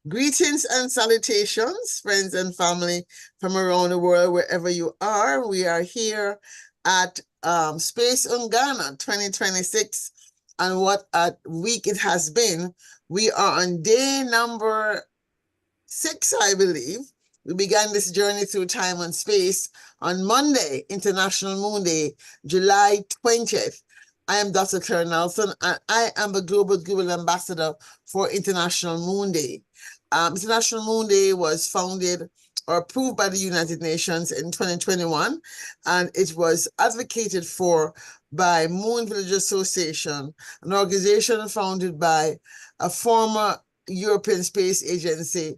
Greetings and salutations, friends and family from around the world, wherever you are. We are here at Space Ungana 2026, and what a week it has been. We are on day number 6, I believe. We began this journey through time and space on Monday, International Moon Day, July 20th. I am Dr. Claire Nelson, and I am the Global Ambassador for International Moon Day. International Moon Day was founded or approved by the United Nations in 2021, and it was advocated for by Moon Village Association, an organization founded by a former European Space Agency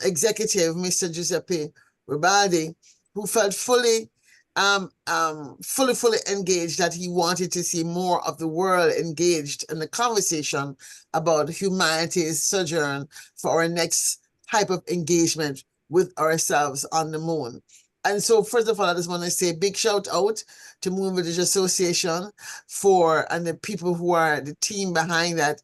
executive, Mr. Giuseppe Ribaldi, who felt fully engaged, that he wanted to see more of the world engaged in the conversation about humanity's sojourn for our next type of engagement with ourselves on the moon. And so, first of all, I just want to say a big shout out to Moon Village Association and the people who are the team behind that,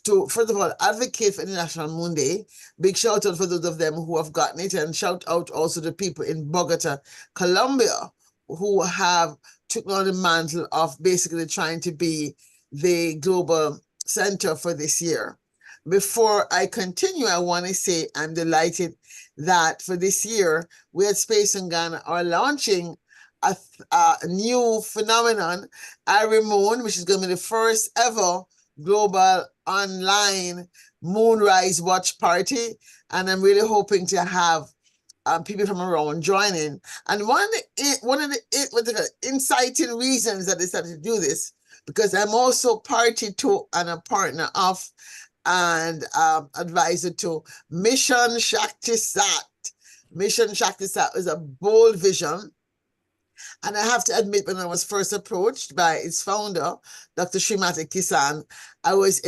to, first of all, advocate for International Moon Day. Big shout out for those of them who have gotten it, and shout out also to people in Bogota, Colombia, who have taken on the mantle of basically trying to be the global center for this year. Before I continue, I want to say I'm delighted that for this year, we at Space Ungana are launching a new phenomenon, Irie Moon, which is going to be the first ever global online moonrise watch party. And I'm really hoping to have people from around joining. And one of the inciting reasons that I decided to do this, because I'm also party to and a partner of and advisor to Mission Shakti Sat. Mission Shakti Sat is a bold vision. And I have to admit, when I was first approached by its founder, Dr. Srimati Kisan, I was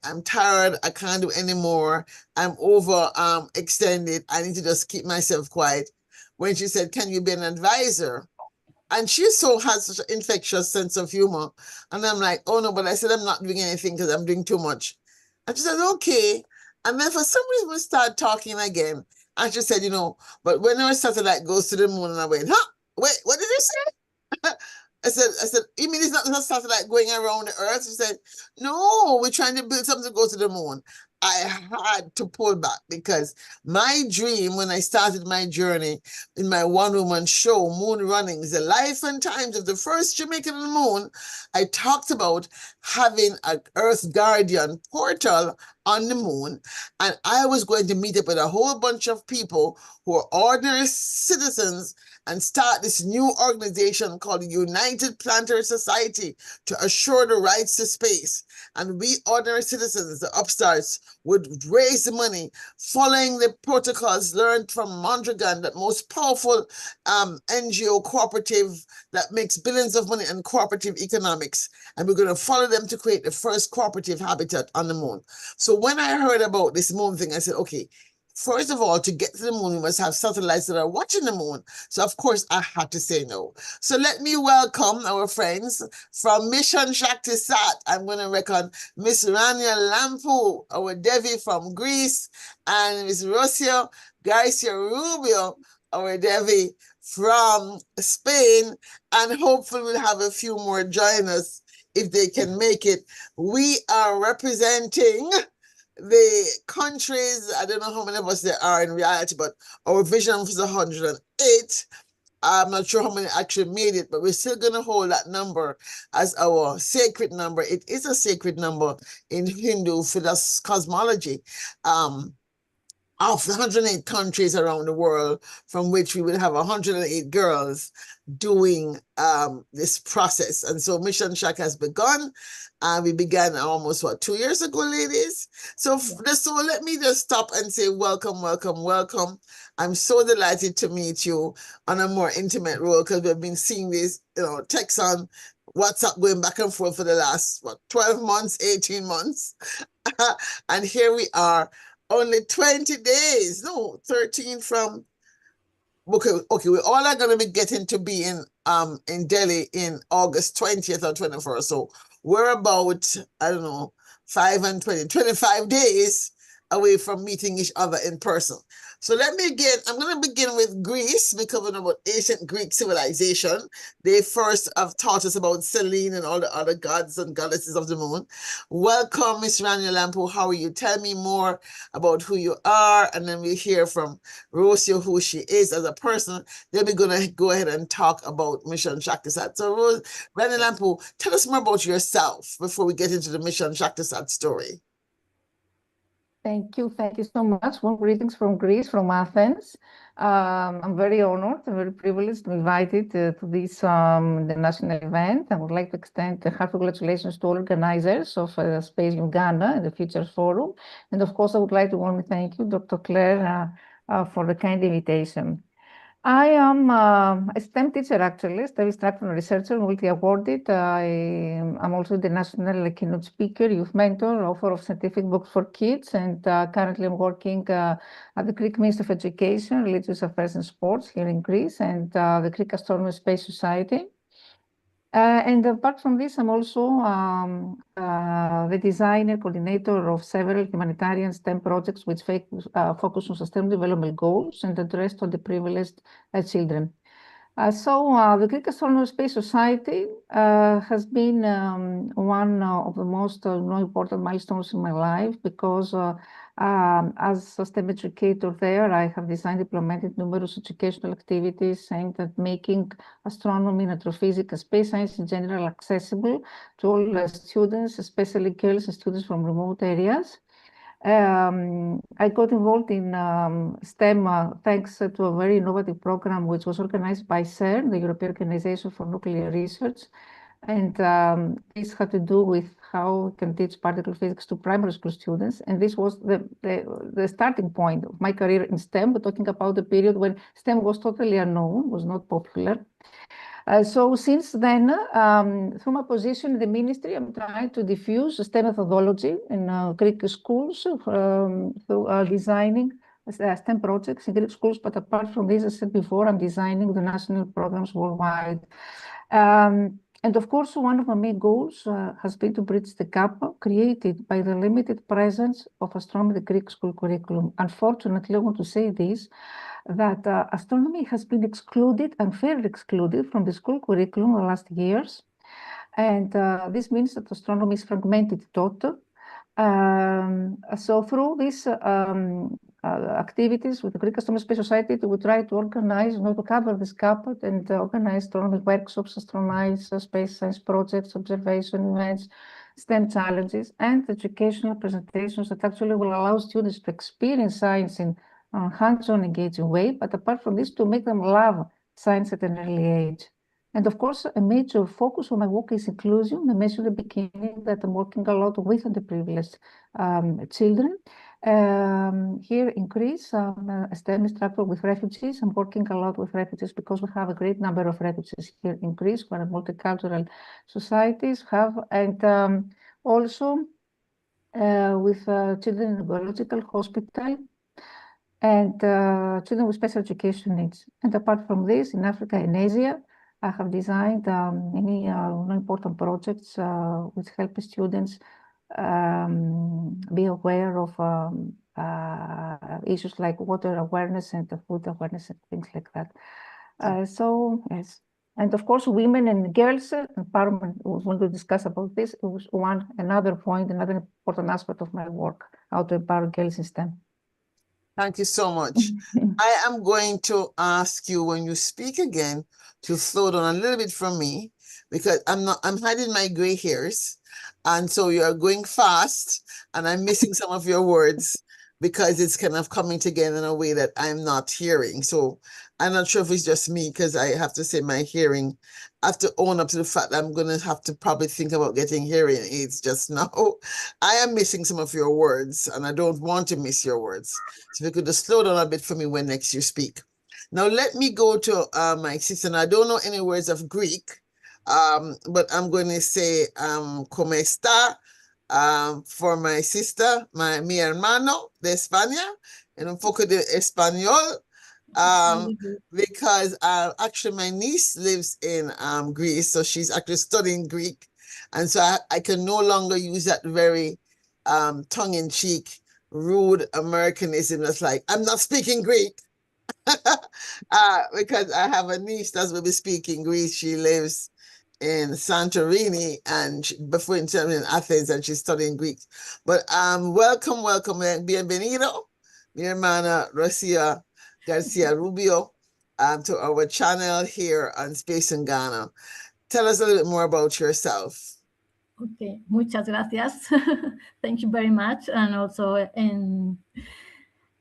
I'm tired, I can't do anymore, I'm over extended, I need to just keep myself quiet. When she said, can you be an advisor? And she so has such an infectious sense of humor. And I'm like, oh no, but I said, I'm not doing anything because I'm doing too much. And she said, okay. And then for some reason, we started talking again. And she said, but when our satellite goes to the moon, and I went, huh? Wait, what did you say? I said, you mean it's not a satellite going around the Earth? She said, no, we're trying to build something to go to the moon. I had to pull back, because my dream when I started my journey in my one-woman show, Moon Runnings, the life and times of the first Jamaican on the moon, I talked about having an Earth Guardian portal on the moon, and I was going to meet up with a whole bunch of people who are ordinary citizens and start this new organization called the United Planetary Society to assure the rights to space. And we ordinary citizens, the upstarts, would raise the money following the protocols learned from Mondragon, that most powerful NGO cooperative that makes billions of money in cooperative economics. And we're going to follow them to create the first cooperative habitat on the moon. So when I heard about this moon thing, I said, okay, first of all, to get to the moon, we must have satellites that are watching the moon. So, of course, I had to say no. So let me welcome our friends from Mission Shakti Sat. I'm going to reckon Miss Rania Lampu, our Devi from Greece, and Miss Rocio Garcia Rubio, our Devi from Spain. And hopefully we'll have a few more join us if they can make it. We are representing the countries, I don't know how many of us there are in reality, but our vision was 108. I'm not sure how many actually made it, but we're still going to hold that number as our sacred number. It is a sacred number in Hindu cosmology. Of the 108 countries around the world, from which we will have 108 girls doing this process. And so Mission Shack has begun. We began almost, 2 years ago, ladies? So let me just stop and say welcome, welcome, welcome. I'm so delighted to meet you on a more intimate role, because we've been seeing these, texts on WhatsApp going back and forth for the last, 12 months, 18 months. And here we are, only 20 days, no, 13 from, okay, we all are going to be getting to be in Delhi in August 20th or 21st. So we're about, I don't know, 5 and 20, 25 days away from meeting each other in person. So I'm going to begin with Greece, because we know about ancient Greek civilization. They first have taught us about Selene and all the other gods and goddesses of the moon. Welcome, Miss Rania Lampu. How are you? Tell me more about who you are, and then we hear from Rocio who she is as a person. Then we're going to go ahead and talk about Mission Shaktisat. So, Rania Lampu, tell us more about yourself before we get into the Mission Shaktisat story. Thank you so much. Warm greetings from Greece, from Athens. I'm very honored and very privileged to be invited to this the national event. I would like to extend hearty congratulations to all organizers of Space Ungana and the Futures Forum. And of course, I would like to warmly thank you, Dr. Claire, for the kind invitation. I am a STEM teacher, actually, STEM instructor and researcher, multi-awarded. I'm also the national keynote speaker, youth mentor, author of scientific books for kids, and currently I'm working at the Greek Ministry of Education, Religious Affairs and Sports here in Greece, and the Greek Astronomy Space Society. And apart from this, I'm also the designer, coordinator of several humanitarian STEM projects which focus on sustainable development goals and address underprivileged children. The Greek Astronomy Space Society has been one of the most important milestones in my life, because as a STEM educator there, I have designed and implemented numerous educational activities aimed at making astronomy and astrophysics and space science in general accessible to all students, especially girls and students from remote areas. I got involved in STEM thanks to a very innovative program which was organized by CERN, the European Organization for Nuclear Research. And this had to do with how we can teach particle physics to primary school students. And this was the starting point of my career in STEM. We're talking about the period when STEM was totally unknown, was not popular. So since then, through my position in the ministry, I'm trying to diffuse STEM methodology in Greek schools through designing STEM projects in Greek schools. But apart from this, as I said before, I'm designing the national programs worldwide. And of course, one of my main goals has been to bridge the gap created by the limited presence of astronomy in the Greek school curriculum. Unfortunately, I want to say this, that astronomy has been excluded, unfairly excluded from the school curriculum in the last years. And this means that astronomy is fragmented taught. So through these activities with the Greek Astronomy Space Society, we try to organize, to cover this gap and organize astronomy workshops, astronomize space science projects, observation events, STEM challenges, and educational presentations that actually will allow students to experience science in a hands-on engaging way, but apart from this, to make them love science at an early age. And of course, a major focus of my work is inclusion. I mentioned at the beginning that I'm working a lot with underprivileged children. Here in Greece, I'm a STEM instructor with refugees. I'm working a lot with refugees because we have a great number of refugees here in Greece, where multicultural societies have, and also with children in a biological hospital and children with special education needs. And apart from this, in Africa and Asia, I have designed many important projects which help students be aware of issues like water awareness and food awareness and things like that. So, yes. And of course, women and girls empowerment, we want to discuss about this. It was another point, another important aspect of my work, how to empower girls in STEM. Thank you so much. I am going to ask you, when you speak again, to slow down a little bit from me, because I'm hiding my gray hairs. And so you're going fast and I'm missing some of your words because it's kind of coming together in a way that I'm not hearing. So I'm not sure if it's just me, because I have to say my hearing, I have to own up to the fact that I'm going to have to probably think about getting hearing aids just now. I am missing some of your words and I don't want to miss your words. So if you could just slow down a bit for me when next you speak. Now let me go to my sister. And I don't know any words of Greek, but I'm going to say como está for my sister, mi hermano de España, and un poco de español. Because actually my niece lives in Greece, so she's actually studying Greek, and so I can no longer use that very tongue-in-cheek rude Americanism that's like, I'm not speaking Greek. Because I have a niece that's will be speaking Greek. She lives in Santorini and before in Athens, and she's studying Greek. But welcome, bienvenido, mi hermana Rosia Garcia Rubio, to our channel here on Space in Ghana. Tell us a little bit more about yourself. Okay, muchas gracias. Thank you very much. And also,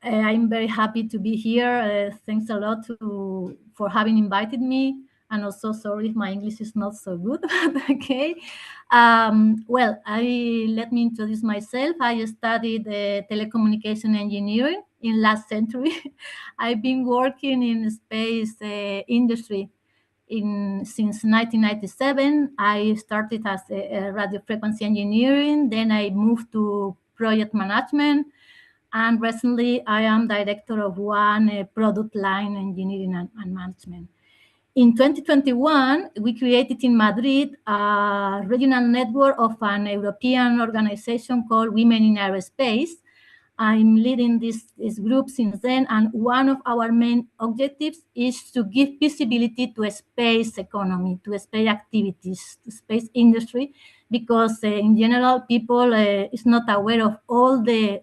I'm very happy to be here. Thanks a lot for having invited me. And also, sorry if my English is not so good. But okay. Well, let me introduce myself. I studied telecommunication engineering in last century. I've been working in space industry since 1997. I started as a radio frequency engineering. Then I moved to project management, and recently I am director of one product line engineering and management. In 2021, we created in Madrid a regional network of an European organization called Women in Aerospace. I'm leading this group since then, and one of our main objectives is to give visibility to a space economy, to space activities, to space industry, because in general, people is not aware of all the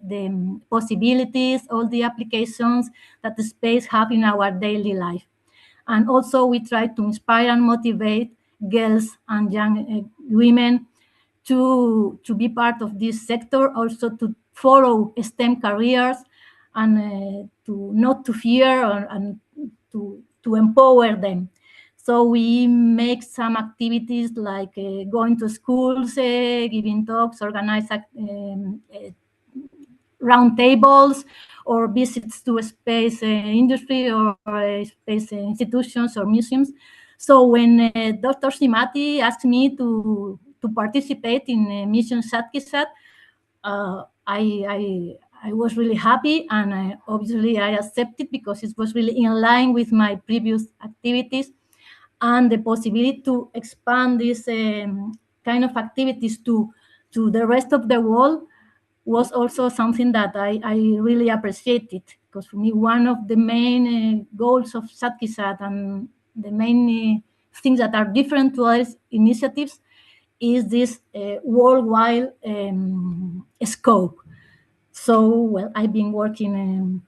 possibilities, all the applications that the space have in our daily life. And also, we try to inspire and motivate girls and young women to be part of this sector, also to follow STEM careers, and to not to fear, and to empower them. So we make some activities like going to schools, giving talks, organize round tables, or visits to a space industry, or space institutions or museums. So when Dr. Simati asked me to participate in Mission Satkisat, I was really happy, and obviously I accepted because it was really in line with my previous activities, and the possibility to expand these kind of activities to the rest of the world was also something that I really appreciated, because for me, one of the main goals of Satkisat, and the main things that are different to other initiatives, is this worldwide scope. So, well, I've been working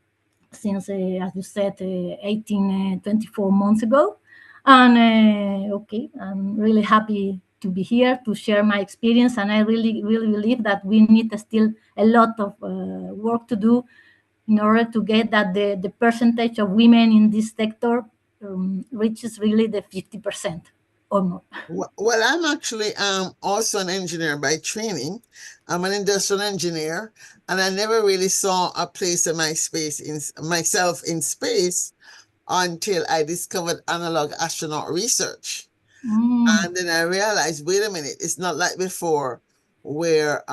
since, as you said, 24 months ago. And okay, I'm really happy to be here to share my experience. And I really, really believe that we need still a lot of work to do in order to get that the percentage of women in this sector reaches really the 50% or more. Well, I'm actually also an engineer by training. I'm an industrial engineer, and I never really saw a place in myself in space until I discovered analog astronaut research. And then I realized, wait a minute, it's not like before where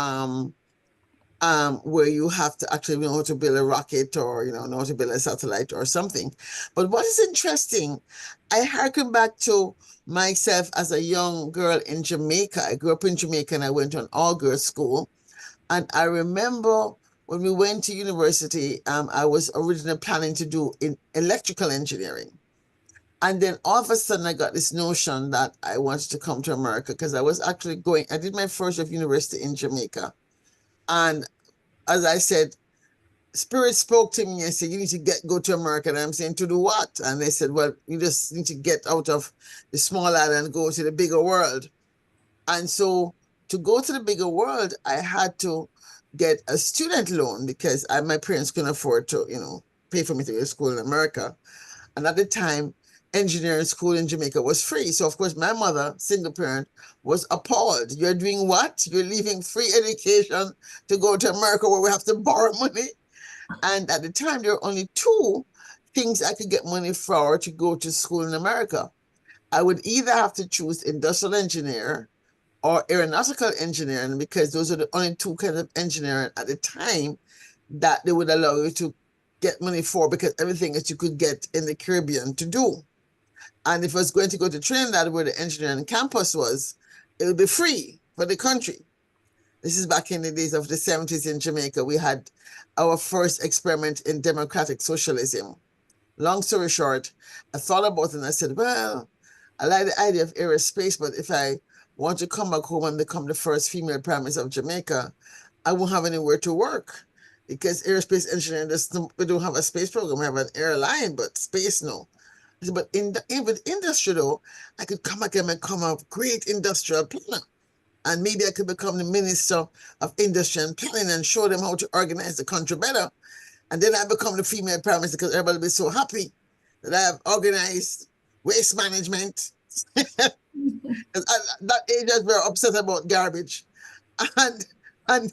you have to actually know how to build a rocket, or know how to build a satellite or something. But what is interesting, I harken back to myself as a young girl in Jamaica. I grew up in Jamaica and I went to an all-girls school. And I remember when we went to university, I was originally planning to do in electrical engineering. And then all of a sudden I got this notion that I wanted to come to America, because I was actually I did my first year of university in Jamaica. And as I said, Spirit spoke to me and said, you need to go to America. And I'm saying, to do what? And they said, well, you just need to get out of the small island and go to the bigger world. And so to go to the bigger world, I had to get a student loan, because my parents couldn't afford to, pay for me to go to school in America. And at the time, engineering school in Jamaica was free. So of course, my mother, single parent, was appalled. You're doing what? You're leaving free education to go to America where we have to borrow money? And at the time, there were only two things I could get money for to go to school in America. I would either have to choose industrial engineer or aeronautical engineering, because those are the only two kinds of engineering at the time that they would allow you to get money for, because everything that you could get in the Caribbean to do. And if I was going to go to Trinidad, where the engineering campus was, it would be free for the country. This is back in the days of the 70s in Jamaica. We had our first experiment in democratic socialism. Long story short, I thought about it and I said, well, I like the idea of aerospace, but if I want to come back home and become the first female prime minister of Jamaica, I won't have anywhere to work because aerospace engineering, we don't have a space program. We have an airline, but space, no. I said, but with industry, though, I could come back and become a great industrial planner. And maybe I could become the Minister of Industry and Planning and show them how to organize the country better. And then I become the female prime minister because everybody will be so happy that I have organized waste management. At that age, I was very upset about garbage. And, and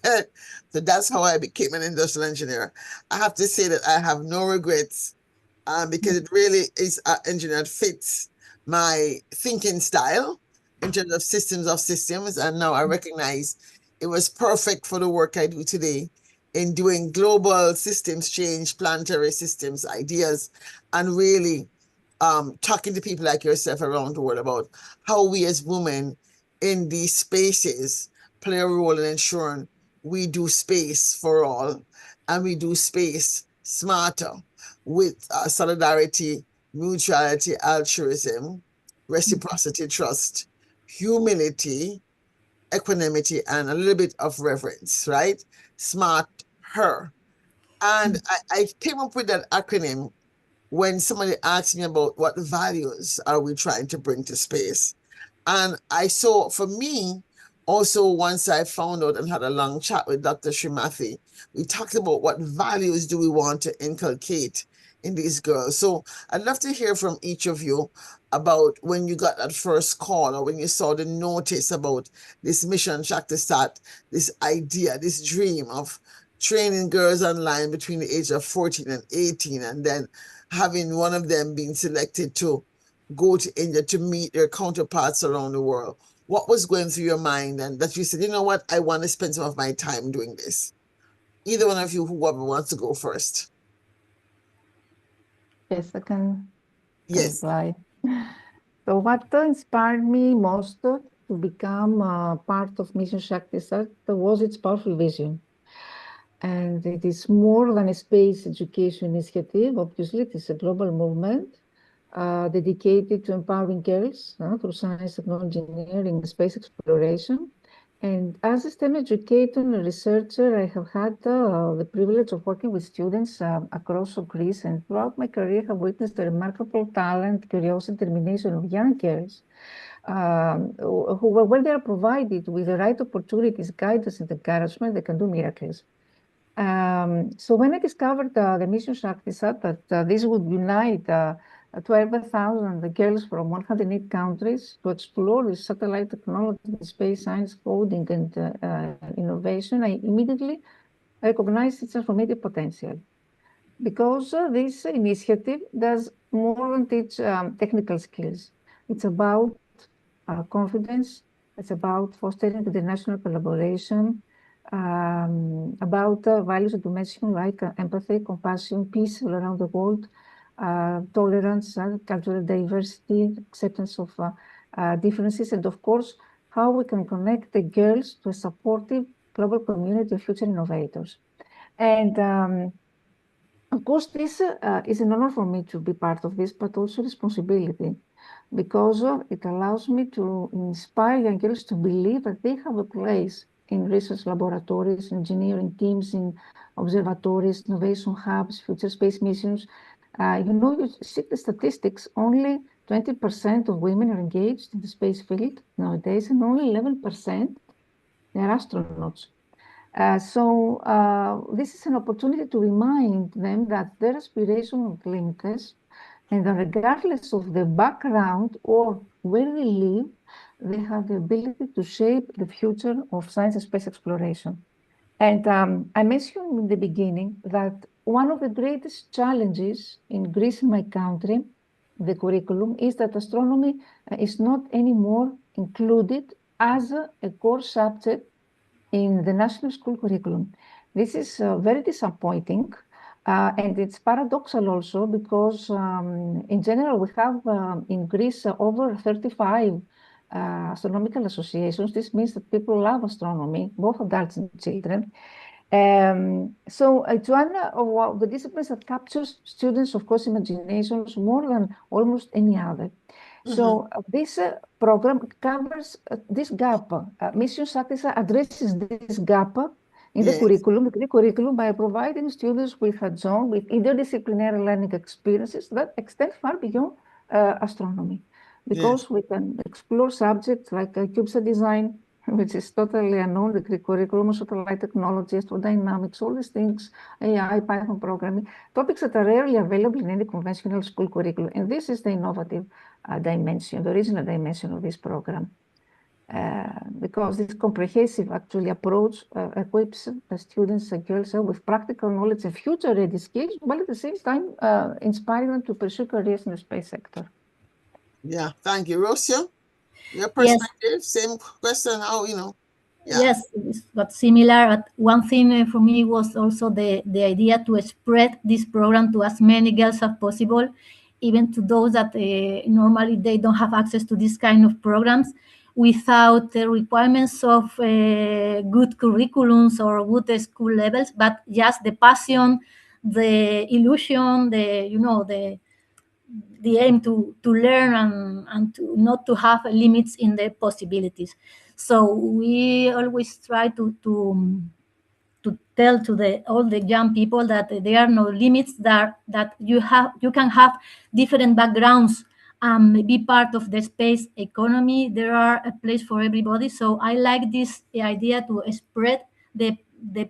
so that's how I became an industrial engineer. I have to say that I have no regrets because it really is an engineer that fits my thinking style in terms of systems. And now I recognize it was perfect for the work I do today in doing global systems change, planetary systems ideas, and really talking to people like yourself around the world about how we as women in these spaces play a role in ensuring we do space for all and we do space smarter with solidarity, mutuality, altruism, reciprocity, trust, humility, equanimity, and a little bit of reverence, right? Smart her. And I came up with that acronym when somebody asked me about what values are we trying to bring to space. And I saw, for me, also once I found out and had a long chat with Dr. Srimathi, we talked about what values do we want to inculcate in these girls. So I'd love to hear from each of you about when you got that first call or when you saw the notice about this mission track to start, this idea, this dream of training girls online between the age of 14 and 18, and then having one of them being selected to go to India to meet their counterparts around the world. What was going through your mind and that you said, you know what, I want to spend some of my time doing this? Either one of you, whoever wants to go first. Yes, I can Yes. reply. So what inspired me most to become part of Mission Shakti Sat was its powerful vision. And it is more than a space education initiative. Obviously, it is a global movement dedicated to empowering girls through science, technology, engineering, and space exploration. And as a STEM educator and researcher, I have had the privilege of working with students across Greece, and throughout my career, I have witnessed the remarkable talent, curiosity, determination of young girls when they are provided with the right opportunities, guidance, and encouragement, they can do miracles. So when I discovered the mission Shakti Sat, that this would unite 12,000 girls from 108 countries to explore the satellite technology, space science, coding, and innovation, I immediately recognized its transformative potential. Because this initiative does more than teach technical skills. It's about confidence, it's about fostering international collaboration, about values that you mentioned, like empathy, compassion, peace all around the world, tolerance, cultural diversity, acceptance of differences, and of course, how we can connect the girls to a supportive global community of future innovators. And of course, this is an honor for me to be part of this, but also responsibility, because it allows me to inspire young girls to believe that they have a place in research laboratories, engineering teams, in observatories, innovation hubs, future space missions. You see the statistics, only 20% of women are engaged in the space field nowadays, and only 11% are astronauts. This is an opportunity to remind them that their aspiration is limitless, and that regardless of the background or where they live, they have the ability to shape the future of science and space exploration. And I mentioned in the beginning that one of the greatest challenges in Greece, in my country, the curriculum, is that astronomy is not anymore included as a core subject in the national school curriculum. This is very disappointing, and it's paradoxal also because in general we have in Greece over 35 astronomical associations. This means that people love astronomy, both adults and children. So it's one of the disciplines that captures students, of course, imaginations more than almost any other. So this program covers this gap. Mission Success addresses this gap in the curriculum by providing students with a zone with interdisciplinary learning experiences that extend far beyond astronomy. Because we can explore subjects like CubeSat design, which is totally unknown, the Greek curriculum, satellite technology, astrodynamics, all these things, AI, Python programming, topics that are rarely available in any conventional school curriculum. And this is the innovative dimension, the original dimension of this program. Because this comprehensive actually approach equips students and girls with practical knowledge and future-ready skills, while at the same time inspiring them to pursue careers in the space sector. Yeah, thank you. Rocio, your perspective, same question, how, Yes, but similar. One thing for me was also the idea to spread this program to as many girls as possible, even to those that normally they don't have access to this kind of programs, without the requirements of good curriculums or good school levels, but just the passion, the illusion, the aim to learn and to not to have limits in the possibilities. So we always try to tell to all the young people that there are no limits, that you can have different backgrounds and be part of the space economy. There are a place for everybody. So I like this idea to spread the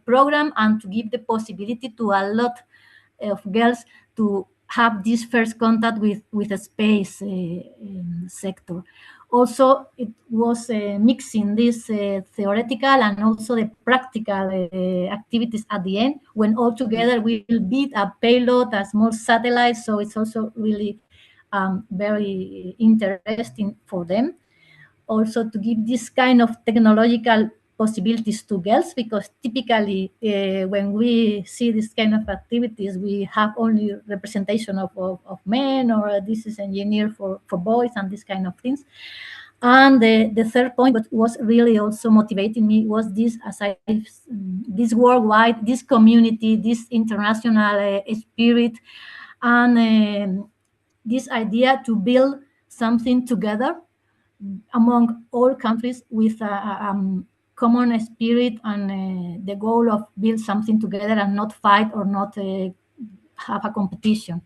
program and to give the possibility to a lot of girls to have this first contact with the space sector. Also, it was mixing this theoretical and also the practical activities at the end, when all together we will build a payload, a small satellite. So it's also really very interesting for them. Also to give this kind of technological possibilities to girls, because typically when we see this kind of activities, we have only representation of men, or this is engineer for boys and this kind of things. And the third point, what was really also motivating me, was this, this worldwide, this community, this international spirit, and this idea to build something together among all countries with a common spirit and the goal of build something together and not fight or not have a competition.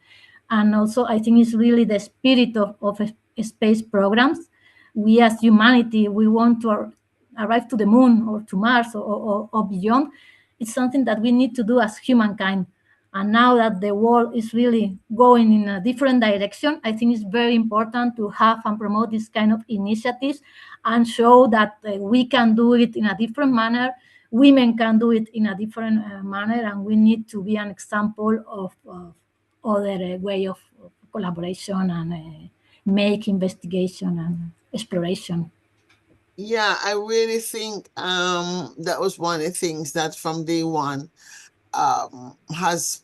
And also, I think it's really the spirit of space programs. We as humanity, we want to arrive to the moon or to Mars or beyond. It's something that we need to do as humankind. And now that the world is really going in a different direction, I think it's very important to have and promote this kind of initiatives and show that we can do it in a different manner. Women can do it in a different manner, and we need to be an example of other way of collaboration and make investigation and exploration. Yeah, I really think that was one of the things that from day one has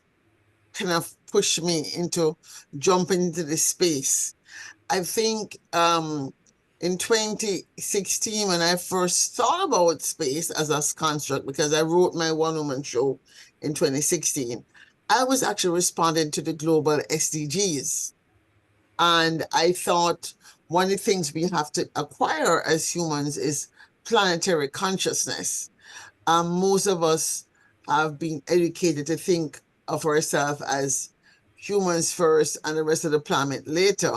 kind of pushed me into jumping into this space. I think in 2016, when I first thought about space as a construct, because I wrote my one-woman show in 2016, I was actually responding to the global SDGs. And I thought one of the things we have to acquire as humans is planetary consciousness. Most of us have been educated to think of ourselves as humans first and the rest of the planet later.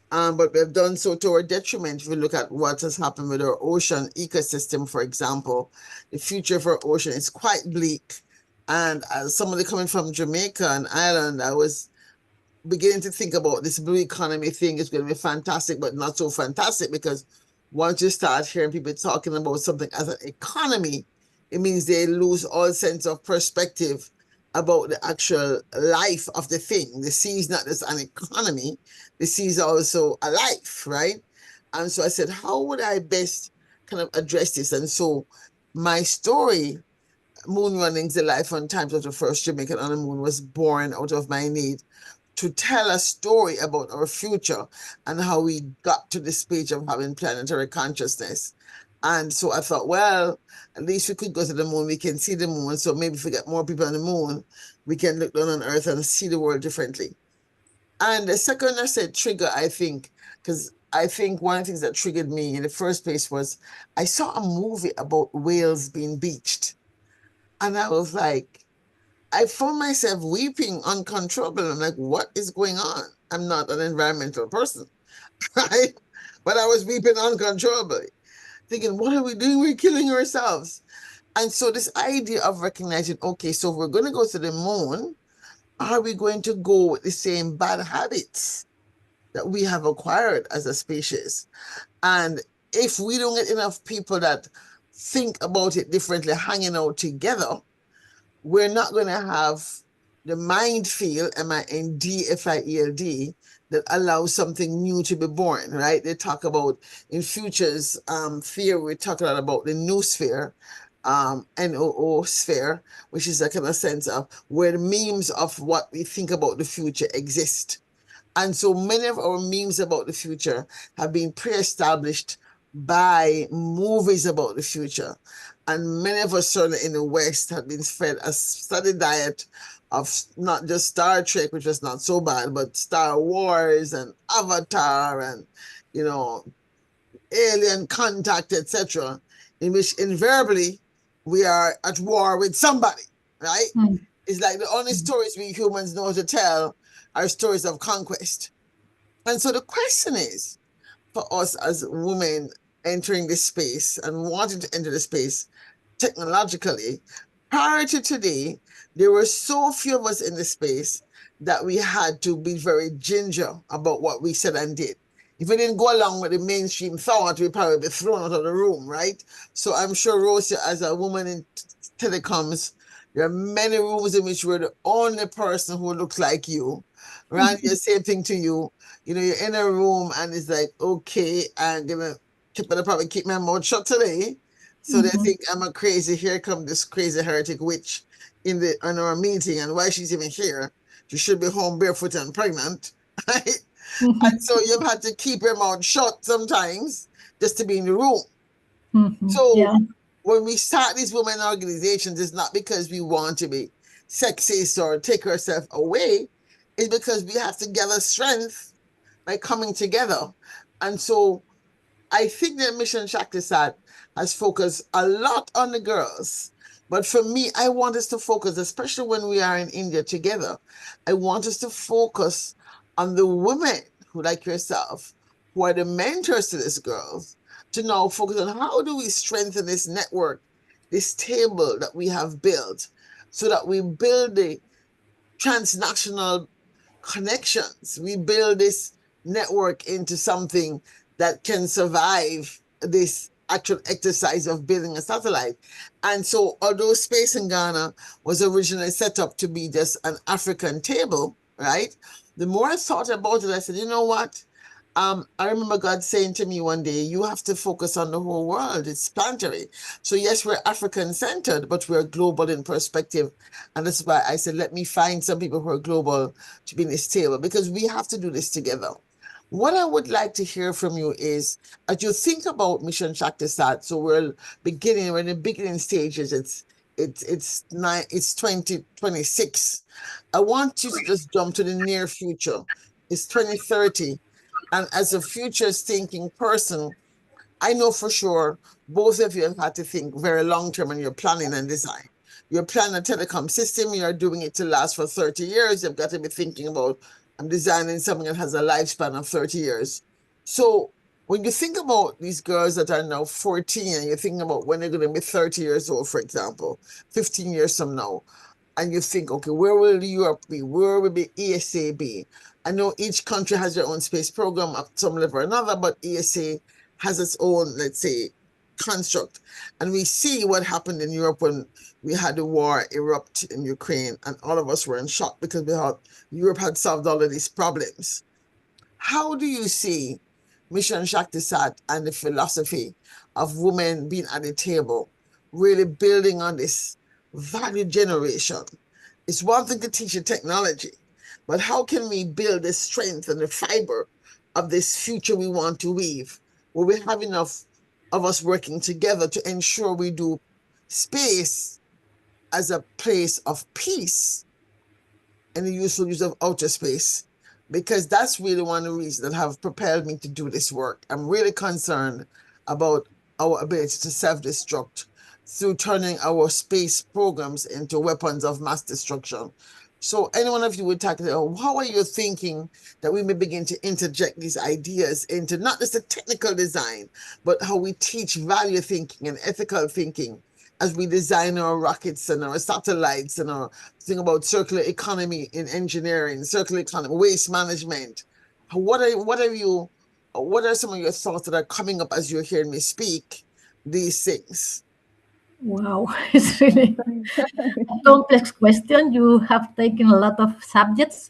But we've done so to our detriment. If we look at what has happened with our ocean ecosystem, for example, the future for our ocean is quite bleak. And as somebody coming from Jamaica and Ireland, I was beginning to think about this blue economy thing. Is going to be fantastic, but not so fantastic, because once you start hearing people talking about something as an economy, it means they lose all sense of perspective about the actual life of the thing. The sea is not just an economy, the sea is also a life, right? And so I said, how would I best kind of address this? And so my story, Moon Runnings, The Life and Times of the First Jamaican on the Moon, was born out of my need to tell a story about our future and how we got to this stage of having planetary consciousness. And so I thought, well, at least we could go to the moon. We can see the moon. So maybe if we get more people on the moon, we can look down on Earth and see the world differently. And the second I said trigger, I think, because I think one of the things that triggered me in the first place was I saw a movie about whales being beached. And I was like, I found myself weeping uncontrollably. I'm like, what is going on? I'm not an environmental person, right? But I was weeping uncontrollably, thinking, what are we doing? We're killing ourselves. And so this idea of recognizing, okay, so if we're going to go to the moon, are we going to go with the same bad habits that we have acquired as a species? And if we don't get enough people that think about it differently, hanging out together, we're not going to have the mind field, MINDFIELD, that allows something new to be born, right? They talk about in futures theory, we talk a lot about the noosphere, NOO sphere, which is a kind of sense of where the memes of what we think about the future exist. And so many of our memes about the future have been pre-established by movies about the future. And many of us, certainly in the West, have been fed a steady diet of not just Star Trek, which was not so bad, but Star Wars and Avatar and, you know, Alien Contact, etc., in which invariably we are at war with somebody, right? It's like the only stories we humans know to tell are stories of conquest. And so the question is, for us as women entering this space and wanting to enter the space technologically, prior to today, there were so few of us in the space that we had to be very ginger about what we said and did. If we didn't go along with the mainstream thought, we'd probably be thrown out of the room, right? So I'm sure, Rosie, as a woman in telecoms, there are many rooms in which we're the only person who looks like you. Randy, the same thing to you. You know, you're in a room and it's like, okay, I'm gonna probably keep my mouth shut today. So they think I'm a crazy, here come this crazy heretic witch in our meeting, and why she's even here. She should be home barefoot and pregnant, right? And so you've had to keep your mouth shut sometimes just to be in the room. So when we start these women organizations, it's not because we want to be sexist or take ourselves away. It's because we have to gather strength by coming together. And so I think that Mission Shaktisat has focused a lot on the girls. But for me, I want us to focus, especially when we are in India together, I want us to focus on the women who, like yourself, who are the mentors to these girls, to now focus on how do we strengthen this network, this table that we have built, so that we build the transnational connections. We build this network into something that can survive this actual exercise of building a satellite. And so, although Space in Ghana was originally set up to be just an African table, right? The more I thought about it, I said, you know what? I remember God saying to me one day, you have to focus on the whole world. It's planetary. So yes, we're African-centered, but we're global in perspective. And that's why I said, let me find some people who are global to be in this table, because we have to do this together. What I would like to hear from you is, as you think about Mission Shaktisat, so we're in the beginning stages, it's 2026. I want you to just jump to the near future. It's 2030. And as a futures thinking person, I know for sure both of you have had to think very long term in your planning and design. You're planning a telecom system, you're doing it to last for 30 years. You've got to be thinking about, I'm designing something that has a lifespan of 30 years. So when you think about these girls that are now 14 and you're thinking about when they're going to be 30 years old, for example, 15 years from now, and you think, okay, where will Europe be? Where will be ESA be? I know each country has their own space program at some level or another, but ESA has its own, let's say, construct. And we see what happened in Europe when we had the war erupt in Ukraine, and all of us were in shock because Europe had solved all of these problems. How do you see Mission Shaktisat and the philosophy of women being at the table, really building on this value generation? It's one thing to teach you technology, but how can we build the strength and the fiber of this future we want to weave, where we have enough of us working together to ensure we do space as a place of peace and the useful use of outer space, because that's really one of the reasons that have propelled me to do this work. I'm really concerned about our ability to self-destruct through turning our space programs into weapons of mass destruction. So any one of you would tackle, how are you thinking that we may begin to interject these ideas into not just the technical design, but how we teach value thinking and ethical thinking as we design our rockets and our satellites and our thing about circular economy in engineering, circular economy, waste management. What are some of your thoughts that are coming up as you're hearing me speak these things? Wow, it's really a complex question. You have taken a lot of subjects,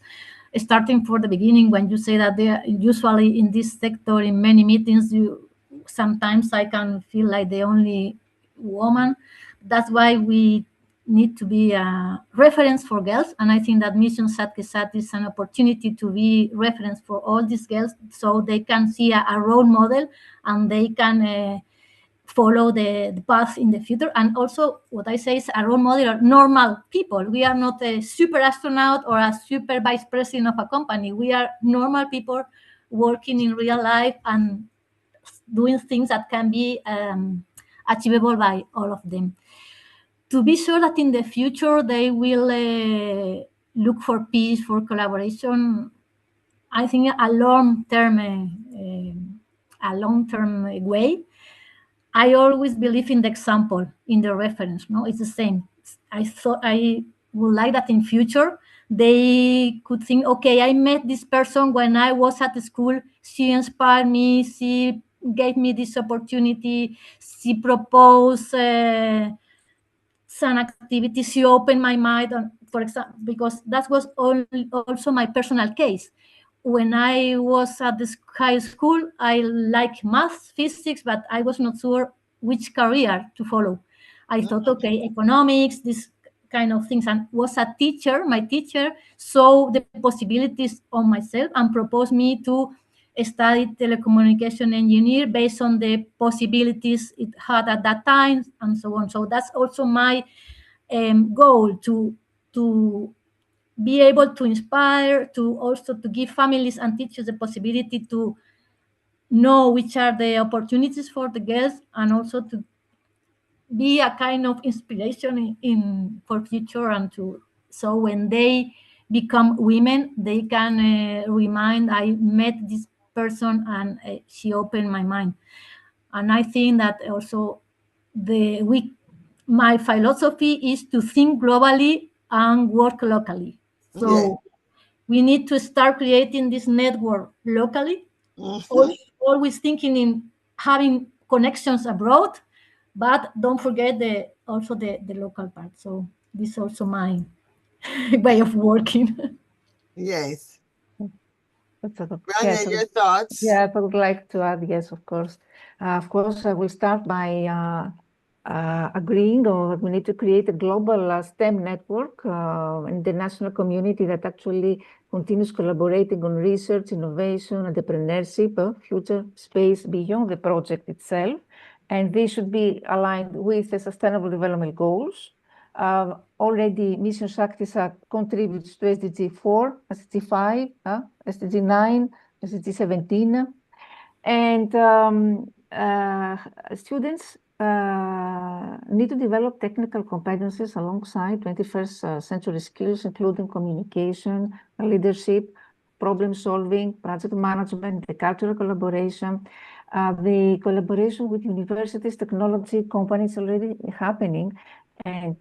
starting for the beginning when you say that they are usually in this sector in many meetings. You sometimes I can feel like the only woman. That's why we need to be a reference for girls, and I think that Mission Satkesat is an opportunity to be reference for all these girls, so they can see a role model and they can. Follow the path in the future. And also what I say is a role model are normal people. We are not a super astronaut or a super vice president of a company. We are normal people working in real life and doing things that can be achievable by all of them. To be sure that in the future they will look for peace, for collaboration, I think a long-term way. I always believe in the example, in the reference. No, it's the same. I thought I would like that in future they could think, okay, I met this person when I was at school. She inspired me. She gave me this opportunity. She proposed some activities. She opened my mind, on, for example, because that was also my personal case. When I was at the high school, I like math, physics, but I was not sure which career to follow. I thought, okay, economics, this kind of things, and was a teacher. My teacher saw the possibilities on myself and proposed me to study telecommunication engineer based on the possibilities it had at that time and so on. So that's also my goal to be able to inspire, to also to give families and teachers the possibility to know which are the opportunities for the girls, and also to be a kind of inspiration in for future, and to so when they become women they can remind, I met this person and she opened my mind. And I think that also my philosophy is to think globally and work locally. So we need to start creating this network locally, always thinking in having connections abroad, but don't forget the local part. So this is also my way of working. Yes. That's a good. Rania, Yes, your thoughts? yes, I would like to add, yes, of course. Of course, I will start by agreeing, or we need to create a global STEM network in the national community that actually continues collaborating on research, innovation, entrepreneurship, future space beyond the project itself. And they should be aligned with the Sustainable Development Goals. Already, Mission Shakti contributes to SDG 4, SDG 5, SDG 9, SDG 17. And students need to develop technical competencies alongside 21st century skills, including communication, leadership, problem solving, project management, the cultural collaboration. The collaboration with universities, technology companies already happening. And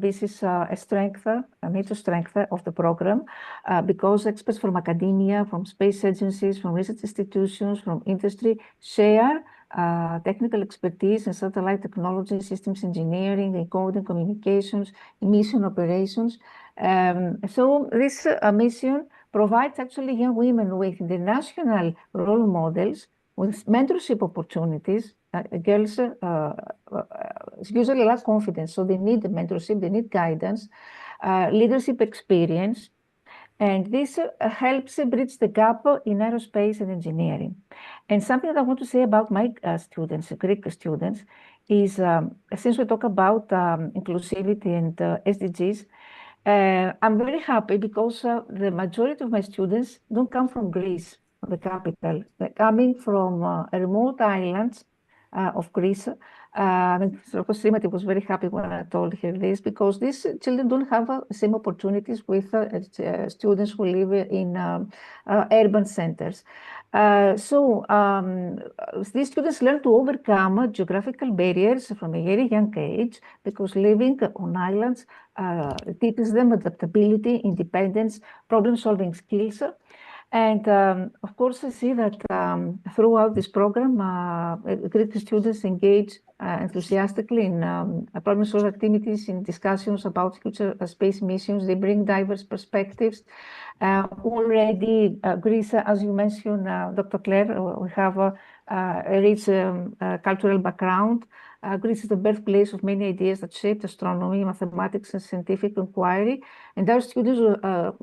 this is a strength, a major strength of the program, because experts from academia, from space agencies, from research institutions, from industry share technical expertise in satellite technology, systems engineering, encoding, communications, mission operations. So this mission provides actually young women with international role models, with mentorship opportunities. Girls usually lack confidence, so they need the mentorship, they need guidance, leadership experience, And this helps bridge the gap in aerospace and engineering. And something that I want to say about my students, Greek students, is since we talk about inclusivity and SDGs, I'm very happy because the majority of my students don't come from Greece, from the capital. They're coming from remote islands of Greece. Srimati was very happy when I told her this because these children don't have the same opportunities with students who live in urban centers. These students learn to overcome geographical barriers from a very young age because living on islands teaches them adaptability, independence, problem-solving skills. And of course, I see that throughout this program, Greek students engage enthusiastically in problem-solving activities, in discussions about future space missions. They bring diverse perspectives. Already, Greece, as you mentioned, Dr. Claire, we have a rich cultural background. Greece is the birthplace of many ideas that shaped astronomy, mathematics, and scientific inquiry. And our students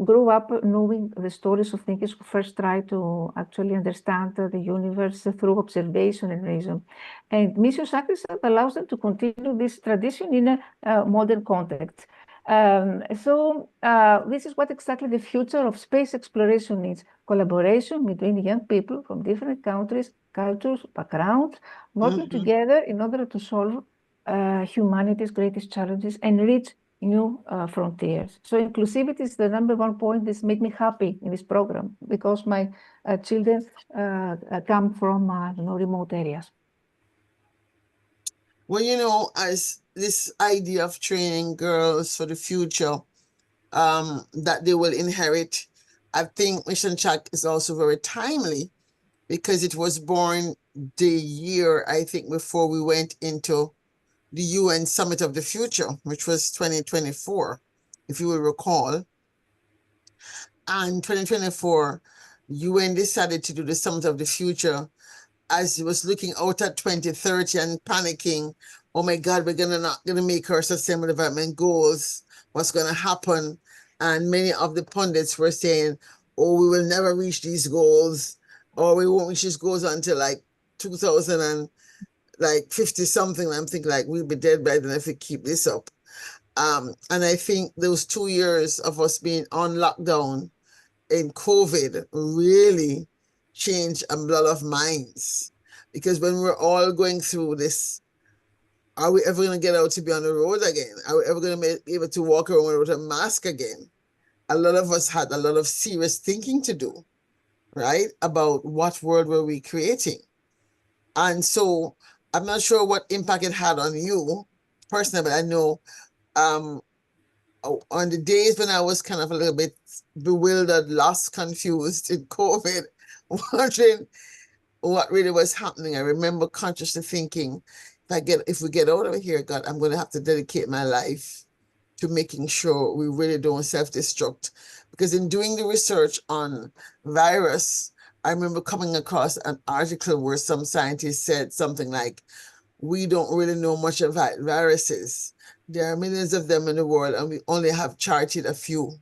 grow up knowing the stories of thinkers who first tried to actually understand the universe through observation and reason. And mission success allows them to continue this tradition in a modern context. This is what exactly the future of space exploration is: collaboration between young people from different countries, cultures, backgrounds, working together in order to solve humanity's greatest challenges and reach new frontiers. So inclusivity is the number one point that made me happy in this program because my children come from remote areas. Well, as this idea of training girls for the future, that they will inherit, I think Mission Track is also very timely because it was born the year, I think, before we went into the UN Summit of the Future, which was 2024, if you will recall. And 2024, UN decided to do the Summit of the Future as it was looking out at 2030 and panicking. Oh my God, we're not gonna make our sustainable development goals. What's gonna happen? And many of the pundits were saying, oh, we will never reach these goals, or we won't reach these goals until like 2000 and like 50 something. I'm thinking like we'll be dead by then if we keep this up. And I think those 2 years of us being on lockdown in COVID really changed a lot of minds, because when we're all going through this, are we ever going to get out to be on the road again? Are we ever going to be able to walk around with a mask again? A lot of us had a lot of serious thinking to do, right? About what world were we creating. And so I'm not sure what impact it had on you personally, but I know on the days when I was kind of a little bit bewildered, lost, confused in COVID, wondering what really was happening, I remember consciously thinking, if we get out of here, God, I'm going to have to dedicate my life to making sure we really don't self-destruct. Because in doing the research on virus, I remember coming across an article where some scientists said something like, we don't really know much about viruses. There are millions of them in the world, and we only have charted a few.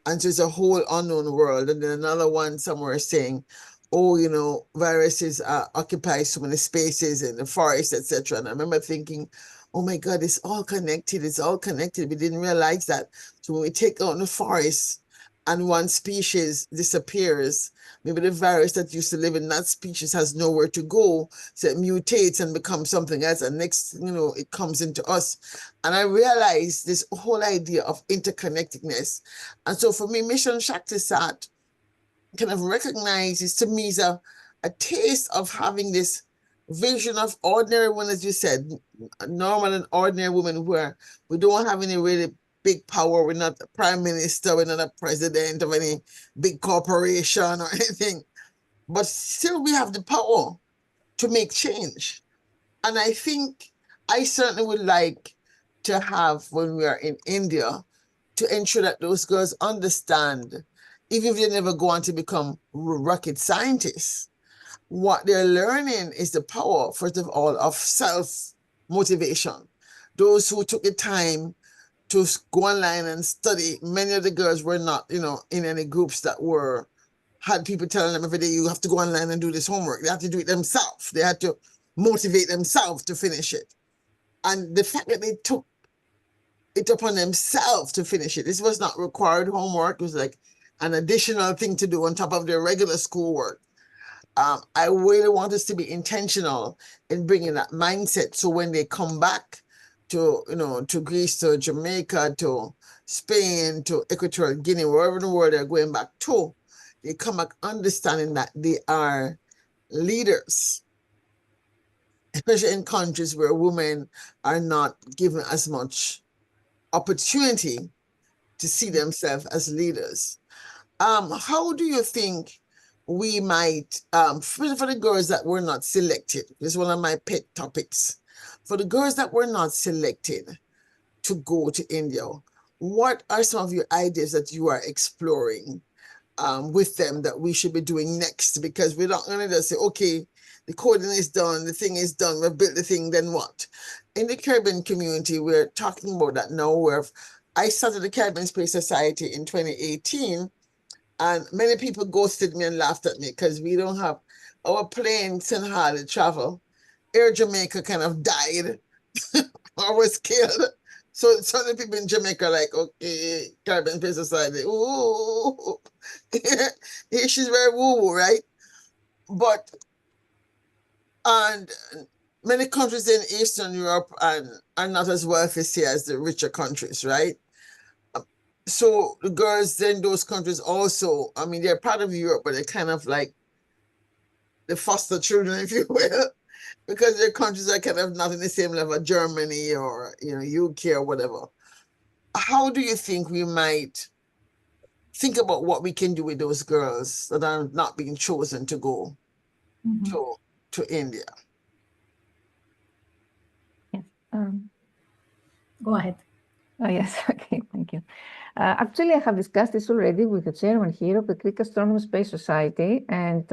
And so it's a whole unknown world. And then another one somewhere saying, oh, viruses occupy so many spaces in the forest, etc. And I remember thinking, oh my God, it's all connected. It's all connected. We didn't realize that. So when we take out the forest and one species disappears, maybe the virus that used to live in that species has nowhere to go, so it mutates and becomes something else. And next, it comes into us. And I realized this whole idea of interconnectedness. And so for me, Mission Shakti Sat kind of recognizes, to me, is a taste of having this vision of ordinary women, as you said, normal and ordinary women, where we don't have any really big power. We're not a prime minister, we're not a president of any big corporation or anything, but still we have the power to make change. And I think I certainly would like to have, when we are in India, to ensure that those girls understand, even if they never go on to become rocket scientists, what they're learning is the power, first of all, of self-motivation. Those who took the time to go online and study. Many of the girls were not, in any groups that had people telling them every day, you have to go online and do this homework. They had to do it themselves. They had to motivate themselves to finish it. And the fact that they took it upon themselves to finish it, this was not required homework. It was like an additional thing to do on top of their regular schoolwork. I really want us to be intentional in bringing that mindset. So when they come back to, to Greece, to Jamaica, to Spain, to Equatorial Guinea, wherever in the world they're going back to, they come back understanding that they are leaders, especially in countries where women are not given as much opportunity to see themselves as leaders. How do you think we might, for the girls that were not selected, this is one of my pet topics, for the girls that were not selected to go to India, what are some of your ideas that you are exploring with them that we should be doing next? Because we're not going to just say, okay, the coding is done, the thing is done, we've built the thing, then what? In the Caribbean community, we're talking about that now, where I started the Caribbean Space Society in 2018, and many people ghosted me and laughed at me because we don't have our planes and how to travel. Air Jamaica kind of died or was killed. So some of the people in Jamaica are like, okay, Caribbean Space Society, ooh, she's very woo-woo, right? But, and many countries in Eastern Europe are not as wealthy as the richer countries, right? So the girls in those countries also, I mean, they're part of Europe, but they're kind of like the foster children, if you will, because their countries are kind of not in the same level, Germany or, UK or whatever. How do you think we might think about what we can do with those girls that are not being chosen to go to India? Yes. Go ahead. Yes, okay, thank you. Actually, I have discussed this already with the chairman here of the Greek Astronomy Space Society, and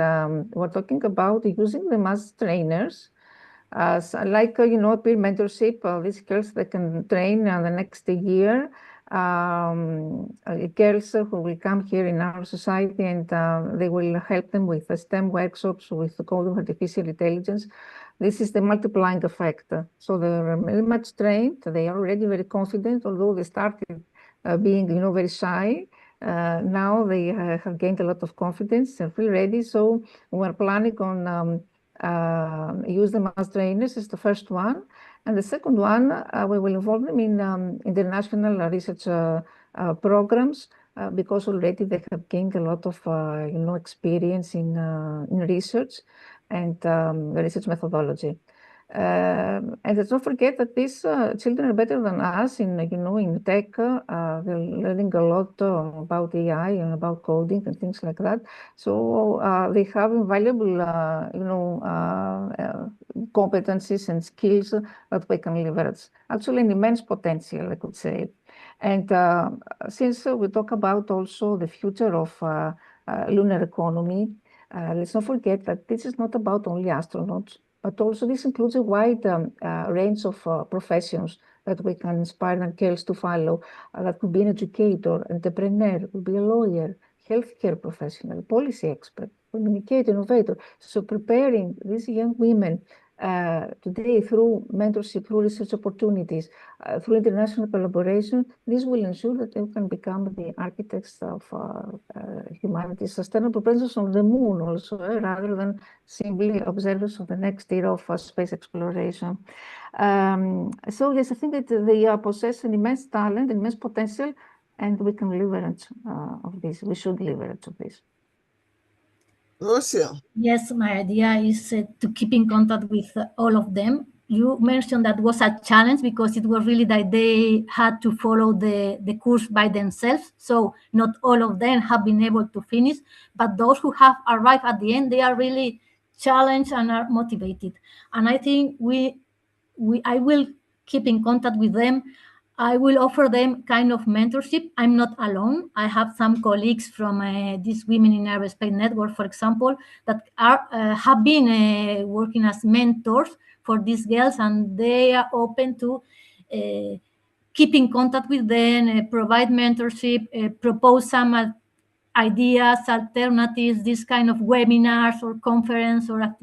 we're talking about using them as trainers, as like, peer mentorship. These girls that can train the next year, girls who will come here in our society, and they will help them with STEM workshops, with the code of artificial intelligence. This is the multiplying effect. So they're very much trained. They are already very confident, although they started being, very shy. Now they have gained a lot of confidence and feel ready. So we're planning on use them as trainers is the first one. And the second one, we will involve them in international research programs because already they have gained a lot of, experience in research and research methodology. And let's not forget that these children are better than us in, in tech. They're learning a lot about AI and about coding and things like that. So they have invaluable, competencies and skills that we can leverage. Actually, an immense potential, I could say. And since we talk about also the future of lunar economy, let's not forget that this is not about only astronauts, but also this includes a wide range of professions that we can inspire our girls to follow. That could be an educator, entrepreneur, could be a lawyer, healthcare professional, policy expert, communicator, innovator. So preparing these young women today through mentorship, through research opportunities, through international collaboration, this will ensure that they can become the architects of humanity's sustainable presence on the moon also, rather than simply observers of the next era of space exploration. So yes, I think that they possess an immense talent, immense potential, and we can leverage of this. We should leverage of this. Lucia. Yes, my idea is to keep in contact with all of them. You mentioned that was a challenge because it was really that they had to follow the course by themselves. So not all of them have been able to finish, but those who have arrived at the end, they are really challenged and are motivated. And I think I will keep in contact with them. I will offer them kind of mentorship. I'm not alone. I have some colleagues from these Women in Aerospace Network, for example, that have been working as mentors for these girls, and they are open to keep in contact with them, provide mentorship, propose some ideas, alternatives, this kind of webinars or conference, or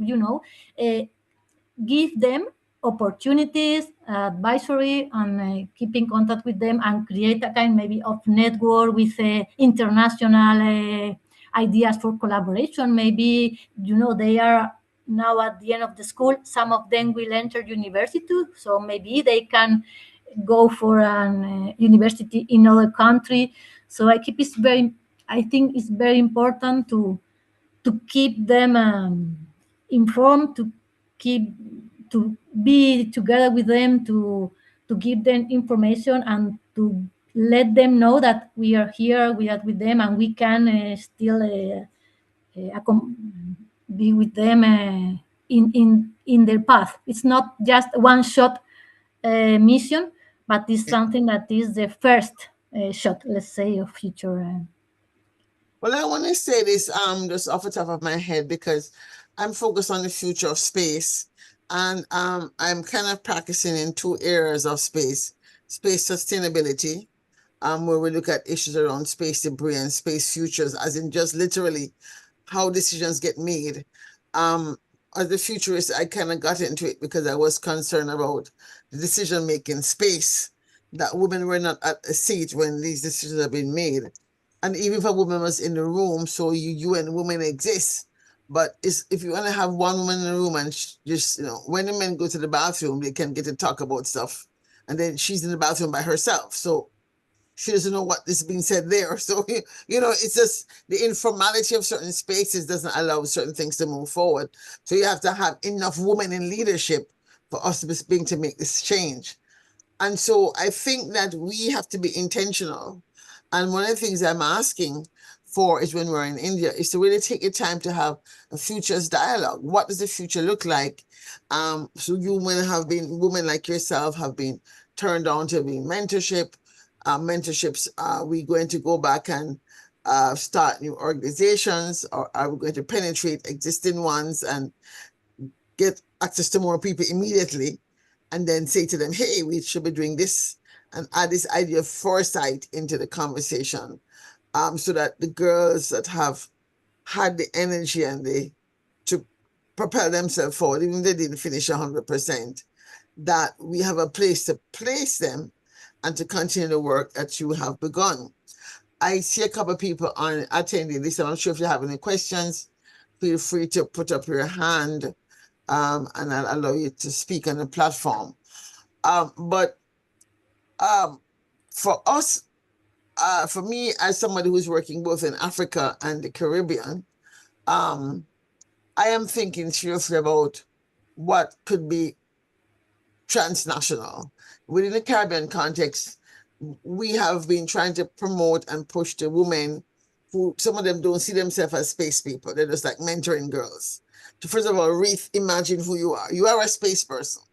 give them opportunities, advisory, and keep in contact with them and create a kind maybe of network with international ideas for collaboration. Maybe, they are now at the end of the school. Some of them will enter university, so maybe they can go for an university in other country. So I think it's very important to keep them informed, to be together with them, to give them information, and to let them know that we are here, we are with them, and we can still be with them in their path. It's not just one shot mission, but it's something that is the first shot, let's say, of future. Well, I want to say this just off the top of my head because I'm focused on the future of space, and I'm kind of practicing in two areas of space sustainability, where we look at issues around space debris and space futures, as in just literally how decisions get made. As a futurist, I kind of got into it because I was concerned about the decision making space, that women were not at a seat when these decisions have been made. And even if a woman was in the room, so you and women exist. But if you want to have one woman in the room and just, when the men go to the bathroom, they can get to talk about stuff. And then she's in the bathroom by herself. So she doesn't know what is being said there. So, it's just the informality of certain spaces doesn't allow certain things to move forward. So you have to have enough women in leadership for us to make this change. And so I think that we have to be intentional. And one of the things I'm asking for is when we're in India is to really take the time to have a futures dialogue. What does the future look like? So women like yourself have been turned on to being mentorship. Mentorships, are we going to go back and start new organizations, or are we going to penetrate existing ones and get access to more people immediately, and then say to them, hey, we should be doing this, and add this idea of foresight into the conversation, so that the girls that have had the energy and to propel themselves forward, even if they didn't finish 100%, that we have a place to place them and to continue the work that you have begun. I see a couple of people on attending this. I'm not sure if you have any questions. Feel free to put up your hand, and I'll allow you to speak on the platform. But for us, for me, as somebody who's working both in Africa and the Caribbean, I am thinking seriously about what could be transnational. Within the Caribbean context, we have been trying to promote and push the women who, some of them don't see themselves as space people. They're just like mentoring girls. To first of all, reimagine who you are. You are a space person.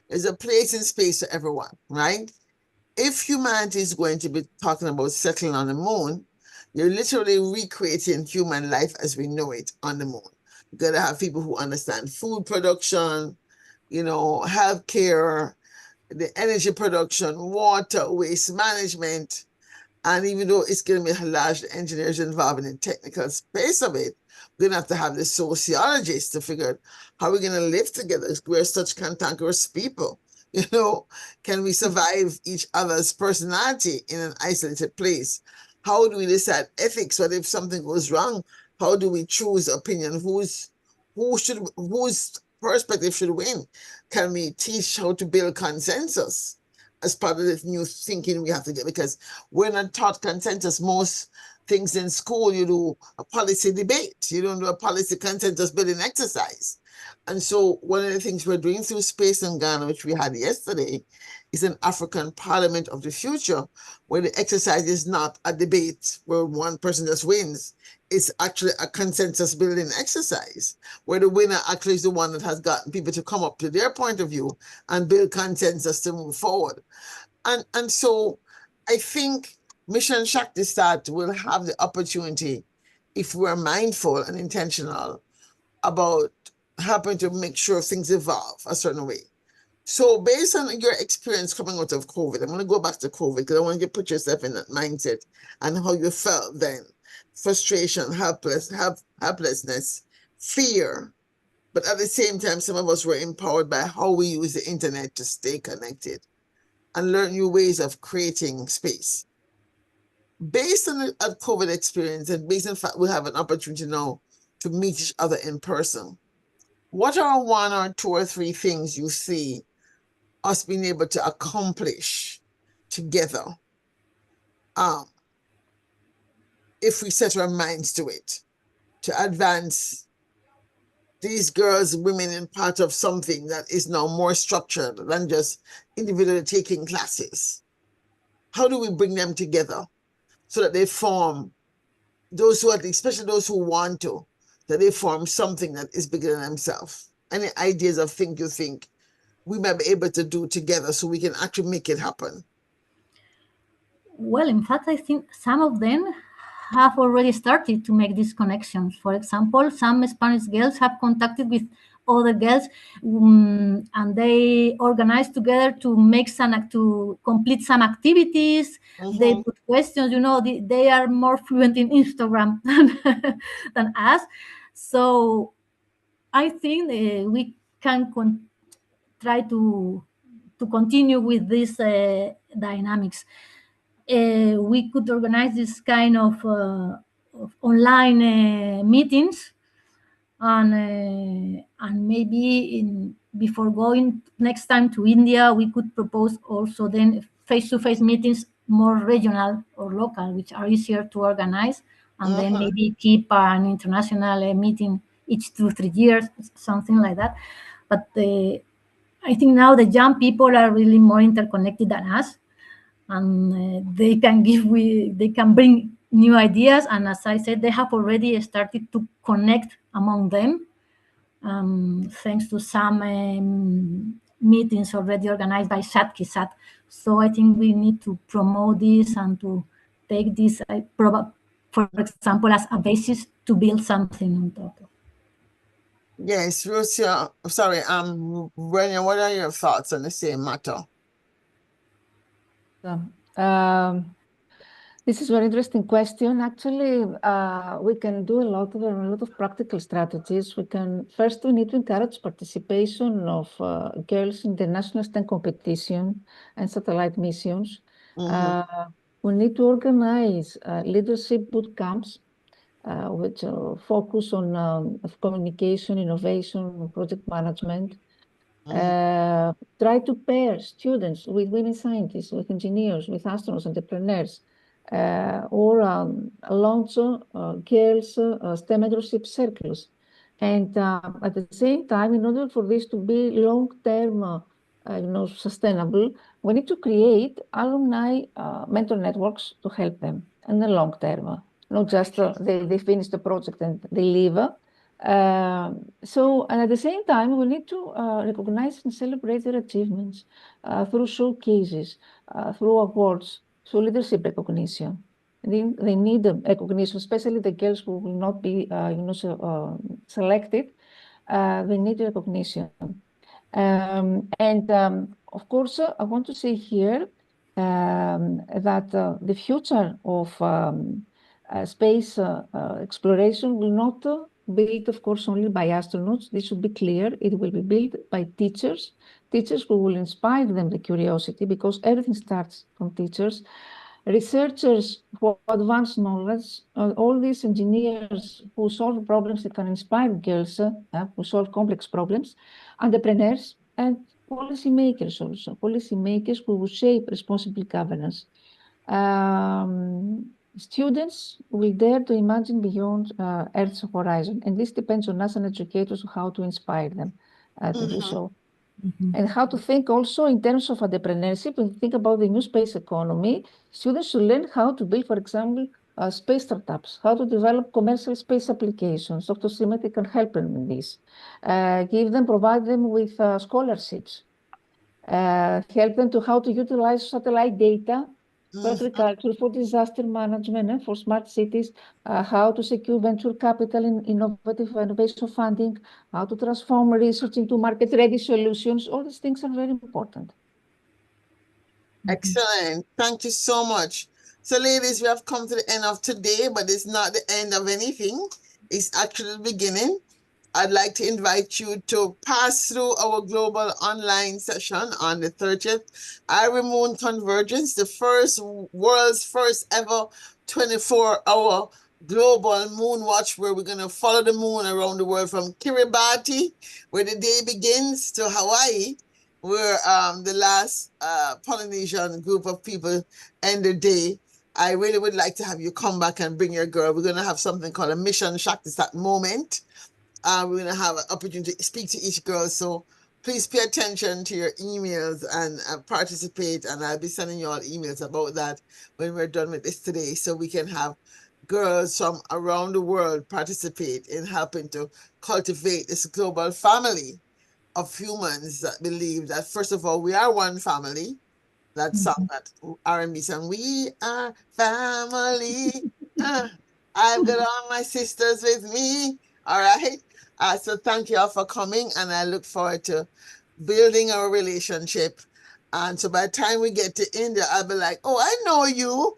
There's a place in space for everyone, right? If humanity is going to be talking about settling on the moon, you're literally recreating human life as we know it on the moon. You got to have people who understand food production, healthcare, the energy production, water, waste management. And even though it's going to be large engineers involved in the technical space of it, we're going to have to have the sociologists to figure out how we're going to live together. We're such cantankerous people. Can we survive each other's personality in an isolated place? How do we decide ethics? What if something goes wrong? How do we choose opinion? Whose perspective should win? Can we teach how to build consensus as part of this new thinking we have to get? Because we're not taught consensus. Most things in school, you do a policy debate. You don't do a policy consensus building exercise. And so one of the things we're doing through Space in Ghana, which we had yesterday, is an African Parliament of the Future, where the exercise is not a debate where one person just wins. It's actually a consensus building exercise, where the winner actually is the one that has gotten people to come up to their point of view and build consensus to move forward. And so I think Mission Shakti Start will have the opportunity, if we're mindful and intentional about helping to make sure things evolve a certain way. So based on your experience coming out of COVID, I'm going to go back to COVID because I want you to put yourself in that mindset and how you felt then. Frustration, helplessness, fear. But at the same time, some of us were empowered by how we use the internet to stay connected and learn new ways of creating space. Based on a COVID experience and based on the fact we have an opportunity now to meet each other in person, what are one or two or three things you see us being able to accomplish together if we set our minds to it, to advance these girls, women in part of something that is now more structured than just individually taking classes? How do we bring them together so that they form, those who, especially those who want to, that they form something that is bigger than themselves? Any ideas of things you think we might be able to do together so we can actually make it happen? Well, in fact, I think some of them have already started to make these connections. For example, some Spanish girls have contacted with other girls, and they organize together to make to complete some activities. They put questions. They are more fluent in Instagram than us. So I think we can try to continue with these dynamics. We could organize this kind of online meetings, and maybe before going next time to India, we could propose also then face-to-face meetings, more regional or local, which are easier to organize, and then maybe keep an international meeting each 2-3 years, something like that. But I think now the young people are really more interconnected than us, and they can bring new ideas. And as I said, they have already started to connect among them, thanks to some meetings already organized by Sat. So I think we need to promote this and to take this, for example, as a basis to build something on top of. Yes, Lucia, sorry, Renia, what are your thoughts on the same matter? This is a very interesting question. Actually, we can do a lot of practical strategies. We need to encourage participation of girls in the national STEM competition and satellite missions. We need to organize leadership boot camps, which focus on communication, innovation, project management. Try to pair students with women scientists, with engineers, with astronauts, entrepreneurs, or launch girls STEM mentorship circles. And at the same time, in order for this to be long-term, sustainable, we need to create alumni mentor networks to help them in the long term. Not just they finish the project and they leave. And at the same time, we need to recognize and celebrate their achievements through showcases, through awards, through leadership recognition. They need recognition, especially the girls who will not be, selected. They need recognition. Of course, I want to say here that the future of space exploration will not be built, of course, only by astronauts. This should be clear. It will be built by teachers who will inspire them the curiosity, because everything starts from teachers. Researchers who advance knowledge, all these engineers who solve problems that can inspire girls, who solve complex problems, entrepreneurs, and policymakers also, policymakers who will shape responsible governance. Students will dare to imagine beyond Earth's horizon, and this depends on us and educators how to inspire them to do so. And how to think also in terms of entrepreneurship. When you think about the new space economy, students should learn how to build, for example, space startups, how to develop commercial space applications. Dr. Simeti can help them in this. Provide them with scholarships. Help them to how to utilize satellite data for agriculture, for disaster management, and for smart cities, how to secure venture capital in innovative innovation funding, how to transform research into market-ready solutions. All these things are very important. Excellent. Thank you so much. So, ladies, we have come to the end of today, but it's not the end of anything. It's actually the beginning. I'd like to invite you to pass through our global online session on the 30th. Irie Moon Convergence, the world's first ever 24-hour global moon watch, where we're going to follow the moon around the world from Kiribati, where the day begins, to Hawaii, where the last Polynesian group of people end the day. I really would like to have you come back and bring your girl. We're going to have something called a Mission Shaktisat moment. We're going to have an opportunity to speak to each girl. So please pay attention to your emails and participate. And I'll be sending you all emails about that when we're done with this today, so we can have girls from around the world participate in helping to cultivate this global family of humans that believe that, first of all, we are one family. That song, that R&B song, we are family. I've got all my sisters with me. All right. So thank you all for coming, and I look forward to building our relationship. And so by the time we get to India, I'll be like, oh, I know you.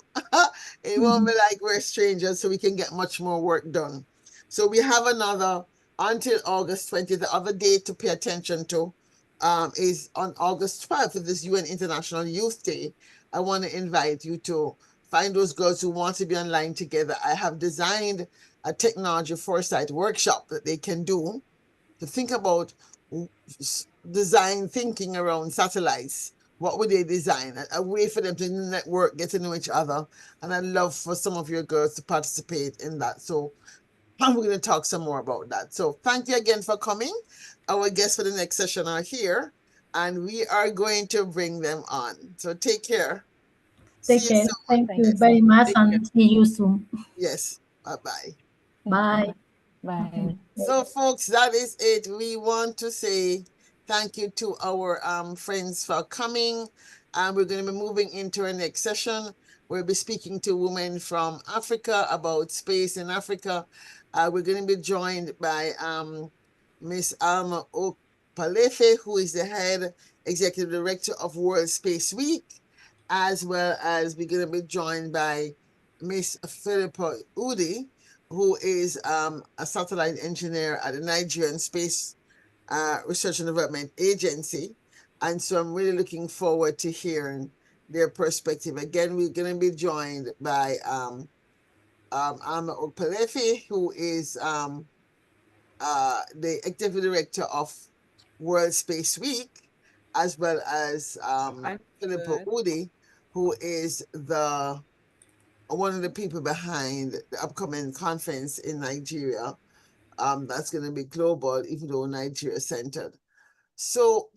It won't be like we're strangers, so we can get much more work done. So we have another until August 20th. The other date to pay attention to is on August 12th, of this UN International Youth Day. I want to invite you to find those girls who want to be online together. I have designed a technology foresight workshop that they can do to think about design thinking around satellites. What would they design? A way for them to network, get to know each other. And I'd love for some of your girls to participate in that. So we're going to talk some more about that. So thank you again for coming. Our guests for the next session are here, and we are going to bring them on. So take care. Take See care. you soon. Thank you very much, and see you soon. Yes. Bye-bye. Bye. Bye. So, folks, that is it. We want to say thank you to our friends for coming. And we're going to be moving into our next session. We'll be speaking to women from Africa about space in Africa. We're going to be joined by Miss Alma Okpalefe, who is the head executive director of World Space Week, as well as we're going to be joined by Miss Philippa Udi, who is a satellite engineer at the Nigerian Space Research and Development Agency. And so I'm really looking forward to hearing their perspective. Again, we're going to be joined by Alma Okpalefe, who is the executive director of World Space Week, as well as Philippa Udi, who is one of the people behind the upcoming conference in Nigeria. That's going to be global, even though Nigeria centered. So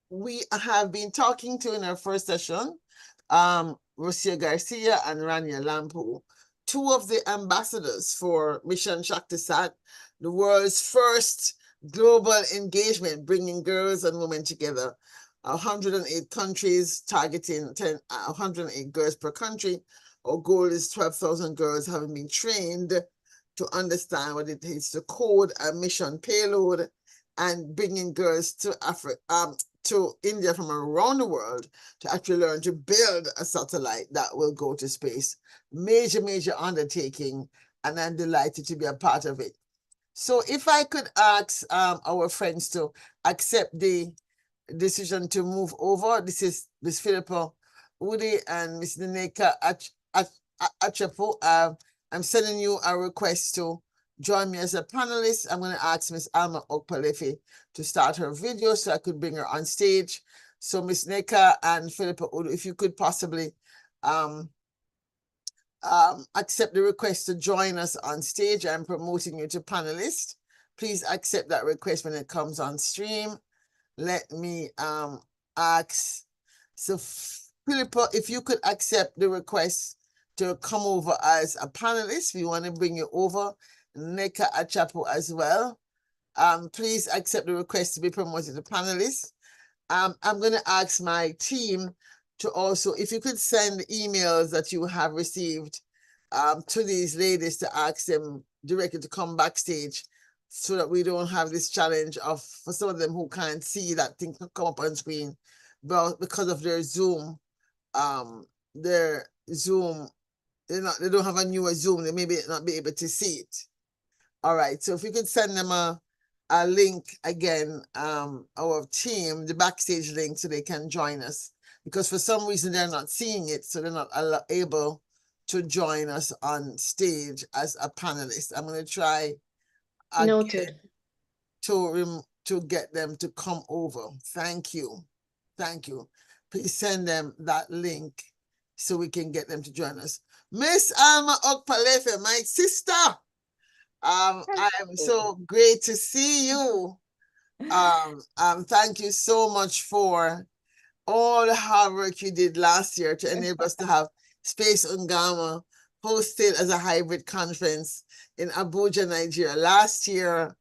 we have been talking to, in our first session, Rocio Garcia and Rania Lampu, two of the ambassadors for Mission Shaktisat, the world's first global engagement, bringing girls and women together. 108 countries, targeting 108 girls per country. Our goal is 12,000 girls having been trained to understand what it is to code a mission payload, and bringing girls to to India from around the world to actually learn to build a satellite that will go to space. Major, major undertaking, and I'm delighted to be a part of it. So if I could ask our friends to accept the decision to move over. This is Ms. Philippa Udi and Ms. Neneka Achapo. I'm sending you a request to join me as a panelist. I'm going to ask Ms. Alma Okpalefe to start her video so I could bring her on stage. So Ms. Neka and Philippa Udi, if you could possibly accept the request to join us on stage. I'm promoting you to panelist. Please accept that request when it comes on stream. Let me ask, so Philippa, if you could accept the request to come over as a panelist, we want to bring you over. Neka Achapo as well. Please accept the request to be promoted to panelist. I'm going to ask my team to also, if you could send emails that you have received to these ladies to ask them directly to come backstage so that we don't have this challenge of, for some of them who can't see that thing come up on screen, but because of their Zoom, their Zoom, they don't have a newer Zoom, they may not be able to see it. All right, so if you could send them a link again, our team, the backstage link, so they can join us, because for some reason they're not seeing it, so they're not able to join us on stage as a panelist. I'm going to try again Noted. to get them to come over. Thank you. Thank you. Please send them that link so we can get them to join us. Miss Alma Okpalefe, my sister. I am so great to see you. Thank you so much for all the hard work you did last year to enable us to have Space Ungama hosted as a hybrid conference in Abuja, Nigeria. Last year,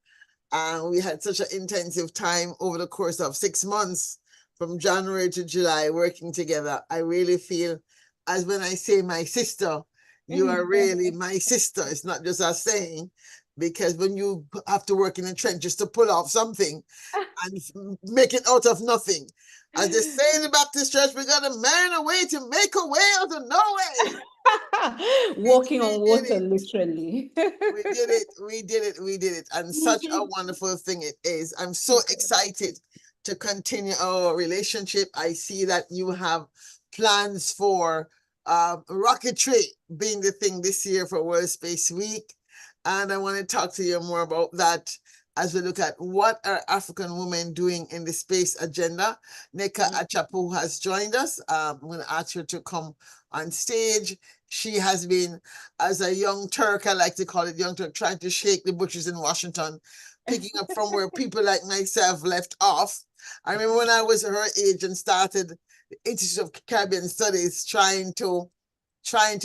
we had such an intensive time over the course of 6 months, from January to July, working together. I really feel, as when I say my sister, you are really my sister. It's not just a saying, because when you have to work in the trenches to pull off something and make it out of nothing, as they say in the Baptist church, we got to man a way to make a way out of no way. Walking on water, literally. We did it. We did it. We did it. And such a wonderful thing it is. I'm so excited to continue our relationship. I see that you have plans for rocketry being the thing this year for World Space Week. And I want to talk to you more about that as we look at what are African women doing in the space agenda. Neka Achapu has joined us. I'm going to ask her to come on stage. She has been, as a young Turk, I like to call it young Turk, trying to shake the bushes in Washington, picking up from where people like myself left off. I remember when I was her age and started the Institute of Caribbean Studies, trying to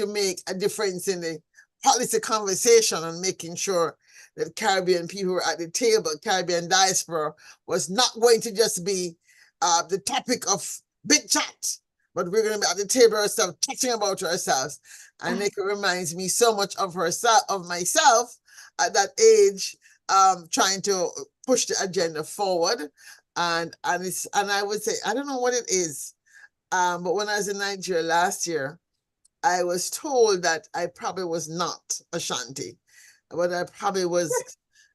make a difference in the policy conversation and making sure that Caribbean people were at the table. Caribbean diaspora was not going to just be the topic of big chat, but we're going to be at the table ourselves, talking about ourselves. And it reminds me so much of herself, of myself at that age, trying to push the agenda forward. And I would say, I don't know what it is, but when I was in Nigeria last year, I was told that I probably was not Ashanti, but I probably was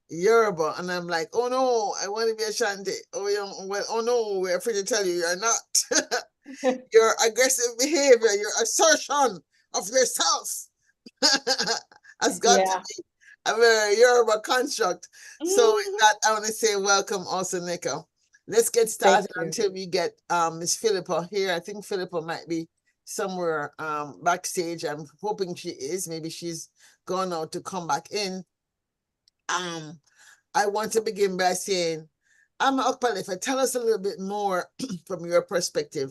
Yoruba. And I'm like, oh no, I want to be Ashanti. Oh, yeah, well, oh no, we're afraid to tell you you're not. Your aggressive behavior, your assertion of yourself has got to be a very Yoruba construct. So with that, I want to say welcome also, Nika. Let's get started until we get Miss Philippa here. I think Philippa might be somewhere backstage. I'm hoping she is. Maybe she's gone out to come back in. I want to begin by saying, Okpalefe, tell us a little bit more from your perspective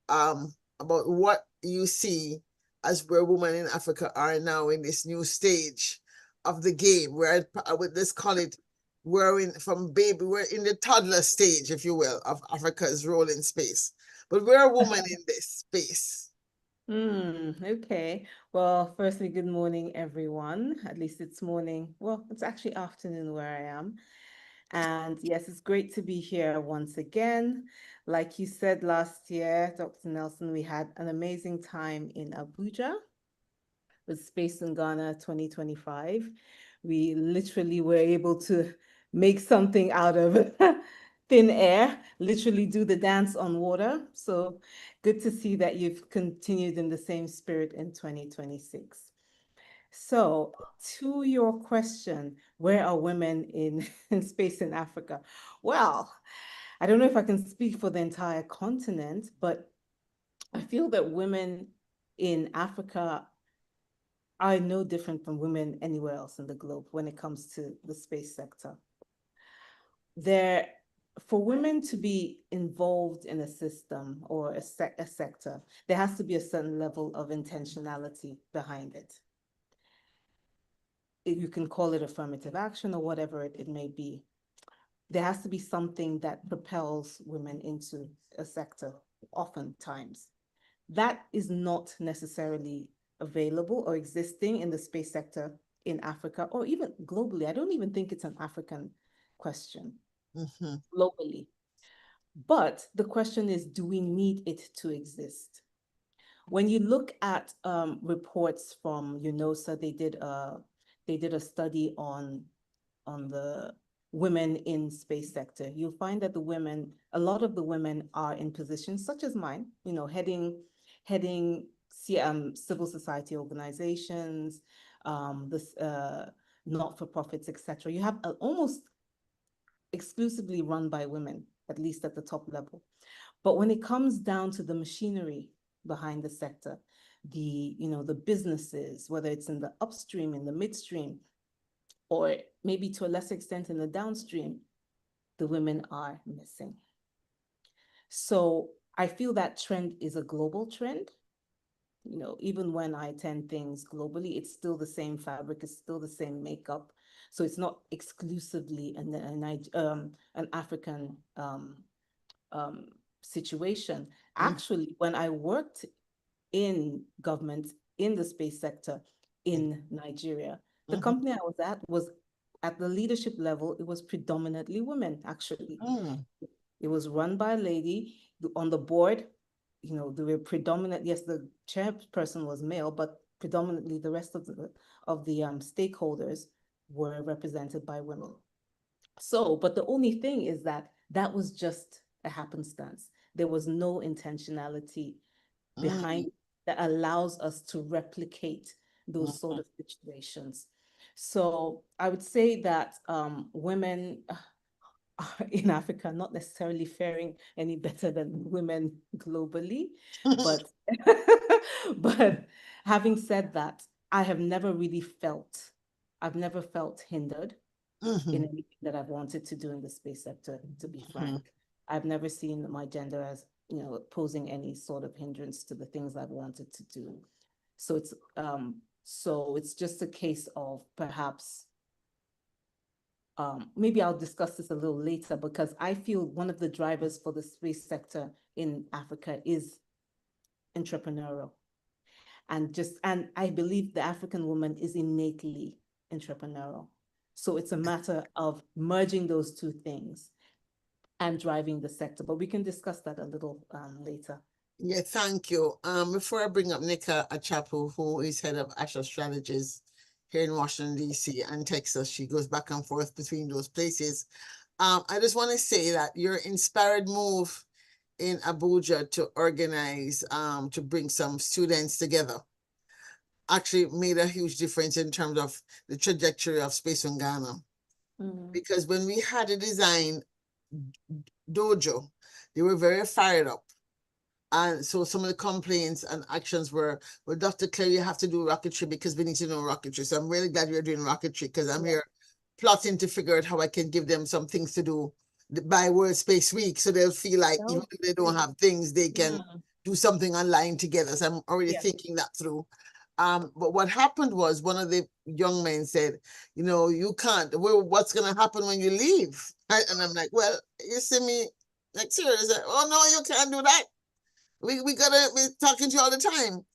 about what you see as where women in Africa are now in this new stage of the game. Where I would just call it, we're in the toddler stage, if you will, of Africa's role in space. But we're women in this space. Okay. Well, firstly, good morning, everyone. At least it's morning. Well, it's actually afternoon where I am. And yes, it's great to be here once again. Like you said last year, Dr. Nelson, we had an amazing time in Abuja with Space Ungana 2025. We literally were able to make something out of thin air, literally do the dance on water. So good to see that you've continued in the same spirit in 2026. So to your question, where are women in space in Africa? Well, I don't know if I can speak for the entire continent, but I feel that women in Africa are no different from women anywhere else in the globe when it comes to the space sector. For women to be involved in a system or a sector, there has to be a certain level of intentionality behind it. You can call it affirmative action or whatever it may be. There has to be something that propels women into a sector, oftentimes. that is not necessarily available or existing in the space sector in Africa or even globally. I don't even think it's an African question globally. But the question is, do we need it to exist? When you look at reports from UNOSA, they did a study on the women in space sector. You'll find that a lot of the women are in positions such as mine, heading civil society organizations, this not-for-profits, etc. You have almost exclusively run by women, at least at the top level. But when it comes down to the machinery behind the sector, the businesses, whether it's in the upstream, in the midstream, or maybe to a lesser extent in the downstream, the women are missing. So I feel that trend is a global trend. Even when I attend things globally, it's still the same fabric, it's still the same makeup. So it's not exclusively an African situation. Actually, when I worked in government in the space sector in Nigeria, the company I was at was at the leadership level, it was predominantly women, actually. It was run by a lady. On the board, they were predominant, yes, the chairperson was male, but predominantly the rest of the stakeholders were represented by women. So, but the only thing is that was just a happenstance. There was no intentionality behind that allows us to replicate those sort of situations. So I would say that women in Africa not necessarily faring any better than women globally, but but having said that, I've never felt hindered in anything that I've wanted to do in the space sector, to be frank. I've never seen my gender as, posing any sort of hindrance to the things I've wanted to do. So it's just a case of perhaps, maybe I'll discuss this a little later, because I feel one of the drivers for the space sector in Africa is entrepreneurial. And I believe the African woman is innately entrepreneurial. So it's a matter of merging those two things and driving the sector. But we can discuss that a little later. Yeah, thank you. Before I bring up Nika Achapu, who is head of Asha Strategies here in Washington, D.C. and Texas, she goes back and forth between those places. I just want to say that your inspired move in Abuja to organize, to bring some students together actually made a huge difference in terms of the trajectory of Space Ungana. Because when we had a design dojo, they were very fired up. And so some of the complaints and actions were, well, Dr. Claire, you have to do rocketry because we need to know rocketry. So I'm really glad you're doing rocketry, because I'm here plotting to figure out how I can give them some things to do by World Space Week. So they'll feel like even if they don't have things, they can do something online together. So I'm already thinking that through. But what happened was one of the young men said, you can't, well, what's going to happen when you leave? Right? And I'm like, well, you see me next year. He said, oh, no, you can't do that. We gotta be talking to you all the time.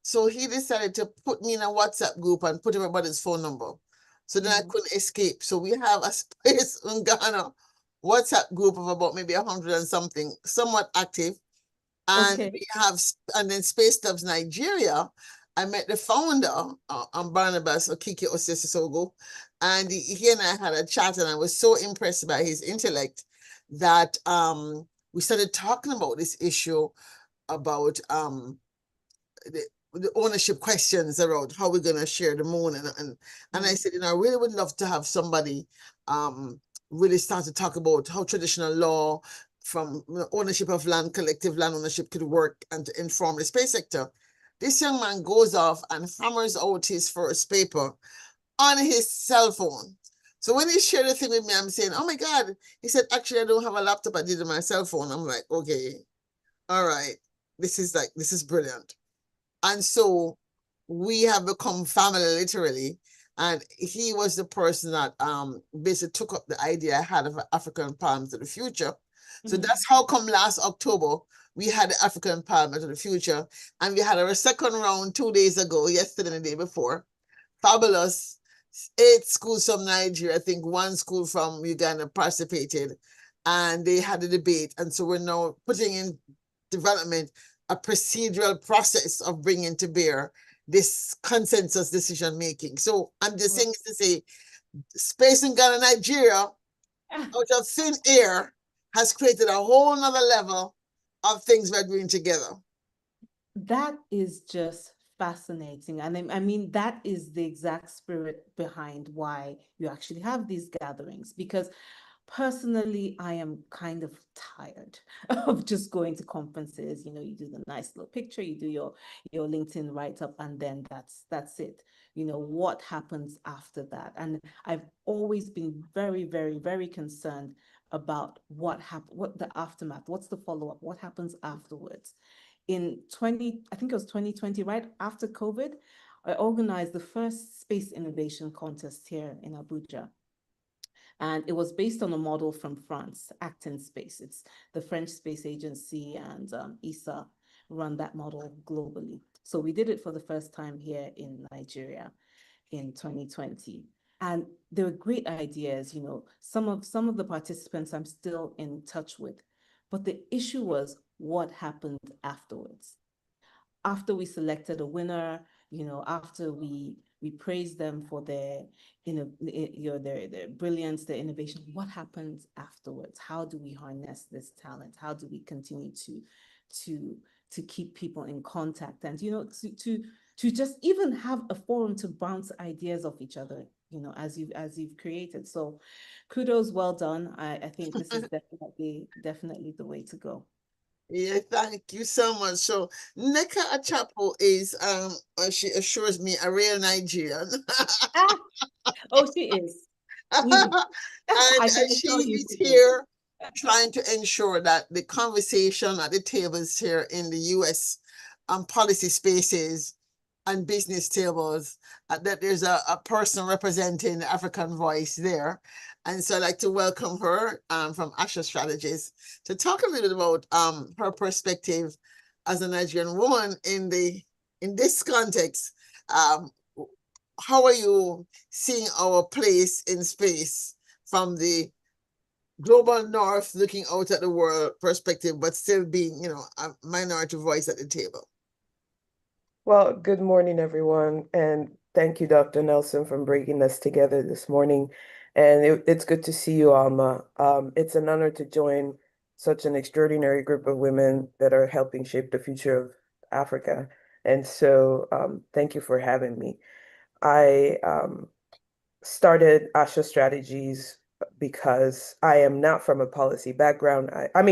So he decided to put me in a WhatsApp group and put everybody's phone number. So then I couldn't escape. So we have a Space Ungana WhatsApp group of about maybe 100 and something, somewhat active. And we have, and then Space Stubbs Nigeria, I met the founder, Barnabas Okike Osesisogo, and he and I had a chat, and I was so impressed by his intellect that we started talking about this issue about the ownership questions around how we're going to share the moon. And I said, I really would love to have somebody really start to talk about how traditional law from ownership of land, collective land ownership could work and to inform the space sector. This young man goes off and hammers out his first paper on his cell phone. So when he shared the thing with me, I'm saying, oh my God. He said, actually, I don't have a laptop. I did it on my cell phone. I'm like, okay, all right. This is brilliant. And so we have become family, literally. And he was the person that basically took up the idea I had of African Palms of the Future. So that's how come last October we had the African Parliament of the Future, and we had our second round 2 days ago, yesterday and the day before. Fabulous. 8 schools from Nigeria, I think one school from Uganda participated, and they had a debate. And so we're now putting in development a procedural process of bringing to bear this consensus decision making. So I'm just saying to say, Space in Ghana, Nigeria, out of thin air, has created a whole nother level of things we're doing together. That is just fascinating. And I mean, that is the exact spirit behind why you actually have these gatherings. Because personally, I am kind of tired of just going to conferences. You know, you do the nice little picture, you do your LinkedIn write-up, and then that's it. You know, what happens after that? And I've always been very, very, very concerned about what the aftermath, what's the follow-up, what happens afterwards. In I think it was 2020, right after COVID, I organized the first space innovation contest here in Abuja. And it was based on a model from France, Act in Space. It's the French Space Agency and ESA run that model globally. So we did it for the first time here in Nigeria in 2020. And there were great ideas, you know, some of the participants I'm still in touch with. But the issue was what happened afterwards. After we selected a winner, you know, after we praised them for their, their brilliance, their innovation, what happens afterwards? How do we harness this talent? How do we continue to keep people in contact, and to just even have a forum to bounce ideas off each other, you know, as you've created. So kudos, well done. I think this is definitely the way to go. Yeah, thank you so much. So Neka Achapo is she assures me, a real Nigerian. Oh, she is. And I can she tell you is she is. here trying to ensure that the conversation at the tables here in the US policy spaces and business tables, that there's a person representing the African voice there. And so I'd like to welcome her from Asha Strategies to talk a little about her perspective as a Nigerian woman in this context. How are you seeing our place in space from the global north, looking out at the world perspective, but still being, a minority voice at the table? Well, good morning, everyone, and thank you, Dr. Nelson, for bringing us together this morning. And it's good to see you, Alma. It's an honor to join such an extraordinary group of women that are helping shape the future of Africa. And so, thank you for having me. I started Asha Strategies because I am not from a policy background.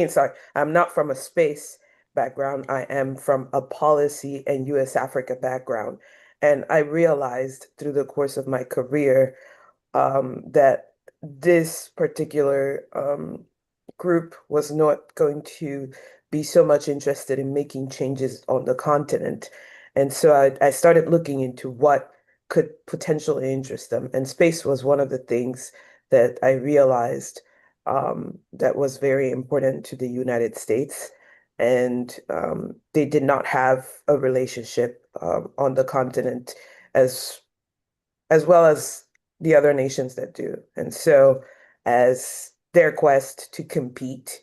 Sorry, I'm not from a space background. I am from a policy and US Africa background. And I realized through the course of my career that this particular group was not going to be so much interested in making changes on the continent. And so I started looking into what could potentially interest them. And space was one of the things that I realized that was very important to the United States. And they did not have a relationship on the continent as well as the other nations that do. And so, as their quest to compete,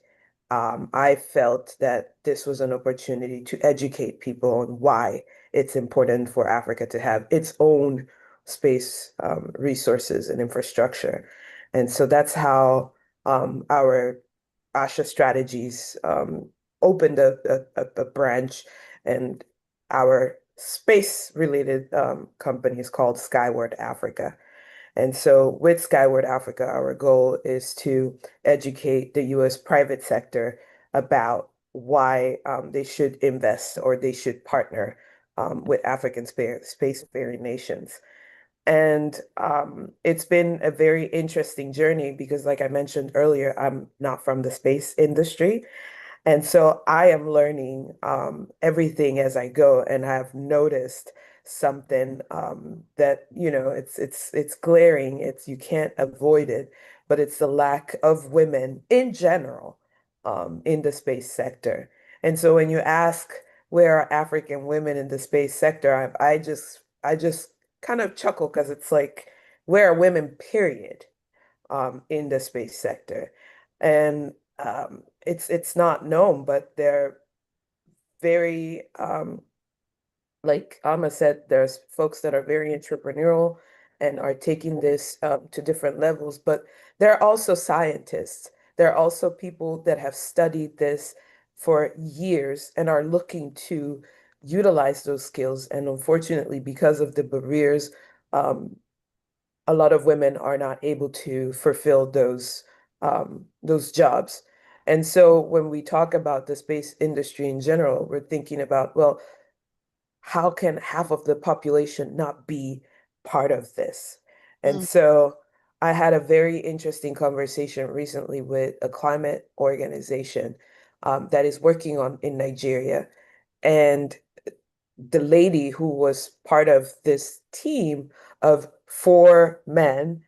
I felt that this was an opportunity to educate people on why it's important for Africa to have its own space resources and infrastructure. And so that's how our Asha Strategies opened a branch, and our space-related company is called Skyward Africa. And so with Skyward Africa, our goal is to educate the US private sector about why they should invest or they should partner with African spacefaring nations. And it's been a very interesting journey because, like I mentioned earlier, I'm not from the space industry. And so I am learning everything as I go, and I've noticed something that, it's glaring. It's, you can't avoid it, but it's the lack of women in general in the space sector. And so when you ask where are African women in the space sector, I just kind of chuckle because it's like, where are women, period, in the space sector? And it's not known, but they're very like Amma said, there's folks that are very entrepreneurial and are taking this to different levels, but there are also scientists. There are also people that have studied this for years and are looking to utilize those skills. And unfortunately, because of the barriers, a lot of women are not able to fulfill those jobs. And so when we talk about the space industry in general, we're thinking about, well, how can half of the population not be part of this? And Mm. so I had a very interesting conversation recently with a climate organization that is working on in Nigeria. And the lady who was part of this team of 4 men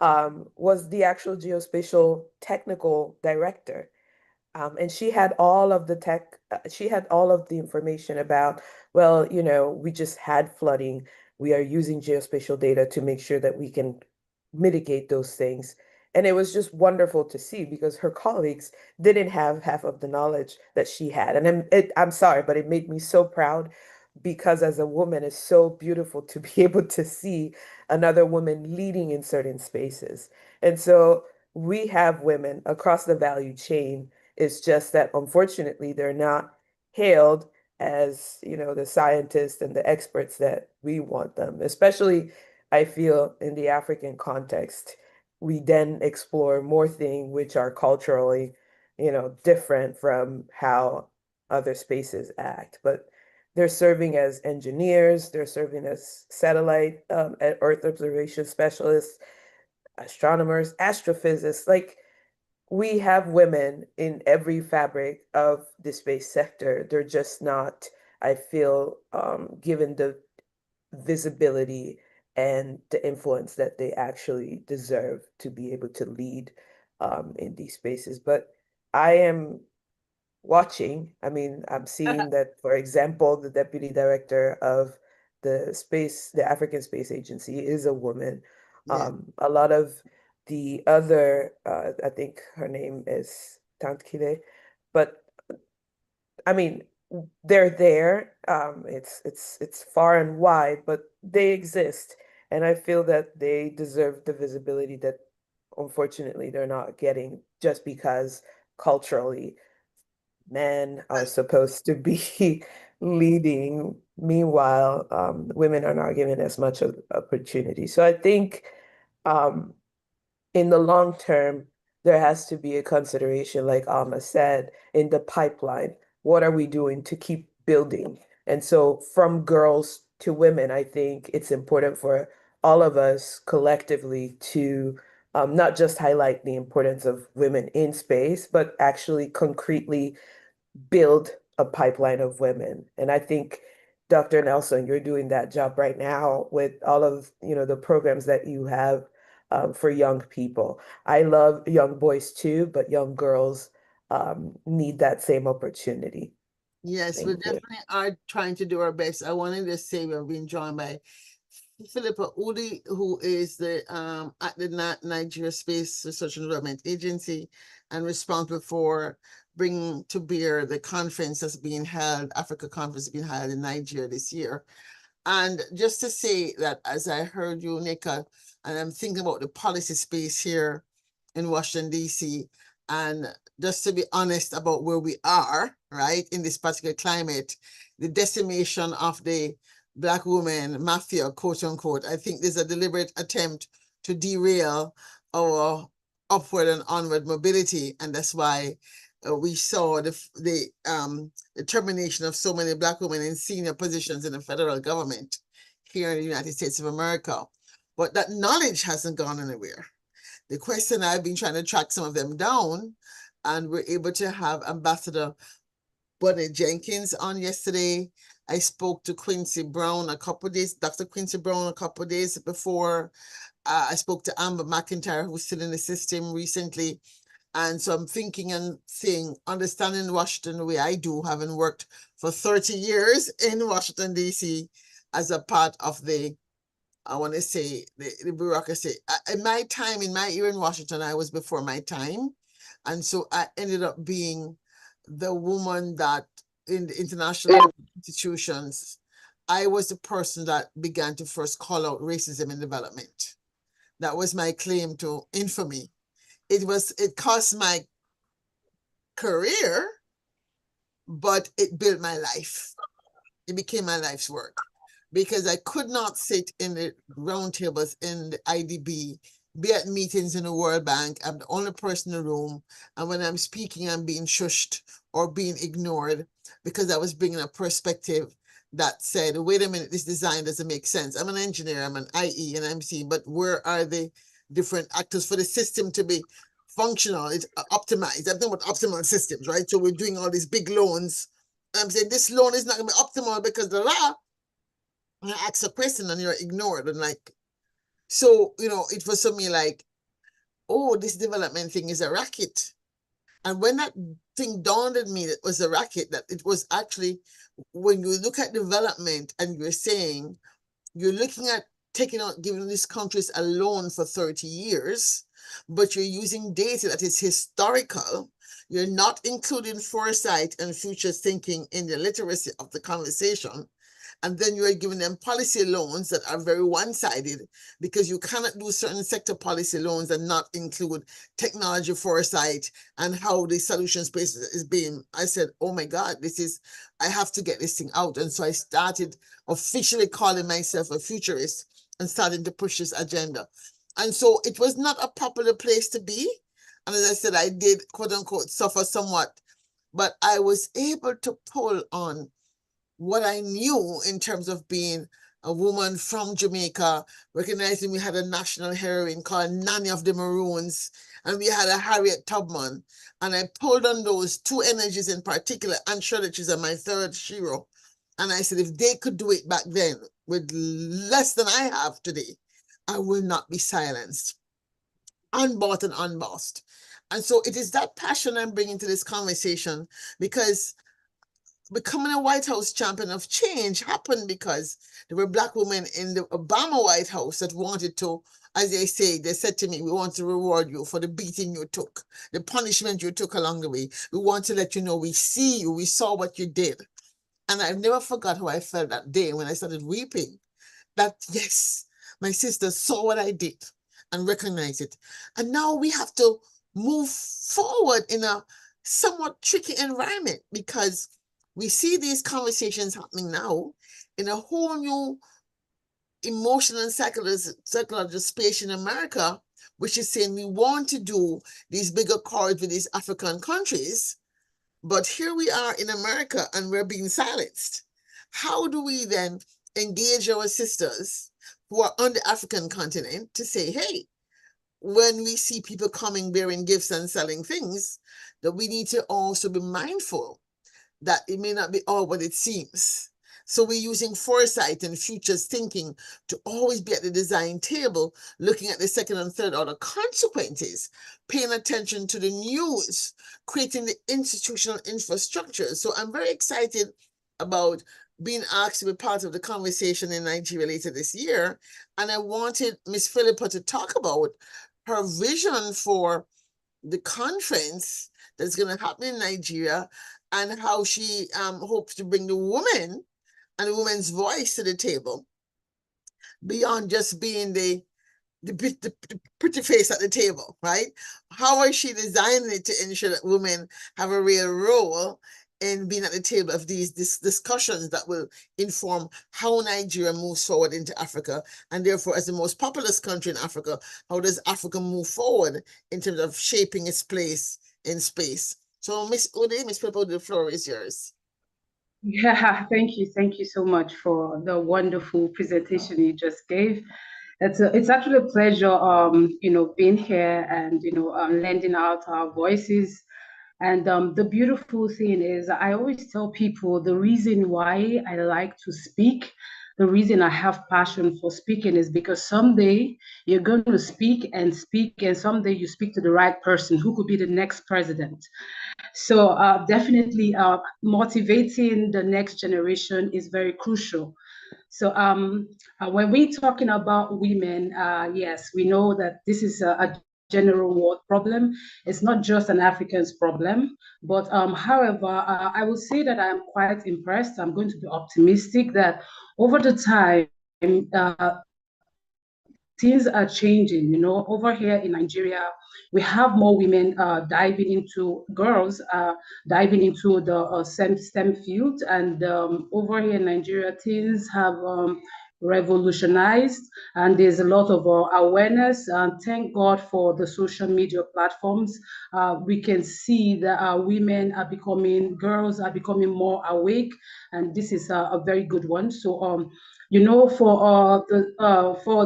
was the actual geospatial technical director. And she had all of the she had all of the information about, well, we just had flooding. We are using geospatial data to make sure that we can mitigate those things. And it was just wonderful to see because her colleagues didn't have half of the knowledge that she had. And I'm sorry, but it made me so proud because as a woman, it's so beautiful to be able to see another woman leading in certain spaces. And so we have women across the value chain. It's just that unfortunately they're not hailed as, the scientists and the experts that we want them. Especially, I feel in the African context, we then explore more things which are culturally, different from how other spaces act. But they're serving as engineers, they're serving as satellite Earth observation specialists, astronomers, astrophysicists. Like, we have women in every fabric of the space sector. They're just not, I feel, given the visibility and the influence that they actually deserve to be able to lead in these spaces. But I am watching. I mean, I'm seeing that, for example, the deputy director of the African Space Agency is a woman. Yeah. A lot of the other, I think her name is Tantkile, but I mean, they're there. It's far and wide, but they exist, and I feel that they deserve the visibility that unfortunately they're not getting just because culturally men are supposed to be leading. Meanwhile, women are not given as much of opportunity. So I think um, in the long term, there has to be a consideration, like Alma said, in the pipeline. What are we doing to keep building? And so from girls to women, I think it's important for all of us collectively to not just highlight the importance of women in space, but actually concretely build a pipeline of women. And I think, Dr. Nelson, you're doing that job right now with all of, the programs that you have for young people. I love young boys too, but young girls need that same opportunity. Yes, we Thank you. definitely are trying to do our best. I wanted to say we're being joined by Philippa Udi, who is the at the Nigeria Space Research and Development Agency and responsible for bringing to bear the conference that's being held, Africa conference being held in Nigeria this year. And just to say that as I heard you, Nika, and I'm thinking about the policy space here in Washington, D.C., and just to be honest about where we are, right, in this particular climate, the decimation of the Black woman mafia, quote unquote, I think there's a deliberate attempt to derail our upward and onward mobility. And that's why we saw the termination of so many Black women in senior positions in the federal government here in the United States of America. But that knowledge hasn't gone anywhere. The question, I've been trying to track some of them down, and we're able to have Ambassador Bonnie Jenkins on yesterday. I spoke to Quincy Brown a couple of days, Dr. Quincy Brown a couple of days before. I spoke to Amber McIntyre, who's still in the system recently. And so I'm thinking and saying, understanding Washington the way I do, having worked for 30 years in Washington, D.C. as a part of the, I want to say, the bureaucracy. In my time, in my era in Washington, I was before my time. And so I ended up being the woman that in the international institutions, I was the person that began to first call out racism in development. That was my claim to infamy. It cost my career, but it built my life. It became my life's work because I could not sit in the roundtables in the IDB, be at meetings in the World Bank. I'm the only person in the room. And when I'm speaking, I'm being shushed or being ignored because I was bringing a perspective that said, wait a minute, this design doesn't make sense. I'm an engineer, I'm an IE and I'm saying, but where are the different actors for the system to be functional? It's optimized. I'm talking about optimal systems, right? So we're doing all these big loans. I'm saying this loan is not going to be optimal because the law, and I ask a question and you're ignored. And like, so, it was for me like, oh, this development thing is a racket. And when that thing dawned on me that it was a racket, that it was actually, when you look at development and you're saying, you're looking at taking out, giving these countries a loan for 30 years, but you're using data that is historical. You're not including foresight and future thinking in the literacy of the conversation. And then you are giving them policy loans that are very one-sided because you cannot do certain sector policy loans and not include technology foresight and how the solution space is being. I said, oh my God, I have to get this thing out. And so I started officially calling myself a futurist and starting to push this agenda. And so it was not a popular place to be. And as I said, I did, quote unquote, suffer somewhat, but I was able to pull on what I knew in terms of being a woman from Jamaica, recognizing we had a national heroine called Nanny of the Maroons, and we had a Harriet Tubman. And I pulled on those two energies in particular, and Shirley is my third hero. And I said, if they could do it back then with less than I have today, I will not be silenced, unbought and unbossed. And so it is that passion I'm bringing to this conversation, because becoming a White House champion of change happened because there were Black women in the Obama White House that wanted to, as they say, they said to me, we want to reward you for the beating you took, the punishment you took along the way. We want to let you know we see you, we saw what you did. And I've never forgot how I felt that day when I started weeping, that yes, my sister saw what I did and recognized it. And now we have to move forward in a somewhat tricky environment because we see these conversations happening now in a whole new emotional and psychological space in America, which is saying we want to do these bigger accords with these African countries, but here we are in America and we're being silenced. How do we then engage our sisters who are on the African continent to say, hey, when we see people coming bearing gifts and selling things, that we need to also be mindful that it may not be all what it seems. So we're using foresight and futures thinking to always be at the design table, looking at the second and third order consequences, paying attention to the news, creating the institutional infrastructure. So I'm very excited about being asked to be part of the conversation in Nigeria later this year. And I wanted Ms. Philippa to talk about her vision for the conference that's going to happen in Nigeria and how she hopes to bring the woman and the woman's voice to the table beyond just being the pretty face at the table, right? How is she designing it to ensure that women have a real role in being at the table of these discussions that will inform how Nigeria moves forward into Africa, and therefore, as the most populous country in Africa, how does Africa move forward in terms of shaping its place in space? So, Miss Ode, Miss Purple, the floor is yours. Yeah, thank you. Thank you so much for the wonderful presentation you just gave. It's actually a pleasure, being here and, lending out our voices. And the beautiful thing is, I always tell people the reason why I like to speak the reason I have passion for speaking is because someday you're going to speak, and someday you speak to the right person who could be the next president. So definitely motivating the next generation is very crucial. So when we're talking about women, yes, we know that this is a general world problem. It's not just an African's problem. But however, I would say that I am quite impressed. I'm going to be optimistic that over the time, things are changing. You know, over here in Nigeria, we have more women diving into girls diving into the STEM field, and over here in Nigeria, things have revolutionized, and there's a lot of awareness. And thank God for the social media platforms. We can see that girls are becoming more awake, and this is a very good one. So you know, for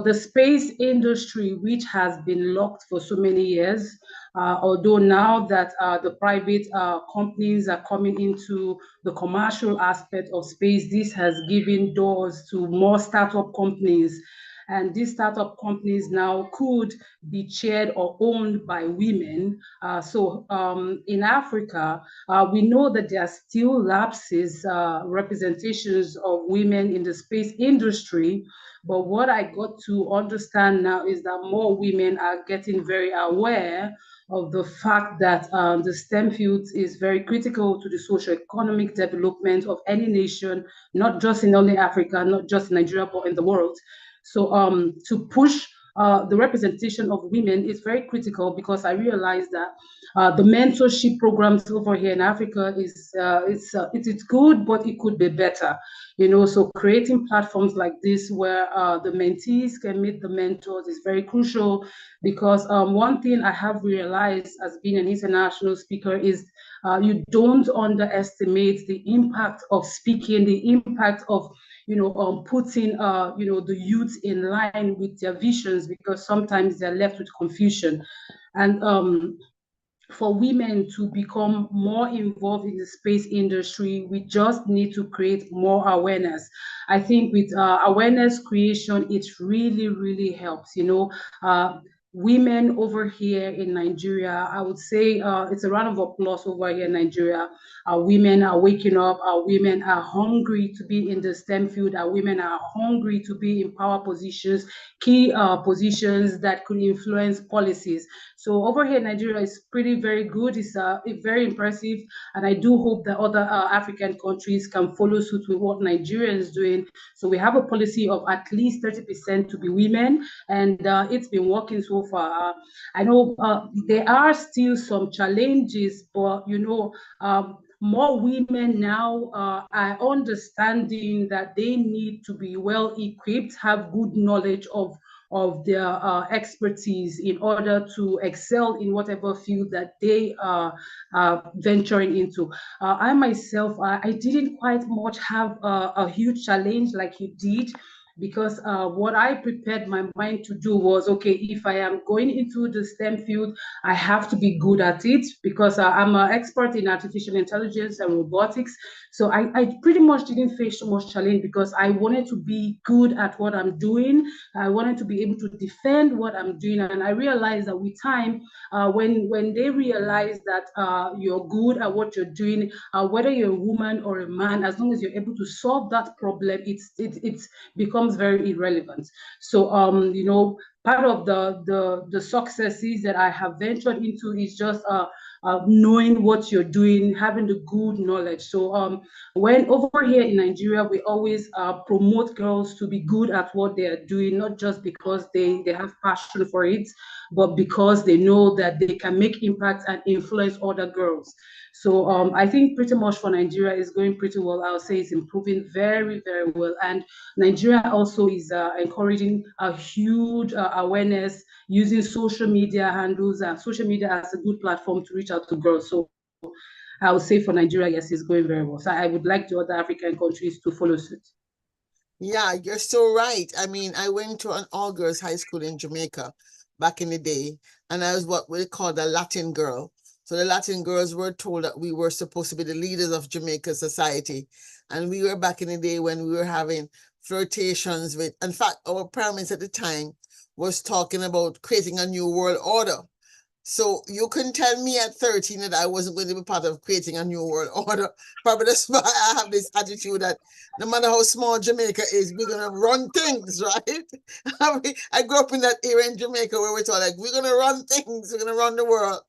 the space industry, which has been locked for so many years, although now that the private companies are coming into the commercial aspect of space, this has given doors to more startup companies. And these startup companies now could be chaired or owned by women. So in Africa, we know that there are still lapses, representations of women in the space industry. But what I got to understand now is that more women are getting very aware of the fact that the STEM field is very critical to the socio-economic development of any nation, not just in only Africa, not just in Nigeria, but in the world. So to push the representation of women is very critical, because I realized that the mentorship programs over here in Africa it's good, but it could be better. You know, so creating platforms like this where the mentees can meet the mentors is very crucial, because one thing I have realized as being an international speaker is you don't underestimate the impact of speaking, the impact of putting the youth in line with their visions, because sometimes they're left with confusion. And for women to become more involved in the space industry, we just need to create more awareness. I think with awareness creation, it really, really helps. Women over here in Nigeria, I would say it's a round of applause over here in Nigeria. Our women are waking up. Our women are hungry to be in the STEM field. Our women are hungry to be in power positions, key positions that could influence policies. So over here in Nigeria, it's very good. It's very impressive. And I do hope that other African countries can follow suit with what Nigeria is doing. So we have a policy of at least 30% to be women, and it's been working so far. I know there are still some challenges, but more women now are understanding that they need to be well equipped, have good knowledge of their expertise in order to excel in whatever field that they are venturing into. I myself, I didn't quite much have a huge challenge like you did, because what I prepared my mind to do was, okay, if I am going into the STEM field, I have to be good at it, because I'm an expert in artificial intelligence and robotics. So I pretty much didn't face so much challenge, because I wanted to be good at what I'm doing. I wanted to be able to defend what I'm doing. And I realized that with time, when they realize that you're good at what you're doing, whether you're a woman or a man, as long as you're able to solve that problem, it becomes very irrelevant. So part of the successes that I have ventured into is just knowing what you're doing, having the good knowledge. So when over here in Nigeria, we always promote girls to be good at what they are doing, not just because they have passion for it, but because they know that they can make impact and influence other girls. So I think pretty much for Nigeria is going pretty well. I would say it's improving very, very well. And Nigeria also is encouraging a huge awareness using social media handles and social media as a good platform to reach out to girls. So I would say for Nigeria, yes, it's going very well. So I would like the other African countries to follow suit. Yeah, you're so right. I mean, I went to an all-girls high school in Jamaica back in the day, and I was what we call the Latin girl. So the Latin girls were told that we were supposed to be the leaders of Jamaica society. And we were back in the day when we were having flirtations with. In fact, our prime minister at the time was talking about creating a new world order. So you couldn't tell me at 13 that I wasn't going to be part of creating a new world order. Probably that's why I have this attitude that no matter how small Jamaica is, we're gonna run things, right? I grew up in that era in Jamaica where we thought like we're gonna run things, we're gonna run the world.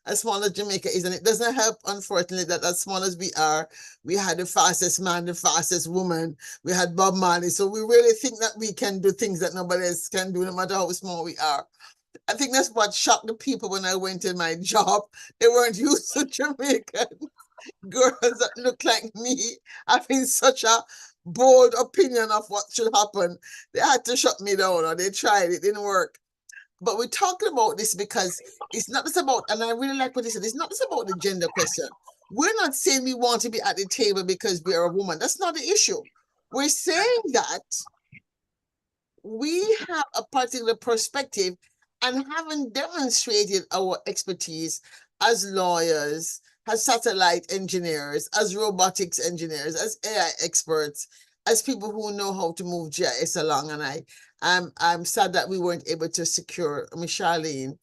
As small as Jamaica is, and it doesn't help, unfortunately, that as small as we are, we had the fastest man, the fastest woman, we had Bob Marley. So we really think that we can do things that nobody else can do, no matter how small we are. I think that's what shocked the people when I went in my job. They weren't used to Jamaican girls that look like me having such a bold opinion of what should happen. They had to shut me down, or they tried, it didn't work. But we're talking about this because it's not just about, and I really like what he said, it's not just about the gender question. We're not saying we want to be at the table because we're a woman. That's not the issue. We're saying that we have a particular perspective, and having demonstrated our expertise as lawyers, as satellite engineers, as robotics engineers, as AI experts, as people who know how to move GIS along. And I'm sad that we weren't able to secure Miss Charlene,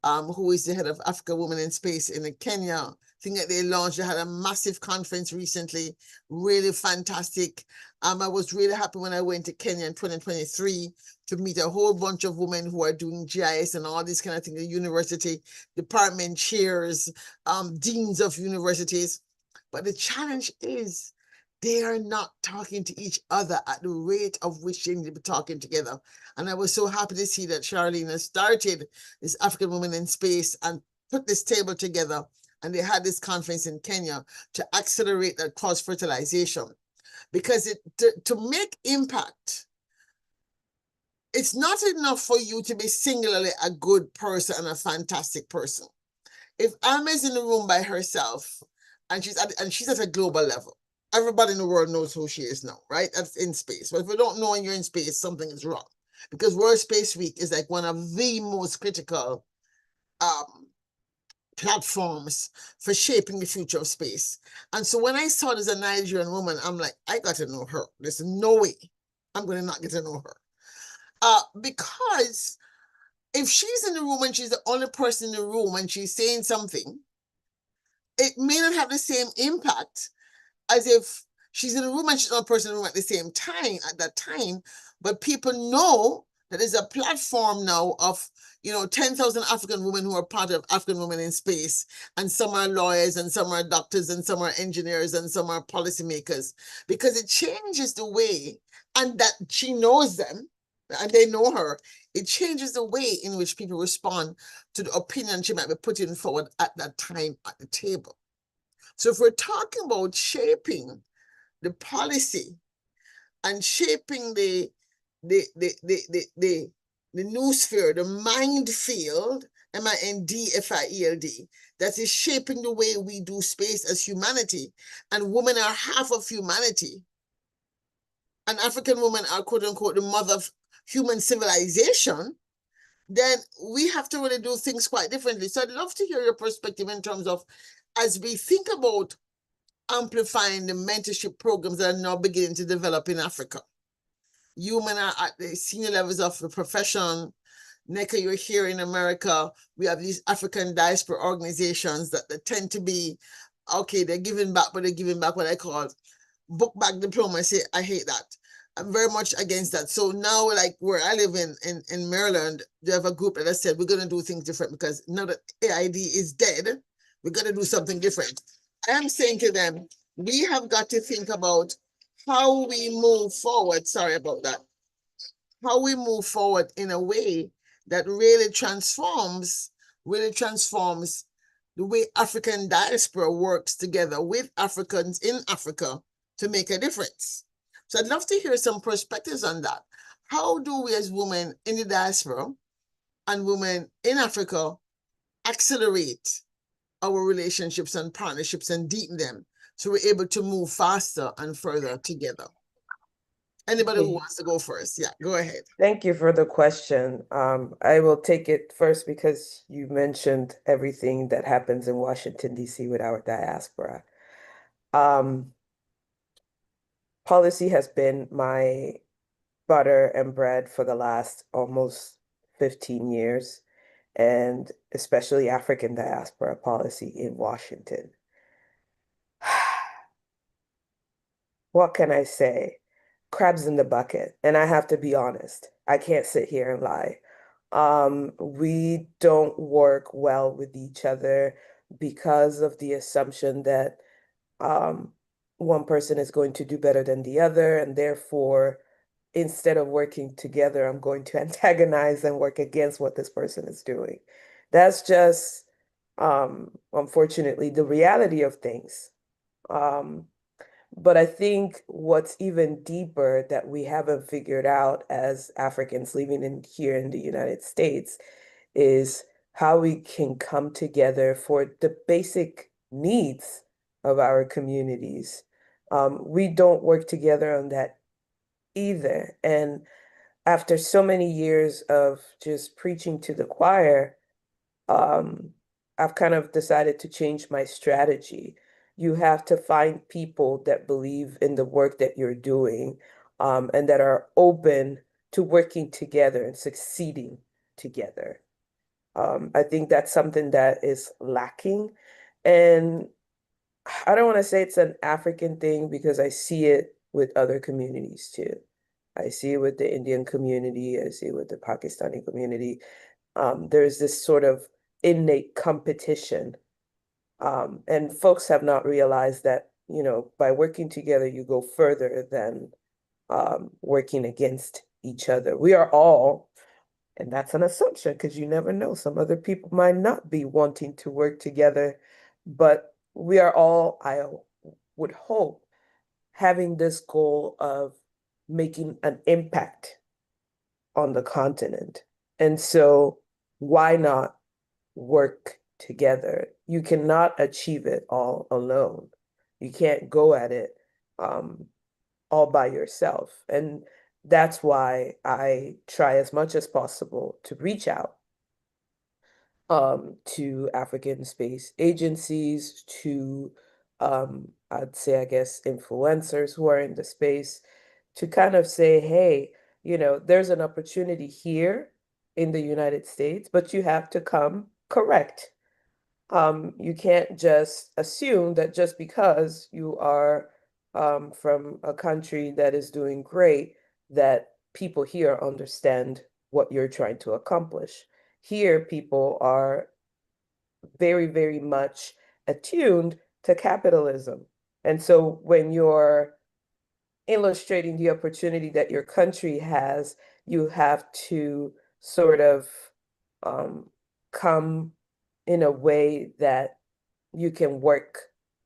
who is the head of Africa Women in Space in Kenya. Thing that they launched. They had a massive conference recently, really fantastic. I was really happy when I went to Kenya in 2023 to meet a whole bunch of women who are doing GIS and all these kind of things, the university, department chairs, deans of universities. But the challenge is they are not talking to each other at the rate of which they need to be talking together. And I was so happy to see that Charlene has started this African Women in Space and put this table together. And they had this conference in Kenya to accelerate that cross-fertilization. Because to make impact, it's not enough for you to be singularly a good person and a fantastic person. If Alma is in the room by herself and she's at a global level, everybody in the world knows who she is now, right? That's in space. But if you don't know and you're in space, something is wrong. Because World Space Week is like one of the most critical platforms for shaping the future of space. And so when I saw there's a Nigerian woman, I'm like, I got to know her. There's no way I'm going to not get to know her. Because if she's in the room and she's the only person in the room and she's saying something, it may not have the same impact as if she's in a room and she's not a person in the room at the same time, at that time. But people know that there's a platform now of 10,000 African women who are part of African Women in Space. And some are lawyers and some are doctors and some are engineers and some are policymakers. Because it changes the way, and that she knows them and they know her, it changes the way in which people respond to the opinion she might be putting forward at that time at the table. So if we're talking about shaping the policy and shaping the noosphere, the mind field, MINDFIELD, that is shaping the way we do space as humanity, and women are half of humanity, and African women are quote unquote the mother of human civilization, then we have to really do things quite differently. So I'd love to hear your perspective in terms of, as we think about amplifying the mentorship programs that are now beginning to develop in Africa. You men are at the senior levels of the profession. Neka, you're here in America. We have these African diaspora organizations that they tend to be, okay, they're giving back, but they're giving back what I call book bag diplomacy. I hate that. I'm very much against that. So now, like where I live in Maryland, they have a group that I said, we're going to do things different because now that AID is dead, we're going to do something different. I am saying to them, we have got to think about how we move forward. Sorry about that. How we move forward in a way that really transforms the way African diaspora works together with Africans in Africa to make a difference. So I'd love to hear some perspectives on that. How do we as women in the diaspora and women in Africa accelerate our relationships and partnerships and deepen them so we're able to move faster and further together? Anybody who wants to go first? Yeah, go ahead. Thank you for the question. I will take it first because you mentioned everything that happens in Washington, D.C. with our diaspora. Policy has been my butter and bread for the last almost 15 years, and especially African diaspora policy in Washington. What can I say? Crabs in the bucket. And I have to be honest, I can't sit here and lie. We don't work well with each other because of the assumption that um, one person is going to do better than the other, and therefore, instead of working together, I'm going to antagonize and work against what this person is doing. That's just, unfortunately, the reality of things. Um, but I think what's even deeper that we haven't figured out as Africans living in here in the United States is how we can come together for the basic needs of our communities. We don't work together on that either. And after so many years of just preaching to the choir, um, I've kind of decided to change my strategy. You have to find people that believe in the work that you're doing, and that are open to working together and succeeding together. I think that's something that is lacking. And I don't want to say it's an African thing because I see it with other communities too. I see it with the Indian community, I see it with the Pakistani community. There's this sort of innate competition. And folks have not realized that, by working together, you go further than working against each other. We are all, and that's an assumption because you never know, some other people might not be wanting to work together, but we are all, I would hope, having this goal of making an impact on the continent. And so why not work together? You cannot achieve it all alone. You can't go at it all by yourself. And that's why I try as much as possible to reach out to African space agencies, to I'd say, I guess, influencers who are in the space to kind of say, hey, there's an opportunity here in the United States, but you have to come correct. You can't just assume that just because you are from a country that is doing great, that people here understand what you're trying to accomplish. Here, people are very, very much attuned to capitalism. And so when you're illustrating the opportunity that your country has, you have to sort of come in a way that you can work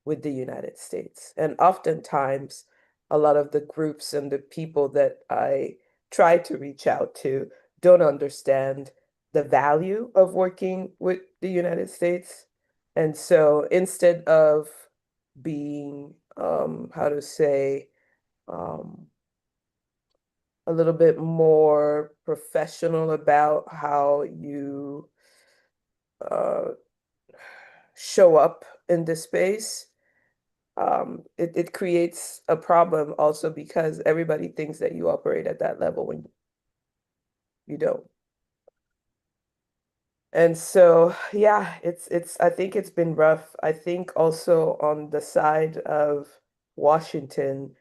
with the United States. And oftentimes, a lot of the groups and the people that I try to reach out to don't understand the value of working with the United States. And so instead of being, how to say, um, a little bit more professional about how you show up in this space, it creates a problem also because everybody thinks that you operate at that level when you don't. And so, yeah, I think it's been rough. I think also on the side of Washington,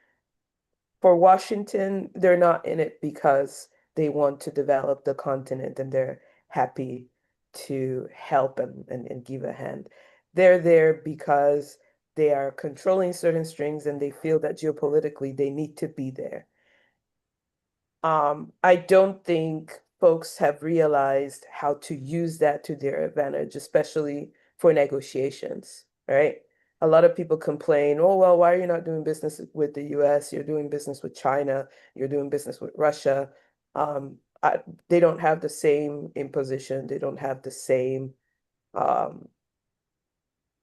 for Washington, they're not in it because they want to develop the continent and they're happy to help and give a hand. They're there because they are controlling certain strings and they feel that geopolitically they need to be there. I don't think folks have realized how to use that to their advantage, especially for negotiations, right? A lot of people complain, oh, well, why are you not doing business with the US? You're doing business with China, you're doing business with Russia. They don't have the same imposition, they don't have the same um,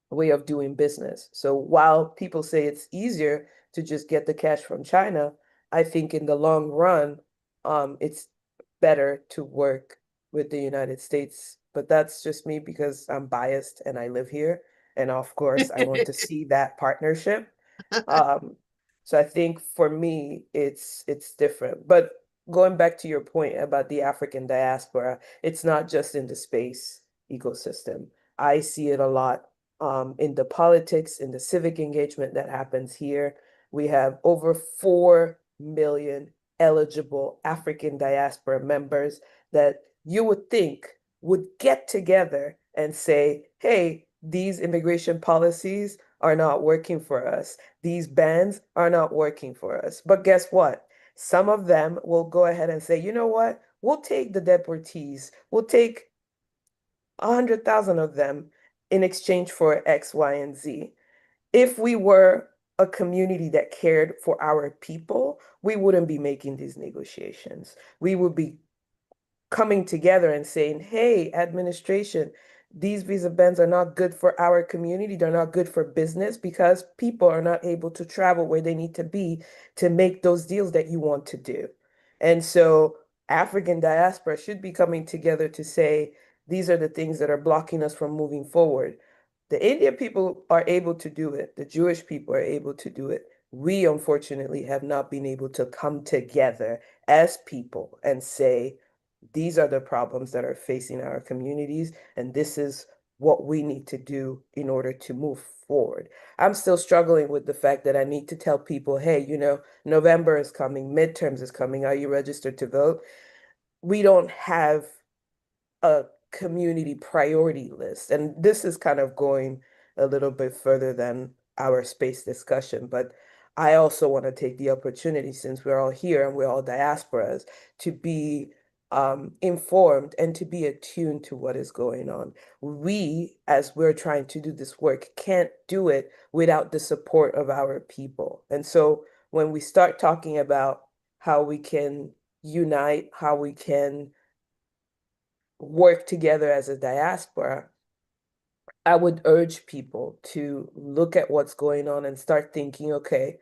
way of doing business. So while people say it's easier to just get the cash from China, I think in the long run, it's better to work with the United States. But that's just me because I'm biased and I live here. And of course, I want to see that partnership. So I think for me, it's different. But going back to your point about the African diaspora, it's not just in the space ecosystem. I see it a lot in the politics, in the civic engagement that happens here. We have over 4 million eligible African diaspora members that you would think would get together and say, hey, these immigration policies are not working for us. These bans are not working for us. But guess what? Some of them will go ahead and say, you know what? We'll take the deportees. We'll take 100,000 of them in exchange for X, Y, and Z. If we were a community that cared for our people, we wouldn't be making these negotiations. We would be coming together and saying, hey, administration, these visa bans are not good for our community. They're not good for business because people are not able to travel where they need to be to make those deals that you want to do. And so African diaspora should be coming together to say, these are the things that are blocking us from moving forward. The Indian people are able to do it. The Jewish people are able to do it. We, unfortunately, have not been able to come together as people and say, these are the problems that are facing our communities, and this is what we need to do in order to move forward. I'm still struggling with the fact that I need to tell people, hey, you know, November is coming, midterms is coming, are you registered to vote? We don't have a community priority list. And this is kind of going a little bit further than our space discussion, but I also want to take the opportunity, since we're all here and we're all diasporas, to be informed and to be attuned to what is going on. We, as we're trying to do this work, can't do it without the support of our people. And so when we start talking about how we can unite, how we can work together as a diaspora, I would urge people to look at what's going on and start thinking, okay,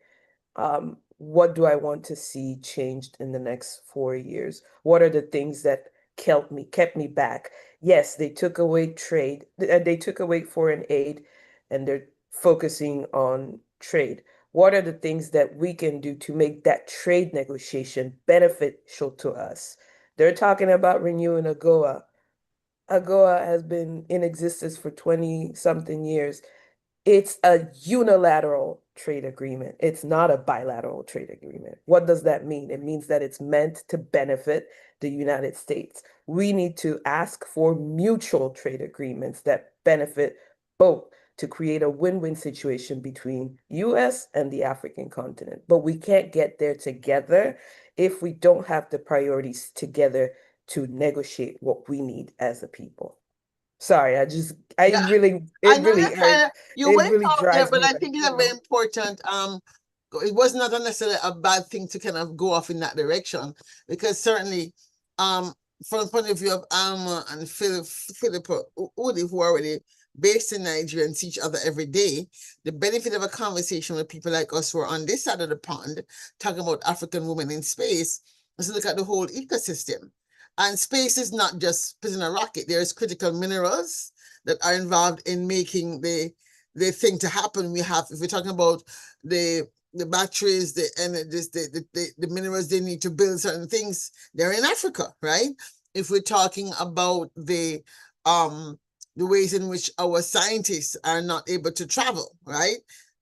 what do I want to see changed in the next 4 years? What are the things that kept me back? Yes, they took away trade, they took away foreign aid, and they're focusing on trade. What are the things that we can do to make that trade negotiation beneficial to us? They're talking about renewing AGOA. AGOA has been in existence for 20 something years. It's a unilateral trade agreement. It's not a bilateral trade agreement. What does that mean? It means that it's meant to benefit the United States. We need to ask for mutual trade agreements that benefit both, to create a win-win situation between US and the African continent. But we can't get there together if we don't have the priorities together to negotiate what we need as a people. Sorry, Yeah, I know that you it went really out there, drives but me I like, think it's you a very know. important it was not necessarily a bad thing to kind of go off in that direction, because certainly from the point of view of Alma and Philippa Udi, who are already based in Nigeria and see each other every day, the benefit of a conversation with people like us who are on this side of the pond talking about African women in space is to look at the whole ecosystem. And space is not just putting a rocket. There's critical minerals that are involved in making the thing to happen. We have, if we're talking about the batteries, the minerals they need to build certain things, they're in Africa, right? If we're talking about the ways in which our scientists are not able to travel, right?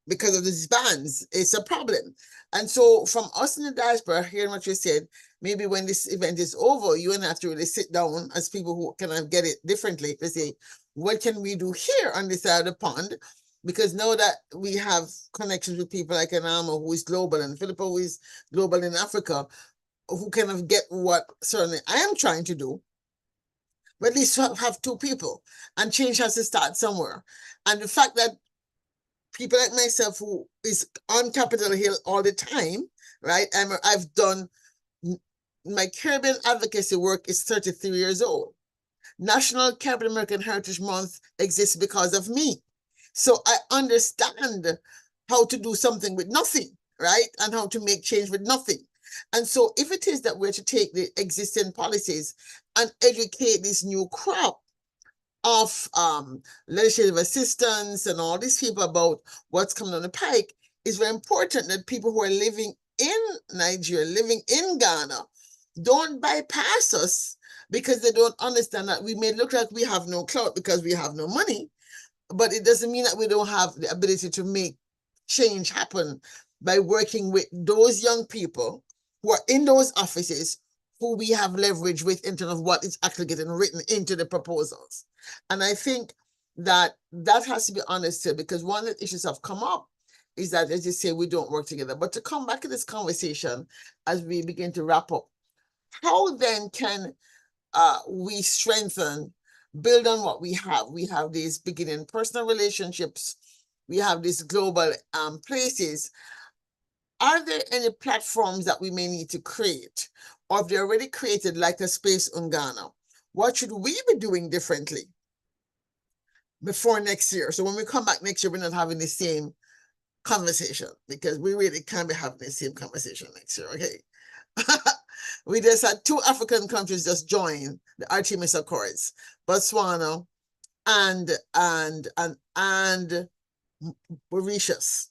Because of these bans, it's a problem. And so from us in the diaspora, hearing what you said, maybe when this event is over, you and I have to really sit down as people who kind of get it differently to say, what can we do here on this side of the pond? Because now that we have connections with people like Anama, who is global, and Philippa, who is global in Africa, who kind of get what certainly I am trying to do, but at least have two people, and change has to start somewhere. And the fact that people like myself, who is on Capitol Hill all the time, right? I've done my Caribbean advocacy work is 33 years old. National Caribbean American Heritage Month exists because of me. So I understand how to do something with nothing, right? And how to make change with nothing. And so if it is that we're to take the existing policies and educate this new crop of legislative assistants and all these people about what's coming on the pike, it's very important that people who are living in Nigeria, living in Ghana, don't bypass us because they don't understand that we may look like we have no clout because we have no money, but it doesn't mean that we don't have the ability to make change happen by working with those young people who are in those offices who we have leverage with in terms of what is actually getting written into the proposals. And I think that that has to be understood, because one of the issues have come up is that, as you say, we don't work together. But to come back to this conversation as we begin to wrap up, how then can we strengthen, build on what we have? We have these beginning personal relationships. We have these global places. Are there any platforms that we may need to create? Or if they're already created, like a Space Ungana, what should we be doing differently before next year? So when we come back next year, we're not having the same conversation, because we really can't be having the same conversation next year, okay? We just had 2 African countries just join the Artemis Accords, Botswana and Mauritius.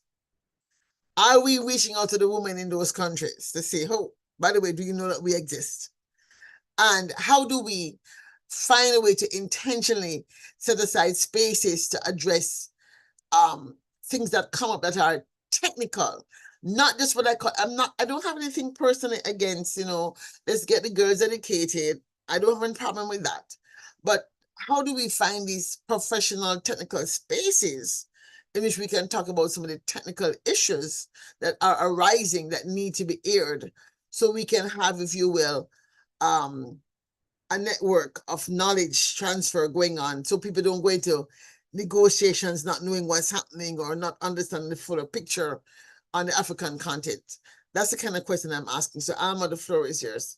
Are we reaching out to the women in those countries to say, oh, by the way, do you know that we exist? And how do we find a way to intentionally set aside spaces to address things that come up that are technical, not just what I don't have anything personally against, let's get the girls educated. I don't have any problem with that. But how do we find these professional technical spaces in which we can talk about some of the technical issues that are arising that need to be aired, so we can have, if you will, a network of knowledge transfer going on, so people don't go into negotiations not knowing what's happening or not understanding the fuller picture on the African content? That's the kind of question I'm asking. So Alma, the floor is yours.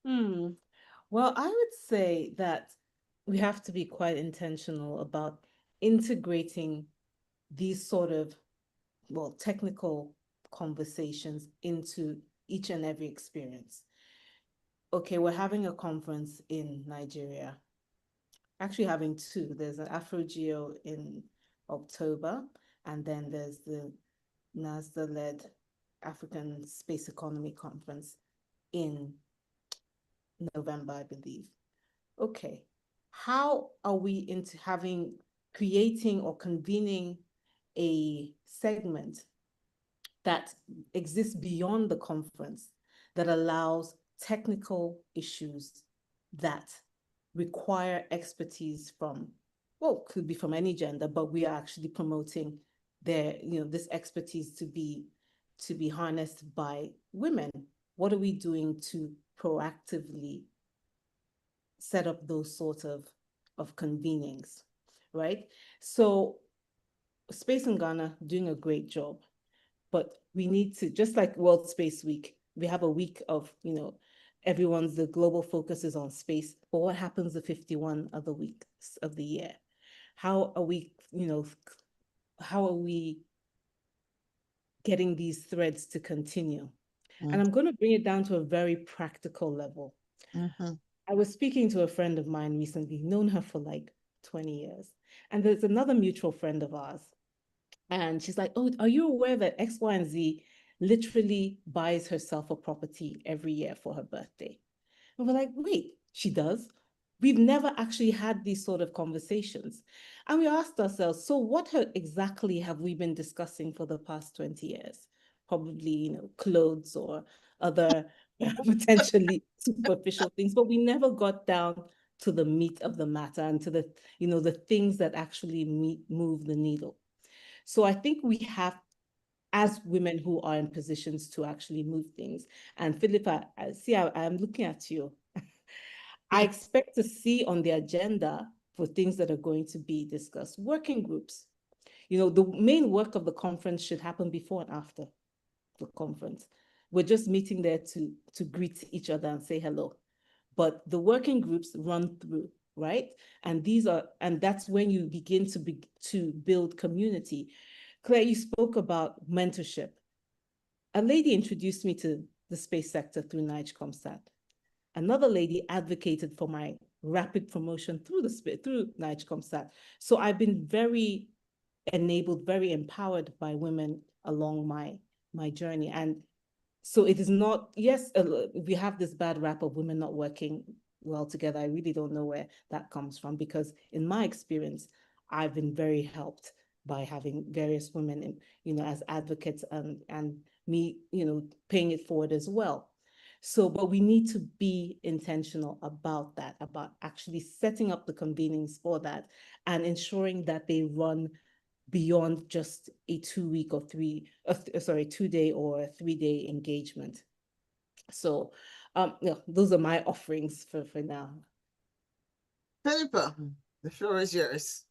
Well, I would say that we have to be quite intentional about integrating these sort of, well, technical conversations into each and every experience. Okay, we're having a conference in Nigeria. Actually having 2. There's an AfroGeo in October, and then there's the NASDA-led African Space Economy Conference in November, I believe. Okay, how are we into creating or convening a segment that exists beyond the conference that allows technical issues that require expertise from, well, could be from any gender, but we are actually promoting this expertise to be harnessed by women? What are we doing to proactively set up those sort of convenings, right? So Space in Ghana doing a great job, but we need to, just like World Space Week, we have a week of, the global focus is on space, but what happens the 51 other weeks of the year? How are we getting these threads to continue? And I'm going to bring it down to a very practical level. I was speaking to a friend of mine recently, known her for like 20 years. And there's another mutual friend of ours. And she's like, oh, are you aware that X, Y, and Z literally buys herself a property every year for her birthday? And we're like, wait, she does? We've never actually had these sort of conversations. And we asked ourselves, so what exactly have we been discussing for the past 20 years? Probably, clothes or other potentially superficial things, but we never got down to the meat of the matter and to the, the things that actually move the needle. So I think we have, as women who are in positions to actually move things. And Philippa, I'm looking at you. I expect to see on the agenda for things that are going to be discussed, working groups. The main work of the conference should happen before and after the conference. We're just meeting there to greet each other and say hello. But the working groups run through, right? And that's when you begin to build community. Claire, you spoke about mentorship. A lady introduced me to the space sector through NIGECOMSAT. Another lady advocated for my rapid promotion through NIGECOMSAT. So I've been very enabled, very empowered by women along my journey. And So it is not, yes, we have this bad rap of women not working well together. I really don't know where that comes from, because in my experience, I've been very helped by having various women, as advocates, and me, paying it forward as well. So, but we need to be intentional about that, about actually setting up the convenings for that and ensuring that they run beyond just a 2-week or 2-day or 3-day engagement. So, those are my offerings for now. Philippa, the floor is yours.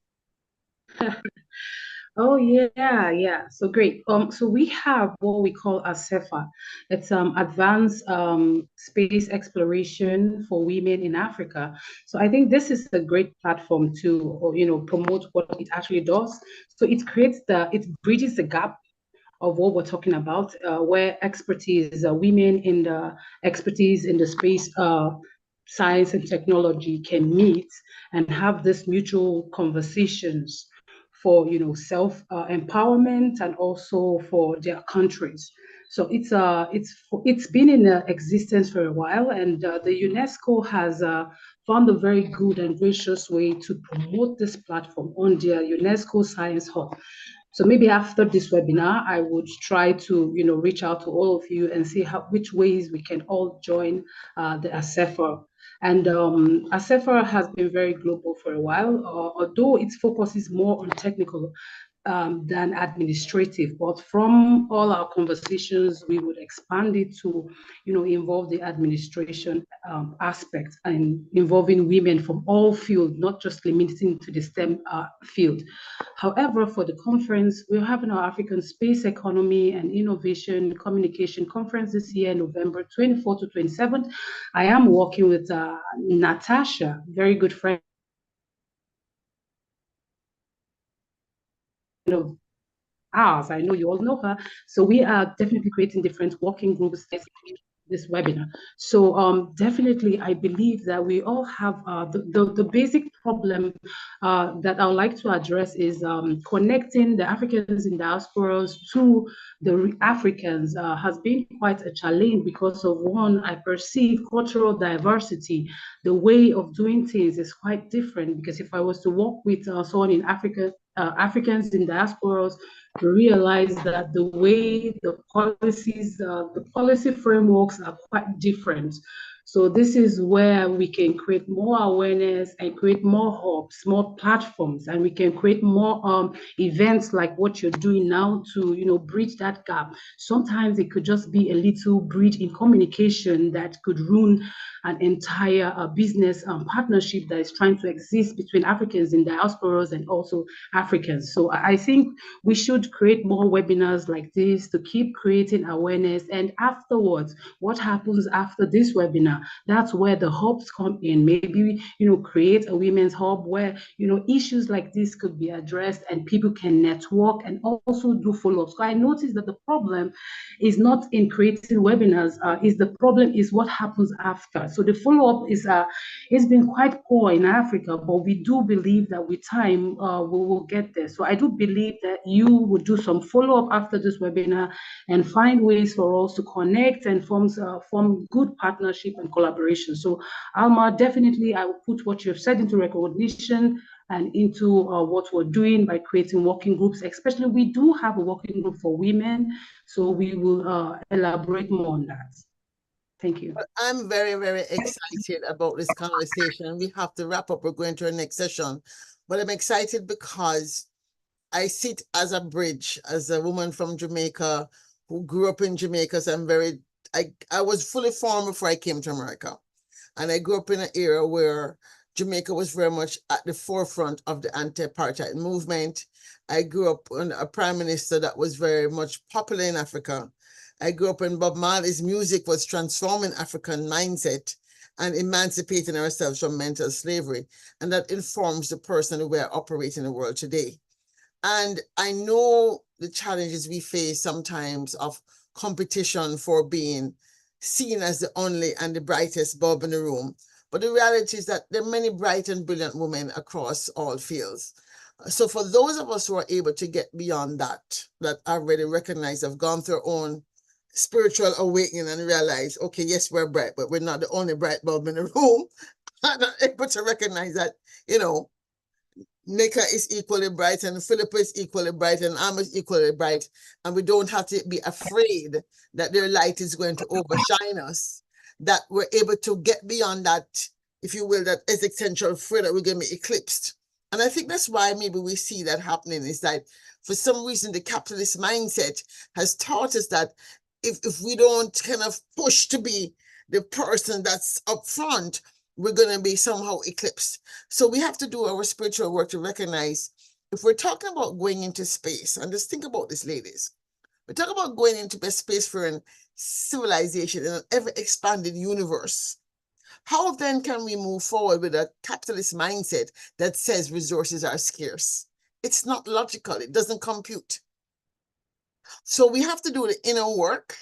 Oh yeah. So great. So we have what we call ASEFA. It's advanced space exploration for women in Africa. So I think this is a great platform to, promote what it actually does. So it bridges the gap of what we're talking about, where expertise, women in the expertise in the space science and technology can meet and have this mutual conversations for self empowerment and also for their countries. So it's been in existence for a while, and the UNESCO has found a very good and gracious way to promote this platform on their UNESCO Science Hub. So maybe after this webinar, I would try to, reach out to all of you and see which ways we can all join the ASEFA. And ASEFA has been very global for a while, although its focus is more on technical than administrative. But from all our conversations, we would expand it to, involve the administration aspect and involving women from all fields, not just limiting to the STEM field. However, for the conference, we're having our African Space Economy and Innovation Communication Conference this year, November 24th to 27th. I am working with Natasha, very good friend of ours. I know you all know her. So we are definitely creating different working groups this webinar. So definitely, I believe that we all have the basic problem that I would like to address is connecting the Africans in diasporas to the Africans has been quite a challenge because of one, I perceive cultural diversity. The way of doing things is quite different, because if I was to work with someone in Africa, Africans in diasporas, to realize that the way the policy frameworks are quite different. So this is where we can create more awareness and create more hubs, more platforms, and we can create more events like what you're doing now to, bridge that gap. Sometimes it could just be a little bridge in communication that could ruin an entire business partnership that is trying to exist between Africans in diasporas and also Africans. So I think we should create more webinars like this to keep creating awareness. And afterwards, what happens after this webinar? That's where the hubs come in. Maybe, create a women's hub where, issues like this could be addressed and people can network and also do follow-ups. So I noticed that the problem is not in creating webinars, the problem is what happens after. So the follow-up is it's been quite poor in Africa, but we do believe that with time we will get there. So I do believe that you will do some follow-up after this webinar and find ways for us to connect and form good partnership and collaboration. So Alma, definitely I will put what you've said into recognition and into what we're doing by creating working groups. Especially, we do have a working group for women, so we will elaborate more on that. Thank you. I'm very, very excited about this conversation. We have to wrap up. We're going to our next session. But I'm excited because I sit as a bridge, as a woman from Jamaica who grew up in Jamaica. So I was fully formed before I came to America. And I grew up in an era where Jamaica was very much at the forefront of the anti-apartheid movement. I grew up under a prime minister that was very much popular in Africa. I grew up in Bob Marley's music was transforming African mindset and emancipating ourselves from mental slavery. And that informs the person who we are operating in the world today. And I know the challenges we face sometimes of competition for being seen as the only and the brightest bulb in the room. But the reality is that there are many bright and brilliant women across all fields. So for those of us who are able to get beyond that already recognized, have gone through our own spiritual awakening and realize, okay, yes, we're bright, but we're not the only bright bulb in the room. I'm not able to recognize that, you know, Nika is equally bright and Philippa is equally bright and Amma is equally bright. And we don't have to be afraid that their light is going to overshine us, that we're able to get beyond that, if you will, that existential fear that we're going to be eclipsed. And I think that's why maybe we see that happening, is that for some reason the capitalist mindset has taught us that if we don't kind of push to be the person that's up front, we're going to be somehow eclipsed. So we have to do our spiritual work to recognize, if we're talking about going into space, and just think about this, ladies, we talk about going into space for a civilization in an ever-expanding universe. How then can we move forward with a capitalist mindset that says resources are scarce? It's not logical. It doesn't compute. So we have to do the inner work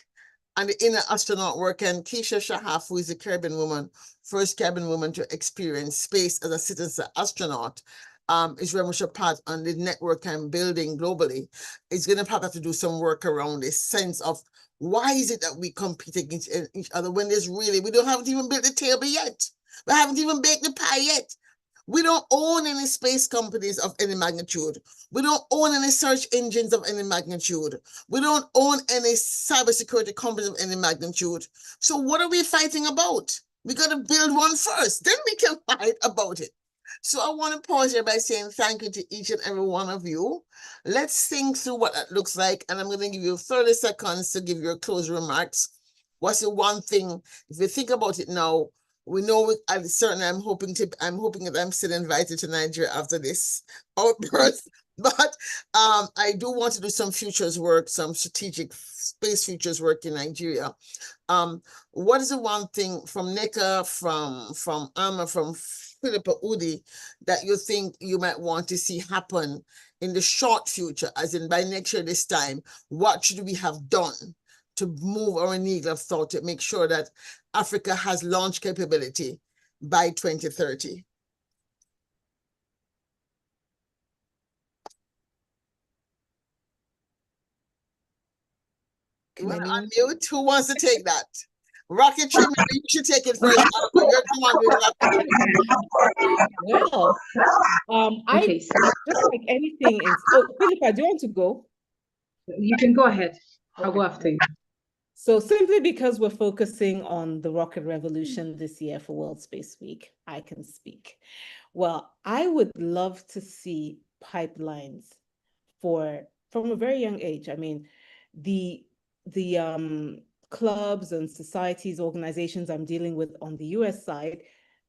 and the inner astronaut work. And Keisha Shahaf, who is a Caribbean woman, first Caribbean woman to experience space as a citizen astronaut, is very much a part on the network I'm building globally. Is going to have to do some work around this sense of, why is it that we compete against each other when there's really, we haven't even built the table yet. We haven't even baked the pie yet. We don't own any space companies of any magnitude. We don't own any search engines of any magnitude. We don't own any cybersecurity companies of any magnitude. So what are we fighting about? We got to build one first, then we can fight about it. So I want to pause here by saying thank you to each and every one of you. Let's think through what that looks like, and I'm going to give you 30 seconds to give your closing remarks. What's the one thing, if you think about it now, we know certainly I'm hoping that I'm still invited to Nigeria after this outburst. But I do want to do some futures work, some strategic space futures work in Nigeria. What is the one thing from Nika, from Amma, from Philippa Udi, that you think you might want to see happen in the short future, as in by next year this time? What should we have done to move our needle of thought to make sure that Africa has launch capability by 2030? You want to unmute? Who wants to take that? Rocketry, maybe you should take it first. You're the one with rocketry. Well, Okay, just like anything in, Philippa, do you want to go? you can go ahead. I'll go after you. So simply because we're focusing on the rocket revolution this year for World Space Week, I can speak. Well, I would love to see pipelines from a very young age. I mean, the clubs and societies, organizations I'm dealing with on the US side,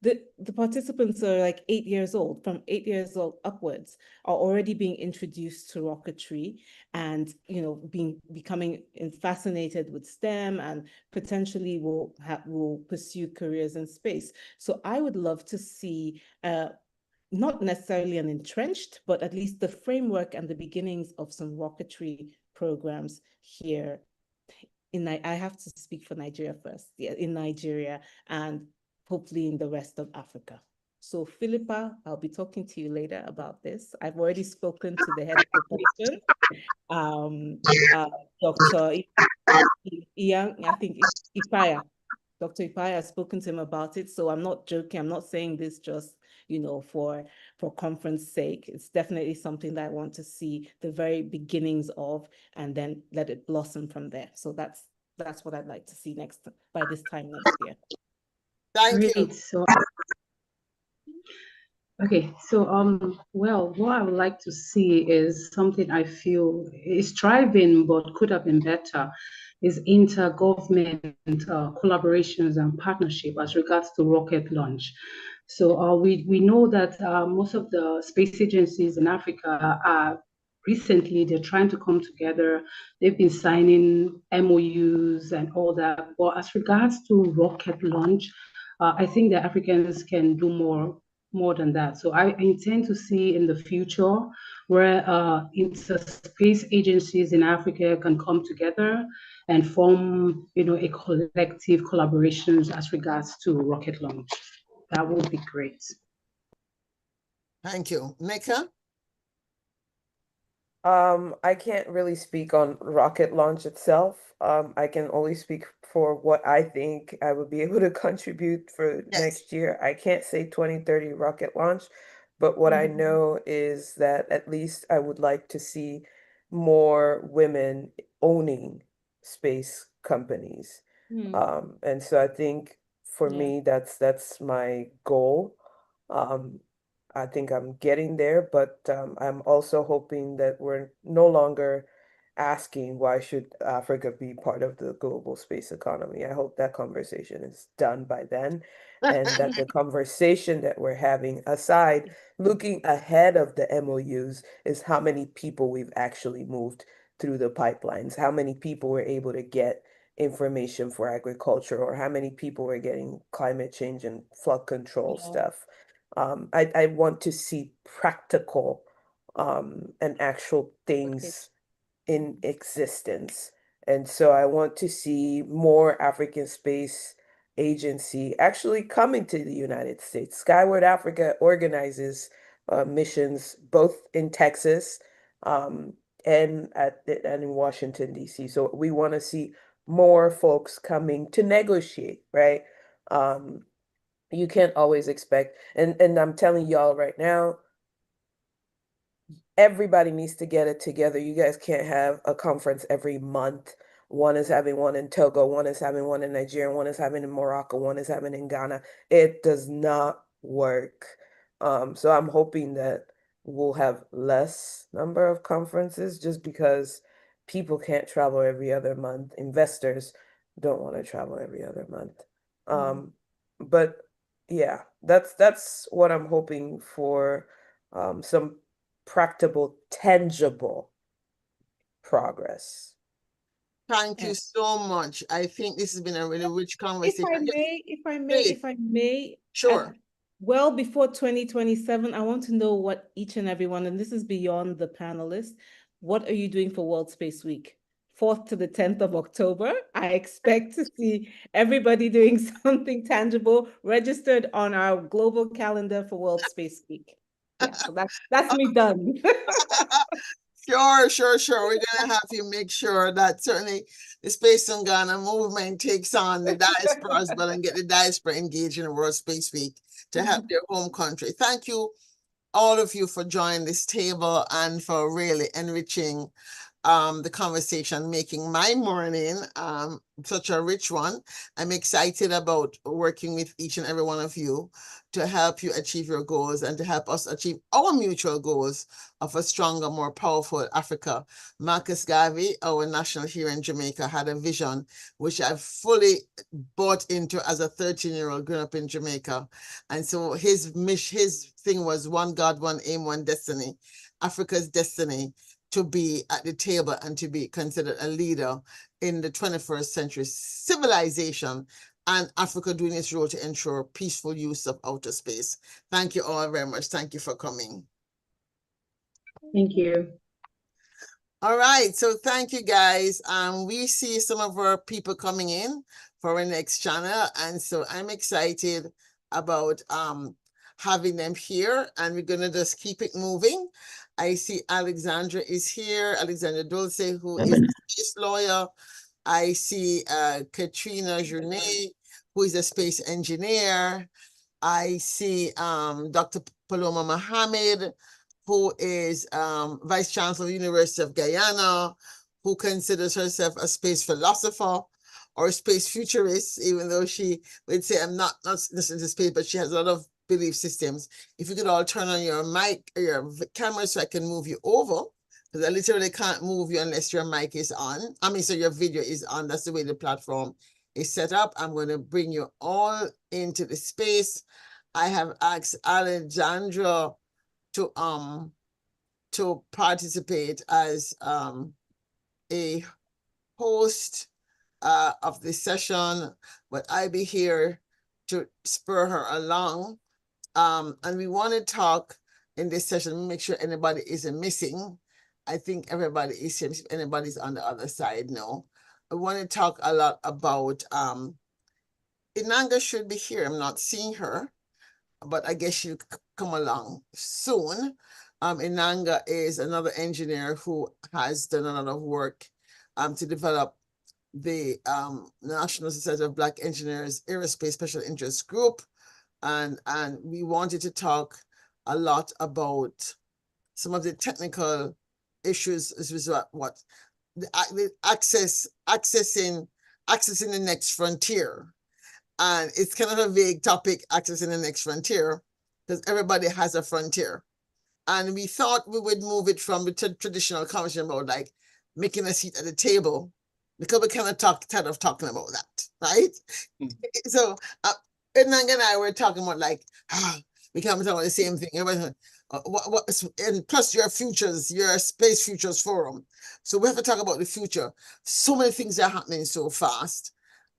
the participants are like 8 years old. From 8 years old upwards are already being introduced to rocketry, and becoming fascinated with STEM, and potentially will pursue careers in space. So I would love to see not necessarily an entrenched, but at least the framework and the beginnings of some rocketry programs here. I have to speak for Nigeria first. Yeah, in Nigeria, and hopefully in the rest of Africa. So Philippa, I'll be talking to you later about this. I've already spoken to the head of propulsion, Dr. Ian, I think Ipaya. Dr. Ipaya has spoken to him about it. So I'm not joking. I'm not saying this just, for conference sake. It's definitely something that I want to see the very beginnings of, and then let it blossom from there. So that's what I'd like to see by this time next year. Thank you. So, okay, so well, what I would like to see is something I feel is thriving but could have been better, is intergovernment collaborations and partnership as regards to rocket launch. So we know that most of the space agencies in Africa are recently, they're trying to come together. They've been signing MOUs and all that. But as regards to rocket launch, I think the Africans can do more than that. So I intend to see in the future where interspace agencies in Africa can come together and form, a collective collaborations as regards to rocket launch. That would be great. Thank you. Nika? I can't really speak on rocket launch itself. I can only speak for what I think I would be able to contribute for Yes. next year. I can't say 2030 rocket launch, but what I know is that at least I would like to see more women owning space companies. And so I think for Yeah. me, that's my goal. Um, I think I'm getting there, but I'm also hoping that we're no longer asking why should Africa be part of the global space economy. I hope that conversation is done by then, and that the conversation that we're having, aside looking ahead of the MOUs, is how many people we've actually moved through the pipelines, how many people we're able to get information for agriculture, or how many people we're getting climate change and flood control stuff. I want to see practical and actual things in existence. And so I want to see more African Space Agency actually coming to the United States. Skyward Africa organizes missions both in Texas um, and in Washington, D.C. So we want to see more folks coming to negotiate, right? Um, you can't always expect, and I'm telling y'all right now, everybody needs to get it together. You guys can't have a conference every month. One is having one in Togo, one is having one in Nigeria, one is having in Morocco, one is having in Ghana. It does not work. So I'm hoping that we'll have less number of conferences just because people can't travel every other month. Investors don't want to travel every other month. But yeah, that's what I'm hoping for, some practical, tangible progress. Thank you so much. I think this has been a really rich If conversation. I Yes, may, please. if I may, Sure. well before 2027, I want to know what each and every one, and this is beyond the panelists, what are you doing for World Space Week? 4th to the 10th of October. I expect to see everybody doing something tangible registered on our global calendar for World Space Week. Yeah, so that's me done. Sure. We're gonna have you make sure that certainly the Space Ungana movement takes on the diaspora as well and get the diaspora engaged in the World Space Week to help their home country. Thank you, all of you, for joining this table and for really enriching the conversation, making my morning such a rich one. I'm excited about working with each and every one of you to help you achieve your goals and to help us achieve our mutual goals of a stronger, more powerful Africa. Marcus Garvey, our national hero in Jamaica, had a vision which I've fully bought into as a 13-year-old growing up in Jamaica. And so his thing was one God, one aim, one destiny. Africa's destiny to be at the table and to be considered a leader in the 21st century civilization, and Africa doing its role to ensure peaceful use of outer space. Thank you all very much. Thank you for coming. Thank you. All right, so thank you guys. We see some of our people coming in for our next channel, and so I'm excited about having them here, and we're gonna just keep it moving. I see Alexandra is here, Alexandra Dulce, who is a space lawyer. I see Katrina Journet, who is a space engineer. I see Dr. Paloma Mohammed, who is Vice Chancellor of the University of Guyana, who considers herself a space philosopher or a space futurist, even though she would say, I'm not listening to space, but she has a lot of belief systems. If you could all turn on your mic or your camera so I can move you over, because I literally can't move you unless your mic is on. I mean, so your video is on. That's the way the platform is set up. I'm going to bring you all into the space. I have asked Alejandra to participate as a host of this session, but I'll be here to spur her along. And we want to talk in this session, make sure anybody isn't missing. I think everybody is here. If anybody's on the other side, no. I want to talk a lot about Inanga should be here. I'm not seeing her, but I guess she'll come along soon. Inanga is another engineer who has done a lot of work to develop the National Society of Black Engineers Aerospace Special Interest Group. And we wanted to talk a lot about some of the technical issues as what the accessing the next frontier. And it's kind of a vague topic, accessing the next frontier, because everybody has a frontier. And we thought we would move it from the traditional conversation about like making a seat at the table, because we kind of tired of talking about that, right? So Ungana and I were talking about like, we can't be talking about the same thing. Everybody, and plus your futures, your space futures forum. So we have to talk about the future. So many things are happening so fast.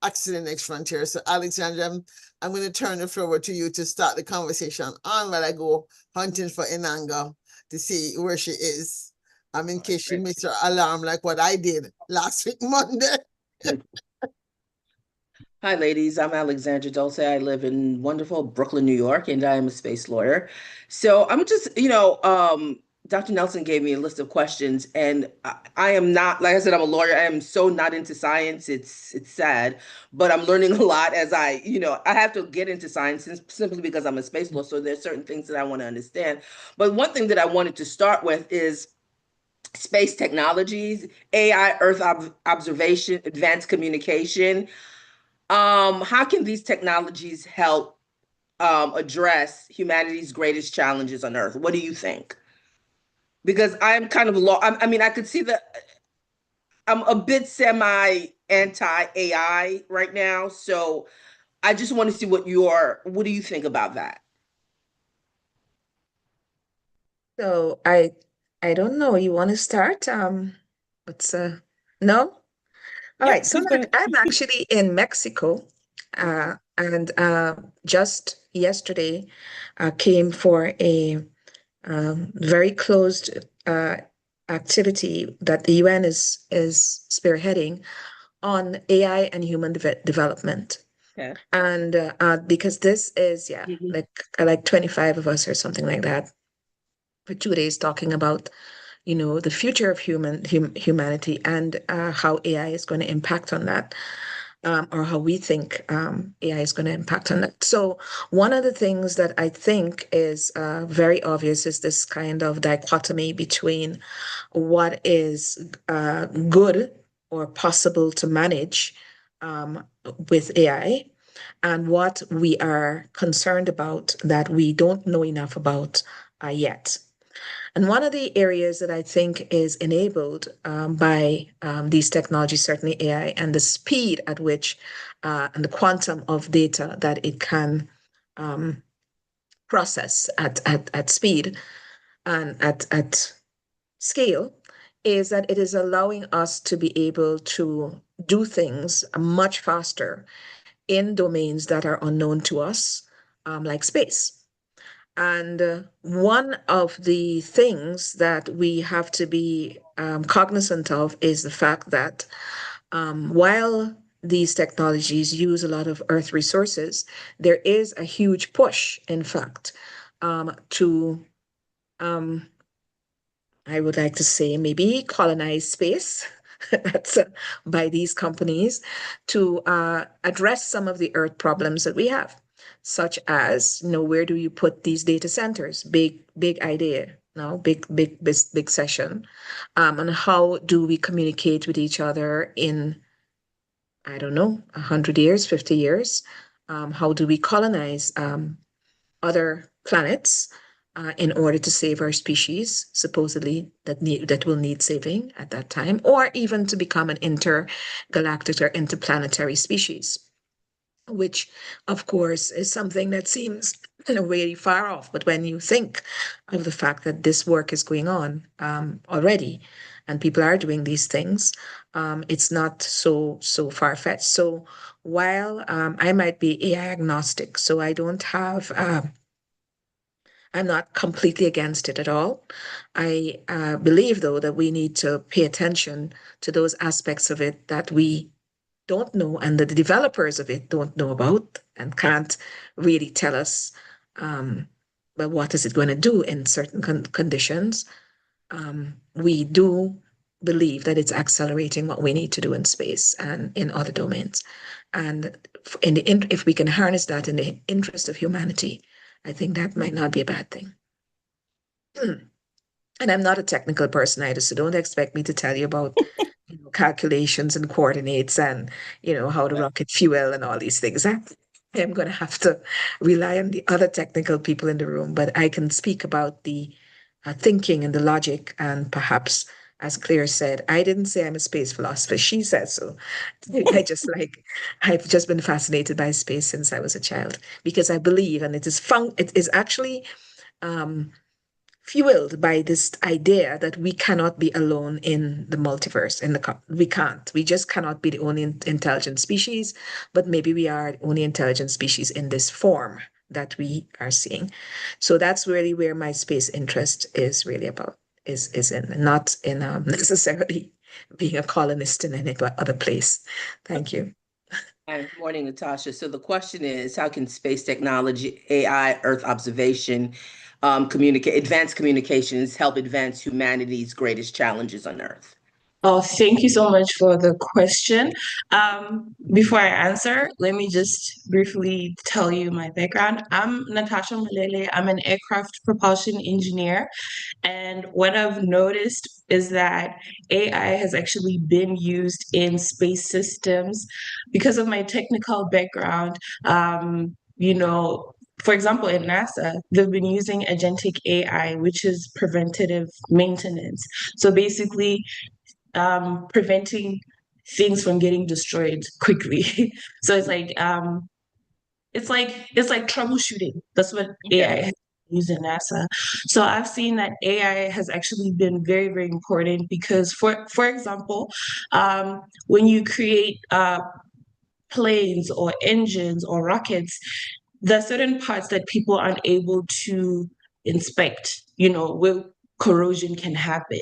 Accessing the next frontier. So Alexandra, I'm going to turn the floor over to you to start the conversation on while I go hunting for Inanga to see where she is. In case she missed her alarm like what I did last week, Monday. Hi, ladies. I'm Alexandra Dulce. I live in wonderful Brooklyn, New York, and I am a space lawyer. So I'm just, Dr. Nelson gave me a list of questions, and I am not, like I said, I'm a lawyer. I am so not into science. It's sad, but I'm learning a lot as I have to get into science simply because I'm a space lawyer. So there's certain things that I want to understand. But one thing that I wanted to start with is space technologies, AI, Earth observation, advanced communication. How can these technologies help address humanity's greatest challenges on Earth? What do you think? Because I'm kind of I could see that I'm a bit semi anti AI right now, so I just want to see what do you think about that? So I don't know. You want to start? What's no? All right. So I'm actually in Mexico, and just yesterday came for a very closed activity that the UN is spearheading on AI and human development. Okay. And because this is like 25 of us or something like that for 2 days talking about the future of humanity and how AI is going to impact on that, or how we think AI is going to impact on that. So one of the things that I think is very obvious is this kind of dichotomy between what is good or possible to manage with AI and what we are concerned about that we don't know enough about yet. And one of the areas that I think is enabled by these technologies, certainly AI, and the speed at which and the quantum of data that it can process at speed and at scale, is that it is allowing us to be able to do things much faster in domains that are unknown to us, like space. And one of the things that we have to be cognizant of is the fact that while these technologies use a lot of Earth resources, there is a huge push, in fact, to, I would like to say, maybe colonize space. That's by these companies to address some of the Earth problems that we have, such as, where do you put these data centers? Big idea, big session. And how do we communicate with each other in, I don't know, 100 years, 50 years? How do we colonize other planets in order to save our species, supposedly that will need saving at that time, or even to become an intergalactic or interplanetary species, which, of course, is something that seems really far off. But when you think of the fact that this work is going on already, and people are doing these things, it's not so far-fetched. So while I might be AI agnostic, so I don't have I'm not completely against it at all. I believe, though, that we need to pay attention to those aspects of it that we don't know and that the developers of it don't know about and can't really tell us but what is it going to do in certain conditions? We do believe that it's accelerating what we need to do in space and in other domains. And if we can harness that in the interest of humanity, I think that might not be a bad thing. And I'm not a technical person either, so don't expect me to tell you about calculations and coordinates and how the rocket fuel and all these things. I'm going to have to rely on the other technical people in the room, but I can speak about the thinking and the logic, and perhaps, as Claire said, I didn't say I'm a space philosopher. She said so. I've just been fascinated by space since I was a child because I believe, and it is actually fueled by this idea that we cannot be alone in the multiverse. We can't. We just cannot be the only intelligent species, but maybe we are the only intelligent species in this form that we are seeing. So that's really where my space interest is really about, is in, not in necessarily being a colonist in any other place. Thank you. Hi, morning, Natasha. So the question is, how can space technology, AI, Earth observation, advanced communications help advance humanity's greatest challenges on Earth? Oh, thank you so much for the question. Before I answer, let me just briefly tell you my background. I'm Natasha Malele. I'm an aircraft propulsion engineer. And what I've noticed is that AI has actually been used in space systems because of my technical background. For example, in NASA, they've been using agentic AI, which is preventative maintenance. So basically, preventing things from getting destroyed quickly. So it's like troubleshooting. That's what AI has used in NASA. So I've seen that AI has actually been very, very important because, for example, when you create planes or engines or rockets, there are certain parts that people aren't able to inspect, where corrosion can happen.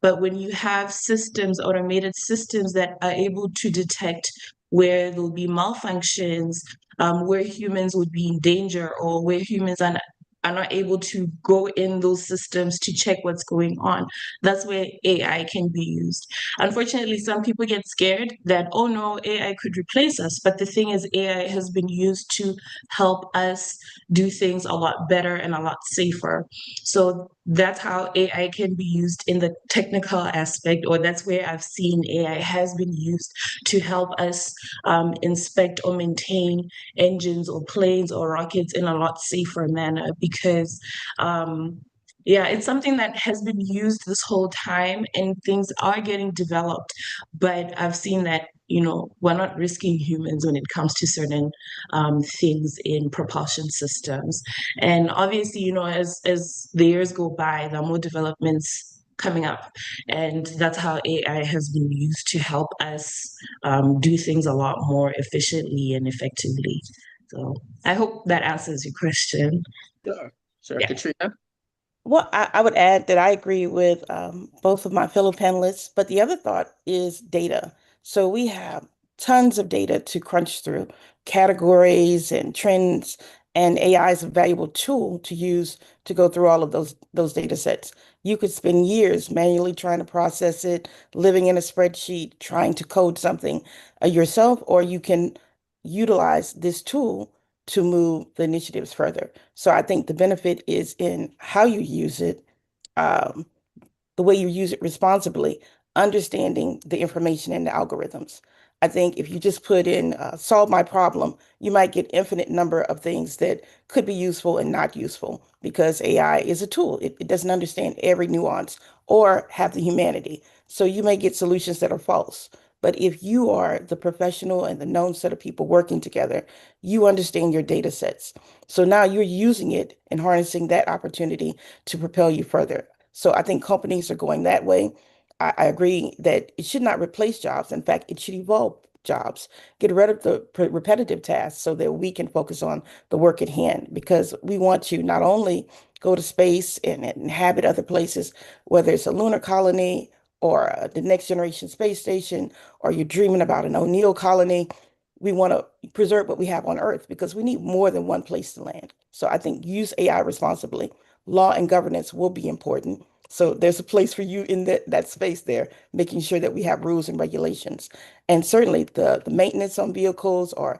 But when you have systems, automated systems that are able to detect where there'll be malfunctions, where humans would be in danger, or where humans are not able to go in those systems to check what's going on. That's where AI can be used. Unfortunately, some people get scared that, oh no, AI could replace us. But the thing is, AI has been used to help us do things a lot better and a lot safer. So that's how AI can be used in the technical aspect, or that's where I've seen AI has been used to help us inspect or maintain engines or planes or rockets in a lot safer manner because it's something that has been used this whole time and things are getting developed, but I've seen that we're not risking humans when it comes to certain things in propulsion systems. And obviously, as the years go by, there are more developments coming up, and that's how AI has been used to help us do things a lot more efficiently and effectively. So I hope that answers your question. Sure. Yeah. Katrina? Well, I would add that I agree with both of my fellow panelists, but the other thought is data. So we have tons of data to crunch through, categories and trends, and AI is a valuable tool to use to go through all of those data sets. You could spend years manually trying to process it, living in a spreadsheet, trying to code something yourself, or you can utilize this tool to move the initiatives further. So I think the benefit is in how you use it, um, the way you use it responsibly, understanding the information and the algorithms. I think if you just put in solve my problem, you might get infinite number of things that could be useful and not useful because AI is a tool. It doesn't understand every nuance or have the humanity. So you may get solutions that are false. But if you are the professional and the known set of people working together, you understand your data sets. So now you're using it and harnessing that opportunity to propel you further. So I think companies are going that way. I agree that it should not replace jobs. In fact, it should evolve jobs, get rid of the repetitive tasks so that we can focus on the work at hand because we want to not only go to space and inhabit other places, whether it's a lunar colony or the next generation space station, or you're dreaming about an O'Neill colony. we want to preserve what we have on Earth because we need more than one place to land. So I think use AI responsibly. Law and governance will be important. So there's a place for you in that space there, making sure that we have rules and regulations. And certainly the maintenance on vehicles or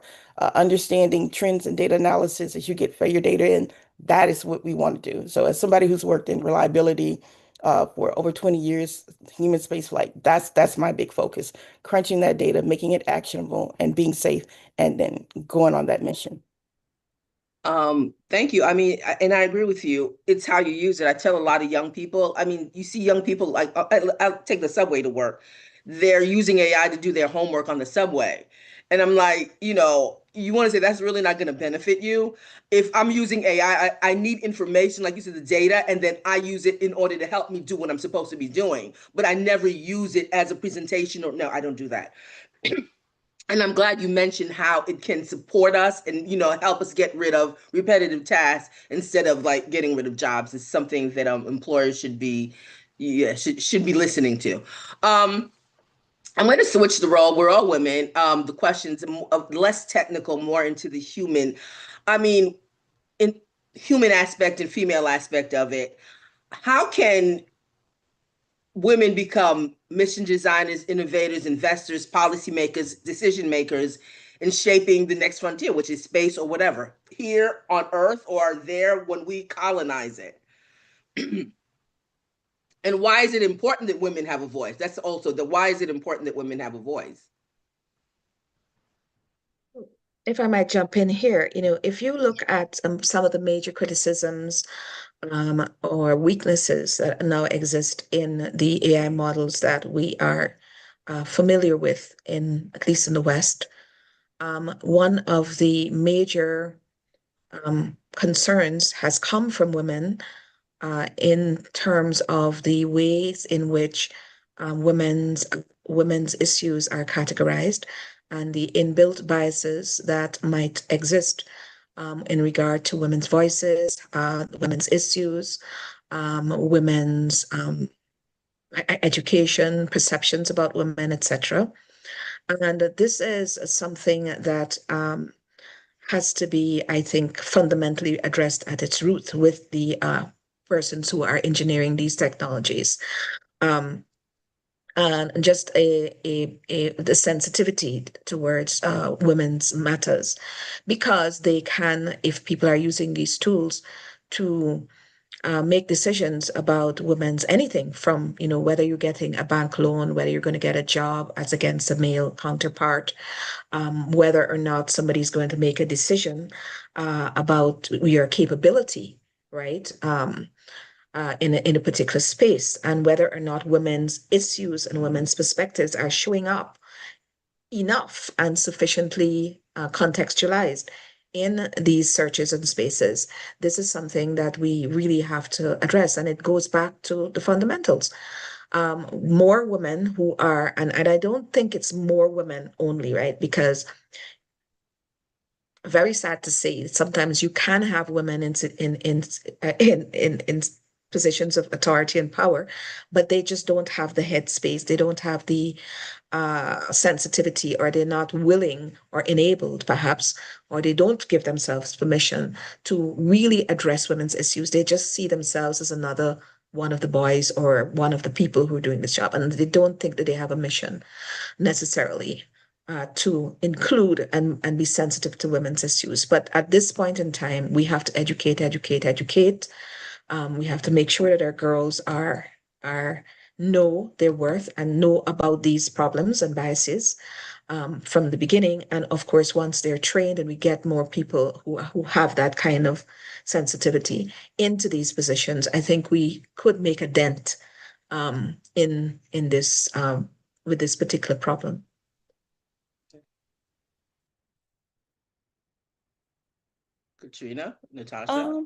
understanding trends and data analysis as you get failure data in, that is what we want to do. So as somebody who's worked in reliability for over 20 years, human space flight, that's my big focus, crunching that data, making it actionable and being safe, and then going on that mission. Thank you. I mean, and I agree with you. It's how you use it. I tell a lot of young people, I mean, you see young people like, I'll take the subway to work. They're using AI to do their homework on the subway. And I'm like, you know, you want to say that's really not going to benefit you. If I'm using AI, I need information, like you said, the data, and then I use it in order to help me do what I'm supposed to be doing. But I never use it as a presentation, or no, I don't do that. And I'm glad you mentioned how it can support us and, you know, help us get rid of repetitive tasks instead of like getting rid of jobs. It's something that employers should be, should be listening to. I'm going to switch the role. We're all women. The questions are less technical, more into the human. I mean, in human aspect and female aspect of it. How can women become mission designers, innovators, investors, policymakers, decision makers in shaping the next frontier, which is space or whatever, here on Earth or there when we colonize it? And why is it important that women have a voice? That's also the why is it important that women have a voice? If I might jump in here, you know, if you look at some of the major criticisms or weaknesses that now exist in the AI models that we are familiar with, in at least in the West, one of the major concerns has come from women in terms of the ways in which women's issues are categorized and the inbuilt biases that might exist in regard to women's voices, women's issues, women's education, perceptions about women, etc. And this is something that has to be, I think, fundamentally addressed at its root with the persons who are engineering these technologies. And just the sensitivity towards women's matters, because they can, if people are using these tools to make decisions about women's anything from, you know, whether you're getting a bank loan, whether you're going to get a job as against a male counterpart, whether or not somebody's going to make a decision about your capability, right? In a particular space, and whether or not women's issues and women's perspectives are showing up enough and sufficiently contextualized in these searches and spaces. This is something that we really have to address, and it goes back to the fundamentals. More women who are, and I don't think it's more women only, right? Because very sad to say, sometimes you can have women in positions of authority and power, but they just don't have the headspace. They don't have the sensitivity, or they're not willing or enabled, perhaps, or they don't give themselves permission to really address women's issues. They just see themselves as another one of the boys or one of the people who are doing this job, and they don't think that they have a mission necessarily to include and be sensitive to women's issues. But at this point in time, we have to educate. We have to make sure that our girls are know their worth and know about these problems and biases from the beginning. And of course, once they're trained and we get more people who have that kind of sensitivity into these positions, I think we could make a dent in this with this particular problem. Katrina, Natasha?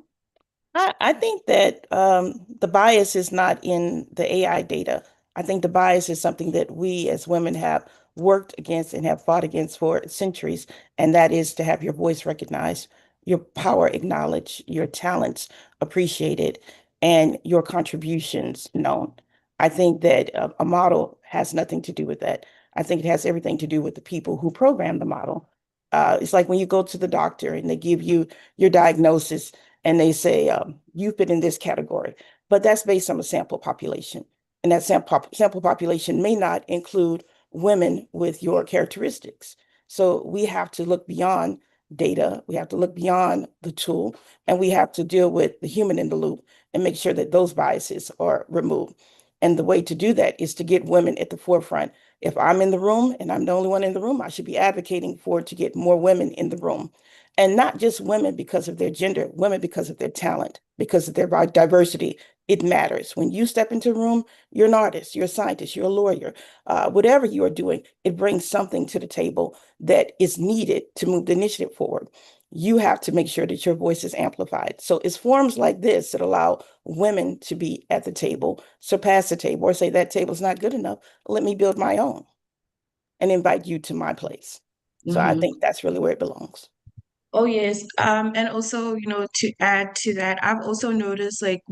I think that the bias is not in the AI data. I think the bias is something that we as women have worked against and have fought against for centuries, and that is to have your voice recognized, your power acknowledged, your talents appreciated, and your contributions known. I think that a model has nothing to do with that. I think it has everything to do with the people who program the model It's like when you go to the doctor and they give you your diagnosis and they say, you fit in this category, but that's based on a sample population. And that sample population may not include women with your characteristics. So we have to look beyond data, we have to look beyond the tool, and we have to deal with the human in the loop and make sure that those biases are removed. And the way to do that is to get women at the forefront. If I'm in the room and I'm the only one in the room, I should be advocating for to get more women in the room. And not just women because of their gender, women because of their talent, because of their diversity. It matters. When you step into a room, you're an artist, you're a scientist, you're a lawyer, whatever you are doing, it brings something to the table that is needed to move the initiative forward. You have to make sure that your voice is amplified. So it's forums like this that allow women to be at the table, surpass the table, or say that table's not good enough. Let me build my own and invite you to my place. So I think that's really where it belongs. Oh yes. And also, to add to that, I've also noticed like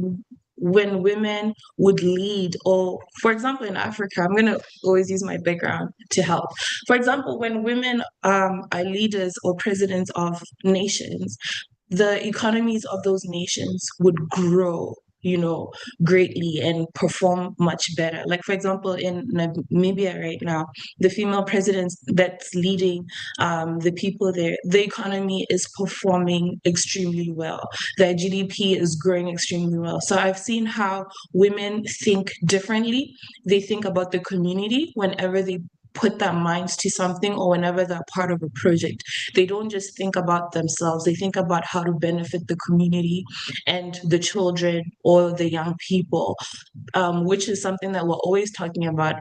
when women would lead, or for example, in Africa, I'm gonna always use my background to help. For example, when women are leaders or presidents of nations, the economies of those nations would grow, greatly and perform much better. Like, for example, in Namibia right now, the female president that's leading the people there, the economy is performing extremely well. Their GDP is growing extremely well. So I've seen how women think differently. They think about the community whenever they put their minds to something or whenever they're part of a project. They don't just think about themselves, they think about how to benefit the community and the children or the young people, which is something that we're always talking about.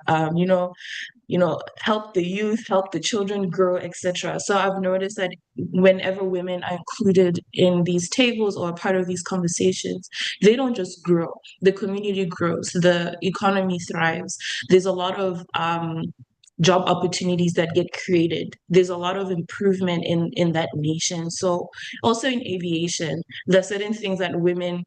Help the youth, help the children grow, etc. So I've noticed that whenever women are included in these tables or part of these conversations, they don't just grow, the community grows, the economy thrives. There's a lot of job opportunities that get created. There's a lot of improvement in that nation. So also in aviation, there are certain things that women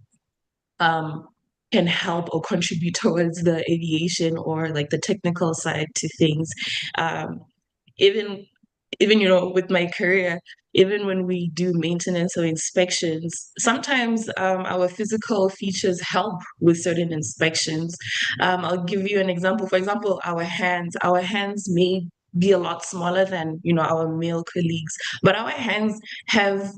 um, can help or contribute towards the aviation or like the technical side to things. Um, even with my career, even when we do maintenance or inspections, sometimes our physical features help with certain inspections. I'll give you an example. For example, our hands may be a lot smaller than our male colleagues, but our hands have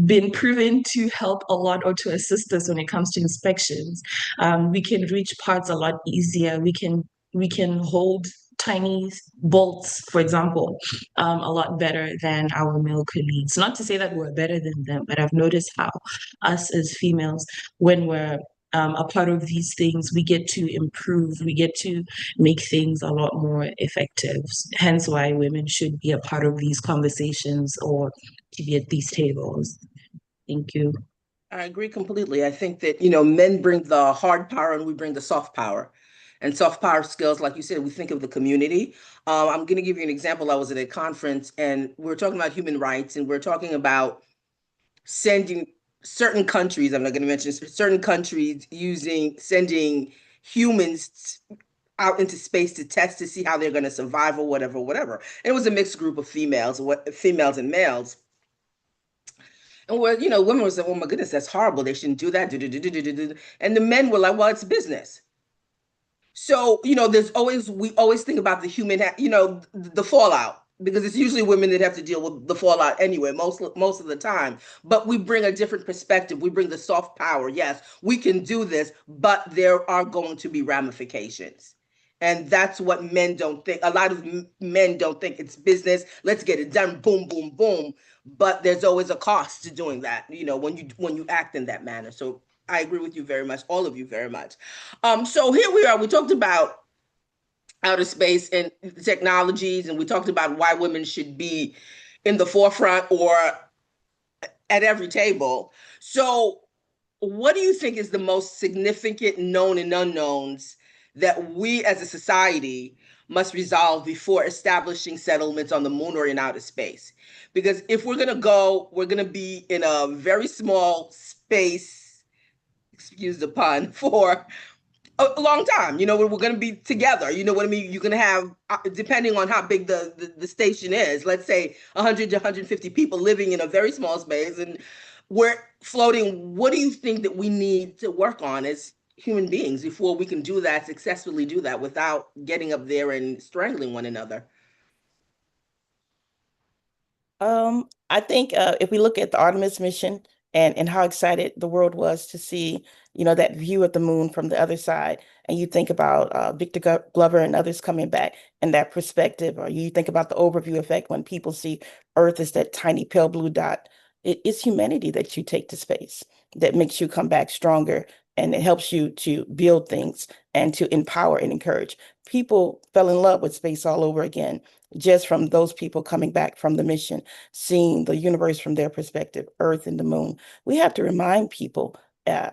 been proven to help a lot or to assist us when it comes to inspections. We can reach parts a lot easier. We can hold tiny bolts, for example, a lot better than our male colleagues. Not to say that we're better than them, but I've noticed how us as females, when we're a part of these things, we get to improve, we get to make things a lot more effective. Hence why women should be a part of these conversations or to be at these tables. Thank you. I agree completely. I think that, men bring the hard power and we bring the soft power. And soft power skills, like you said, we think of the community. I'm going to give you an example. I was at a conference and we are talking about human rights and we're talking about sending certain countries, I'm not going to mention certain countries, sending humans out into space to test to see how they're going to survive or whatever, whatever. And it was a mixed group of females and males. And women were saying, "Oh my goodness, that's horrible. They shouldn't do that." And the men were like, "Well, it's business." So, we always think about the human, the fallout, because it's usually women that have to deal with the fallout anyway, most of the time. But we bring a different perspective. We bring the soft power. Yes, we can do this, but there are going to be ramifications. And that's what men don't think. A lot of men don't think it's business. Let's get it done. Boom, boom, boom. But there's always a cost to doing that, when you act in that manner. So I agree with you very much, all of you very much. So here we are. We talked about outer space and technologies, and we talked about why women should be in the forefront or at every table. So what do you think is the most significant known and unknowns that we as a society must resolve before establishing settlements on the moon or in outer space? Because if we're going to go, we're going to be in a very small space, excuse the pun, for a long time. We're going to be together. You know what I mean? You're going to have, depending on how big the station is, let's say 100 to 150 people living in a very small space, and we're floating. What do you think that we need to work on as human beings before we can successfully do that without getting up there and strangling one another? I think if we look at the Artemis mission and how excited the world was to see, that view of the moon from the other side, and you think about Victor Glover and others coming back and that perspective, or you think about the overview effect when people see Earth as that tiny pale blue dot, it's humanity that you take to space that makes you come back stronger, and it helps you to build things and to empower and encourage. People fell in love with space all over again, just from those people coming back from the mission, seeing the universe from their perspective, Earth and the moon. We have to remind people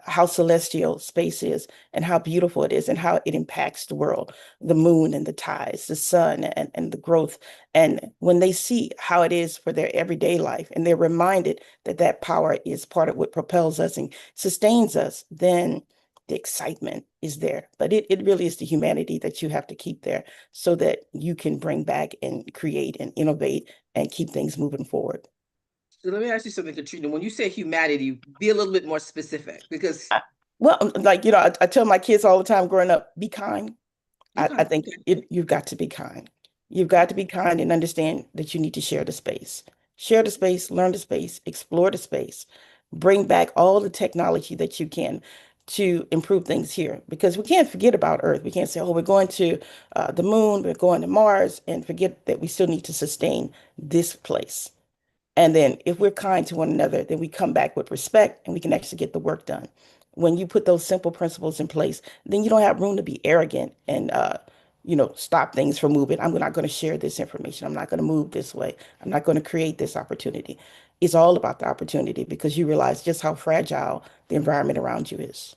how celestial space is and how beautiful it is and how it impacts the world, the moon and the tides, the sun and the growth. And when they see how it is for their everyday life, and they're reminded that that power is part of what propels us and sustains us, then the excitement is there. But it really is the humanity that you have to keep there so that you can bring back and create and innovate and keep things moving forward. So let me ask you something, Katrina. When you say humanity, be a little bit more specific, because I tell my kids all the time growing up, be kind. I think you've got to be kind. You've got to be kind and understand that you need to share the space. Share the space, learn the space, explore the space, bring back all the technology that you can to improve things here, because we can't forget about Earth. We can't say, oh, we're going to the moon, we're going to Mars, and forget that we still need to sustain this place. And then if we're kind to one another, then we come back with respect and we can actually get the work done. When you put those simple principles in place, then you don't have room to be arrogant and stop things from moving. I'm not going to share this information. I'm not going to move this way. I'm not going to create this opportunity. It's all about the opportunity, because you realize just how fragile the environment around you is.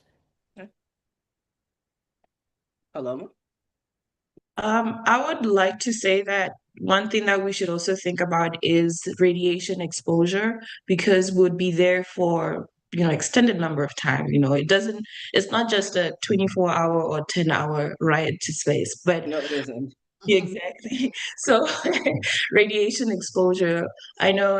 Hello. I would like to say that one thing that we should also think about is radiation exposure, because we'll be there for extended number of time. It's not just a 24-hour or 10-hour ride to space, but No, it isn't. exactly. So radiation exposure, I know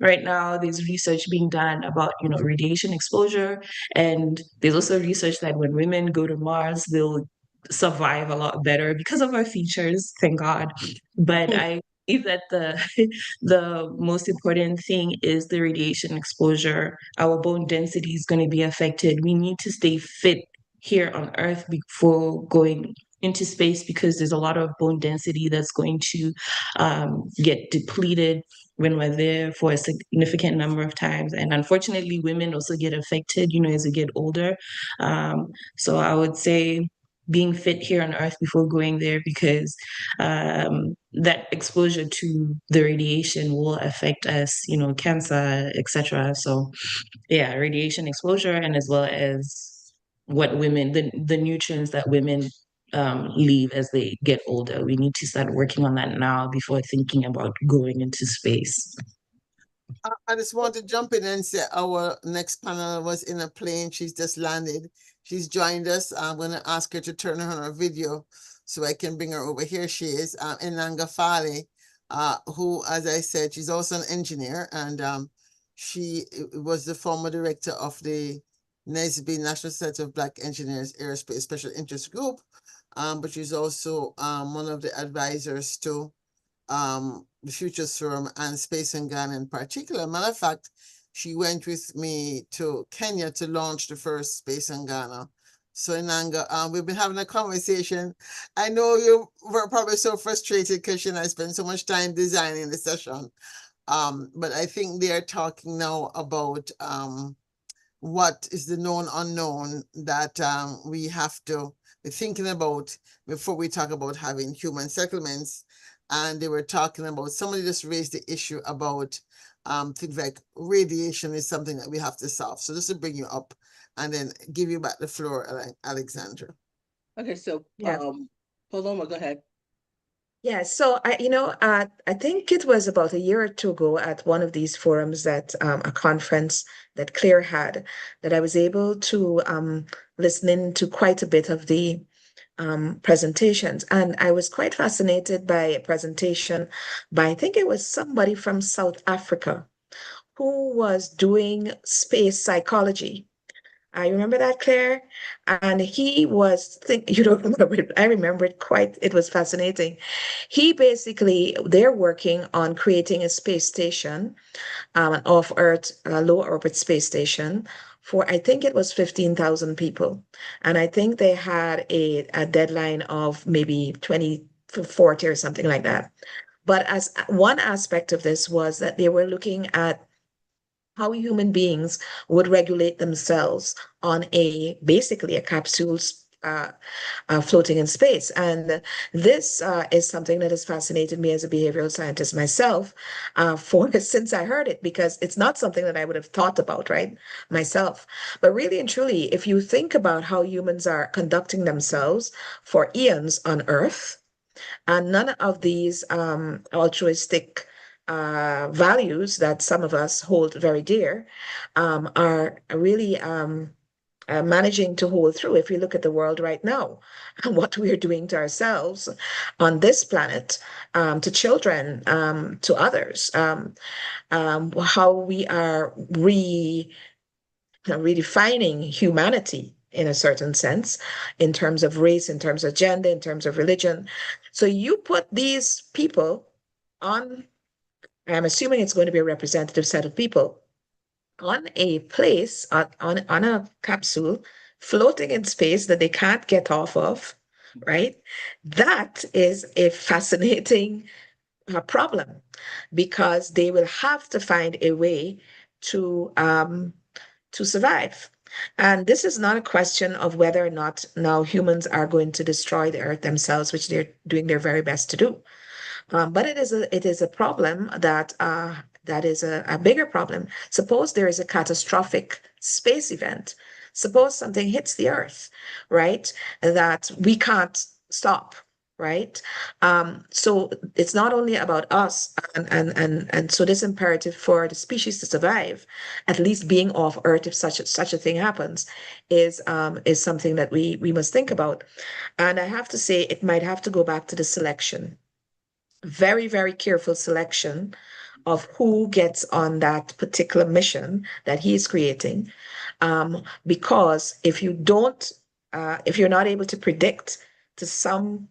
right now there's research being done about radiation exposure, and there's also research that when women go to Mars, they'll survive a lot better because of our features, thank God. But I believe that the most important thing is the radiation exposure. Our bone density is going to be affected. We need to stay fit here on Earth before going into space, because there's a lot of bone density that's going to get depleted when we're there for a significant number of times. And unfortunately, women also get affected, as they get older. So I would say being fit here on Earth before going there, because that exposure to the radiation will affect us, cancer, etc. So yeah, radiation exposure, and as well as what women, the nutrients that women leave as they get older. We need to start working on that now before thinking about going into space. I just want to jump in and say our next panel was in a plane. She's just landed. She's joined us. I'm going to ask her to turn on her video so I can bring her over. Here she is, Ungana Fale, who, as I said, she's also an engineer, and she was the former director of the NSB, National Center of Black Engineers Aerospace Special Interest Group, but she's also one of the advisors to the Futures Forum and Space Ungana in particular. Matter of fact, she went with me to Kenya to launch the first Space Ungana. So Ungana, we've been having a conversation. I know you were probably so frustrated because I spent so much time designing the session. But I think they're talking now about what is the known unknown that we have to be thinking about before we talk about having human settlements. And they were talking about, somebody just raised the issue about things like radiation is something that we have to solve. So just to bring you up and then give you back the floor, Alexandra. Okay, so Paloma, go ahead. Yeah, so I think it was about a year or two ago at one of these forums that a conference that Claire had, that I was able to listen in to quite a bit of the presentations. And I was quite fascinated by a presentation by, I think it was somebody from South Africa who was doing space psychology. I remember that, Claire. And he was you don't remember it. I remember it quite, it was fascinating. They're working on creating a space station, an off-Earth, low orbit space station for, I think it was 15,000 people. And I think they had a deadline of maybe 2040 or something like that. But as one aspect of this was that they were looking at how human beings would regulate themselves on basically a capsule floating in space. And this is something that has fascinated me as a behavioral scientist myself for since I heard it, because it's not something that I would have thought about, right, myself. But really and truly, if you think about how humans are conducting themselves for eons on Earth, and none of these altruistic values that some of us hold very dear are really managing to hold through. If you look at the world right now and what we're doing to ourselves on this planet, to children, to others, how we are redefining humanity in a certain sense, in terms of race, in terms of gender, in terms of religion. So you put these people on, I'm assuming it's going to be a representative set of people, on a place, on a capsule, floating in space that they can't get off of, right? That is a fascinating problem, because they will have to find a way to survive. And this is not a question of whether or not now humans are going to destroy the earth themselves, which they're doing their very best to do. But it is a problem that is a bigger problem. Suppose there is a catastrophic space event. Suppose something hits the earth, right? That we can't stop, right? So it's not only about us, and so this imperative for the species to survive, at least being off Earth if such a thing happens, is something that we must think about. And I have to say, it might have to go back to the selection, very, very careful selection of who gets on that particular mission that he is creating. Because if you're not able to predict to some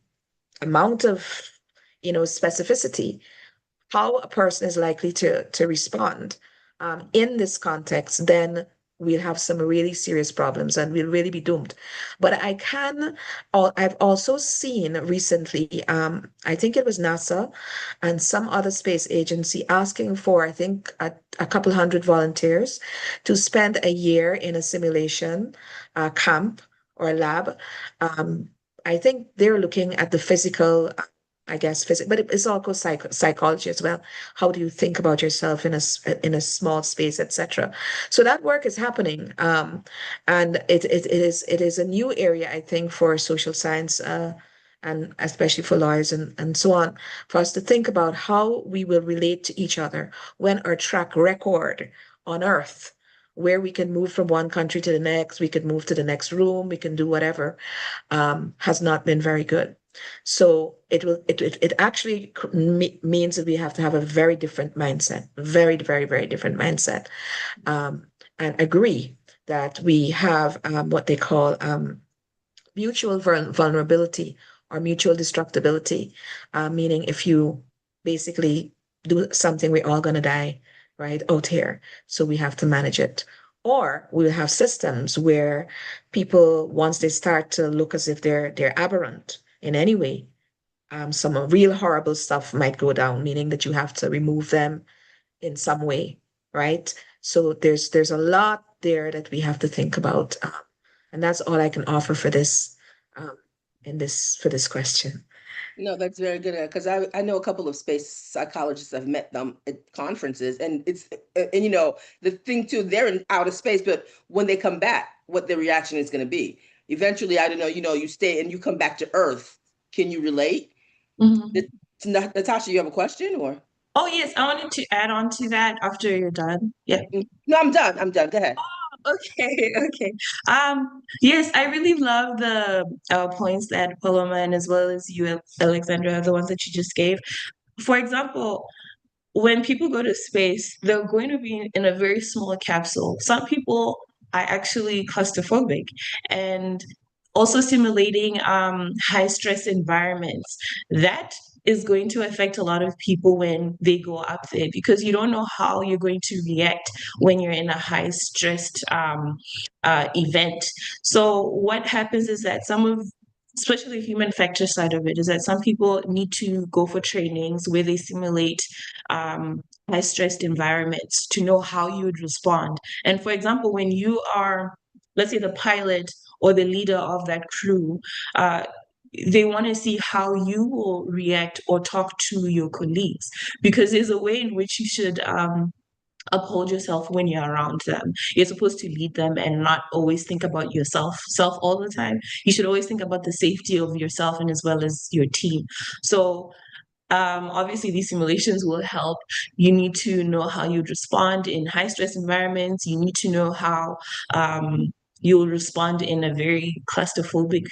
amount of, specificity, how a person is likely to respond in this context, then we'll have some really serious problems and we'll really be doomed. But I've also seen recently, I think it was NASA and some other space agency asking for, I think, a couple hundred volunteers to spend a year in a simulation camp or lab. Um, I think they're looking at the physical, I guess, physics, but it's also psychology as well. How do you think about yourself in a small space, etc.? So that work is happening, and it is a new area, I think, for social science, and especially for lawyers and so on, for us to think about how we will relate to each other when our track record on Earth, where we can move from one country to the next, we can move to the next room, we can do whatever, has not been very good. So it actually means that we have to have a very different mindset, very, very, very different mindset, and agree that we have what they call mutual vulnerability or mutual destructibility, meaning if you basically do something, we're all going to die, right, out here. So we have to manage it. Or we'll have systems where people, once they start to look as if they're aberrant in any way, some real horrible stuff might go down, meaning that you have to remove them in some way, right? So there's a lot there that we have to think about, and that's all I can offer for this, um, for this question. No, that's very good, because I know a couple of space psychologists. I've met them at conferences, and the thing too, they're in outer space, but when they come back, what their reaction is going to be. Eventually, I don't know, you stay and you come back to Earth. Can you relate? Natasha, you have a question or? Oh, yes, I wanted to add on to that after you're done. Yeah. No, I'm done. Go ahead. Okay, okay. Yes, I really love the points that Paloma and as well as you, Alexandra, the ones that you just gave. For example, when people go to space, they're going to be in a very small capsule. Some people are actually claustrophobic and also simulating high stress environments. That is going to affect a lot of people when they go up there because you don't know how you're going to react when you're in a high stressed event. So what happens is that especially the human factor side of it, is that some people need to go for trainings where they simulate high stressed environments to know how you would respond. And for example, when you are, let's say, the pilot or the leader of that crew, they want to see how you will react or talk to your colleagues because there's a way in which you should uphold yourself when you're around them. You're supposed to lead them and not always think about yourself self all the time. You should always think about the safety of yourself and as well as your team. So obviously these simulations will help. You need to know how you'd respond in high stress environments. You need to know how you'll respond in a very claustrophobic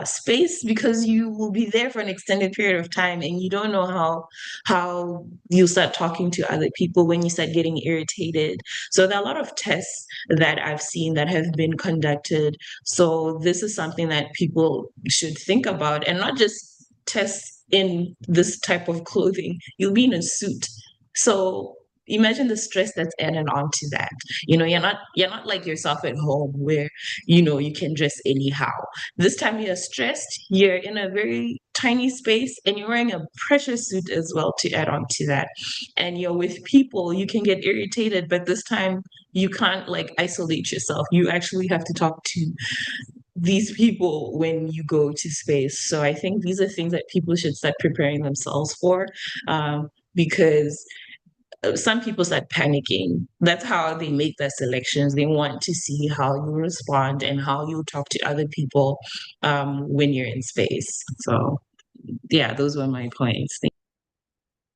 space because you will be there for an extended period of time and you don't know how you start talking to other people when you start getting irritated. So there are a lot of tests that I've seen that have been conducted. So this is something that people should think about and not just tests in this type of clothing. You'll be in a suit. So imagine the stress that's added on to that. You're not like yourself at home where you can dress anyhow. This time you're stressed, you're in a very tiny space, and you're wearing a pressure suit as well to add on to that. And you're with people, you can get irritated, but this time you can't like isolate yourself. You actually have to talk to these people when you go to space. So I think these are things that people should start preparing themselves for, because some people start panicking. That's how they make their selections. They want to see how you respond and how you talk to other people when you're in space. So, yeah, those were my points.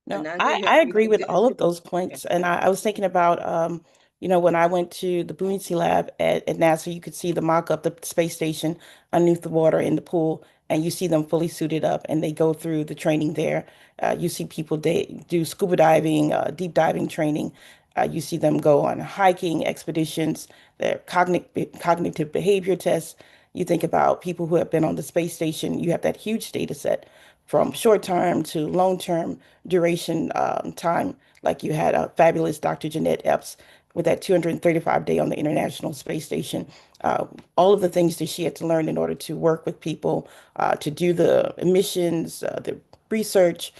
No, Ananda, you have I agree anything with to all of add? those points. And I was thinking about, when I went to the buoyancy lab at NASA, you could see the mock-up, the space station underneath the water in the pool, and you see them fully suited up and they go through the training there. You see people do scuba diving, deep diving training. You see them go on hiking expeditions, their cognitive behavior tests. You think about people who have been on the space station, you have that huge data set from short term to long term duration time, like you had a fabulous Dr. Jeanette Epps with that 235 day on the International Space Station. All of the things that she had to learn in order to work with people, to do the emissions, the research,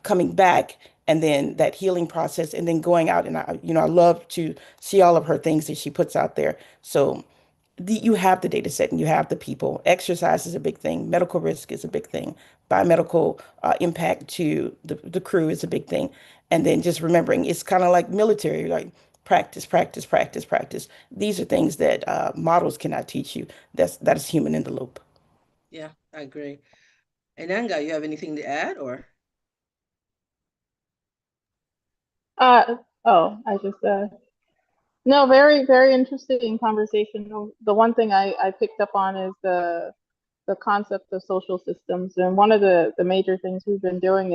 coming back, and then that healing process, and then going out. And I love to see all of her things that she puts out there. So you have the data set and you have the people. Exercise is a big thing. Medical risk is a big thing. Biomedical impact to the crew is a big thing. And then just remembering it's kind of like military, like practice, practice, practice, practice. These are things that models cannot teach you. That is human in the loop. Yeah, I agree. Ananga, you have anything to add or? Oh, I just no, very, very interesting conversation. The one thing I picked up on is the concept of social systems. And one of the major things we've been doing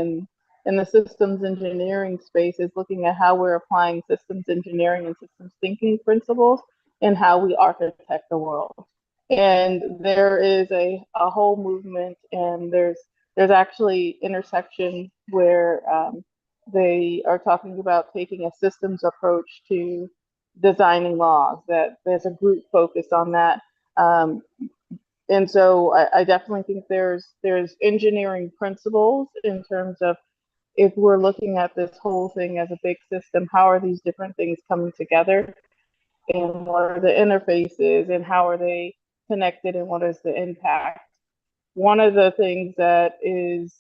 in the systems engineering space is looking at how we're applying systems engineering and systems thinking principles and how we architect the world. And there is a whole movement, and there's actually intersection where they are talking about taking a systems approach to designing laws, that there's a group focused on that. And so I definitely think there's engineering principles in terms of, if we're looking at this whole thing as a big system, how are these different things coming together, and what are the interfaces, and how are they connected, and what is the impact? One of the things that is,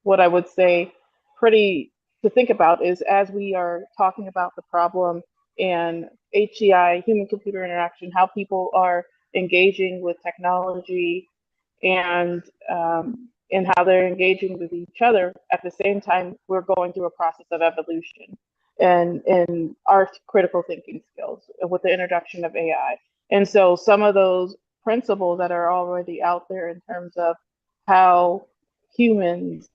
what I would say, pretty to think about is, as we are talking about the problem and HCI, human computer interaction, how people are engaging with technology and in how they're engaging with each other. At the same time, we're going through a process of evolution and in our critical thinking skills with the introduction of AI. And so some of those principles that are already out there in terms of how humans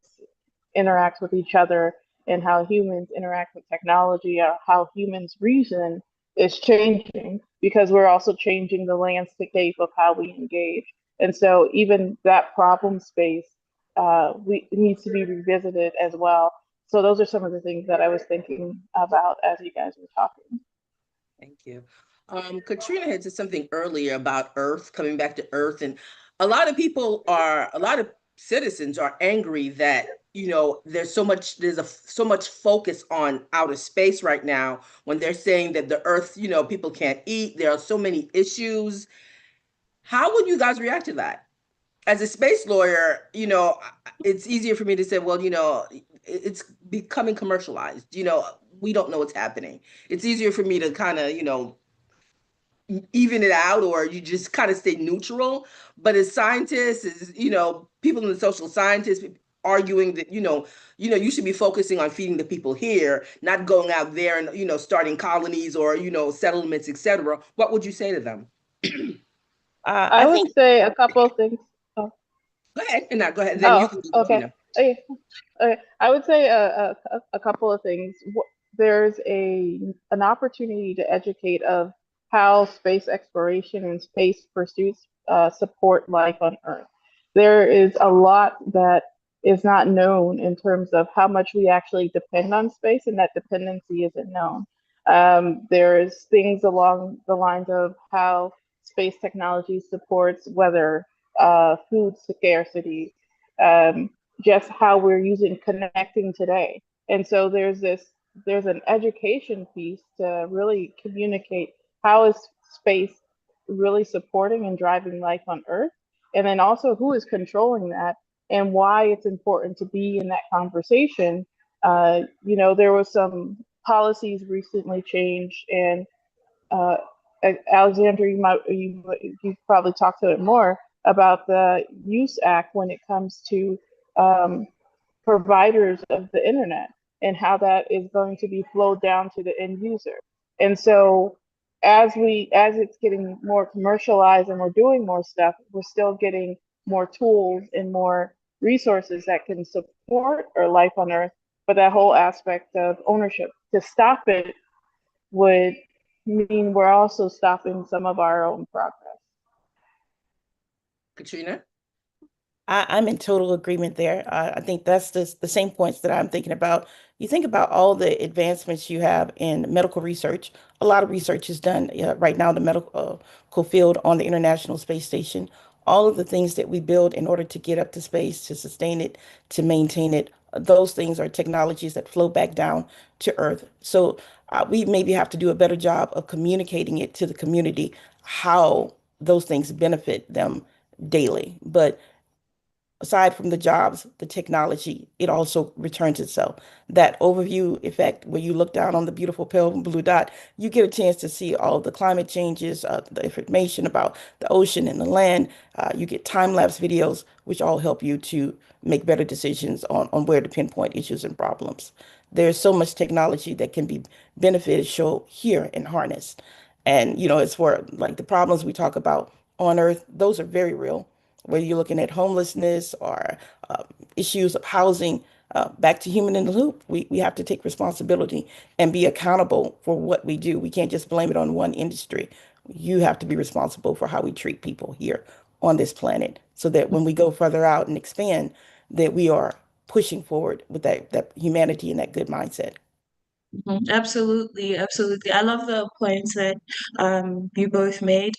interact with each other and how humans interact with technology or how humans reason is changing because we're also changing the landscape of how we engage. And so even that problem space needs to be revisited as well. So those are some of the things that I was thinking about as you guys were talking. Thank you. Katrina had said something earlier about Earth, coming back to Earth, and a lot of citizens are angry that there's so much focus on outer space right now when they're saying that the Earth, people can't eat. There are so many issues. How would you guys react to that? As a space lawyer, it's easier for me to say, well, it's becoming commercialized. We don't know what's happening. It's easier for me to kind of, even it out, or you just kind of stay neutral. But as scientists, as people in the social scientists arguing that you should be focusing on feeding the people here, not going out there and starting colonies or settlements, etc. What would you say to them? I would say a couple of things. Oh. Go ahead, and now go ahead. Then you can go. Okay. I would say a couple of things. There's an opportunity to educate of how space exploration and space pursuits support life on Earth. There is a lot that is not known in terms of how much we actually depend on space, and that dependency isn't known. There's things along the lines of how space technology supports weather, food scarcity, just how we're using connecting today. And so there's an education piece to really communicate how is space really supporting and driving life on Earth, and then also who is controlling that and why it's important to be in that conversation. There was some policies recently changed, and Alexandra, you probably talk to it more about the Use Act when it comes to providers of the internet and how that is going to be flowed down to the end user. And so as it's getting more commercialized and we're doing more stuff, we're still getting more tools and more resources that can support our life on Earth. But that whole aspect of ownership, to stop it would mean we're also stopping some of our own progress. Katrina? I'm in total agreement there. I think that's the same points that I'm thinking about. You think about all the advancements you have in medical research. A lot of research is done right now in the medical field on the International Space Station. All of the things that we build in order to get up to space, to sustain it, to maintain it, those things are technologies that flow back down to Earth. So we maybe have to do a better job of communicating it to the community, how those things benefit them daily. But aside from the jobs, the technology, it also returns itself. That overview effect, where you look down on the beautiful pale blue dot, you get a chance to see all the climate changes, the information about the ocean and the land. You get time-lapse videos, which all help you to make better decisions on where to pinpoint issues and problems. There's so much technology that can be beneficial here and harnessed. And, it's for like the problems we talk about on Earth, those are very real, whether you're looking at homelessness or issues of housing. Back to human in the loop, we have to take responsibility and be accountable for what we do. We can't just blame it on one industry. You have to be responsible for how we treat people here on this planet so that when we go further out and expand, that we are pushing forward with that humanity and that good mindset. Absolutely, absolutely. I love the points that you both made.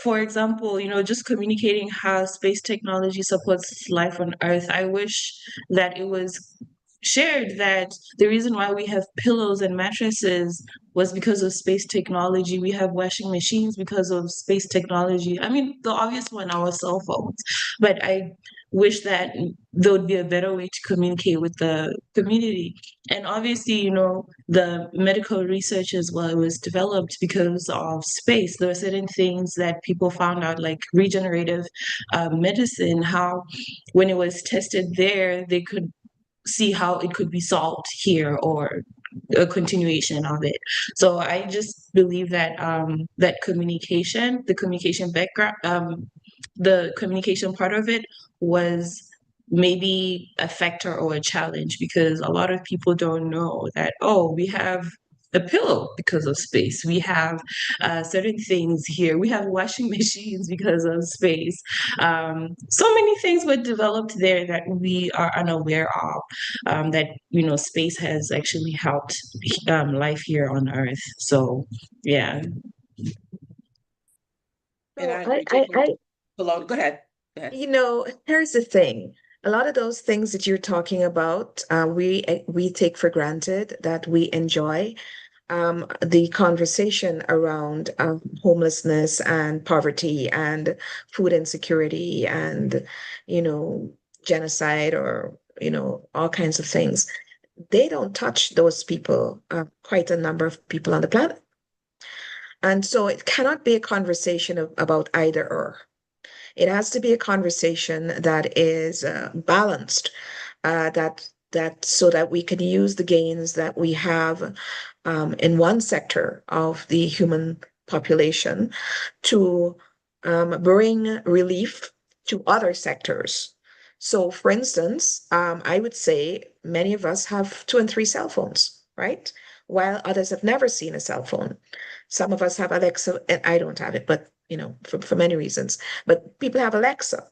For example, just communicating how space technology supports life on Earth. I wish that it was shared that the reason why we have pillows and mattresses was because of space technology. We have washing machines because of space technology. I mean, the obvious one, our cell phones. But I wish that there would be a better way to communicate with the community. And obviously, you know, the medical research as well was developed because of space. There are certain things that people found out, like regenerative medicine, how when it was tested there, they could see how it could be solved here or a continuation of it. So I just believe that that communication, the communication background, the communication part of it was maybe a factor or a challenge because a lot of people don't know that, oh, we have a pillow because of space. We have certain things here. We have washing machines because of space. So many things were developed there that we are unaware of. That you know, space has actually helped life here on Earth. So yeah. And I So agree. Taking below. Go ahead. Go ahead. you know, here's the thing. A lot of those things that you're talking about, we take for granted that we enjoy. The conversation around homelessness and poverty and food insecurity and, you know, genocide or, you know, all kinds of things. They don't touch those people, quite a number of people on the planet. And so it cannot be a conversation about either or. It has to be a conversation that is balanced, that so that we can use the gains that we have in one sector of the human population to bring relief to other sectors. So, for instance, I would say many of us have 2 and 3 cell phones, right? While others have never seen a cell phone. Some of us have Alexa, and I don't have it, but you know, for many reasons. But people have Alexa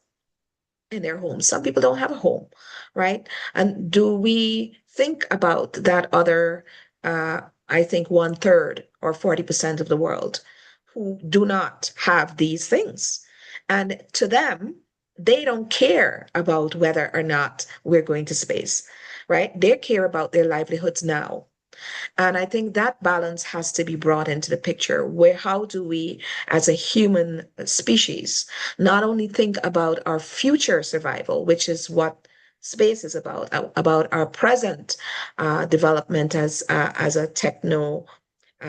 in their homes. Some people don't have a home, right? And do we think about that other, I think 1/3 or 40% of the world who do not have these things? And to them, they don't care about whether or not we're going to space, right? They care about their livelihoods now. And I think that balance has to be brought into the picture where how do we, as a human species, not only think about our future survival, which is what space is about our present development as a techno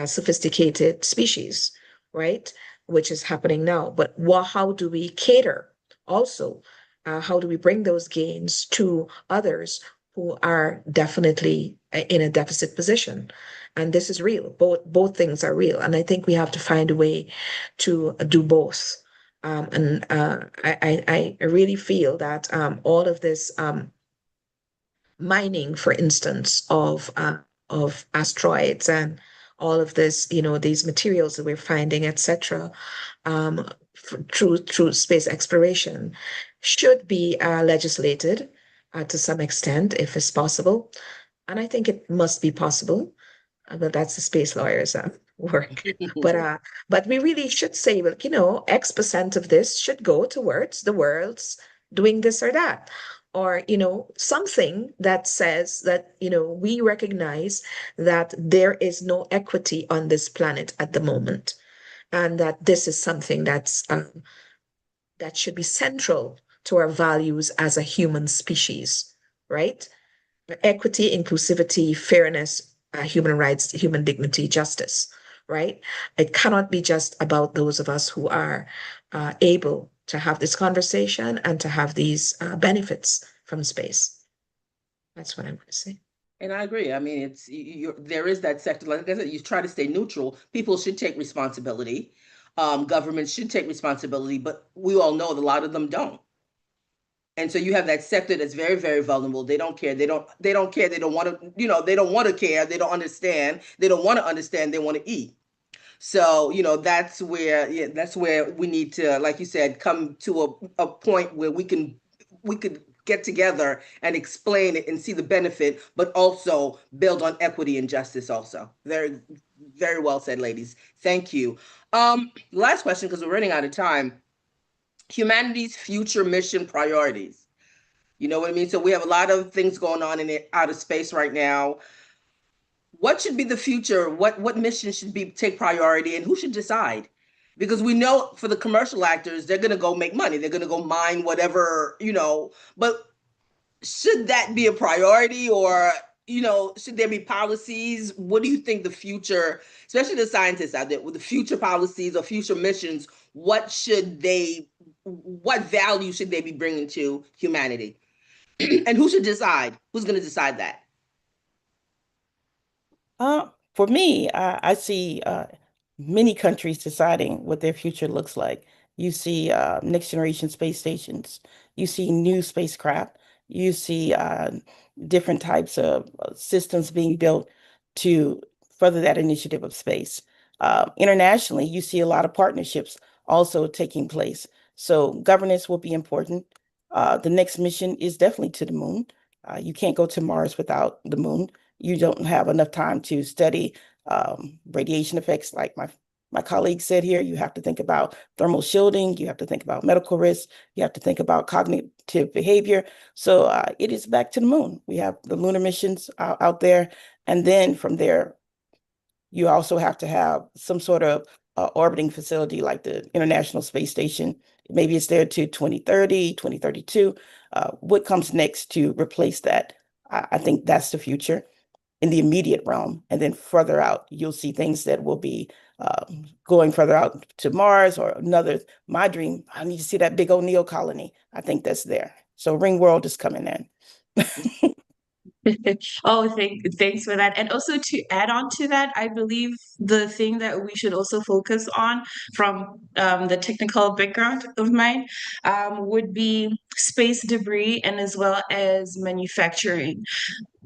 sophisticated species, right? Which is happening now. But how do we cater also? How do we bring those gains to others who are definitely in a deficit position? And this is real. Both things are real. And I think we have to find a way to do both. I really feel that all of this mining, for instance, of asteroids and all of this, you know, these materials that we're finding, etc., through space exploration, should be legislated to some extent, if it's possible. And I think it must be possible. But that's the space lawyers' work. But we really should say, well, you know, X% of this should go towards the world's doing this or that. Or, you know, something that says that, you know, we recognize that there is no equity on this planet at the moment. And that this is something that should be central to our values as a human species, right? Equity, inclusivity, fairness, human rights, human dignity, justice, right? It cannot be just about those of us who are able to have this conversation and to have these benefits from space. That's what I want to say. And I agree. I mean, there is that sector. Like I said, you try to stay neutral. People should take responsibility. Governments should take responsibility, but we all know that a lot of them don't. And so you have that sector that's very, very vulnerable. They don't care. They don't care. They don't want to, you know, they don't want to care. They don't understand. They don't want to understand. They want to eat. So, you know, that's where we need to, like you said, come to a point where we could get together and explain it and see the benefit, but also build on equity and justice also. Very, very well said, ladies. Thank you. Last question, because we're running out of time. Humanity's future mission priorities. You know what I mean? So we have a lot of things going on in outer space right now. What should be the future? What mission should be take priority, and who should decide? Because we know for the commercial actors, they're gonna go make money. They're gonna go mine whatever, but should that be a priority, or should there be policies? What do you think the future, especially the scientists out there, with the future policies or future missions, what value should they be bringing to humanity? And who should decide? Who's going to decide that? For me, I see many countries deciding what their future looks like. You see next generation space stations. You see new spacecraft. You see different types of systems being built to further that initiative of space. Internationally, you see a lot of partnerships also taking place. So governance will be important. The next mission is definitely to the moon. You can't go to Mars without the moon. You don't have enough time to study radiation effects. Like my colleague said here, you have to think about thermal shielding, you have to think about medical risks, you have to think about cognitive behavior. So it is back to the moon. We have the lunar missions out there. And then from there, you also have to have some sort of orbiting facility like the International Space Station. Maybe it's there to 2030, 2032. What comes next to replace that? I think that's the future in the immediate realm. And then further out, you'll see things that will be going further out to Mars or another. My dream, I need to see that big old Neo colony. I think that's there. So Ring World is coming in. Oh, thanks for that. And also to add on to that, I believe the thing that we should also focus on from the technical background of mine would be space debris and as well as manufacturing.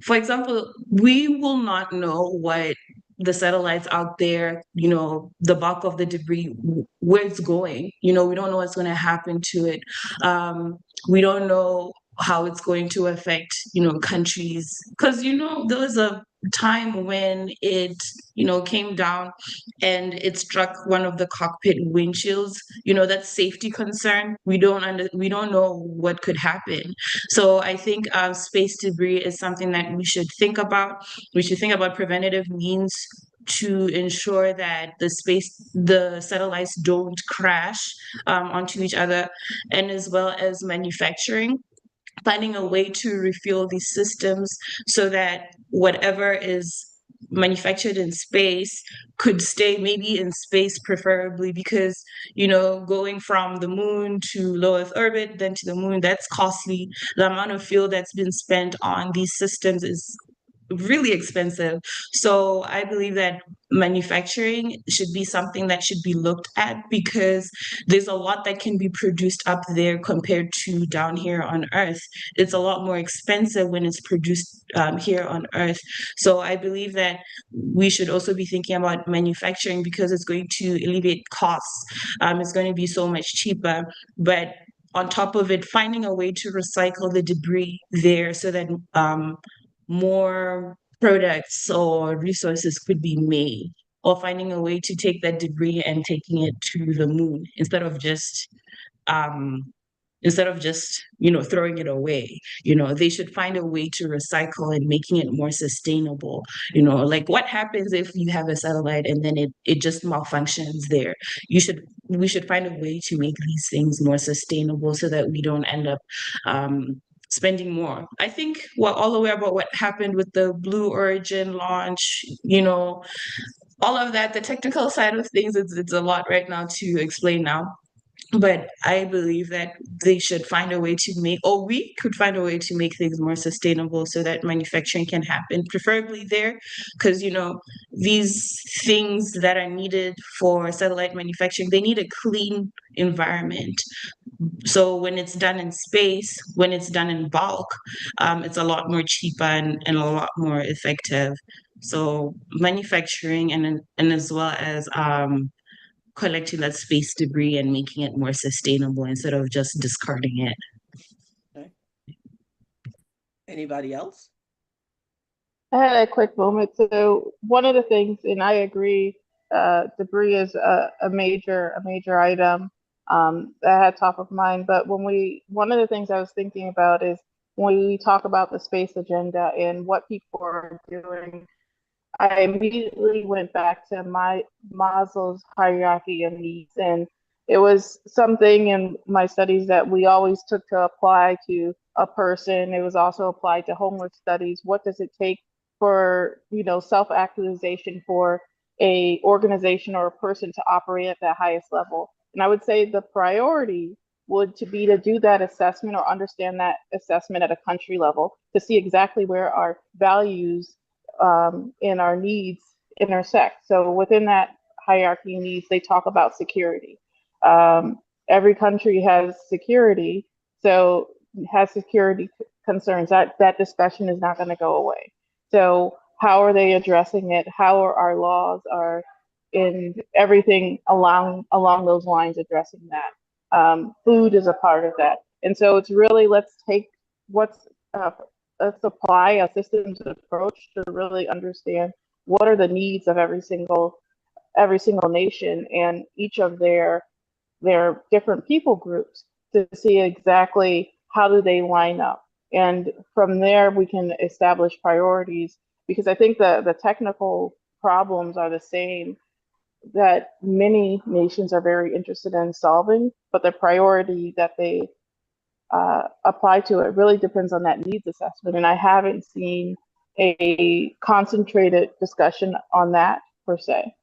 For example, we will not know what the satellites out there, the bulk of the debris, where it's going. We don't know what's going to happen to it. We don't know how it's going to affect, countries. Because, there was a time when it, came down and it struck one of the cockpit windshields. That safety concern. We don't know what could happen. So I think space debris is something that we should think about. We should think about preventative means to ensure that the satellites don't crash onto each other, and as well as manufacturing, finding a way to refuel these systems so that whatever is manufactured in space could stay maybe in space preferably, because going from the moon to low earth orbit then to the moon, that's costly. The amount of fuel that's been spent on these systems is really expensive. So I believe that manufacturing should be something that should be looked at, because there's a lot that can be produced up there compared to down here on Earth. It's a lot more expensive when it's produced here on Earth. So I believe that we should also be thinking about manufacturing, because it's going to alleviate costs. It's going to be so much cheaper. But on top of it, finding a way to recycle the debris there so that more products or resources could be made, or finding a way to take that debris and taking it to the moon um, instead of just throwing it away. They should find a way to recycle and making it more sustainable. Like, what happens if you have a satellite and then it just malfunctions there? We should find a way to make these things more sustainable so that we don't end up spending more. I think we're all aware about what happened with the Blue Origin launch, all of that. The technical side of things, it's a lot right now to explain now. But I believe that they should find a way to make, or we could find a way to make things more sustainable so that manufacturing can happen, preferably there, because, these things that are needed for satellite manufacturing, they need a clean environment. So when it's done in space, when it's done in bulk, it's a lot more cheaper and a lot more effective. So manufacturing and as well as collecting that space debris and making it more sustainable instead of just discarding it. Okay. Anybody else? I had a quick moment. So one of the things, and I agree, debris is a major item that I had top of mind. But one of the things I was thinking about is when we talk about the space agenda and what people are doing, I immediately went back to my Maslow's hierarchy of needs, and it was something in my studies that we always took to apply to a person. It was also applied to homeless studies. What does it take for, self-actualization for a organization or a person to operate at that highest level? And I would say the priority would to be to do that assessment or understand that assessment at a country level to see exactly where our values and our needs intersect. So within that hierarchy of needs, they talk about security. Every country has security, so has security concerns. That discussion is not going to go away. So how are they addressing it? How are our laws are in everything along those lines addressing that? Food is a part of that, and so it's really let's take what's let's apply a systems approach to really understand what are the needs of every single nation and each of their different people groups to see exactly how do they line up. And from there we can establish priorities, because I think the technical problems are the same that many nations are very interested in solving, but the priority that they apply to it really depends on that needs assessment. And I haven't seen a concentrated discussion on that per se.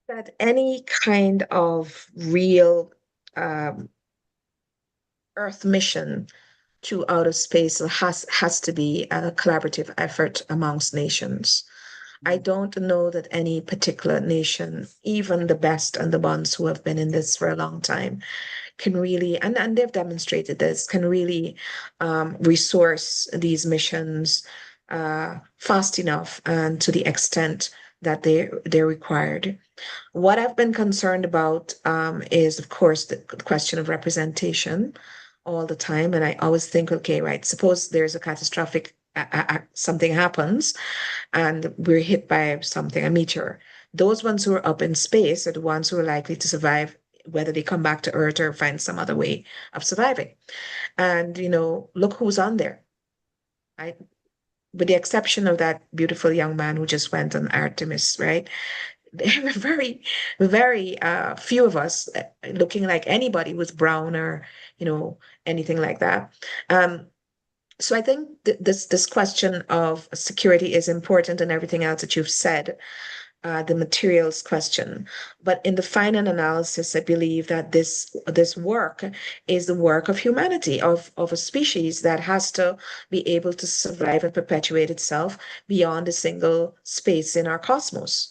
That any kind of real um, Earth mission to outer space has to be a collaborative effort amongst nations. I don't know that any particular nation, even the best and the ones who have been in this for a long time, can really, and they've demonstrated this, can really resource these missions fast enough and to the extent that they're required. What I've been concerned about is, of course, the question of representation all the time. And I always think, okay, right, suppose there's a catastrophic, something happens and we're hit by something, a meteor. Those ones who are up in space are the ones who are likely to survive, whether they come back to Earth or find some other way of surviving. And, look who's on there. With the exception of that beautiful young man who just went on Artemis, right? There were very, very few of us looking like anybody was brown or, anything like that. So I think this question of security is important and everything else that you've said, the materials question. But in the final analysis, I believe that this work is the work of humanity, of a species that has to be able to survive and perpetuate itself beyond a single space in our cosmos.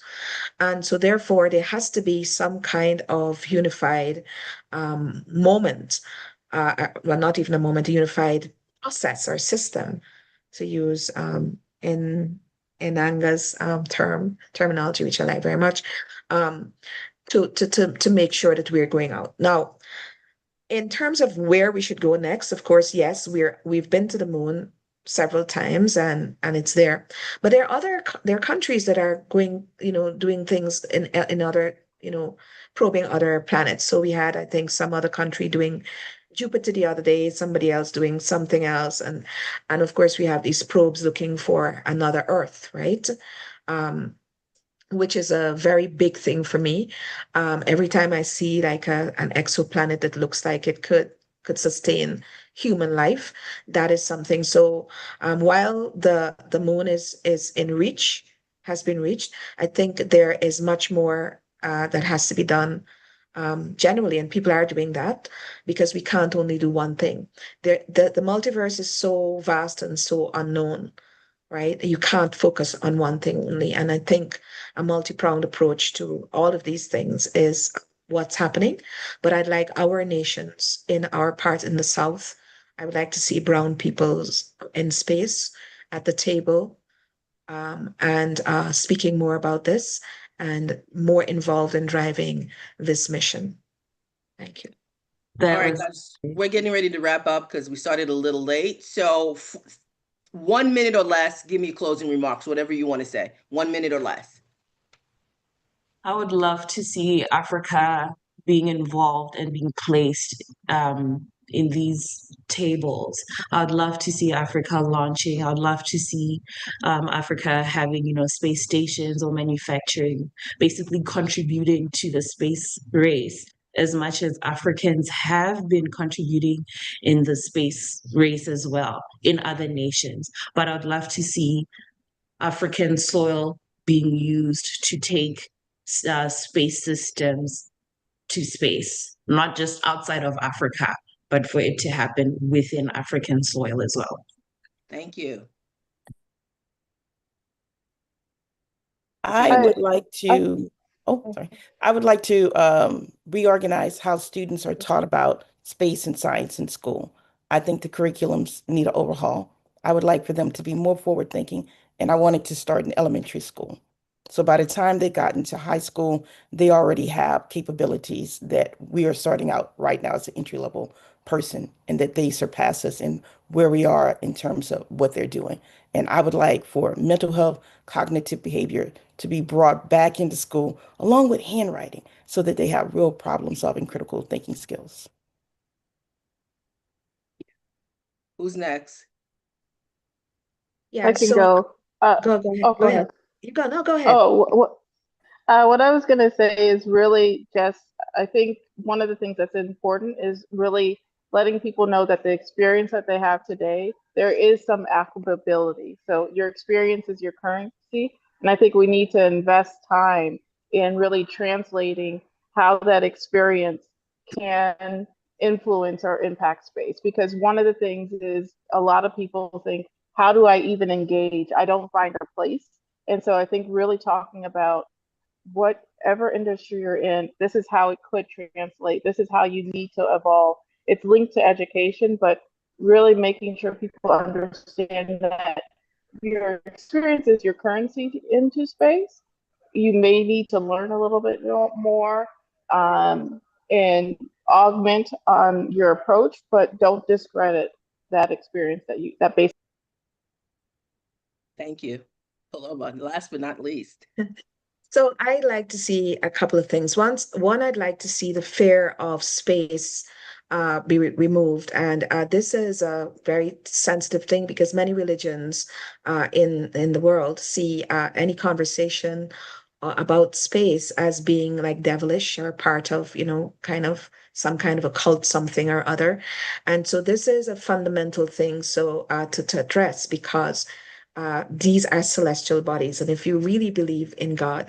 And so therefore, there has to be some kind of unified moment, well, not even a moment, a unified process or system, to use in Anga's terminology, which I like very much, to make sure that we're going out. Now, in terms of where we should go next, of course, yes, we've been to the moon several times and it's there. But there are countries that are going, doing things in other, probing other planets. So we had, I think, some other country doing Jupiter the other day, somebody else doing something else. And of course we have these probes looking for another Earth, right? Which is a very big thing for me. Every time I see like an exoplanet that looks like it could sustain human life, that is something. So while the moon is in reach, has been reached, I think there is much more that has to be done generally, and people are doing that because we can't only do one thing. The multiverse is so vast and so unknown, right? You can't focus on one thing only. And I think a multi-pronged approach to all of these things is what's happening. But I'd like our nations in our part in the South, I would like to see brown peoples in space at the table and speaking more about this and more involved in driving this mission. Thank you. All right, guys, we're getting ready to wrap up because we started a little late. So 1 minute or less, give me closing remarks, whatever you want to say. 1 minute or less. I would love to see Africa being involved and being placed in these tables. I'd love to see Africa launching. I'd love to see Africa having, space stations or manufacturing, basically contributing to the space race as much as Africans have been contributing in the space race as well in other nations. But I'd love to see African soil being used to take space systems to space, not just outside of Africa, but for it to happen within African soil as well. Thank you. I would like to, sorry. I would like to reorganize how students are taught about space and science in school. I think the curriculums need an overhaul. I would like for them to be more forward thinking, and I want it to start in elementary school. So by the time they got into high school, they already have capabilities that we are starting out right now as an entry level person, and that they surpass us in where we are in terms of what they're doing. And I would like for mental health, cognitive behavior to be brought back into school along with handwriting so that they have real problem solving, critical thinking skills. Who's next? Yeah, I can so go. go ahead. Oh, Go ahead. You go. No, go ahead. Oh, what I was going to say is really just, I think one of the things that's important is really letting people know that the experience that they have today, there is some applicability. So your experience is your currency. And I think we need to invest time in really translating how that experience can influence or impact space. Because one of the things is a lot of people think, how do I even engage? I don't find a place. And so I think really talking about whatever industry you're in, this is how it could translate. This is how you need to evolve. It's linked to education, but really making sure people understand that your experience is your currency into space. You may need to learn a little bit more and augment on your approach, but don't discredit that experience that base. Thank you. Paloma, last but not least. So I'd like to see a couple of things. One, I'd like to see the fear of space be removed. And this is a very sensitive thing because many religions in the world see any conversation about space as being like devilish or part of, kind of some kind of a cult, something or other. And so this is a fundamental thing to address because these are celestial bodies. And if you really believe in God,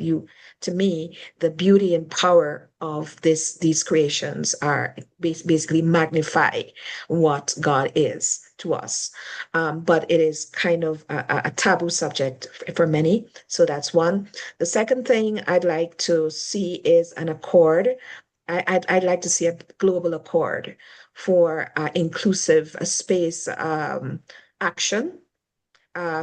to me, the beauty and power of these creations are basically magnify what God is to us. But it is kind of a taboo subject for many. So that's one. The second thing I'd like to see is an accord. I'd like to see a global accord for inclusive space action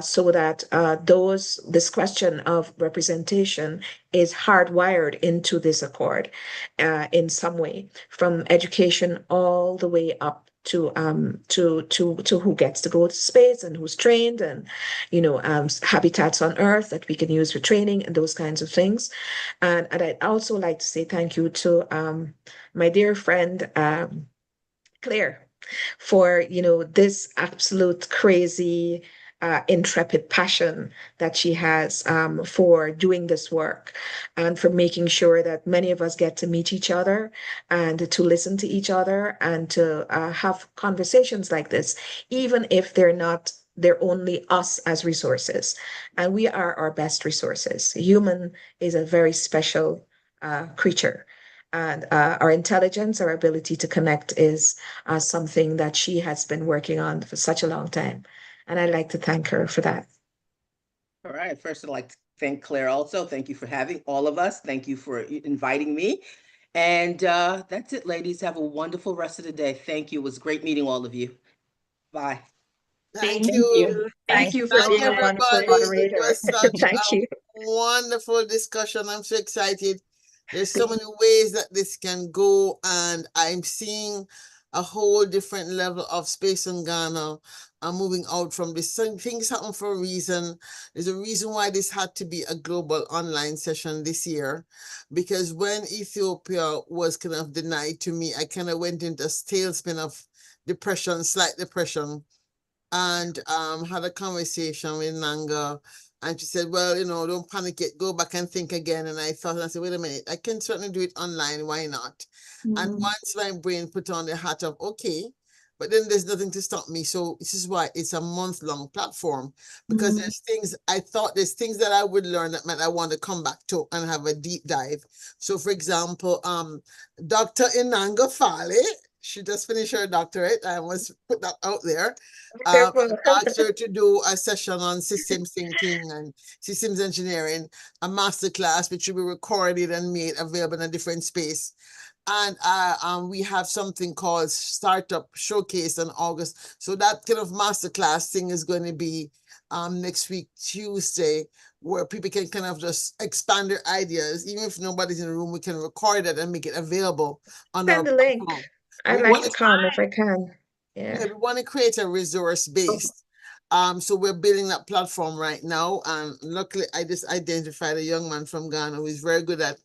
so that this question of representation is hardwired into this accord in some way, from education all the way up to who gets to go to space and who's trained, and habitats on Earth that we can use for training and those kinds of things. And I'd also like to say thank you to my dear friend Claire for this absolute crazy intrepid passion that she has for doing this work and for making sure that many of us get to meet each other and to listen to each other and to have conversations like this, even if they're only us as resources. And we are our best resources. Human is a very special creature. And our intelligence, our ability to connect is something that she has been working on for such a long time. And I'd like to thank her for that. All right. First, I'd like to thank Claire also. Thank you for having all of us. Thank you for inviting me. And that's it, ladies. Have a wonderful rest of the day. Thank you. It was great meeting all of you. Bye. Thank Thank you. you. Thank you for Thank being a wonderful everybody. It moderator. was such Thank a you. wonderful discussion. I'm so excited. There's so many ways that this can go, and I'm seeing a whole different level of space in Ghana. I'm moving out from this. Things happen for a reason. There's a reason why this had to be a global online session this year, because when Ethiopia was kind of denied to me, I kind of went into a tailspin of depression, slight depression, and had a conversation with Nanga. And she said, well, don't panic it, go back and think again. And I thought, and I said, wait a minute, I can certainly do it online, why not? And once my brain put on the hat of, okay, but then there's nothing to stop me. So this is why it's a month-long platform, because there's things that I would learn that I want to come back to and have a deep dive. So for example, Dr. Inanga Fale, she just finished her doctorate. I must put that out there. Asked her to do a session on systems thinking and systems engineering, a master class, which will be recorded and made available in a different space. And we have something called Startup Showcase in August. So that kind of masterclass thing is going to be next week, Tuesday, where people can kind of just expand their ideas. Even if nobody's in the room, we can record it and make it available on our Send the link. platform. I'd like to come if I can. Yeah, we want to create a resource based. So we're building that platform right now. And luckily, I just identified a young man from Ghana who is very good at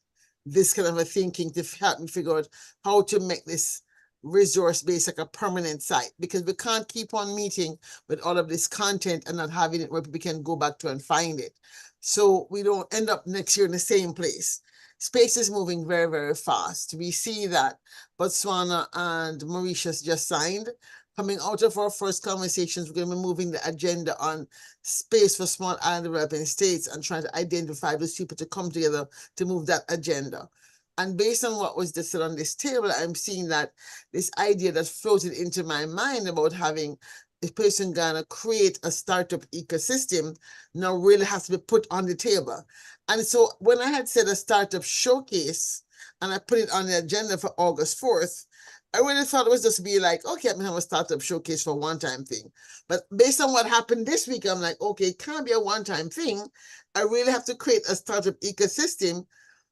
this kind of a thinking to help me figure out how to make this resource based like a permanent site, because we can't keep on meeting with all of this content and not having it where people can go back to and find it. So we don't end up next year in the same place. Space is moving very, very fast. We see that Botswana and Mauritius just signed. Coming out of our first conversations, we're going to be moving the agenda on space for small island developing states and trying to identify those people to come together to move that agenda. And based on what was just said on this table, I'm seeing that this idea that floated into my mind about having a person in Ghana create a startup ecosystem now really has to be put on the table. And so when I had said a startup showcase and I put it on the agenda for August 4th, I really thought it was just be like, okay, I'm gonna have a startup showcase for a one-time thing. But based on what happened this week, I'm like, okay, it can't be a one-time thing. I really have to create a startup ecosystem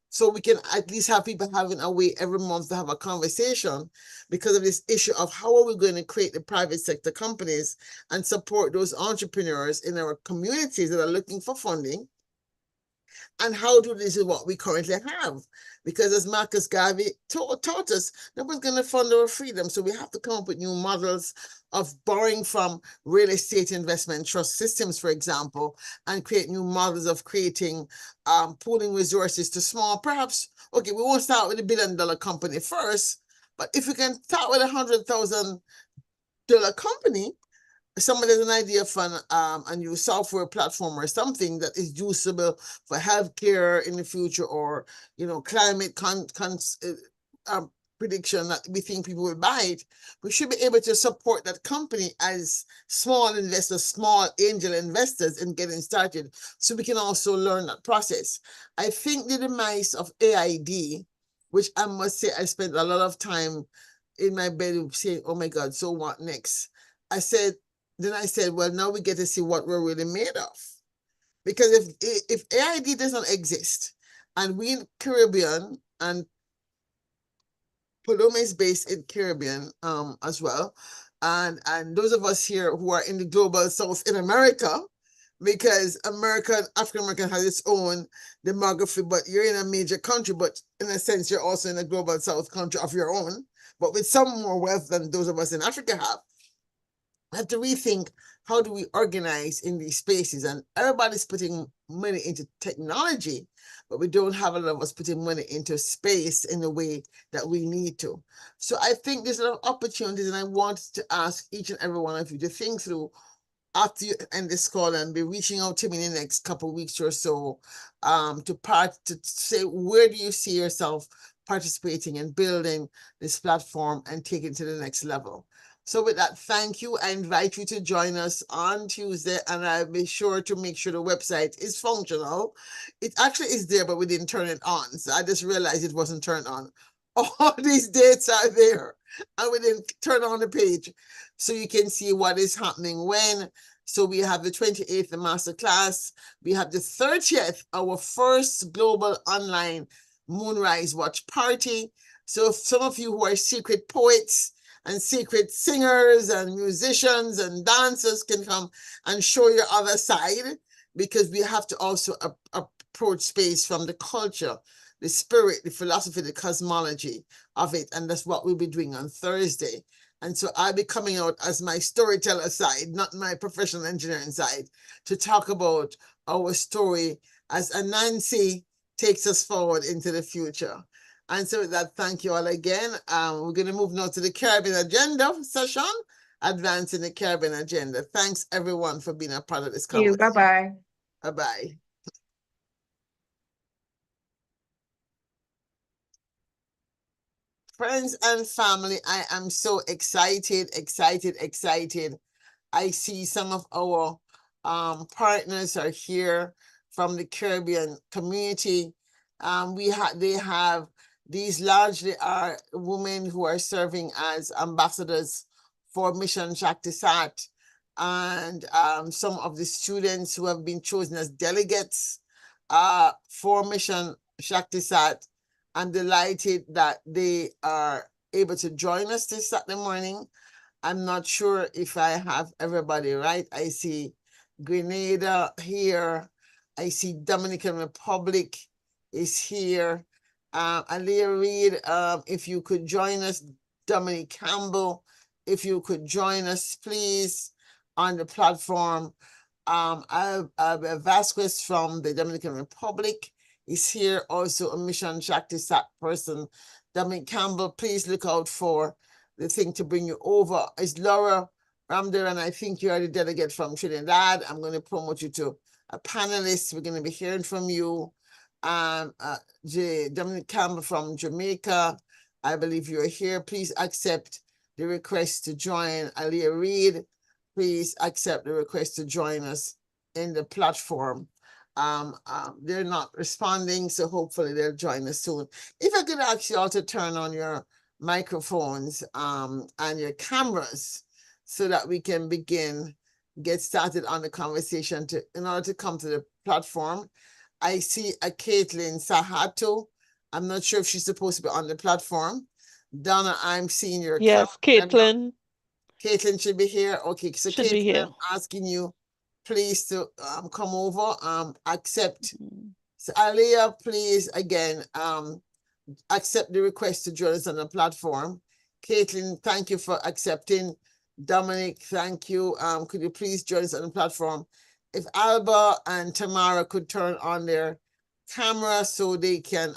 so we can at least have people having a way every month to have a conversation, because of this issue of how are we going to create the private sector companies and support those entrepreneurs in our communities that are looking for funding. And how do this is what we currently have. Because as Marcus Garvey taught us, nobody's going to fund our freedom. So we have to come up with new models of borrowing from real estate investment trust systems, for example, and create new models of creating pooling resources to small, perhaps, okay, we won't start with a $1 billion company first, but if we can start with $100,000 company, somebody has an idea for a new software platform or something that is usable for healthcare in the future, or climate prediction that we think people will buy it, we should be able to support that company as small investors, small angel investors in getting started, so we can also learn that process. I think the demise of AID, which I must say I spent a lot of time in my bed saying, oh my God, so what next? I said, well, now we get to see what we're really made of. Because if AID doesn't exist, and we in Caribbean, and Paloma is based in Caribbean as well, and those of us here who are in the global South in America, because African American has its own demography, but you're in a major country, but in a sense, you're also in a global South country of your own, but with some more wealth than those of us in Africa have. I have to rethink, how do we organize in these spaces? And everybody's putting money into technology, but we don't have a lot of us putting money into space in the way that we need to. So I think there's a lot of opportunities, and I want to ask each and every one of you to think through after you end this call and be reaching out to me in the next couple of weeks or so, to say, where do you see yourself participating and building this platform and taking it to the next level? So with that, thank you. I invite you to join us on Tuesday, and I'll be sure to make sure the website is functional. It actually is there, but we didn't turn it on. So I just realized it wasn't turned on. All these dates are there, and we didn't turn on the page. So you can see what is happening when. So we have the 28th, the masterclass. We have the 30th, our first global online Moonrise Watch party. So some of you who are secret poets and secret singers and musicians and dancers can come and show your other side, because we have to also approach space from the culture, the spirit, the philosophy, the cosmology of it. And that's what we'll be doing on Thursday. And so I'll be coming out as my storyteller side, not my professional engineering side, to talk about our story as Anansi takes us forward into the future. And so with that, thank you all again. We're going to move now to the Caribbean Agenda session, advancing the Caribbean Agenda. Thanks everyone for being a part of this conversation. Bye-bye. Bye-bye. Friends and family, I am so excited. I see some of our partners are here from the Caribbean community. They have, these largely are women who are serving as ambassadors for Mission Shakti Sat, and some of the students who have been chosen as delegates for Mission Shakti Sat. I'm delighted that they are able to join us this Saturday morning. I'm not sure if I have everybody right. I see Grenada here. I see Dominican Republic is here. Aliyah Reid, if you could join us. Dominic Campbell, if you could join us, please, on the platform. Vasquez from the Dominican Republic is here, also a Mission Shakti Sat person. Dominic Campbell, please look out for the thing to bring you over. Is Laura Ramder, and I think you are the delegate from Trinidad. I'm going to promote you to a panelist. We're going to be hearing from you. Dominic Campbell from Jamaica, I believe you're here. Please accept the request to join. Aliyah Reid, please accept the request to join us in the platform. They're not responding, so hopefully they'll join us soon. If I could ask you all to turn on your microphones and your cameras so that we can get started on the conversation in order to come to the platform. I see a Caitlin Sahato. I'm not sure if she's supposed to be on the platform. Donna, I'm seeing your Yes, Caitlin. Caitlin should be here. Okay, so Should be Caitlin, here. I'm asking you please to come over, accept. So Aliyah, please again, accept the request to join us on the platform. Caitlin, thank you for accepting. Dominic, thank you. Could you please join us on the platform? If Alba and Tamara could turn on their camera so they can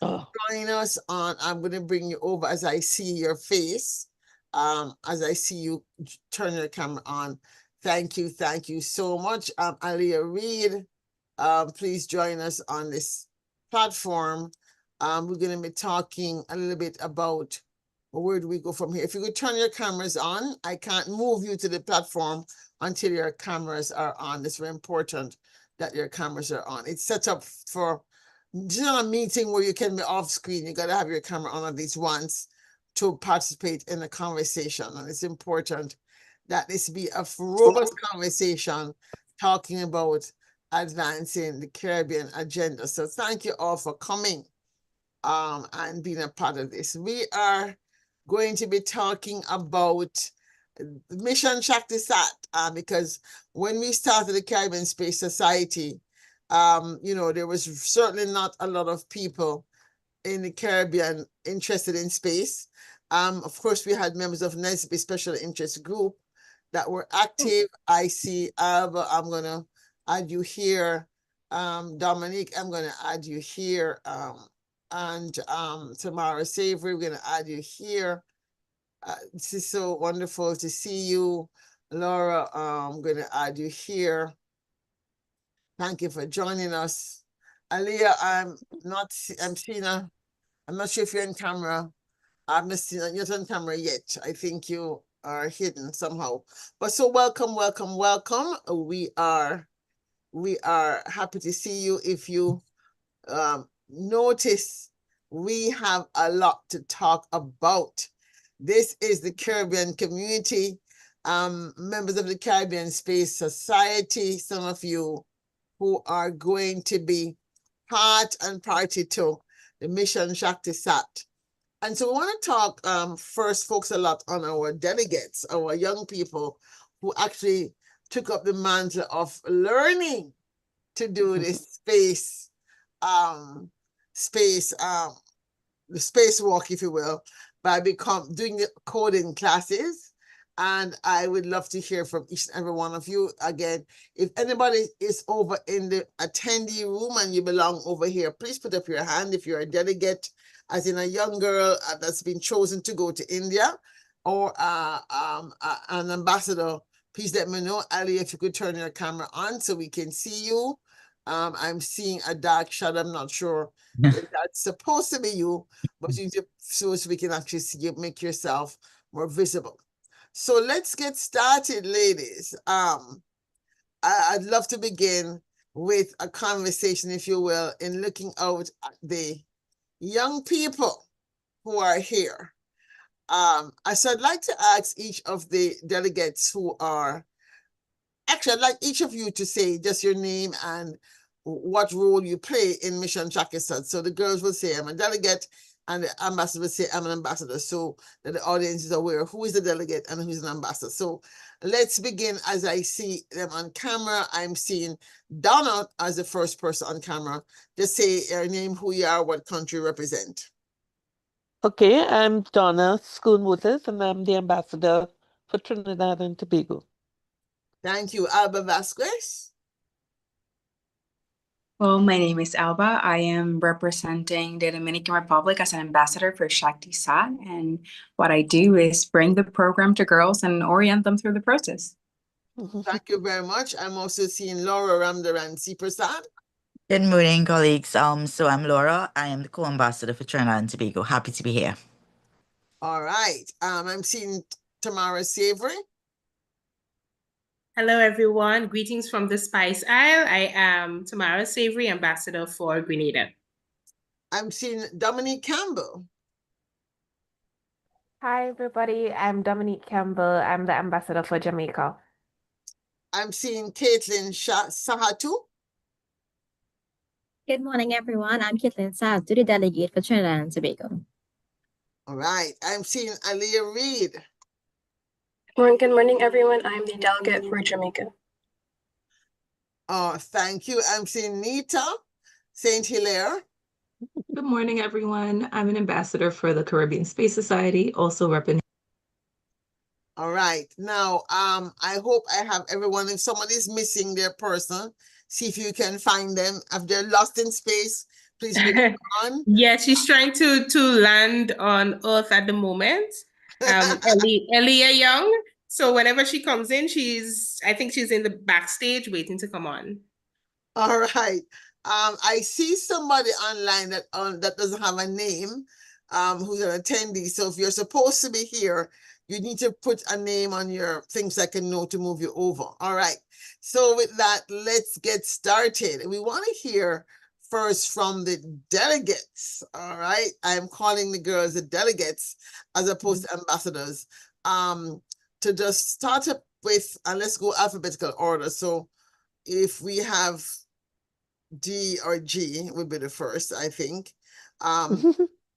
join us on, I'm going to bring you over as I see your face, as I see you turn your camera on. Thank you so much. Aliyah Reid, please join us on this platform. We're going to be talking a little bit about where do we go from here. If you could turn your cameras on, I can't move you to the platform until your cameras are on. It's very important that your cameras are on. It's set up for, it's not a meeting where you can be off screen. You got to have your camera on at least once to participate in the conversation. And it's important that this be a robust conversation talking about advancing the Caribbean agenda. So thank you all for coming and being a part of this. We are going to be talking about Mission Shakti Sat, because when we started the Caribbean Space Society, there was certainly not a lot of people in the Caribbean interested in space. Of course, we had members of NESB Special Interest Group that were active. I see Alba, I'm going to add you here. Dominique, I'm going to add you here. And Tamara Savory, we're going to add you here. This is so wonderful to see you. Laura, I'm going to add you here. Thank you for joining us. Aliyah, I'm not sure if you're in camera. I'm not seeing you're on camera yet. I think you are hidden somehow. But so welcome. We are happy to see you. If you notice, we have a lot to talk about. This is the Caribbean community, members of the Caribbean Space Society, some of you who are going to be part and party to the Mission Shakti Sat. And so we want to talk first, focus a lot on our delegates, our young people who actually took up the mantle of learning to do this space the spacewalk, if you will, by doing the coding classes. And I would love to hear from each and every one of you. Again, if anybody is over in the attendee room and you belong over here, please put up your hand if you're a delegate, as in a young girl that's been chosen to go to India, or an ambassador. Please let me know. Ali, if you could turn your camera on so we can see you. I'm seeing a dark shadow. I'm not sure if that's supposed to be you, but you need so we can actually see you, make yourself more visible. So let's get started, ladies. I'd love to begin with a conversation, if you will, in looking out at the young people who are here. So I'd like to ask each of the delegates who are, actually, I'd like each of you to say just your name and what role you play in Mission Shakisat. So the girls will say, I'm a delegate, and the ambassador will say, I'm an ambassador, so that the audience is aware of who is the delegate and who's an ambassador. So let's begin. As I see them on camera, I'm seeing Donna as the first person on camera. Just say your name, who you are, what country you represent. Okay, I'm Donna Schoonwuthers, and I'm the ambassador for Trinidad and Tobago. Thank you. Alba Vasquez. Well, my name is Alba. I am representing the Dominican Republic as an ambassador for Shakti Sat. And what I do is bring the program to girls and orient them through the process. Thank you very much. I'm also seeing Laura Ramdaran Prasad. Good morning, colleagues. So I'm Laura. I am the co-ambassador for Trinidad and Tobago. Happy to be here. All right. I'm seeing Tamara Savory. Hello, everyone. Greetings from the Spice Isle. I am Tamara Savory, ambassador for Grenada. I'm seeing Dominique Campbell. Hi, everybody. I'm Dominique Campbell. I'm the ambassador for Jamaica. I'm seeing Caitlin Sahatu. Good morning, everyone. I'm Caitlin Sahatu, the delegate for Trinidad and Tobago. All right. I'm seeing Aliyah Reed. Good morning, everyone. I'm the delegate for Jamaica. Oh, thank you. I'm seeing Nita St. Hilaire. Good morning, everyone. I'm an ambassador for the Caribbean Space Society, also representing. All right. Now, I hope I have everyone. If somebody's missing their person, see if you can find them. If they're lost in space, please bring them on. Yeah, she's trying to land on Earth at the moment. Elia Young. So whenever she comes in, I think she's in the backstage waiting to come on. All right. I see somebody online that doesn't have a name, who's an attendee. So if you're supposed to be here, you need to put a name on your thing so I can know to move you over. All right. So with that, let's get started. We want to hear first from the delegates. All right. I'm calling the girls the delegates as opposed to ambassadors. To just start up with, and let's go alphabetical order. So if we have D or G would be the first, I think.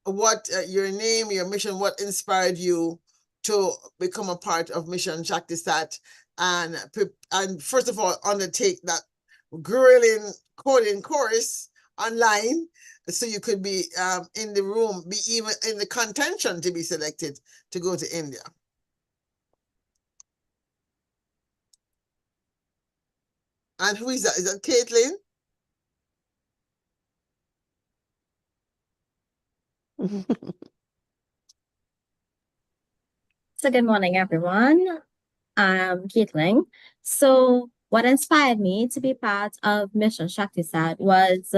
What your name, your mission, what inspired you to become a part of Mission Shaktisat, and first of all, undertake that grueling coding course online, so you could be in the room, be even in the contention to be selected to go to India. And who is that? Is that Caitlin? So good morning, everyone. I'm Caitlin. So what inspired me to be part of Mission Shaktisat was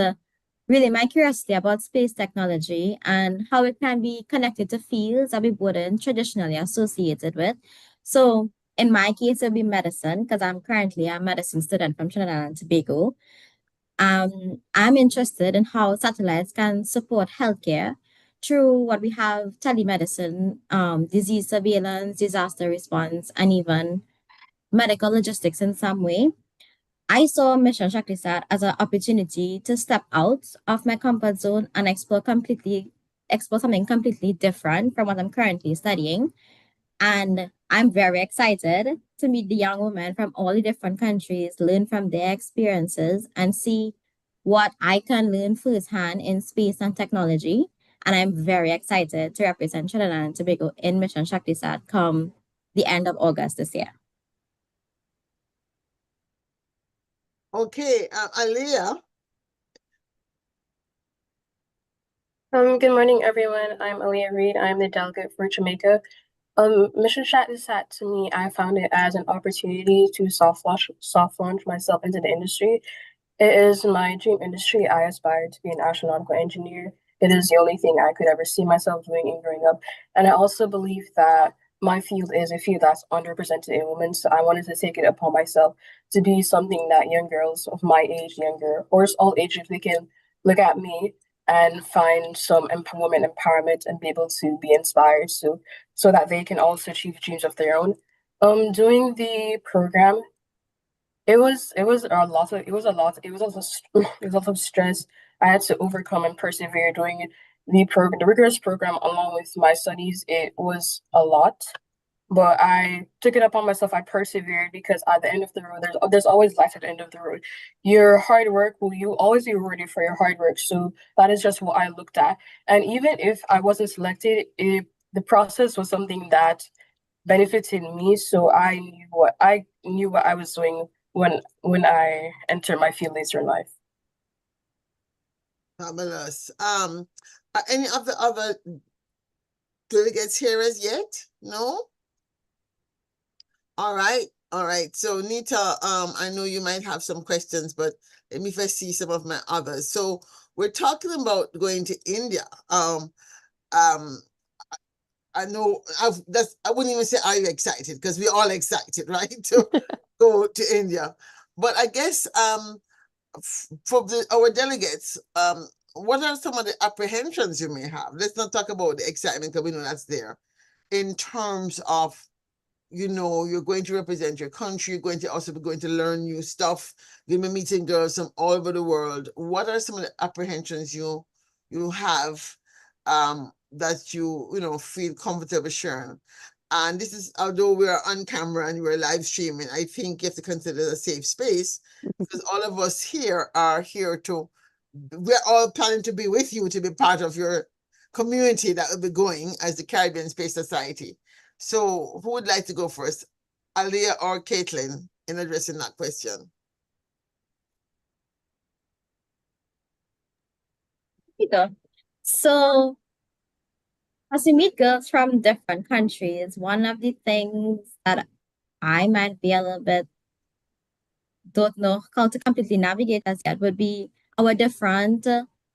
really my curiosity about space technology and how it can be connected to fields that we wouldn't traditionally associate it with. So in my case, it would be medicine, because I'm currently a medicine student from Trinidad and Tobago. I'm interested in how satellites can support healthcare through what we have telemedicine, disease surveillance, disaster response, and even medical logistics in some way. I saw Mission Shaktisat as an opportunity to step out of my comfort zone and explore completely explore something completely different from what I'm currently studying. And I'm very excited to meet the young women from all the different countries, learn from their experiences, and see what I can learn firsthand in space and technology. And I'm very excited to represent Trinidad and Tobago in Mission Shaktisat come the end of August this year. Okay, Aliyah. Good morning, everyone. I'm Aaliyah Reed. I'm the delegate for Jamaica. Mission Shat to me, I found it as an opportunity to soft launch myself into the industry. It is my dream industry. I aspire to be an astronautical engineer. It is the only thing I could ever see myself doing in growing up. And I also believe that my field is a field that's underrepresented in women. So I wanted to take it upon myself to be something that young girls of my age, younger, or all ages, they can look at me and find some women empowerment and be able to be inspired so that they can also achieve dreams of their own. Doing the program, it was a lot of stress I had to overcome and persevere during the rigorous program along with my studies. It was a lot, but I took it upon myself. I persevered because at the end of the road, there's always light at the end of the road. Your hard work will you always be rewarded for your hard work. So that is just what I looked at. And even if I wasn't selected, the process was something that benefited me. So I knew what I was doing when I entered my field later in life. Fabulous. Are any of the other delegates here as yet? No? All right. All right. So Nita, I know you might have some questions, but let me first see some of my others. So we're talking about going to India. I know I wouldn't even say are you excited, because we're all excited, right? To go to India. But I guess for our delegates, what are some of the apprehensions you may have? Let's not talk about the excitement, because we know that's there. In terms of, you're going to represent your country, you're going to also be going to learn new stuff, you're going to be meeting girls from all over the world. What are some of the apprehensions you have that you feel comfortable sharing? And this is, although we're on camera and we're live streaming, I think you have to consider it a safe space, because all of us here are here we're all planning to be with you, to be part of your community that will be going as the Caribbean Space Society. So who would like to go first, Aliyah or Caitlin, in addressing that question? So as we meet girls from different countries, one of the things that I might be a little bit don't know how to completely navigate as yet would be our different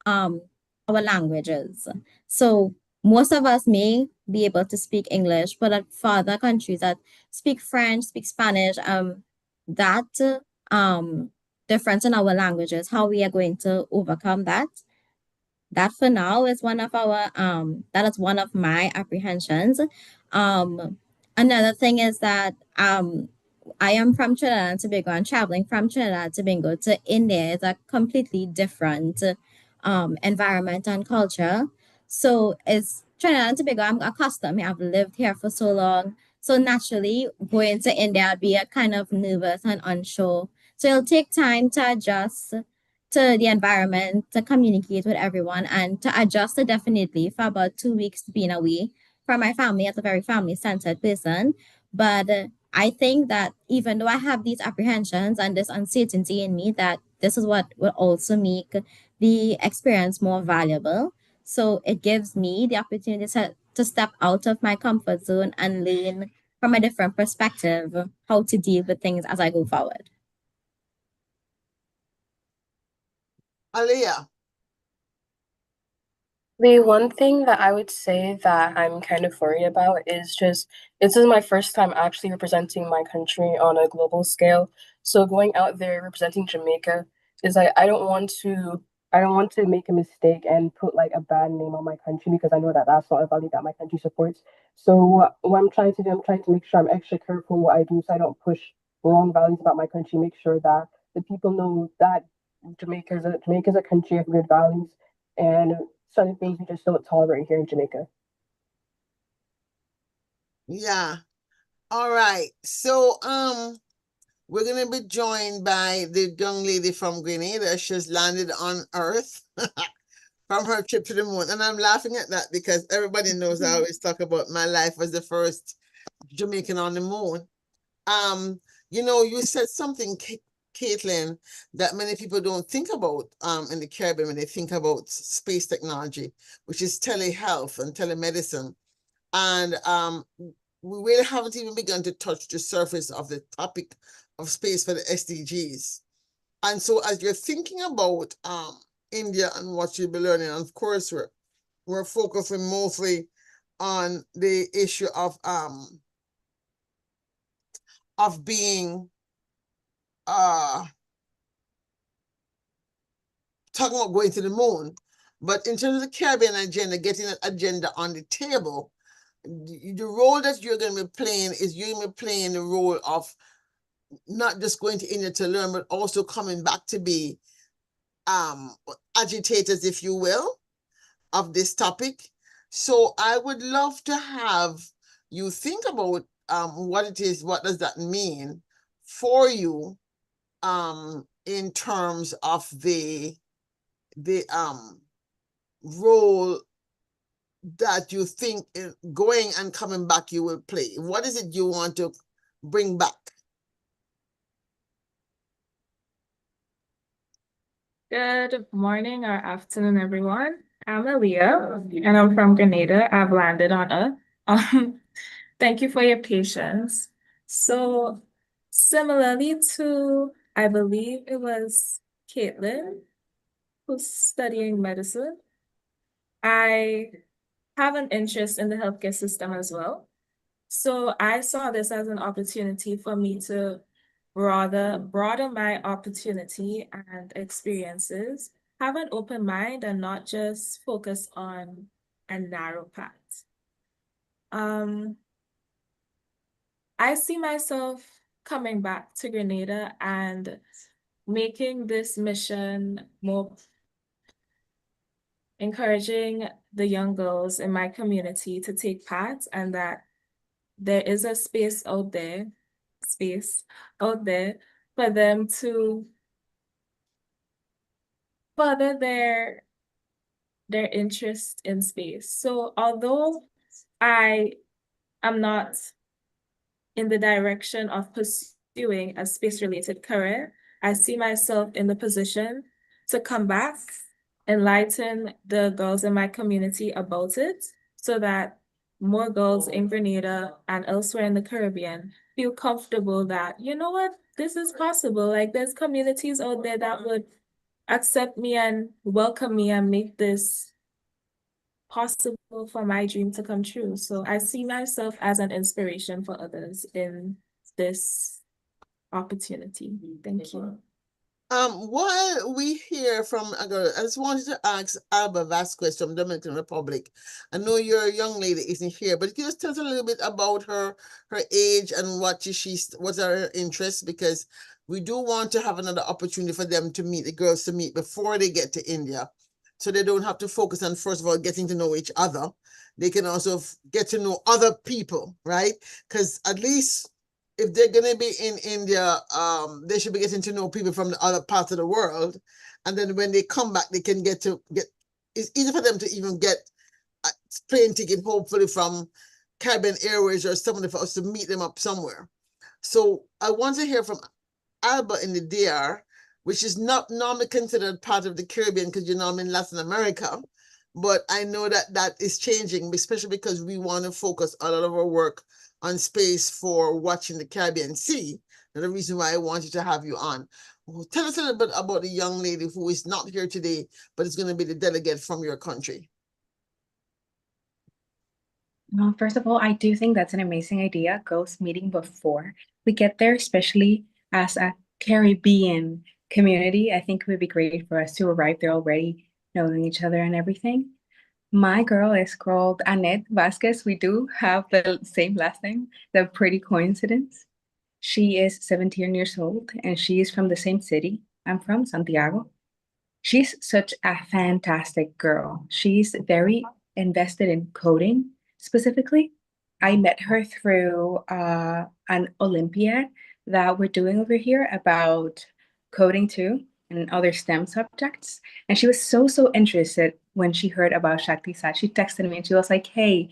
our languages. So most of us may be able to speak English, but for other countries that speak French, speak Spanish, that difference in our languages, how we are going to overcome that. That for now is one of our that is one of my apprehensions. Another thing is that I am from Trinidad and Tobago, and traveling from Trinidad and Tobago to India is a completely different environment and culture. So it's Trinidad and Tobago, I'm accustomed. I've lived here for so long. So naturally, going to India, I'd be a kind of nervous and unsure. So it'll take time to adjust to the environment, to communicate with everyone, and to adjust to definitely for about 2 weeks being away from my family as a very family-centered person. But I think that even though I have these apprehensions and this uncertainty in me, that this is what will also make the experience more valuable. So it gives me the opportunity to step out of my comfort zone and learn from a different perspective how to deal with things as I go forward. Aliyah. The one thing that I would say that I'm kind of worried about is just this is my first time actually representing my country on a global scale. So going out there representing Jamaica is like I don't want to make a mistake and put like a bad name on my country, because I know that that's not a value that my country supports. So what I'm trying to do, I'm trying to make sure I'm extra careful what I do so I don't push wrong values about my country. Make sure that the people know that Jamaica is a country of good values, and some things we just don't tolerate here in Jamaica. Yeah. All right. So we're gonna be joined by the young lady from Grenada. She's landed on Earth from her trip to the moon. And I'm laughing at that because everybody knows I always talk about my life as the first Jamaican on the moon. You said something, Caitlin, that many people don't think about in the Caribbean when they think about space technology, which is telehealth and telemedicine. And we really haven't even begun to touch the surface of the topic of space for the SDGs. And so as you're thinking about India and what you'll be learning, and of course we're focusing mostly on the issue of being talking about going to the moon. But in terms of the Caribbean agenda, getting that agenda on the table, the role that you're going to be playing is you're going to be playing the role of not just going to India to learn, but also coming back to be agitators, if you will, of this topic. So I would love to have you think about what it is, what does that mean for you in terms of the role that you think going and coming back you will play. What is it you want to bring back? Good morning or afternoon, everyone. I'm Aaliyah, and I'm from Grenada. I've landed on Earth. Thank you for your patience. So, similarly to, I believe it was Caitlin, who's studying medicine, I have an interest in the healthcare system as well. So I saw this as an opportunity for me to rather broaden my opportunity and experiences, have an open mind and not just focus on a narrow path. I see myself coming back to Grenada and making this mission more encouraging the young girls in my community to take part, and that there is a space out there for them to further their interest in space. So although I am not in the direction of pursuing a space-related career, I see myself in the position to come back, enlighten the girls in my community about it, so that more girls in Grenada and elsewhere in the Caribbean feel comfortable that, you know what, this is possible. Like, there's communities out there that would accept me and welcome me and make this possible for my dream to come true. So I see myself as an inspiration for others in this opportunity. Thank you. While we hear from a girl, I just wanted to ask Alba Vasquez from Dominican Republic. I know your young lady isn't here, but can you just tell us a little bit about her age and what are her interests? Because we do want to have another opportunity for them to meet, the girls to meet before they get to India. So they don't have to focus on, first of all, getting to know each other. They can also get to know other people, right? Because at least if they're going to be in India, they should be getting to know people from the other parts of the world. And then when they come back, they can get, it's easy for them to even get a plane ticket, hopefully from Caribbean Airways or someone for us to meet them up somewhere. So I want to hear from Alba in the DR, which is not normally considered part of the Caribbean because you're normally in Latin America. But I know that that is changing, especially because we want to focus a lot of our work on space for watching the Caribbean Sea. And the reason why I wanted to have you on. Well, tell us a little bit about the young lady who is not here today, but is going to be the delegate from your country. Well, first of all, I do think that's an amazing idea, girls meeting before we get there, especially as a Caribbean community. I think it would be great for us to arrive there already knowing each other and everything. My girl is called Annette Vasquez. We do have the same last name, the pretty coincidence. She is 17 years old and she is from the same city. I'm from Santiago. She's such a fantastic girl. She's very invested in coding specifically. I met her through an Olympiad that we're doing over here about coding too and other STEM subjects. And she was so interested when she heard about Shakti Sat. She texted me and she was like, hey,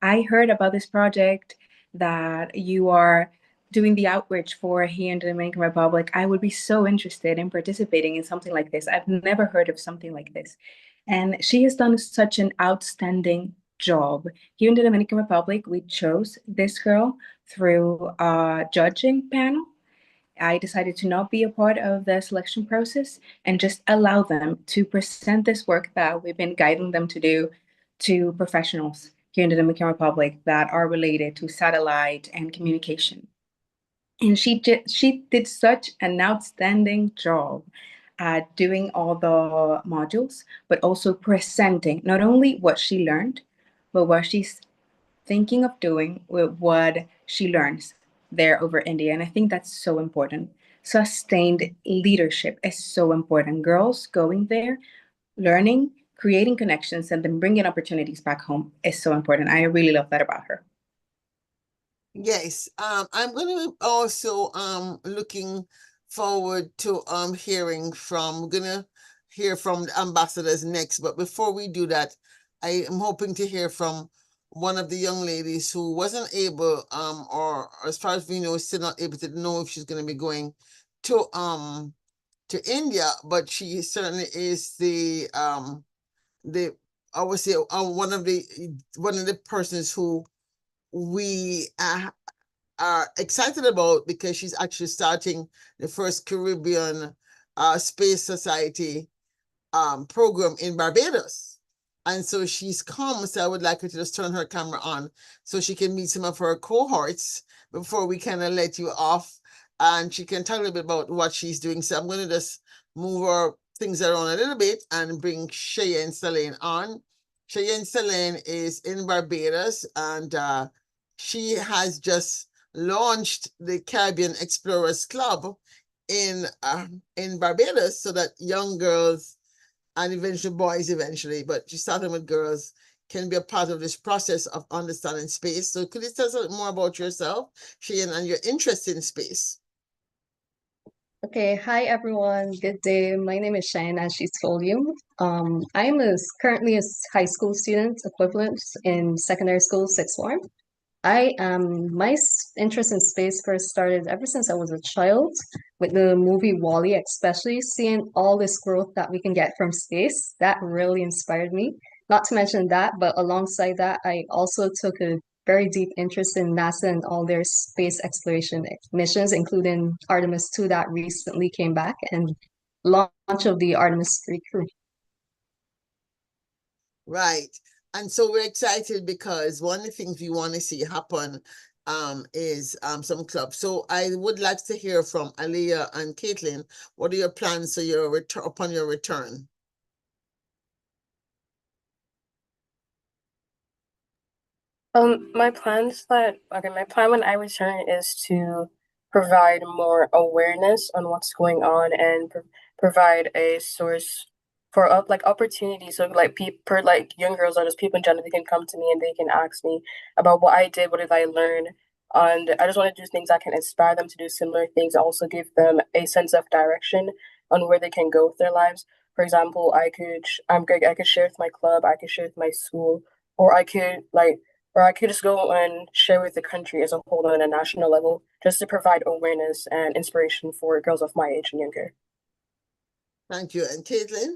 I heard about this project that you are doing the outreach for here in the Dominican Republic. I would be so interested in participating in something like this. I've never heard of something like this. And she has done such an outstanding job. Here in the Dominican Republic, we chose this girl through a judging panel. I decided to not be a part of the selection process and just allow them to present this work that we've been guiding them to do to professionals here in the Dominican Republic that are related to satellite and communication. And she did such an outstanding job at doing all the modules, but also presenting not only what she learned, but what she's thinking of doing with what she learns there over India. And I think that's so important. Sustained leadership is so important. Girls going there, learning, creating connections, and then bringing opportunities back home is so important. I really love that about her. Yes, I'm going to also looking forward to hearing from. We're gonna hear from the ambassadors next, but before we do that, I am hoping to hear from one of the young ladies who wasn't able, or as far as we know, still not able to know if she's going to be going to India, but she certainly is the I would say one of the persons who we are excited about, because she's actually starting the first Caribbean Space Society program in Barbados. And so she's come, so I would like her to just turn her camera on so she can meet some of her cohorts before we kind of let you off, and she can talk a little bit about what she's doing. So I'm going to just move our things around a little bit and bring Cheyenne Selene on. Cheyenne Selene is in Barbados, and she has just launched the Caribbean Explorers Club in Barbados, so that young girls and eventually boys eventually, but she's starting with girls, can be a part of this process of understanding space. So could you tell us a little more about yourself, Cheyenne, and your interest in space? Okay, hi everyone. Good day. My name is Shane, as she told you. I am currently a high school student equivalent in secondary school, sixth form. My interest in space first started ever since I was a child with the movie WALL-E, especially seeing all this growth that we can get from space. That really inspired me. Not to mention that, but alongside that, I also took a very deep interest in NASA and all their space exploration missions, including Artemis 2 that recently came back, and launch of the Artemis 3 crew. Right. And so we're excited because one of the things we want to see happen is some clubs. So I would like to hear from Aliyah and Caitlin. What are your plans for your upon your return? My plan when I return is to provide more awareness on what's going on and provide a source for opportunities. So for young girls or just people in general, they can come to me and they can ask me about what I did, what did I learn, and I just want to do things that can inspire them to do similar things. Also give them a sense of direction on where they can go with their lives. For example, I could share with my club, I could share with my school, or I could just go and share with the country as a whole on a national level, just to provide awareness and inspiration for girls of my age and younger. Thank you. And Caitlin?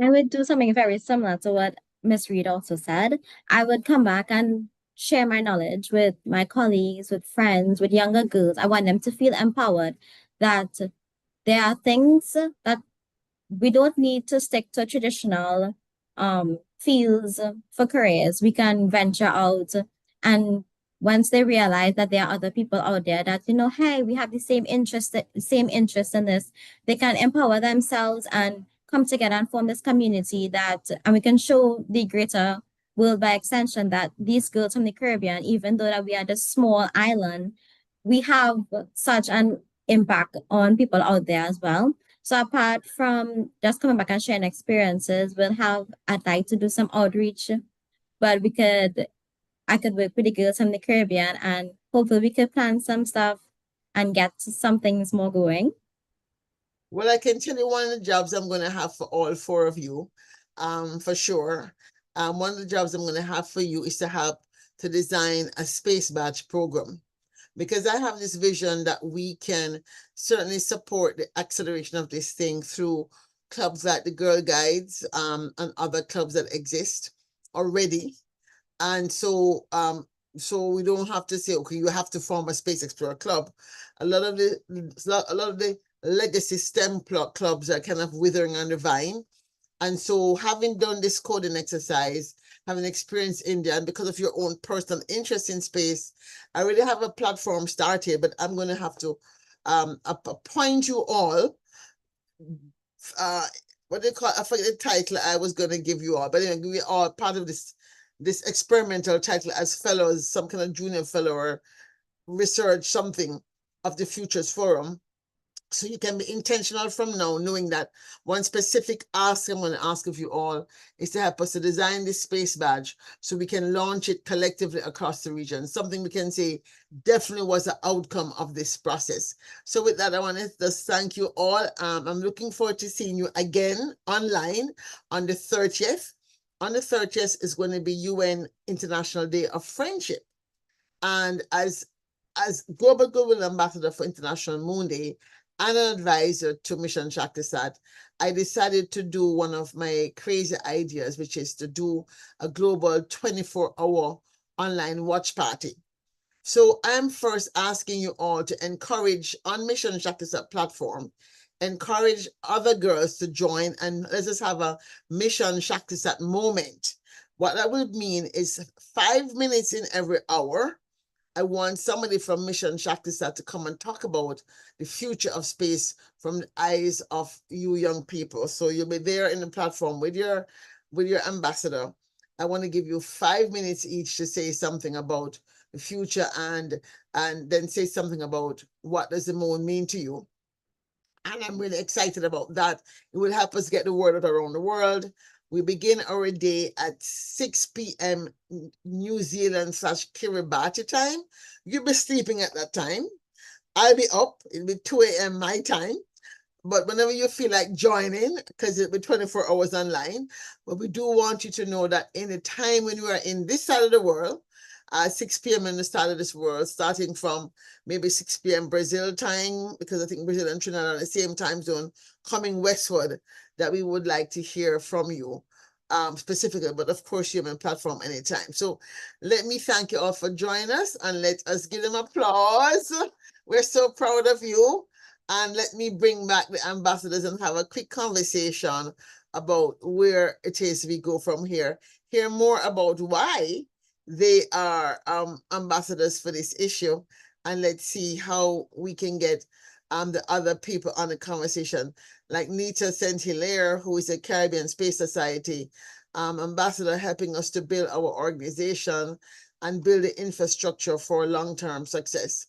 I would do something very similar to what Miss Reed also said. I would come back and share my knowledge with my colleagues, with friends, with younger girls. I want them to feel empowered that there are things that we don't need to stick to traditional fields for careers. We can venture out, and once they realize that there are other people out there that, hey, we have the same interest in this, they can empower themselves and come together and form this community and we can show the greater world by extension that these girls from the Caribbean, even though that we are this small island, we have such an impact on people out there as well. So apart from just coming back and sharing experiences, I'd like to do some outreach, but I could work with the girls from the Caribbean and hopefully we could plan some stuff and get some things more going. Well, I can tell you one of the jobs I'm going to have for all four of you, for sure. One of the jobs I'm going to have for you is to help to design a space badge program, because I have this vision that we can certainly support the acceleration of this thing through clubs like the Girl Guides, and other clubs that exist already. And so we don't have to say, okay, you have to form a Space Explorer club. A lot of the legacy STEM clubs are kind of withering on the vine. And so having done this coding exercise, having experience in there, and because of your own personal interest in space, I already have a platform started, but I'm going to have to appoint you all. What do you call it? I forget the title I was going to give you all, but anyway, we are part of this experimental title as fellows, some kind of junior fellow or research something of the Futures Forum. So you can be intentional from now, knowing that one specific ask I'm going to ask of you all is to help us to design this space badge so we can launch it collectively across the region. Something we can say definitely was the outcome of this process. So with that, I want to just thank you all. I'm looking forward to seeing you again online on the 30th. On the 30th is going to be UN International Day of Friendship. And as Global Goodwill Ambassador for International Moon Day and an advisor to Mission Shaktisat, I decided to do one of my crazy ideas, which is to do a global 24-hour online watch party. So I'm first asking you all to encourage on Mission Shaktisat platform, encourage other girls to join, and let's just have a Mission Shaktisat moment. What that would mean is 5 minutes in every hour, I want somebody from Mission Shaktisat to come and talk about the future of space from the eyes of you young people. So you'll be there in the platform with your ambassador. I want to give you 5 minutes each to say something about the future and then say something about what does the moon mean to you. And I'm really excited about that. It will help us get the word out around the world. We begin our day at 6 p.m. New Zealand / Kiribati time. You'll be sleeping at that time. I'll be up. It'll be 2 a.m. my time. But whenever you feel like joining, because it'll be 24 hours online, but we do want you to know that in the time when you are in this side of the world, 6 p.m. in the start of this world, starting from maybe 6 p.m. Brazil time, because I think Brazil and Trinidad are the same time zone, coming westward, that we would like to hear from you specifically, but of course you're on platform anytime. So let me thank you all for joining us and let us give them applause. We're so proud of you. And let me bring back the ambassadors and have a quick conversation about where it is we go from here. Hear more about why they are ambassadors for this issue. And let's see how we can get the other people on the conversation, like Nita Saint-Hilaire, who is a Caribbean Space Society ambassador, helping us to build our organization and build the infrastructure for long-term success.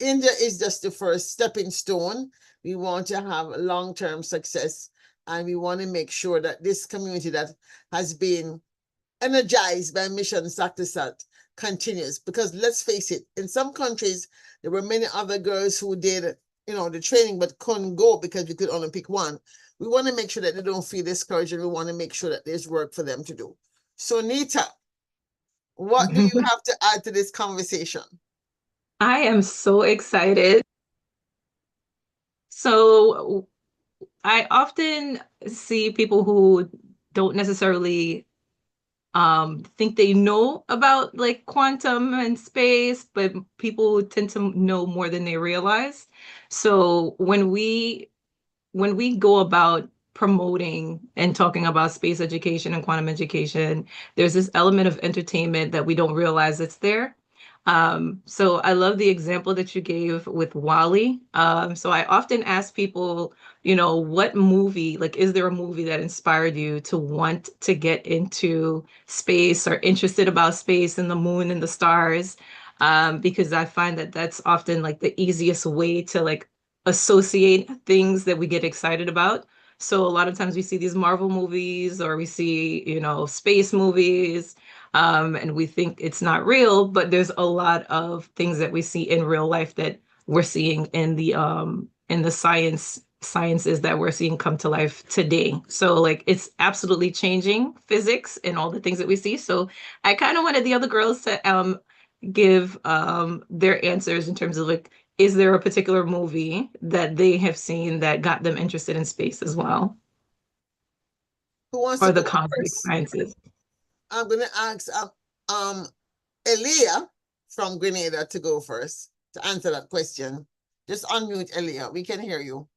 India is just the first stepping stone. We want to have long-term success, and we want to make sure that this community that has been energized by Mission Shaktisat continues. Because let's face it, in some countries, there were many other girls who did, the training, but couldn't go because we could only pick one. We want to make sure that they don't feel discouraged, and we want to make sure that there's work for them to do. So Nita, what do you have to add to this conversation? I am so excited. So I often see people who don't necessarily think they know about like quantum and space, but people tend to know more than they realize. So when we go about promoting and talking about space education and quantum education, there's this element of entertainment that we don't realize it's there. So I love the example that you gave with Wally. So I often ask people, what movie, like, is there a movie that inspired you to want to get into space or interested about space and the moon and the stars? Because I find that that's often like the easiest way to like associate things that we get excited about. So a lot of times we see these Marvel movies or we see, you know, space movies, and we think it's not real, but there's a lot of things that we see in real life that we're seeing in the sciences that we're seeing come to life today. So like it's absolutely changing physics and all the things that we see. So I kind of wanted the other girls to give their answers in terms of like, is there a particular movie that they have seen that got them interested in space as well? Who wants Or to the go cosmic first? sciences? I'm gonna ask Elia from Grenada to go first to answer that question. Just unmute Elia. We can hear you.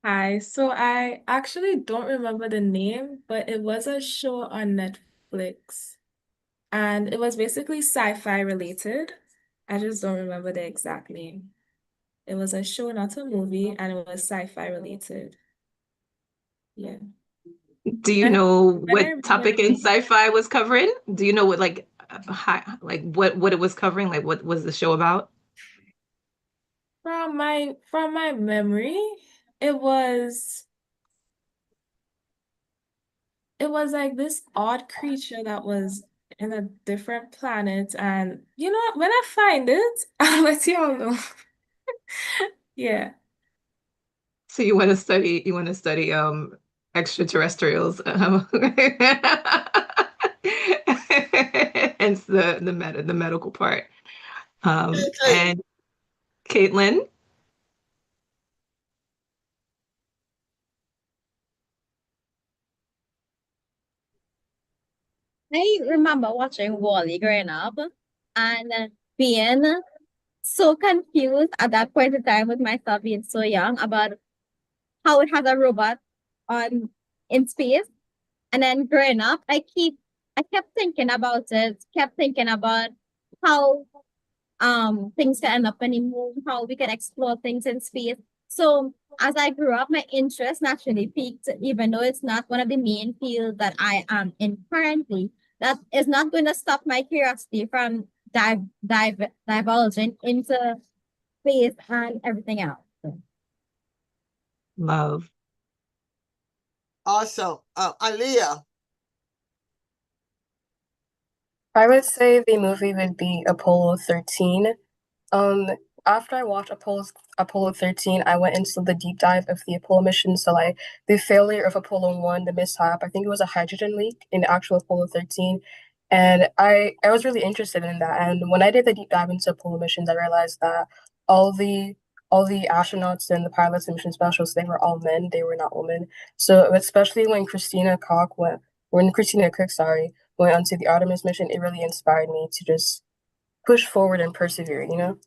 Hi, so I actually don't remember the name, but it was a show on Netflix. And it was basically sci-fi related. I just don't remember the exact name. It was a show, not a movie, and it was sci-fi related. Yeah. Do you And know when I what remember topic the in name, sci-fi was covering? Do you know what what it was covering? Like what was the show about? from my memory, it was like this odd creature that was in a different planet. And you know what? When I find it, I'll let you all know. Yeah. So you want to study extraterrestrials. Hence the medical part. And Caitlin. I remember watching Wally growing up and being so confused at that point in time with myself being so young about how it has a robot on in space. And then growing up, I kept thinking about it, kept thinking about how things can end up when you move, how we can explore things in space. So as I grew up, my interest naturally peaked, even though it's not one of the main fields that I am in currently. That is not going to stop my curiosity from divulging into space and everything else. Love. Awesome. Aliyah. I would say the movie would be Apollo 13. Um, After I watched Apollo 13, I went into the deep dive of the Apollo mission. So like the failure of Apollo 1, the mishap, I think it was a hydrogen leak in the actual Apollo 13. And I was really interested in that. And when I did the deep dive into Apollo missions, I realized that all the astronauts and the pilots and mission specialists, they were all men, they were not women. So especially when Christina Cook, sorry, went onto the Artemis mission, it really inspired me to just push forward and persevere, you know?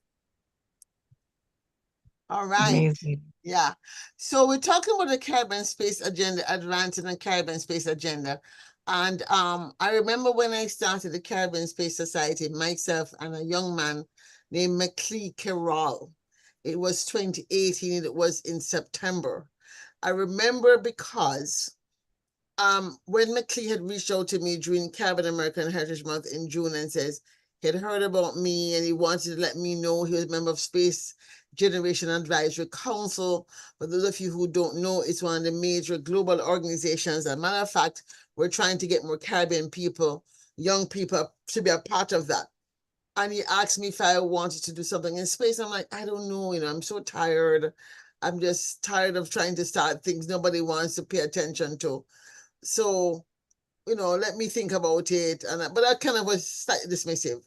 All right. Amazing. Yeah. So we're talking about the Caribbean Space Agenda, advancing the Caribbean Space Agenda. And I remember when I started the Caribbean Space Society, myself and a young man named McClee Carroll. It was 2018, it was in September. I remember because when McClee had reached out to me during Caribbean American Heritage Month in June and says he had heard about me and he wanted to let me know he was a member of Space Generation Advisory Council. For those of you who don't know, it's one of the major global organizations. As a matter of fact, we're trying to get more Caribbean people, young people, to be a part of that. And he asked me if I wanted to do something in space. I'm like, I don't know, I'm so tired. I'm just tired of trying to start things nobody wants to pay attention to. So, let me think about it. But I kind of was slightly dismissive.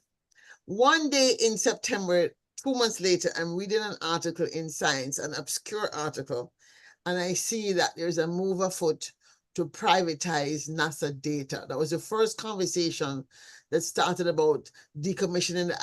One day in September, 2 months later, I'm reading an article in Science, an obscure article, and I see that there's a move afoot to privatize NASA data. That was the first conversation that started about decommissioning the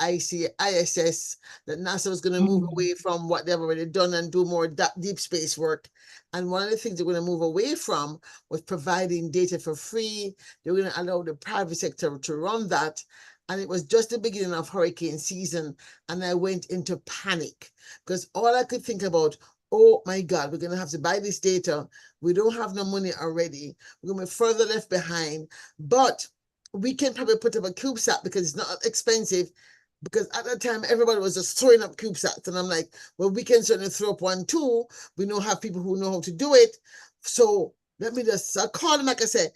ISS, that NASA was going to move away from what they've already done and do more deep space work. And one of the things they're going to move away from was providing data for free. They're going to allow the private sector to run that. And it was just the beginning of hurricane season. And I went into panic because all I could think about, oh my God, we're going to have to buy this data. We don't have no money already. We're going to be further left behind. But we can probably put up a CubeSat because it's not expensive because at that time everybody was just throwing up CubeSats, and I'm like, well, we can certainly throw up one too. We know have people who know how to do it. So let me just call them, like I said,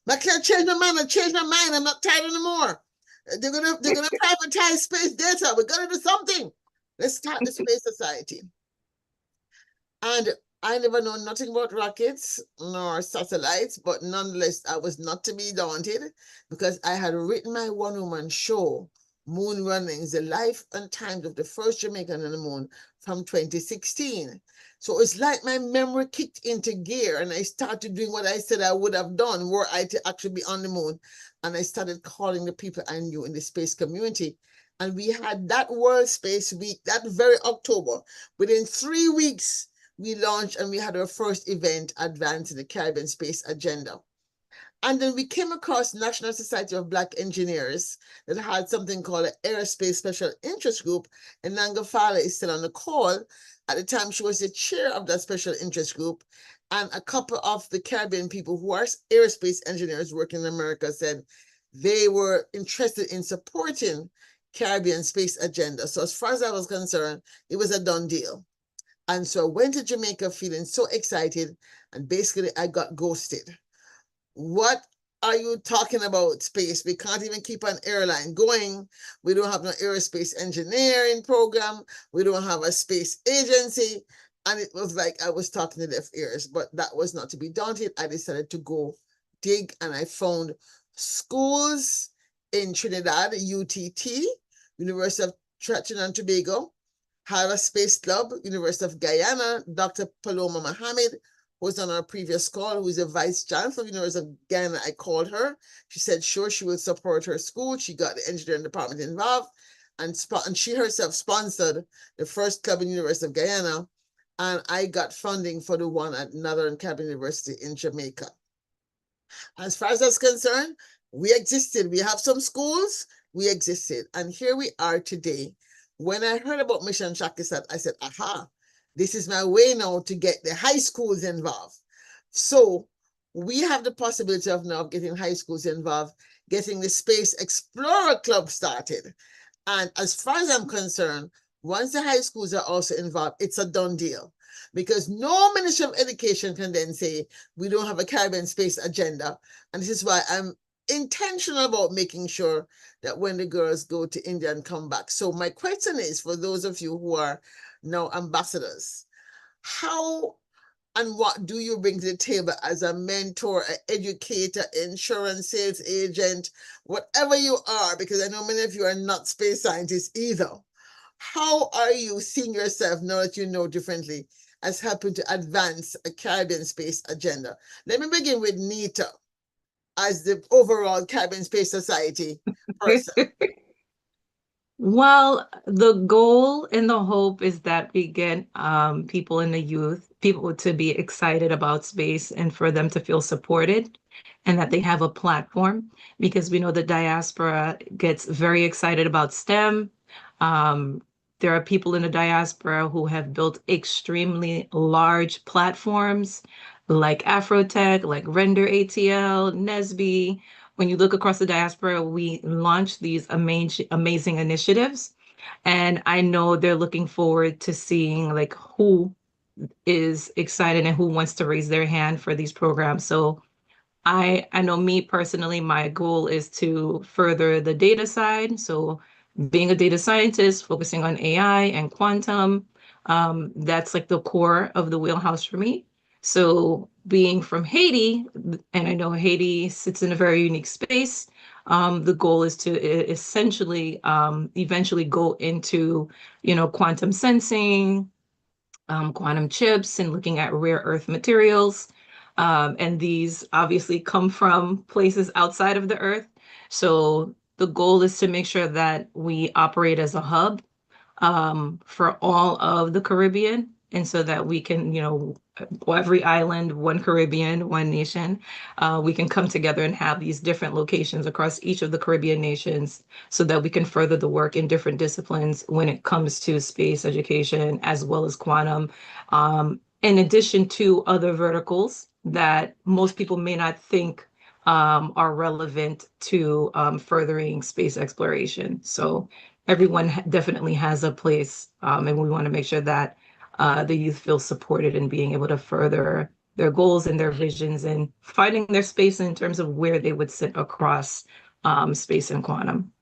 I can't change my mind. I changed my mind. I'm not tired anymore. They're gonna privatize space data. We're gonna do something. Let's start the Space Society. And I never know nothing about rockets nor satellites, but nonetheless, I was not to be daunted because I had written my one-woman show, Moon Runnings, the life and times of the first Jamaican on the moon from 2016. So it's like my memory kicked into gear and I started doing what I said I would have done were I to actually be on the moon. And I started calling the people I knew in the space community. And we had that World Space Week, that very October. Within 3 weeks, we launched and we had our first event advancing the Caribbean space agenda. And then we came across National Society of Black Engineers that had something called an Aerospace Special Interest Group, and Nanga Fala is still on the call. At the time, she was the chair of that special interest group, and a couple of the Caribbean people who are aerospace engineers working in America said they were interested in supporting Caribbean space agenda. So as far as I was concerned, it was a done deal. And so I went to Jamaica feeling so excited, and basically I got ghosted. What are you talking about, space? We can't even keep an airline going. We don't have no aerospace engineering program. We don't have a space agency. And it was like I was talking to deaf ears, but that was not to be daunted. I decided to go dig, and I found schools in Trinidad, UTT, University of Trinidad and Tobago, had a space club, University of Guyana, Dr. Paloma Mohammed, who was on our previous call, who is a vice chancellor of the University of Guyana. I called her. She said, sure, she will support her school. She got the engineering department involved, and she herself sponsored the first club in the University of Guyana, and I got funding for the one at Northern Caribbean University in Jamaica. As far as that's concerned, we existed. We have some schools, we existed. And here we are today. When I heard about Mission Shaktisat, I said, aha, this is my way now to get the high schools involved. So we have the possibility of now getting high schools involved, getting the Space Explorer Club started. And as far as I'm concerned, once the high schools are also involved, it's a done deal. Because no Ministry of Education can then say, we don't have a Caribbean space agenda. And this is why I'm intentional about making sure that when the girls go to India and come back. So my question is, for those of you who are now ambassadors, how and what do you bring to the table as a mentor, an educator, insurance sales agent, whatever you are, because I know many of you are not space scientists either. How are you seeing yourself now that you know differently as helping to advance a Caribbean space agenda? Let me begin with Nita as the overall Caribbean Space Society person. Well, the goal and the hope is that we get people in the youth, people to be excited about space and for them to feel supported and that they have a platform, because we know the diaspora gets very excited about STEM. There are people in the diaspora who have built extremely large platforms like Afrotech, like Render ATL, Nesby. When you look across the diaspora, we launch these amazing initiatives. And I know they're looking forward to seeing like who is excited and who wants to raise their hand for these programs. So I know me personally, my goal is to further the data side. So being a data scientist, focusing on AI and quantum, that's like the core of the wheelhouse for me. So being from Haiti, and I know Haiti sits in a very unique space, the goal is to essentially eventually go into, quantum sensing, quantum chips, and looking at rare earth materials. And these obviously come from places outside of the earth. So the goal is to make sure that we operate as a hub for all of the Caribbean. And so that we can, every island, one Caribbean, one nation, we can come together and have these different locations across each of the Caribbean nations so that we can further the work in different disciplines when it comes to space education as well as quantum, in addition to other verticals that most people may not think are relevant to furthering space exploration. So everyone definitely has a place, and we want to make sure that the youth feel supported in being able to further their goals and their visions and finding their space in terms of where they would sit across space and quantum.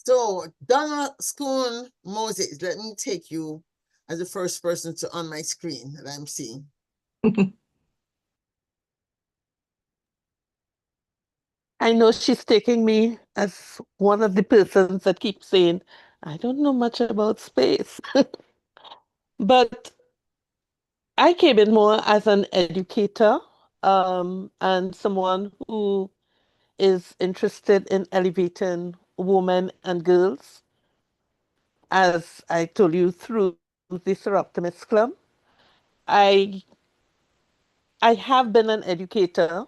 So, Donna Schoon Moses, let me take you as the first person on my screen that I'm seeing. I know she's taking me as one of the persons that keeps saying, I don't know much about space. But I came in more as an educator and someone who is interested in elevating women and girls, as I told you through the Sir Optimist Club. I have been an educator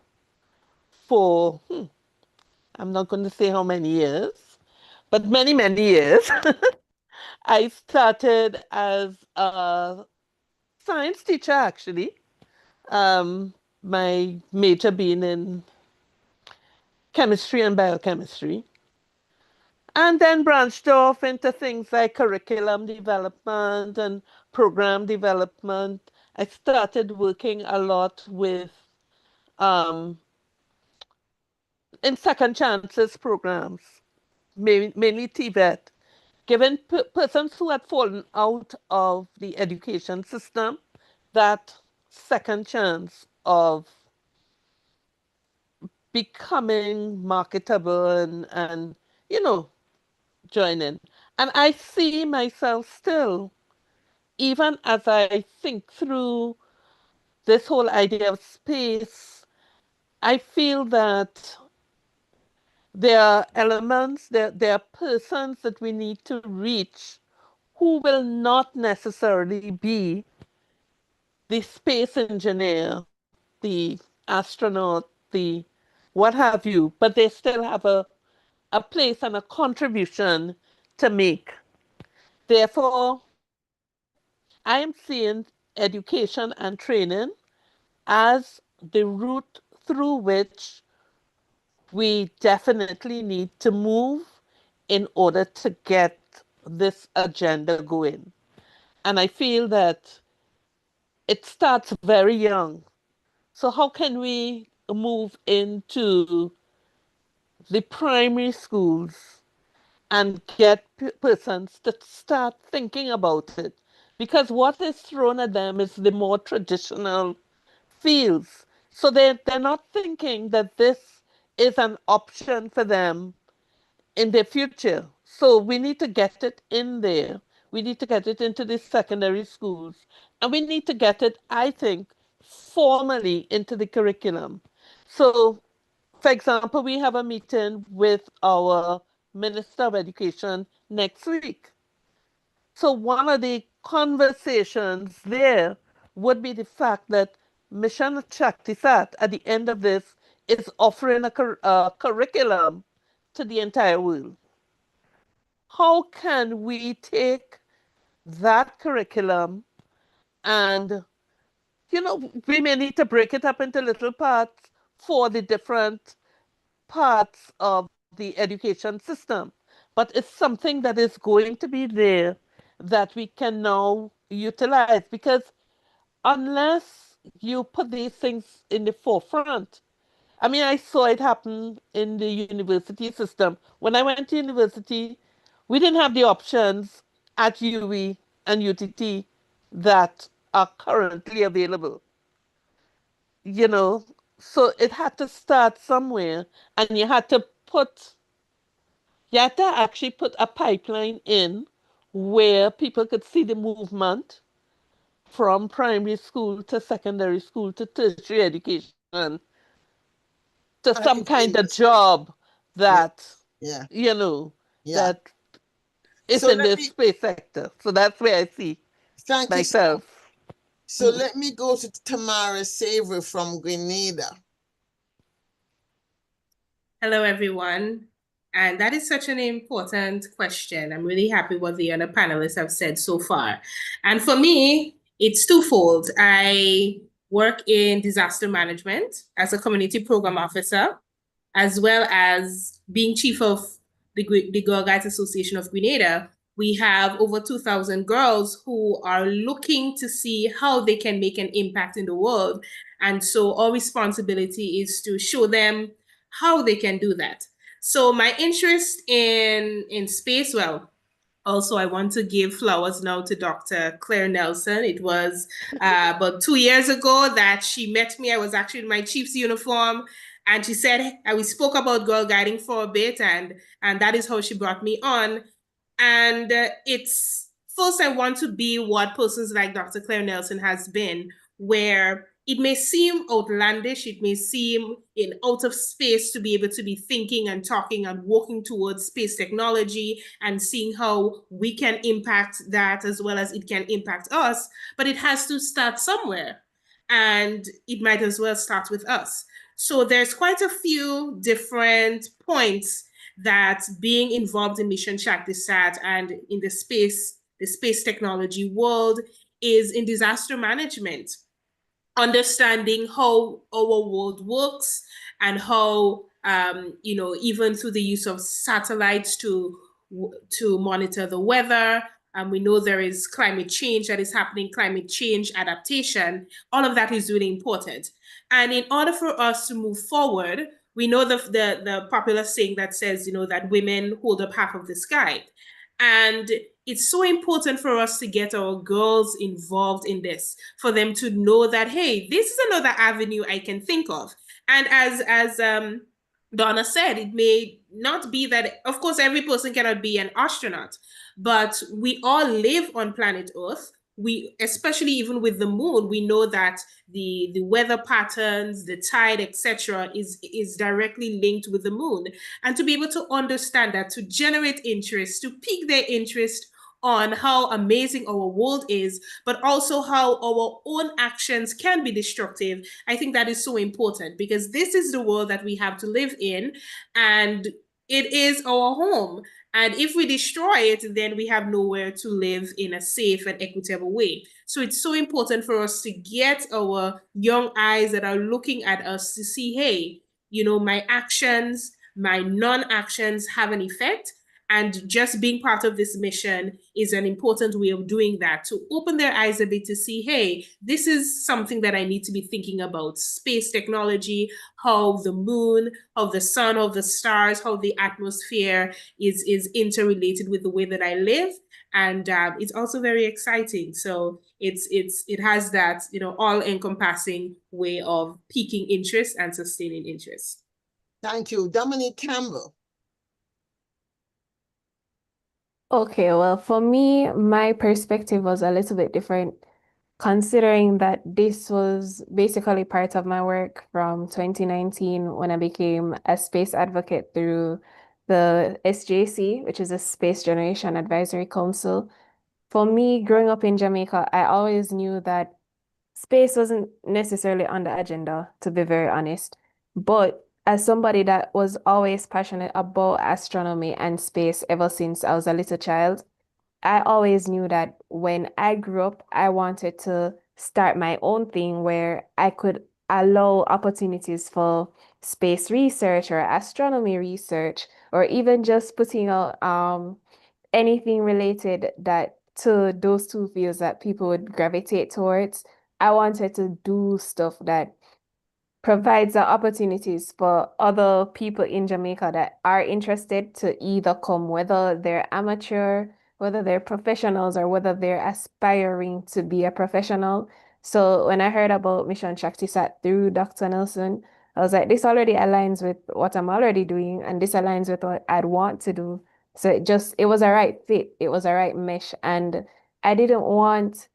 for, I'm not going to say how many years, but many, many years. I started as a science teacher, actually. My major being in chemistry and biochemistry. And then branched off into things like curriculum development and program development. I started working a lot with in second chances programs, mainly TVET, giving persons who had fallen out of the education system that second chance of becoming marketable and you know, joining. And I see myself still, even as I think through this whole idea of space, I feel that there are elements, there are persons that we need to reach who will not necessarily be the space engineer, the astronaut, the what have you, but they still have a place and a contribution to make. Therefore, I am seeing education and training as the route through which we definitely need to move in order to get this agenda going. And I feel that it starts very young. So how can we move into the primary schools and get persons to start thinking about it? Because what is thrown at them is the more traditional fields. So they're not thinking that this is an option for them in their future. So we need to get it in there. We need to get it into the secondary schools. And we need to get it, I think, formally into the curriculum. So, for example, we have a meeting with our Minister of Education next week. So one of the conversations there would be the fact that Mission Shaktisat at the end of this is offering a curriculum to the entire world. How can we take that curriculum and, you know, we may need to break it up into little parts for the different parts of the education system, but it's something that is going to be there that we can now utilize, because unless you put these things in the forefront, I mean, I saw it happen in the university system. When I went to university, we didn't have the options at UE and UTT that are currently available. You know, so it had to start somewhere, and you had to actually put a pipeline in where people could see the movement from primary school to secondary school to tertiary education to some kind of job that, Yeah. you know, Yeah. that is So in the space sector. So that's where I see thank you. myself. So let me go to Tamara Savory from Grenada. Hello, everyone. And that is such an important question. I'm really happy what the other panelists have said so far. And for me, it's twofold. I work in disaster management as a community program officer, as well as being chief of the Girl Guides Association of Grenada, we have over 2,000 girls who are looking to see how they can make an impact in the world. And so our responsibility is to show them how they can do that. So my interest in space, well, also, I want to give flowers now to Dr. Claire Nelson. It was about 2 years ago that she met me. I was actually in my chief's uniform, and she said, and we spoke about girl guiding for a bit, and that is how she brought me on. And it's first, I want to be what persons like Dr. Claire Nelson has been, where it may seem outlandish, it may seem in out of space to be able to be thinking and talking and working towards space technology and seeing how we can impact that as well as it can impact us, but it has to start somewhere. And it might as well start with us. So there's quite a few different points that being involved in Mission Shaktisat and in the space technology world is in disaster management, understanding how our world works and how even through the use of satellites to monitor the weather. We know there is climate change that is happening, climate change adaptation. All of that is really important. And in order for us to move forward, we know the popular saying that says, that women hold up half of the sky. And it's so important for us to get our girls involved in this, for them to know that, hey, this is another avenue I can think of. And as Donna said, it may not be that, of course, every person cannot be an astronaut, but we all live on planet Earth. We, especially even with the moon, we know that the weather patterns, the tide, etc., is directly linked with the moon. And to be able to understand that, to generate interest, to pique their interest on how amazing our world is, but also how our own actions can be destructive. I think that is so important because this is the world that we have to live in, and it is our home. And if we destroy it, then we have nowhere to live in a safe and equitable way. So it's so important for us to get our young eyes that are looking at us to see, hey, my actions, my non-actions have an effect. And just being part of this mission is an important way of doing that, to open their eyes a bit to see, hey, this is something that I need to be thinking about. Space technology, how the moon, how the sun, how the stars, how the atmosphere is interrelated with the way that I live. And it's also very exciting. So it has that, all-encompassing way of piquing interest and sustaining interest. Thank you. Dominique Campbell. Okay, well, for me, my perspective was a little bit different, considering that this was basically part of my work from 2019 when I became a space advocate through the SJC, which is a Space Generation Advisory Council. For me, growing up in Jamaica, I always knew that space wasn't necessarily on the agenda, to be very honest. But as somebody that was always passionate about astronomy and space ever since I was a little child, I always knew that when I grew up, I wanted to start my own thing where I could allow opportunities for space research or astronomy research, or even just putting out anything related that to those two fields that people would gravitate towards. I wanted to do stuff that provides the opportunities for other people in Jamaica that are interested to either come, whether they're amateur, whether they're professionals, or whether they're aspiring to be a professional. So when I heard about Mission Shaktisat through Dr. Nelson, I was like, this already aligns with what I'm already doing, and this aligns with what I'd want to do. So it was a right fit. It was a right mesh. And I didn't want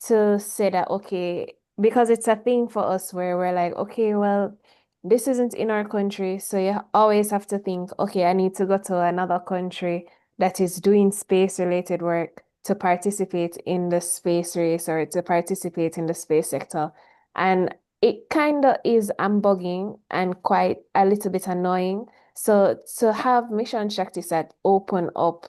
to say that, okay, because it's a thing for us where we're like, okay, well, this isn't in our country. So you always have to think, okay, I need to go to another country that is doing space related work to participate in the space race or to participate in the space sector. And it kind of is unbugging and quite a little bit annoying. So to have Mission Shaktisat open up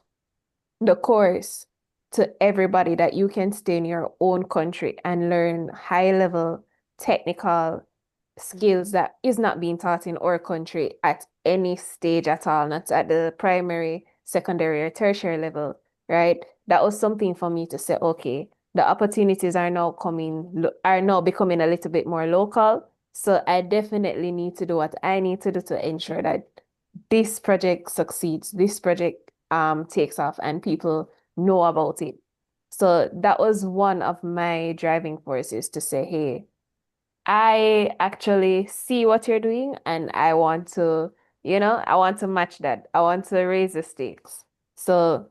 the course to everybody that you can stay in your own country and learn high level technical skills that is not being taught in our country at any stage at all, not at the primary, secondary, or tertiary level, right? That was something for me to say, okay, the opportunities are now becoming a little bit more local. So I definitely need to do what I need to do to ensure that this project succeeds, this project takes off and people know about it. So that was one of my driving forces to say, hey, I actually see what you're doing and I want to, I want to match that. I want to raise the stakes. So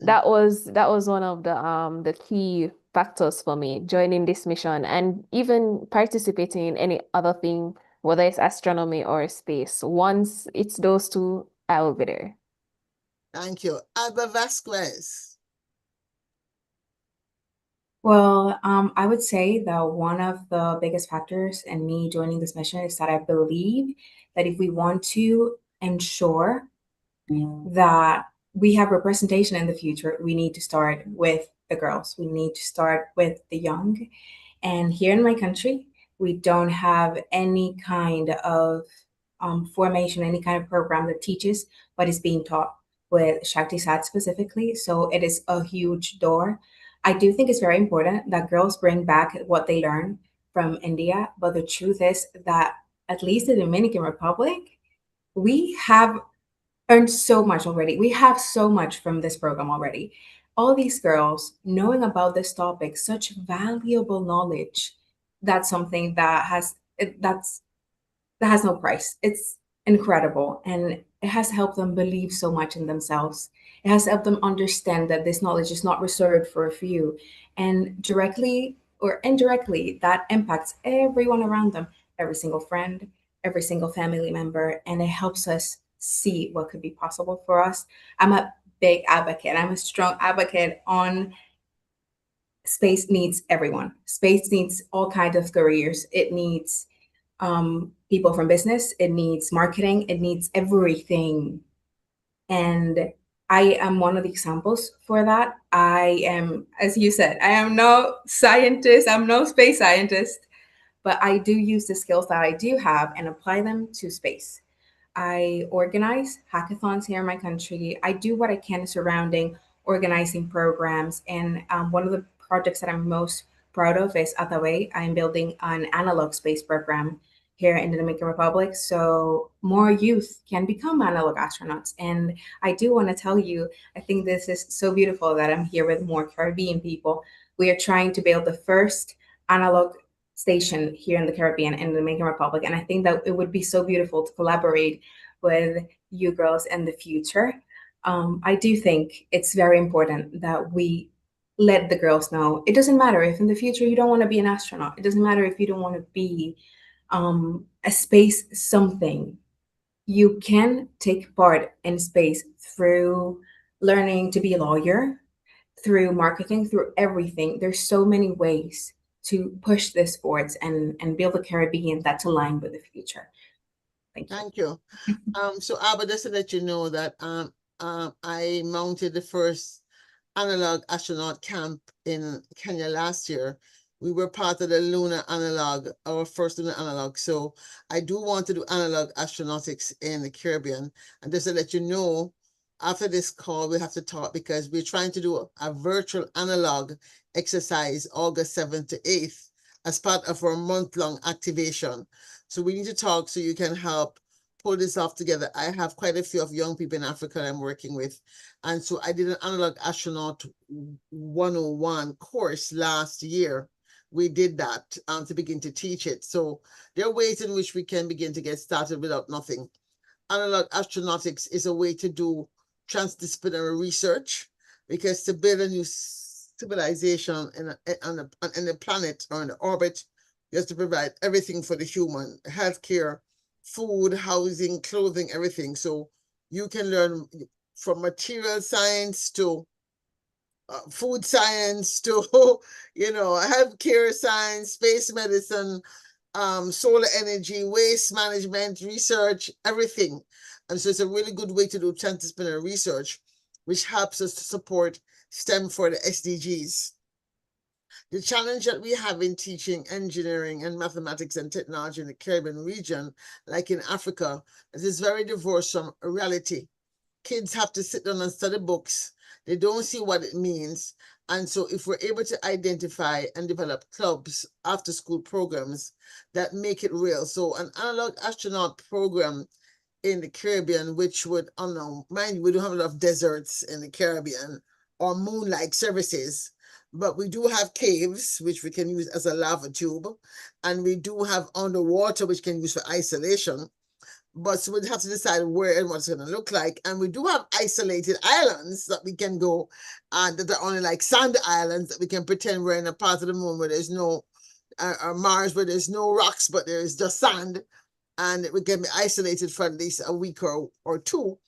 that was one of the key factors for me joining this mission and even participating in any other thing, whether it's astronomy or space. Once it's those two, I will be there. Thank you. Alba Vasquez. Well, I would say that one of the biggest factors in me joining this mission is that I believe that if we want to ensure that we have representation in the future, we need to start with the girls. We need to start with the young. And here in my country, we don't have any kind of formation, any kind of program that teaches what is being taught with Shakti Sat specifically. So it is a huge door. I do think it's very important that girls bring back what they learn from India. But the truth is that at least the Dominican Republic, we have earned so much already. We have so much from this program already. All these girls knowing about this topic, such valuable knowledge. That's something that has no price. It's incredible, and it has helped them believe so much in themselves. It has helped them understand that this knowledge is not reserved for a few, and directly or indirectly, that impacts everyone around them, every single friend, every single family member, and it helps us see what could be possible for us. I'm a big advocate. I'm a strong advocate on space needs everyone. Space needs all kinds of careers. It needs people from business, it needs marketing, it needs everything. And I am one of the examples for that. I am, as you said, I am no scientist, I'm no space scientist, but I do use the skills that I do have and apply them to space. I organize hackathons here in my country. I do what I can surrounding organizing programs. And one of the projects that I'm most proud of is Atawe. I'm building an analog space program here in the Dominican Republic so more youth can become analog astronauts. And I do want to tell you, I think this is so beautiful that I'm here with more Caribbean people. We are trying to build the first analog station here in the Caribbean in the Dominican Republic. And I think that it would be so beautiful to collaborate with you girls in the future. I do think it's very important that we let the girls know it doesn't matter if in the future you don't want to be an astronaut. It doesn't matter if you don't want to be a space something. You can take part in space through learning to be a lawyer, through marketing, through everything. There's so many ways to push this forwards and build a Caribbean that's aligned with the future. Thank you. Thank you. So Abba, just to let you know that I mounted the first analog astronaut camp in Kenya last year. We were part of the lunar analog, our first lunar analog. So I do want to do analog astronautics in the Caribbean. And just to let you know, after this call, we have to talk because we're trying to do a virtual analog exercise August 7th to 8th as part of our month-long activation. So we need to talk so you can help pull this off together. I have quite a few of young people in Africa I'm working with. And so I did an analog astronaut 101 course last year. We did that to begin to teach it. So there are ways in which we can begin to get started without nothing. Analog astronautics is a way to do transdisciplinary research because to build a new civilization on the planet or in the orbit, you have to provide everything for the human, healthcare, food, housing, clothing, everything. So you can learn from material science to food science to, healthcare science, space medicine, solar energy, waste management, research, everything. And so it's a really good way to do transdisciplinary research, which helps us to support STEM for the SDGs. The challenge that we have in teaching engineering and mathematics and technology in the Caribbean region, like in Africa, is very divorced from reality. Kids have to sit down and study books. They don't see what it means. And so if we're able to identify and develop clubs, after school programs that make it real. So an analog astronaut program in the Caribbean, which would, I don't know, mind you, we don't have a lot of deserts in the Caribbean or moon-like services, but we do have caves, which we can use as a lava tube, and we do have underwater, which can use for isolation. But so we'd have to decide where and what's going to look like. And we do have isolated islands that we can go, and that are only like sand islands that we can pretend we're in a part of the moon where there's no, or Mars where there's no rocks, but there's just sand, and we can be isolated for at least a week or two.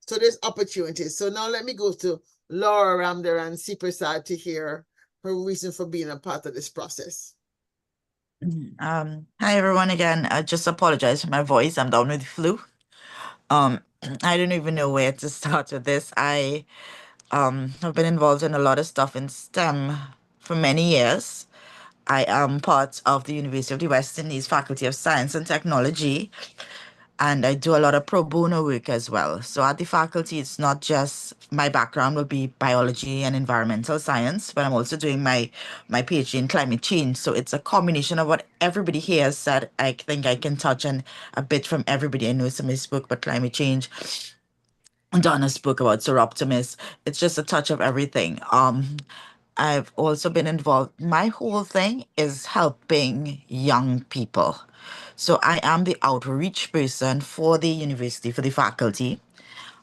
So there's opportunities. So now let me go to Laura Ramder and Siprasad to hear her reason for being a part of this process. Hi everyone again. I just apologize for my voice. I'm down with the flu. I don't even know where to start with this. I have been involved in a lot of stuff in STEM for many years. I am part of the University of the West Indies Faculty of Science and Technology, and I do a lot of pro bono work as well. So at the faculty, it's not just my background will be biology and environmental science, but I'm also doing my PhD in climate change. So it's a combination of what everybody here has said. I think I can touch on a bit from everybody. I know somebody spoke about climate change. Donna spoke about Sir Optimus. It's just a touch of everything. I've also been involved. My whole thing is helping young people. So I am the outreach person for the university, for the faculty,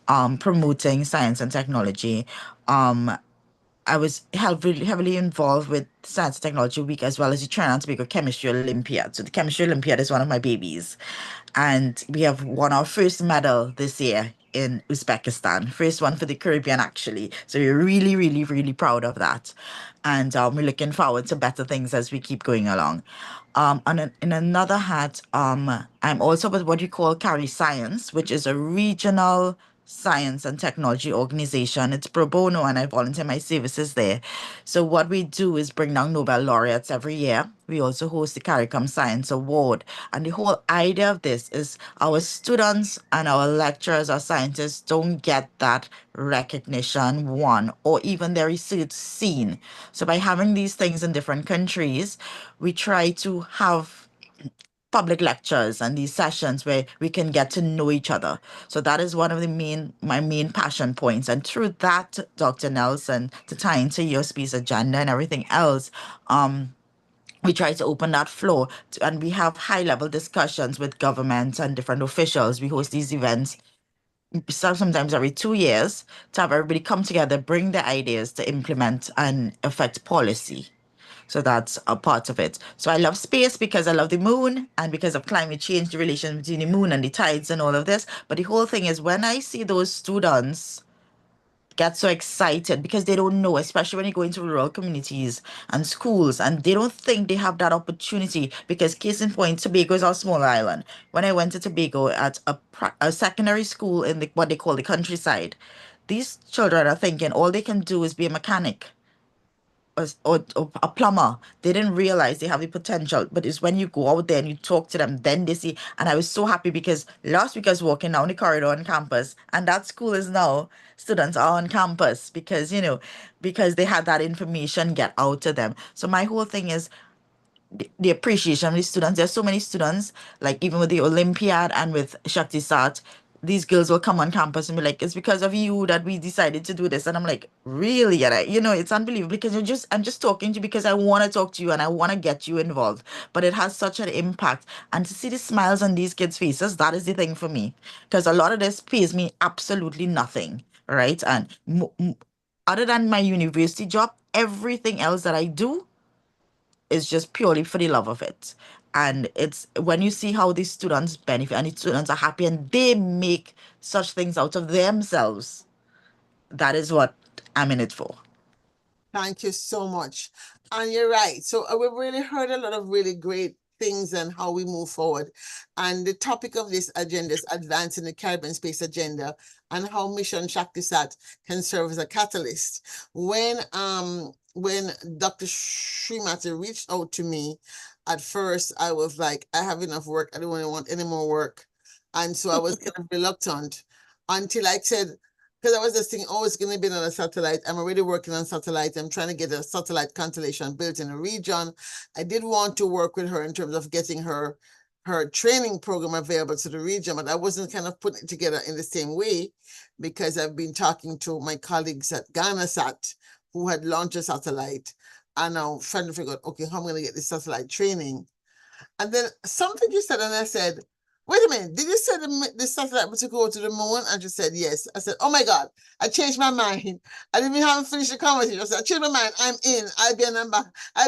promoting science and technology. I was heavily involved with Science and Technology Week as well as the Trinidad and Tobago Chemistry Olympiad. So the Chemistry Olympiad is one of my babies. And we have won our first medal this year in Uzbekistan. First one for the Caribbean, actually. So we're really, really, really proud of that. And we're looking forward to better things as we keep going along. In another hat, I'm also with what you call Carry Science, which is a regional science and technology organization. It's pro bono and I volunteer my services there. So what we do is bring down Nobel laureates every year. We also host the CARICOM Science Award. And the whole idea of this is our students and our lecturers, our scientists don't get that recognition, one, or even their research seen. So by having these things in different countries, we try to have public lectures and these sessions where we can get to know each other. So that is one of my main passion points. And through that, Dr. Nelson, to tie into your speech agenda and everything else, we try to open that floor and we have high level discussions with government and different officials. We host these events sometimes every 2 years to have everybody come together, bring their ideas to implement and affect policy. So that's a part of it. So I love space because I love the moon and because of climate change, the relation between the moon and the tides and all of this. But the whole thing is when I see those students get so excited because they don't know, especially when you go into rural communities and schools, and they don't think they have that opportunity. Because case in point, Tobago is our small island. When I went to Tobago at a secondary school in what they call the countryside, these children are thinking all they can do is be a mechanic or a plumber. They didn't realize they have the potential. But it's when you go out there and you talk to them, then they see. And I was so happy because last week I was walking down the corridor on campus, and that school is now students are on campus because because they had that information get out to them. So my whole thing is the appreciation of the students. There's so many students, like even with the Olympiad and with Shakti Sat, these girls will come on campus and be like, it's because of you that we decided to do this. And I'm like, really? And it's unbelievable because I'm just talking to you because I want to talk to you and I want to get you involved. But it has such an impact. And to see the smiles on these kids' faces, that is the thing for me. Because a lot of this pays me absolutely nothing. Right. And other than my university job, everything else that I do is just purely for the love of it. And it's when you see how these students benefit and the students are happy and they make such things out of themselves, that is what I'm in it for. Thank you so much. And you're right. So we've really heard a lot of really great things and how we move forward. And the topic of this agenda is advancing the Caribbean space agenda and how Mission Shaktisat can serve as a catalyst. When Dr. Srimati reached out to me, at first I was like, I have enough work. I don't really want any more work. And so I was kind of reluctant until I said, because I was just thinking, oh, it's going to be another satellite. I'm already working on satellite. I'm trying to get a satellite constellation built in the region. I did want to work with her in terms of getting her training program available to the region, but I wasn't kind of putting it together in the same way because I've been talking to my colleagues at GhanaSat who had launched a satellite, and now trying to figure out, okay, how am I going to get this satellite training? And then something you said, and I said, wait a minute, did you say the satellite was to go to the moon? And she said, yes. I said, oh my God, I changed my mind. I didn't even have finished the conversation. I said, I changed my mind. I'm in. I'll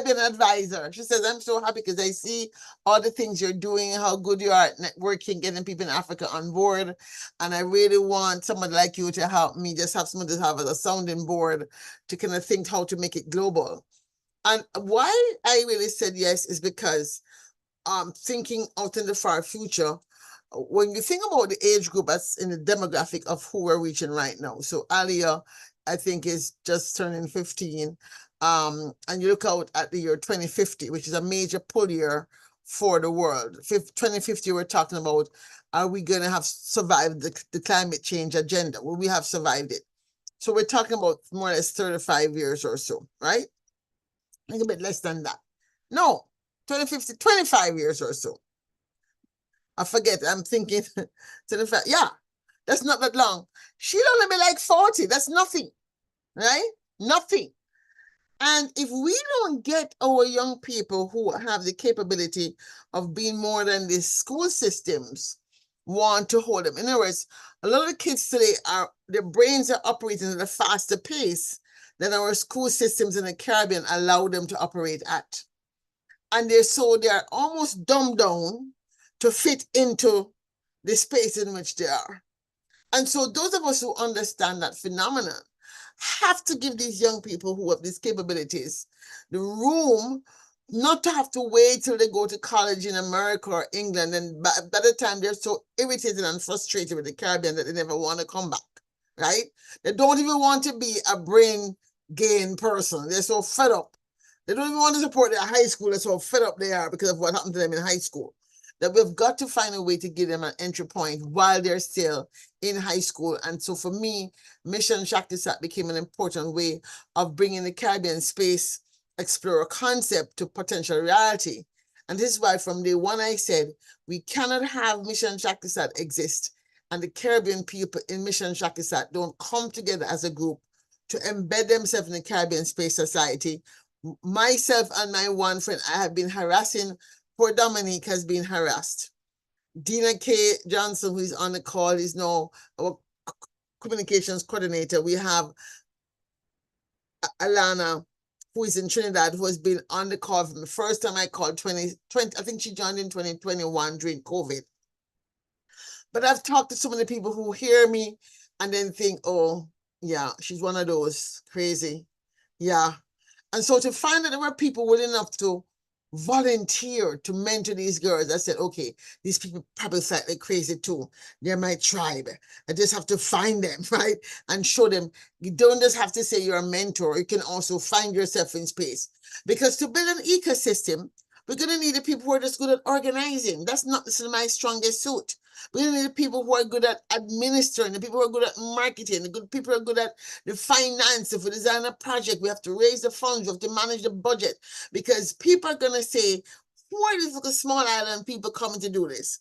be an advisor. She says, I'm so happy because I see all the things you're doing, how good you are at networking, getting people in Africa on board. And I really want someone like you to help me, just have someone to have as a sounding board to kind of think how to make it global. And why I really said yes is because thinking out in the far future, when you think about the age group that's in the demographic of who we're reaching right now. So Alia, I think, is just turning 15. And you look out at the year 2050, which is a major pull year for the world. 2050, we're talking about, are we going to have survived the climate change agenda? Will we have survived it? So we're talking about more or less 35 years or so, right? I think a bit less than that. No, 2050, 25 years or so. I forget, I'm thinking 25. Yeah, that's not that long. She'll only be like 40. That's nothing, right? Nothing. And if we don't get our young people who have the capability of being more than the school systems want to hold them. In other words, a lot of the kids today their brains are operating at a faster pace than our school systems in the Caribbean allow them to operate at. And they're almost dumbed down to fit into the space in which they are. And so those of us who understand that phenomenon have to give these young people who have these capabilities the room not to have to wait till they go to college in America or England. And by the time they're so irritated and frustrated with the Caribbean that they never want to come back, right? They don't even want to be a brain gain person. They're so fed up. They don't even want to support their high school. They're so fed up they are because of what happened to them in high school. That we've got to find a way to give them an entry point while they're still in high school. And so for me, Mission Shaktisat became an important way of bringing the Caribbean Space Explorer concept to potential reality. And this is why from day one I said, we cannot have Mission Shaktisat exist and the Caribbean people in Mission Shaktisat don't come together as a group to embed themselves in the Caribbean Space Society. Myself and my one friend, I have been harassing. Poor Dominique has been harassed. Dina K. Johnson, who is on the call, is now our communications coordinator. We have Alana, who is in Trinidad, who has been on the call from the first time I called 2020. I think she joined in 2021 during COVID. But I've talked to so many people who hear me and then think, oh, yeah, she's one of those crazy. Yeah. And so to find that there were people willing enough to volunteer to mentor these girls, I said, okay, these people probably slightly crazy too. They're my tribe. I just have to find them, right? And show them. You don't just have to say you're a mentor. You can also find yourself in space. Because to build an ecosystem, we're going to need the people who are just good at organizing. That's not my strongest suit. We're going to need the people who are good at administering, the people who are good at marketing, the good people who are good at the finance. If we design a project, we have to raise the funds, we have to manage the budget, because people are going to say, who are these little small island people coming to do this?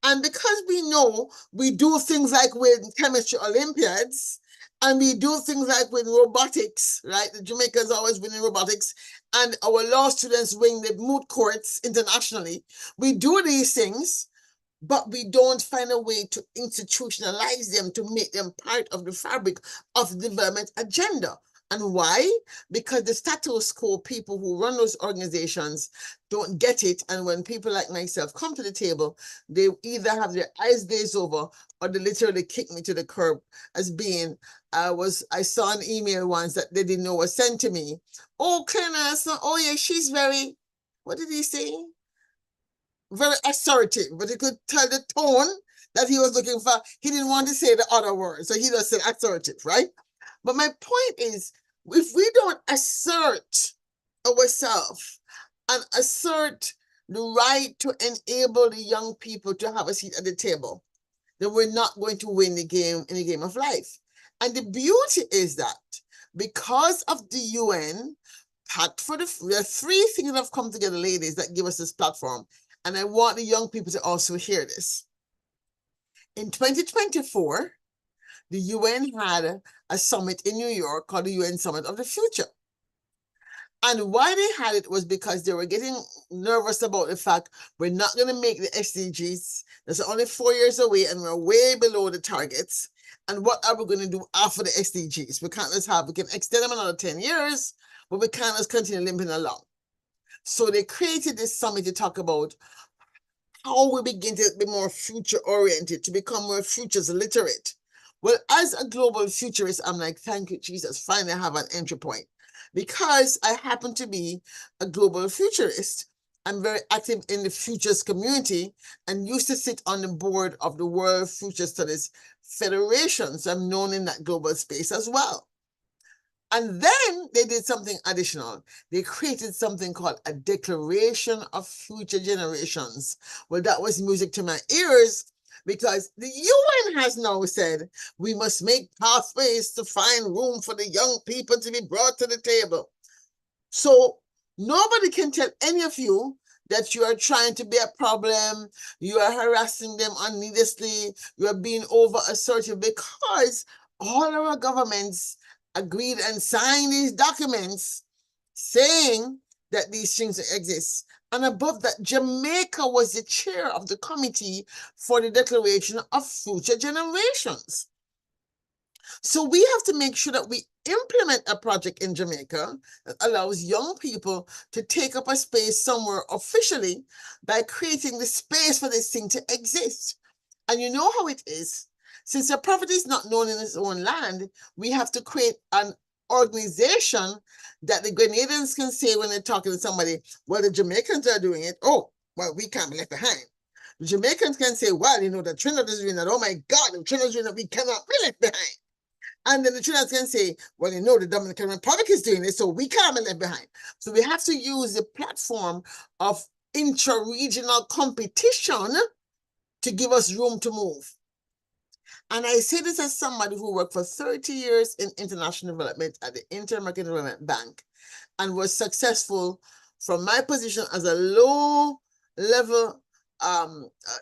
And because we know we do things like with chemistry Olympiads, and we do things like with robotics, right? The Jamaicans always winning robotics, and our law students win the moot courts internationally. We do these things, but we don't find a way to institutionalize them, to make them part of the fabric of the development agenda. And why? Because the status quo people who run those organizations don't get it. And when people like myself come to the table, they either have their eyes glazed over or they literally kick me to the curb as being, I saw an email once that they didn't know was sent to me. Oh, Claire, oh yeah, she's very, what did he say? very assertive, but you could tell the tone that he was looking for. He didn't want to say the other word, so he just said assertive, right? But my point is, if we don't assert ourselves and assert the right to enable the young people to have a seat at the table, then we're not going to win the game in the game of life. And the beauty is that because of the UN Pact for there are three things that have come together, ladies, that give us this platform. And I want the young people to also hear this. In 2024, the UN had a summit in New York called the UN Summit of the Future. And why they had it was because they were getting nervous about the fact we're not going to make the SDGs. That's only 4 years away and we're way below the targets. And what are we going to do after the SDGs? We can't we can extend them another 10 years, but we can't just continue limping along. So they created this summit to talk about how we begin to be more future oriented, to become more futures literate. Well, as a global futurist, I'm like, thank you, Jesus, finally I have an entry point. Because I happen to be a global futurist, I'm very active in the futures community and used to sit on the board of the World Future Studies Federation. So I'm known in that global space as well. And then they did something additional. They created something called a Declaration of Future Generations. Well, that was music to my ears because the UN has now said we must make pathways to find room for the young people to be brought to the table. So nobody can tell any of you that you are trying to be a problem, you are harassing them unneedlessly, you are being over assertive, because all our governments agreed and signed these documents saying that these things exist. And above that, Jamaica was the chair of the committee for the Declaration of Future Generations. So we have to make sure that we implement a project in Jamaica that allows young people to take up a space somewhere officially by creating the space for this thing to exist. And you know how it is. Since a prophet is not known in his own land, we have to create an organization that the Grenadians can say when they're talking to somebody, well, the Jamaicans are doing it. Oh, well, we can't be left behind. The Jamaicans can say, well, you know, the Trinidad is doing that. Oh my God, the Trinidad is doing that. We cannot be left behind. And then the Trinidad can say, well, you know, the Dominican Republic is doing it, so we can't be left behind. So we have to use the platform of intra-regional competition to give us room to move. And I say this as somebody who worked for 30 years in international development at the Inter-American Development Bank and was successful from my position as a low-level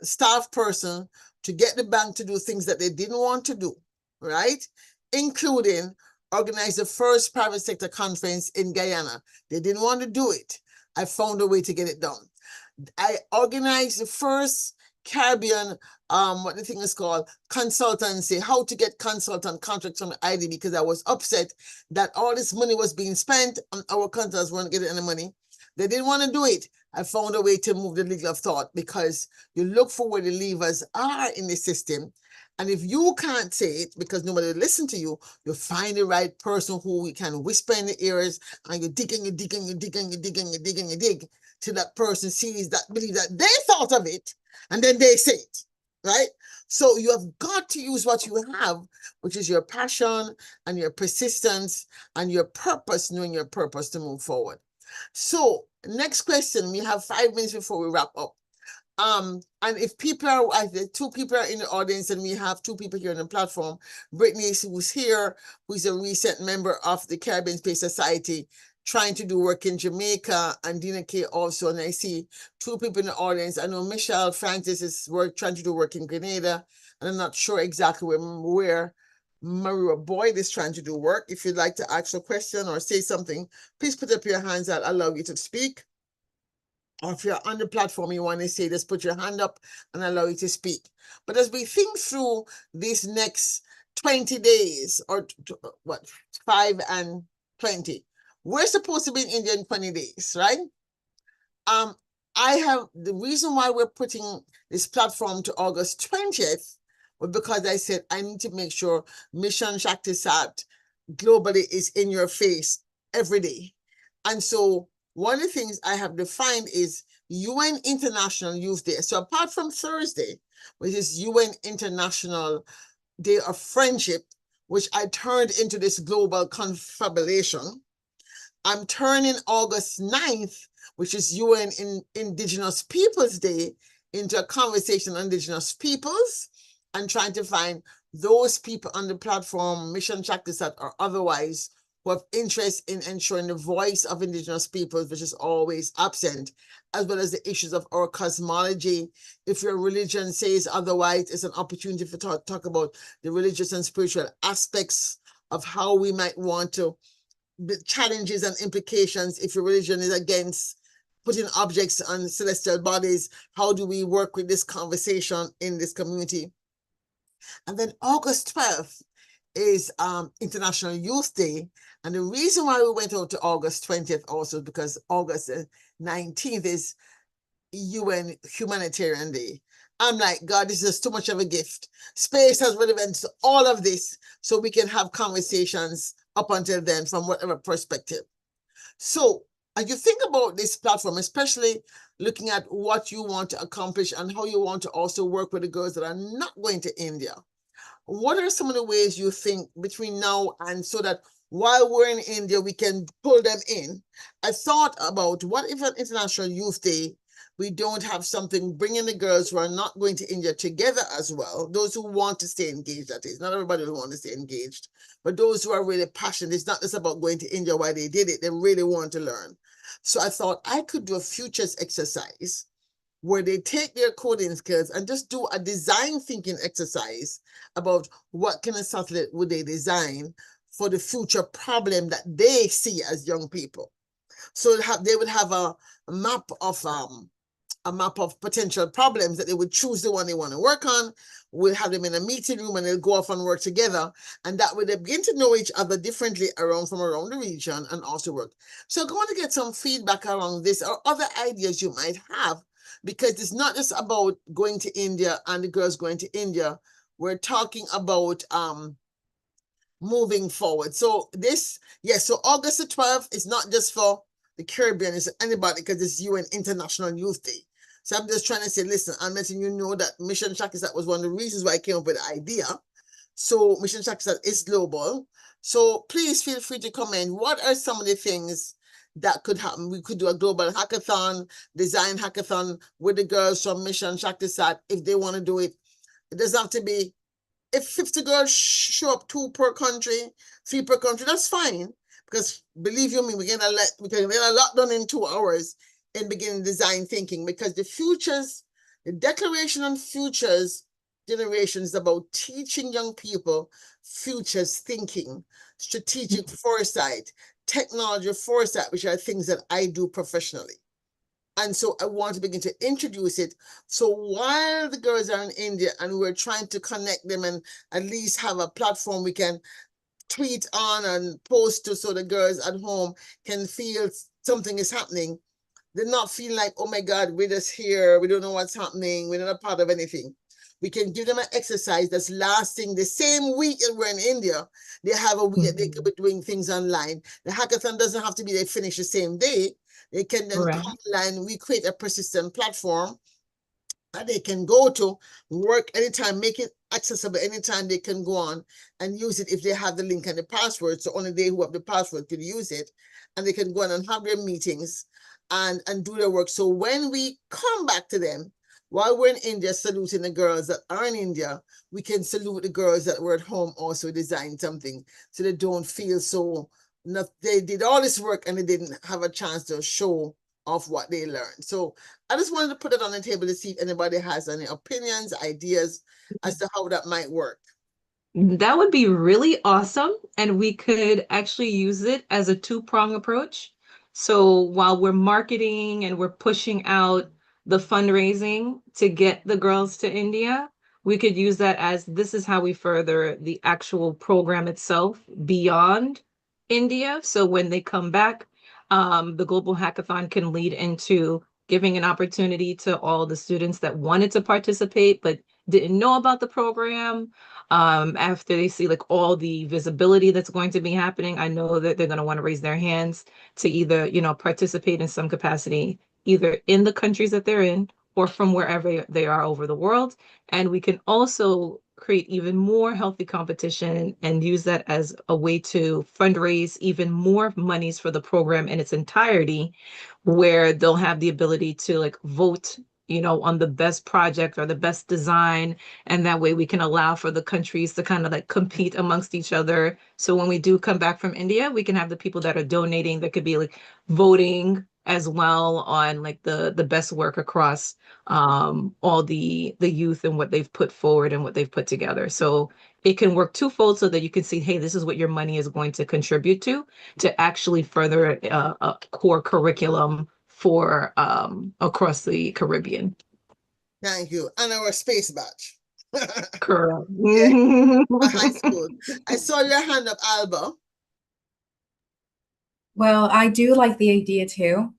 staff person to get the bank to do things that they didn't want to do, right? Including organize the first private sector conference in Guyana. They didn't want to do it. I found a way to get it done. I organized the first Caribbean, what the thing is called, consultancy, how to get consultant contracts from the ID, because I was upset that all this money was being spent and our consultants weren't getting any money. They didn't want to do it. I found a way to move the legal of thought, because you look for where the levers are in the system. And if you can't say it because nobody will listen to you, you find the right person who we can whisper in the ears, and you dig and you dig and you dig and you dig and you dig and you dig till that person sees that, believes that they thought of it, and then they say it, right? So you have got to use what you have, which is your passion and your persistence and your purpose, knowing your purpose to move forward. So next question, we have 5 minutes before we wrap up. And if people are, two people are in the audience and we have 2 people here on the platform, Brittany, who's here, who's a recent member of the Caribbean Space Society, trying to do work in Jamaica, and Dina K also, and I see 2 people in the audience. I know Michelle Francis is trying to do work in Grenada, and I'm not sure exactly where Maria Boyd is trying to do work. If you'd like to ask a question or say something, please put up your hands. I'll allow you to speak. Or if you're on the platform, you want to say, just put your hand up and allow you to speak. But as we think through these next 20 days, or what, 5 and 20, we're supposed to be in India in 20 days, right? I have, the reason why we're putting this platform to August 20th was because I said, I need to make sure Mission Shakti Sat globally is in your face every day. And so one of the things I have defined is UN International Youth Day. So apart from Thursday, which is UN International Day of Friendship, which I turned into this global confabulation, I'm turning August 9th, which is UN Indigenous Peoples Day, into a conversation on Indigenous peoples and trying to find those people on the platform, Mission Shaktisat or otherwise, who have interest in ensuring the voice of Indigenous peoples, which is always absent, as well as the issues of our cosmology. If your religion says otherwise, it's an opportunity to talk about the religious and spiritual aspects of how we might want to, the challenges and implications if your religion is against putting objects on celestial bodies. How do we work with this conversation in this community? And then August 12th is International Youth Day. And the reason why we went out to August 20th also is because August 19th is UN Humanitarian Day. I'm like, God, this is too much of a gift. Space has relevance to all of this, so we can have conversations up until then from whatever perspective. So as you think about this platform, especially looking at what you want to accomplish and how you want to also work with the girls that are not going to India, what are some of the ways you think between now and so that while we're in India, we can pull them in? I thought about what if on International Youth Day, we don't have something bringing the girls who are not going to India together as well, those who want to stay engaged, that is, not everybody who want to stay engaged, but those who are really passionate. It's not just about going to India, why they did it, they really want to learn. So I thought I could do a futures exercise where they take their coding skills and just do a design thinking exercise about what kind of satellite would they design for the future problem that they see as young people. So they would have a map of potential problems that they would choose the one they want to work on. We'll have them in a meeting room and they'll go off and work together. And that way they begin to know each other differently from around the region and also work. So I'm going to get some feedback around this or other ideas you might have, because it's not just about going to India and the girls going to India. We're talking about moving forward. So so August the 12th is not just for the Caribbean, it's anybody, because it's UN International Youth Day. So I'm just trying to say, listen, I'm letting you know that Mission Shaktisat was one of the reasons why I came up with the idea. So Mission Shaktisat is global. So please feel free to comment. What are some of the things that could happen? We could do a global hackathon, design hackathon with the girls from Mission Shaktisat if they want to do it. It doesn't have to be, if 50 girls show up, 2 per country, 3 per country, that's fine. Because believe you me, we can get a lot done in 2 hours in beginning design thinking, because the Declaration on Futures Generations is about teaching young people futures thinking, strategic foresight, technology foresight, which are things that I do professionally. And so I want to begin to introduce it. So while the girls are in India and we're trying to connect them and at least have a platform we can tweet on and post to, so the girls at home can feel something is happening, they're not feeling like, oh my God, we're just here, we don't know what's happening, we're not a part of anything. We can give them an exercise that's lasting the same week that we're in India. They have a week, they could be doing things online. The hackathon doesn't have to be they finish the same day. They can then come online. We create a persistent platform that they can go to, work anytime, make it accessible anytime they can go on and use it if they have the link and the password. So only they who have the password can use it. And they can go on and have their meetings and do their work. So when we come back to them, while we're in India saluting the girls that are in India, we can salute the girls that were at home also design something, so they don't feel so, they did all this work and they didn't have a chance to show off what they learned. So I just wanted to put it on the table to see if anybody has any opinions, ideas as to how that might work. That would be really awesome. And we could actually use it as a two-prong approach. So while we're marketing and we're pushing out the fundraising to get the girls to India, we could use that as this is how we further the actual program itself beyond India. So when they come back, the Global Hackathon can lead into giving an opportunity to all the students that wanted to participate, but didn't know about the program. After they see like all the visibility that's going to be happening, I know that they're going to want to raise their hands to either, participate in some capacity, either in the countries that they're in or from wherever they are over the world. And we can also create even more healthy competition and use that as a way to fundraise even more monies for the program in its entirety, where they'll have the ability to like vote, on the best project or the best design. And that way we can allow for the countries to kind of like compete amongst each other. So when we do come back from India, we can have the people that are donating that could be like voting as well on like the best work across all the youth and what they've put forward and what they've put together. So it can work twofold so that you can see, hey, this is what your money is going to contribute to actually further a core curriculum for across the Caribbean. Thank you. And our space badge. Correct. Yeah, for high school. I saw your hand up, Alba. Well, I do like the idea too.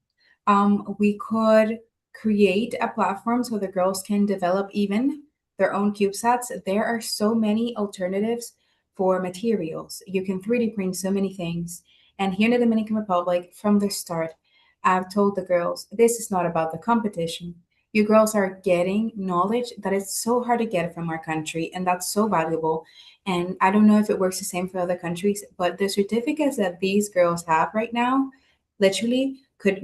We could create a platform so the girls can develop even their own CubeSats. There are so many alternatives for materials. You can 3D print so many things. And here in the Dominican Republic, from the start, I've told the girls, this is not about the competition. You girls are getting knowledge that is so hard to get from our country, and that's so valuable. And I don't know if it works the same for other countries, but the certificates that these girls have right now literally could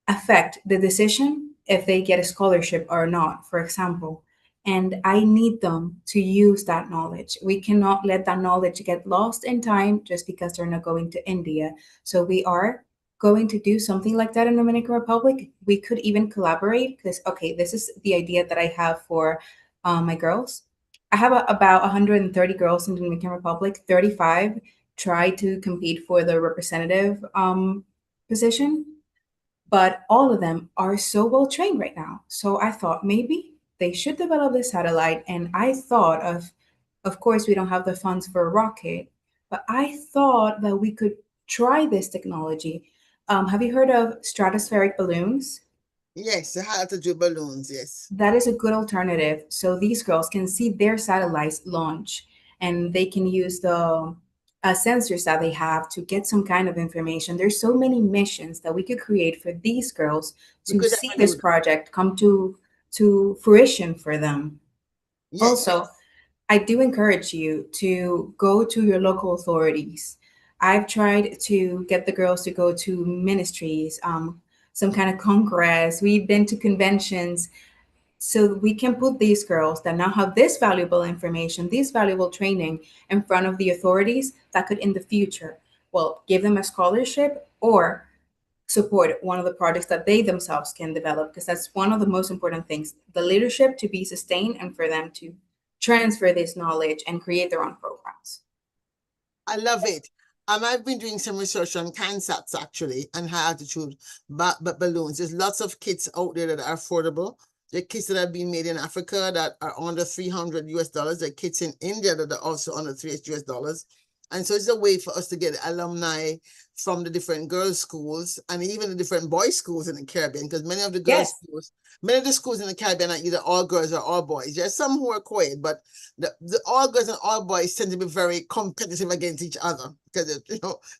affect the decision if they get a scholarship or not, for example. And I need them to use that knowledge. We cannot let that knowledge get lost in time just because they're not going to India. So we are going to do something like that in Dominican Republic. We could even collaborate because, okay, this is the idea that I have for my girls. I have about 130 girls in the Dominican Republic. 35 try to compete for the representative position, but all of them are so well trained right now. So I thought maybe they should develop this satellite. And I thought of course, we don't have the funds for a rocket, but I thought that we could try this technology. Have you heard of stratospheric balloons? Yes, the how to do balloons, yes. That is a good alternative. So these girls can see their satellites launch and they can use the sensors that they have to get some kind of information. There's so many missions that we could create for these girls to see this project come to fruition for them. Yes. Also, I do encourage you to go to your local authorities. I've tried to get the girls to go to ministries, some kind of congress. We've been to conventions so we can put these girls that now have this valuable information, this valuable training in front of the authorities that could in the future, well, give them a scholarship or support one of the projects that they themselves can develop, because that's one of the most important things, the leadership to be sustained and for them to transfer this knowledge and create their own programs. I love it. I've been doing some research on CANSATs actually and high altitude balloons. There's lots of kits out there that are affordable. There are kits that have been made in Africa that are under $300 US. There are kits in India that are also under $300 US. And so it's a way for us to get alumni from the different girls' schools and even the different boys' schools in the Caribbean, because many of the girls' schools, many of the schools in the Caribbean are either all girls or all boys. There's some who are co-ed, but the all girls and all boys tend to be very competitive against each other because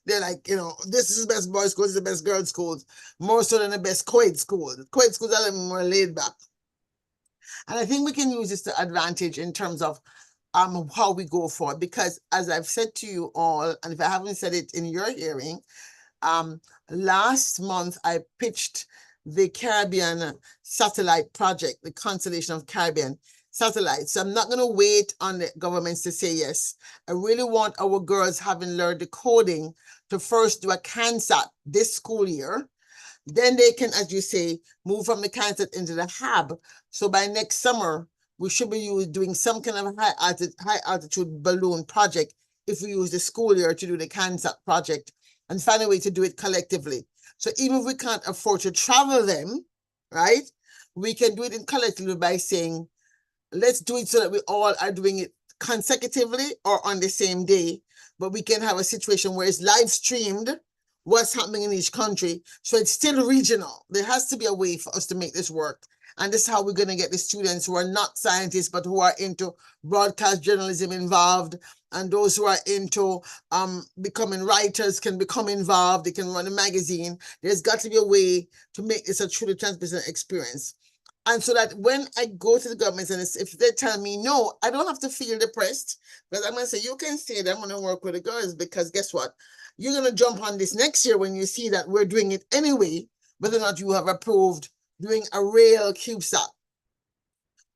they're like, this is the best boys' school, this is the best girls' schools, more so than the best co-ed schools. Co-ed schools are a little more laid back. And I think we can use this to advantage in terms of how we go forward, because as I've said to you all, and if I haven't said it in your hearing, last month I pitched the Caribbean satellite project, the constellation of Caribbean satellites. So I'm not going to wait on the governments to say yes. I really want our girls, having learned the coding, to first do a CANSAT this school year. Then they can, as you say, move from the CANSAT into the HAB. So by next summer, we should be doing some kind of high altitude balloon project if we use the school year to do the CANSAT project and find a way to do it collectively. So even if we can't afford to travel them, right, we can do it collectively by saying, let's do it so that we all are doing it consecutively or on the same day, but we can have a situation where it's live streamed what's happening in each country. So it's still regional. There has to be a way for us to make this work. And this is how we're going to get the students who are not scientists, but who are into broadcast journalism involved. And those who are into becoming writers can become involved. They can run a magazine. There's got to be a way to make this a truly transparent experience. And so that when I go to the government and if they tell me no, I don't have to feel depressed, because I'm going to say, you can stay there, I'm going to work with the girls, because guess what? You're going to jump on this next year when you see that we're doing it anyway, whether or not you have approved doing a real CubeSat.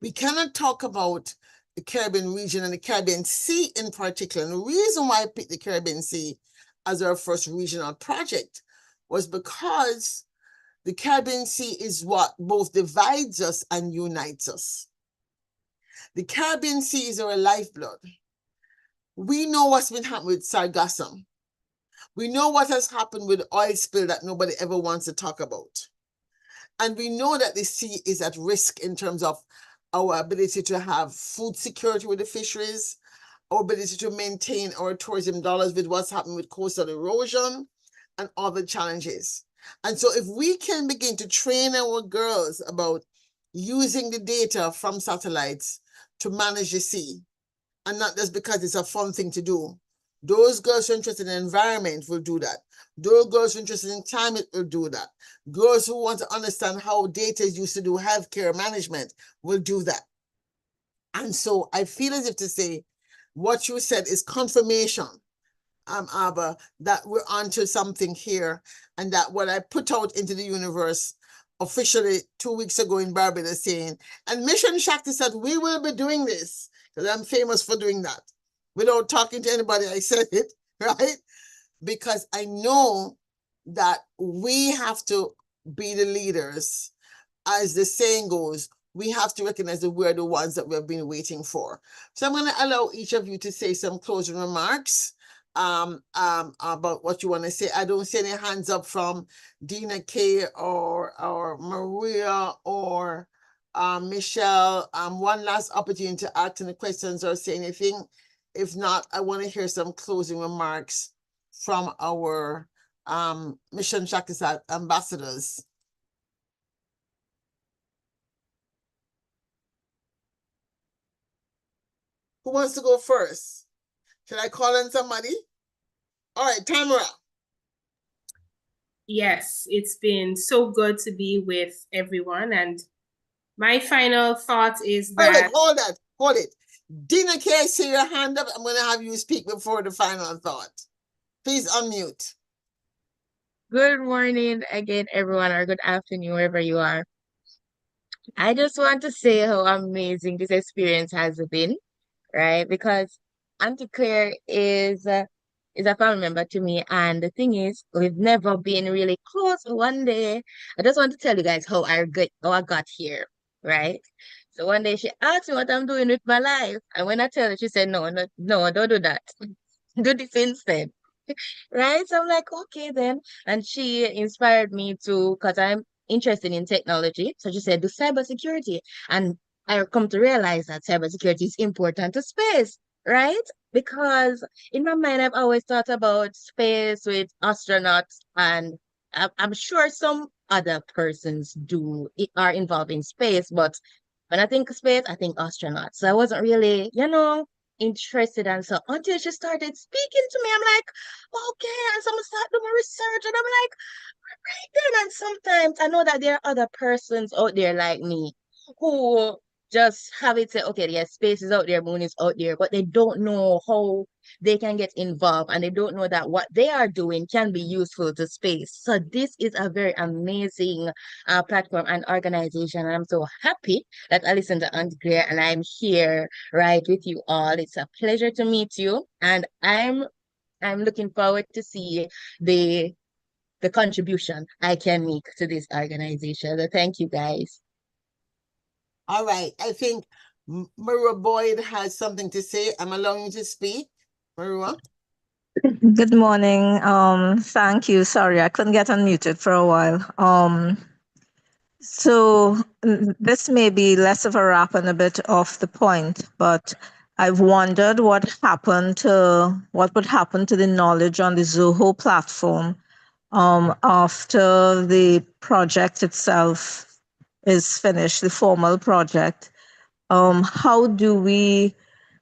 We cannot talk about the Caribbean region and the Caribbean Sea in particular. And the reason why I picked the Caribbean Sea as our first regional project was because the Caribbean Sea is what both divides us and unites us. The Caribbean Sea is our lifeblood. We know what's been happening with sargassum. We know what has happened with oil spill that nobody ever wants to talk about. And we know that the sea is at risk in terms of our ability to have food security with the fisheries, our ability to maintain our tourism dollars with what's happening with coastal erosion and other challenges. And so if we can begin to train our girls about using the data from satellites to manage the sea, and not just because it's a fun thing to do, those girls who are interested in the environment will do that. Those girls who are interested in climate will do that. Girls who want to understand how data is used to do healthcare management will do that. And so I feel as if to say, what you said is confirmation, Abba, that we're onto something here, and that what I put out into the universe officially 2 weeks ago in Barbados saying, and Mission Shakti said, we will be doing this, because I'm famous for doing that. Without talking to anybody, I said it, right? Because I know that we have to be the leaders. As the saying goes, we have to recognize that we're the ones that we've been waiting for. So I'm going to allow each of you to say some closing remarks about what you want to say. I don't see any hands up from Dina K or Maria or Michelle. One last opportunity to ask any questions or say anything. If not, I want to hear some closing remarks from our Mission Shakti ambassadors. Who wants to go first? Should I call on somebody? All right, Tamara. Yes, it's been so good to be with everyone. And my final thought is that... Hold it. Dina, can I see your hand up? I'm going to have you speak before the final thought. Please unmute. Good morning again, everyone, or good afternoon, wherever you are. I just want to say how amazing this experience has been, right? Because Auntie Claire is a family member to me, and the thing is, we've never been really close. But one day, I just want to tell you guys how I got here, right? So one day she asked me what I'm doing with my life, and when I tell her, she said, "No, no, no, don't do that. Do this instead." Right? So I'm like, okay then. And she inspired me to, because I'm interested in technology. So she said, do cybersecurity. And I come to realize that cybersecurity is important to space, right? Because in my mind, I've always thought about space with astronauts, and I'm sure some other persons are involved in space, but when I think space, I think astronauts. So I wasn't really, interested. And so until she started speaking to me, I'm like, okay. And so I start doing research, and I'm like, right then. And sometimes I know that there are other persons out there like me who just have it say, okay, yes, space is out there, moon is out there, but they don't know how they can get involved, and they don't know that what they are doing can be useful to space. So this is a very amazing platform and organization, and I'm so happy that I listened to Aunt Claire, and I'm here right with you all. It's a pleasure to meet you, and I'm looking forward to see the contribution I can make to this organization. So thank you, guys. All right. I think Maria Boyd has something to say. I'm allowing you to speak. Maria? Good morning. Thank you. Sorry, I couldn't get unmuted for a while. This may be less of a wrap and a bit off the point, but I've wondered what would happen to the knowledge on the Zoho platform after the project itself is finished, the formal project. How do we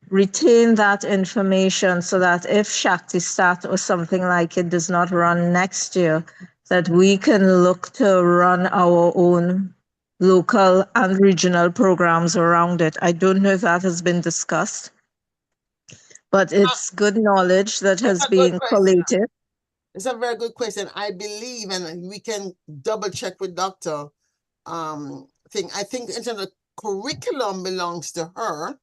retain that information so that if Shaktistat or something like it does not run next year, that we can look to run our own local and regional programs around it? I don't know if that has been discussed, but it's good knowledge that That's has a good been question. collated. It's a very good question. I believe, and we can double check with Dr. I think in terms of curriculum belongs to her,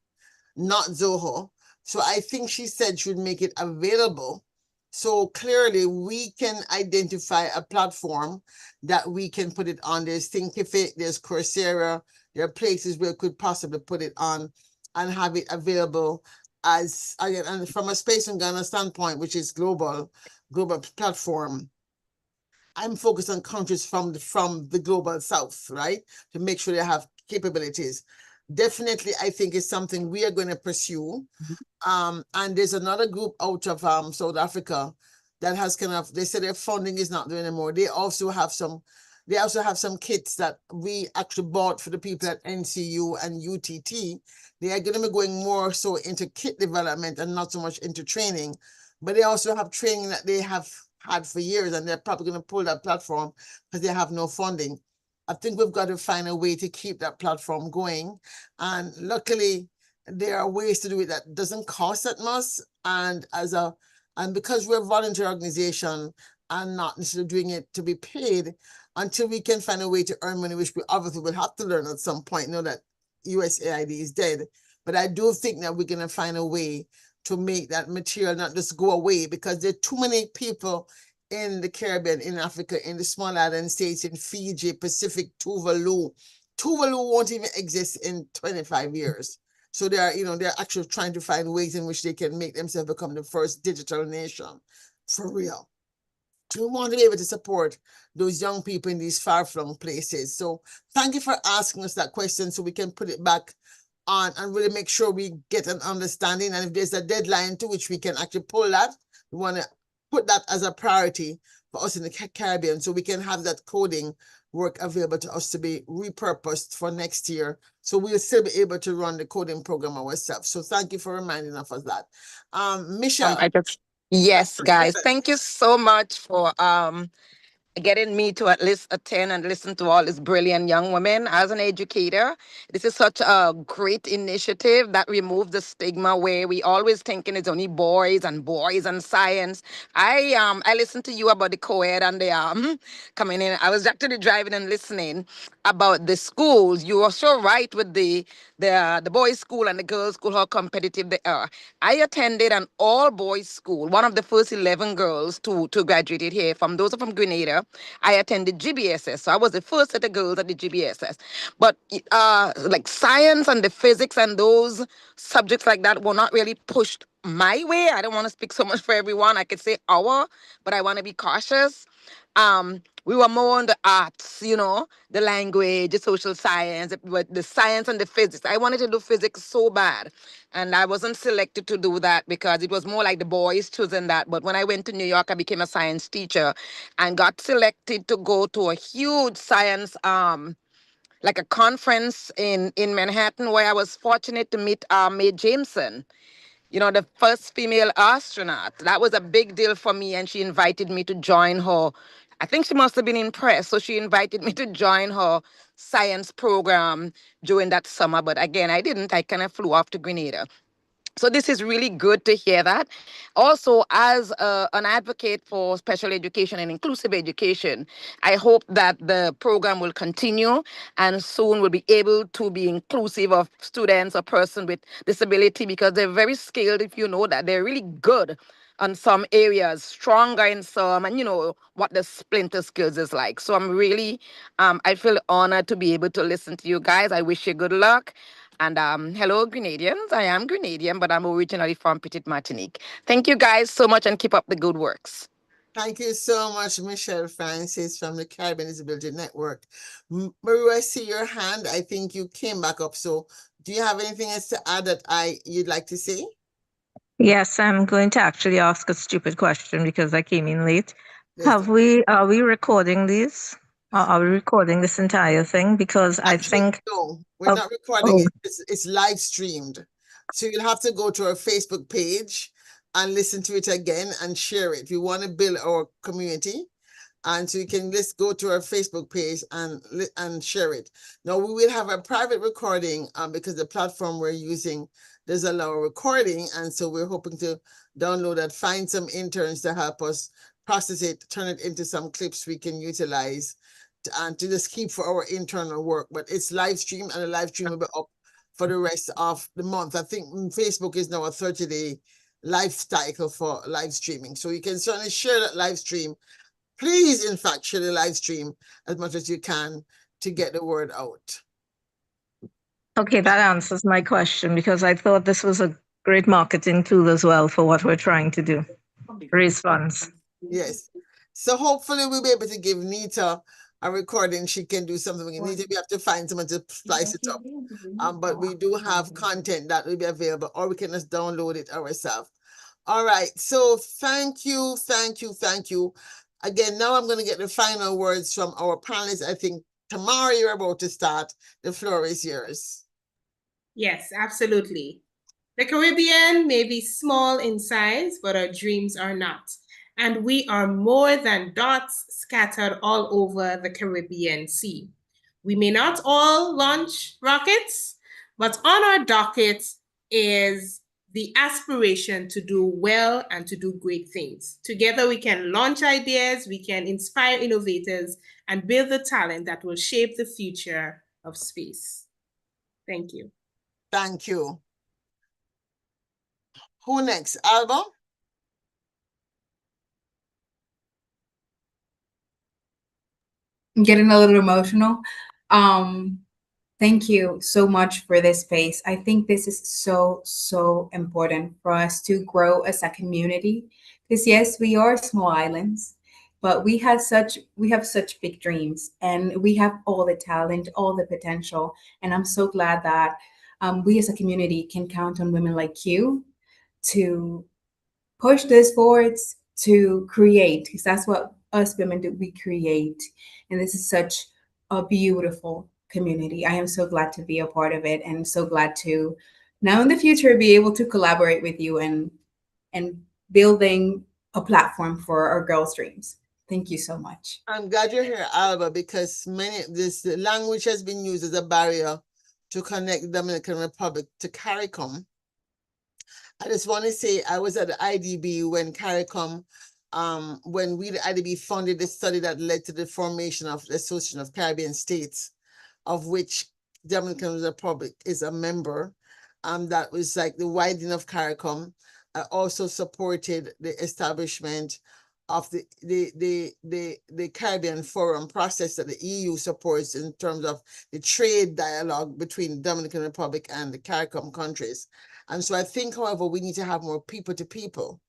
not Zoho. So I think she said she would make it available. So clearly we can identify a platform that we can put it on. There's Thinkific, there's Coursera, there are places where we could possibly put it on and have it available as, again, and from a Space Ungana standpoint, which is global platform. I'm focused on countries from the global south, right? To make sure they have capabilities. Definitely, I think it's something we are going to pursue. And there's another group out of South Africa that has they said their funding is not there anymore. They also have some kits that we actually bought for the people at NCU and UTT. They are going to be going more so into kit development and not so much into training. But they also have training that they have had for years, and they're probably going to pull that platform because they have no funding. I think we've got to find a way to keep that platform going. And luckily, there are ways to do it that doesn't cost that much. And because we're a volunteer organization and not necessarily doing it to be paid, until we can find a way to earn money, which we obviously will have to learn at some point, know that USAID is dead. But I do think that we're going to find a way to make that material not just go away, because there are too many people in the Caribbean, in Africa, in the small island states, in Fiji, Pacific, Tuvalu. Tuvalu won't even exist in 25 years. So they're actually trying to find ways in which they can make themselves become the first digital nation, for real. We want to be able to support those young people in these far-flung places. So thank you for asking us that question so we can put it back on and really make sure we get an understanding. And if there's a deadline to which we can actually pull that, we want to put that as a priority for us in the Caribbean so we can have that coding work available to us to be repurposed for next year. So we'll still be able to run the coding program ourselves. So thank you for reminding us of that. Michelle. Yes, guys, thank you so much for getting me to at least attend and listen to all these brilliant young women. As an educator, this is such a great initiative that removes the stigma where we always thinking it's only boys and science. I listened to you about the co-ed and the coming in. I was actually driving and listening about the schools. You are so right with the boys' school and the girls' school, how competitive they are. I attended an all-boys school, one of the first 11 girls to graduate here. Those are from Grenada. I attended GBSS, so I was the first set of girls at the GBSS. But like science and the physics and those subjects like that were not really pushed my way. I don't want to speak so much for everyone. I could say our, but I want to be cautious. We were more on the arts, the language, the social science, the science and the physics. I wanted to do physics so bad. And I wasn't selected to do that because it was more like the boys choosing that. But when I went to New York, I became a science teacher and got selected to go to a huge science, like a conference in Manhattan, where I was fortunate to meet Mae Jameson, the first female astronaut. That was a big deal for me, and she invited me to join her. I think she must have been impressed, so she invited me to join her science program during that summer. But again, I didn't. I kind of flew off to Grenada. So this is really good to hear that. Also, as an advocate for special education and inclusive education, I hope that the program will continue and soon we'll be able to be inclusive of students or person with disability, because they're very skilled, if you know that. They're really good on some areas, stronger in some, and what the splinter skills is like. So I'm really, I feel honored to be able to listen to you guys. I wish you good luck. And hello, Grenadians. I am Grenadian, but I'm originally from Petite Martinique. Thank you guys so much and keep up the good works. Thank you so much, Michelle Francis from the Caribbean Disability Network. Maru, I see your hand. I think you came back up. So do you have anything else to add that you'd like to say? Yes, I'm going to actually ask a stupid question because I came in late. Are we recording these? Are we recording this entire thing? Because I Actually, think, no, we're not recording oh, it. It's live streamed. So you'll have to go to our Facebook page and listen to it again and share it. We want to build our community. And so you can just go to our Facebook page and share it. Now we will have a private recording because the platform we're using does allow recording, and so we're hoping to download that, find some interns to help us process it, turn it into some clips we can utilize and to just keep for our internal work. But it's live stream, and the live stream will be up for the rest of the month. I think Facebook is now a 30-day life cycle for live streaming. So you can certainly share that live stream. Please, in fact, share the live stream as much as you can to get the word out. okay, that answers my question because I thought this was a great marketing tool as well for what we're trying to do. Raise funds. Yes. So hopefully we'll be able to give Nita a recording. She can do something with Nita. We have to find someone to splice it up. But we do have content that will be available, or we can just download it ourselves. All right. So thank you, thank you, thank you. Again, now I'm going to get the final words from our panelists. I think, Tamara, you're about to start. The floor is yours. Yes, absolutely. The Caribbean may be small in size, but our dreams are not. And we are more than dots scattered all over the Caribbean Sea. We may not all launch rockets, but on our docket is the aspiration to do well and to do great things. Together, we can launch ideas, we can inspire innovators, and build the talent that will shape the future of space. Thank you. Thank you. Who next? Alba? I'm getting a little emotional. Um, Thank you so much for this space. I think this is so, so important for us to grow as a community. Because yes, we are small islands, but we have such big dreams, and we have all the talent, all the potential. And I'm so glad that we as a community can count on women like you to push this forwards, to create, because that's what us women do. We create, and this is such a beautiful community. I am so glad to be a part of it, and so glad to now in the future be able to collaborate with you and building a platform for our girls' dreams. Thank you so much. I'm glad you're here, Alba, because this language has been used as a barrier to connect the Dominican Republic to CARICOM. I just want to say I was at the IDB when CARICOM, when we, the IDB, funded the study that led to the formation of the Association of Caribbean States, of which Dominican Republic is a member. That was like the widening of CARICOM. I also supported the establishment of the Caribbean Forum process that the EU supports in terms of the trade dialogue between the Dominican Republic and the CARICOM countries. And so I think, however, we need to have more people to people.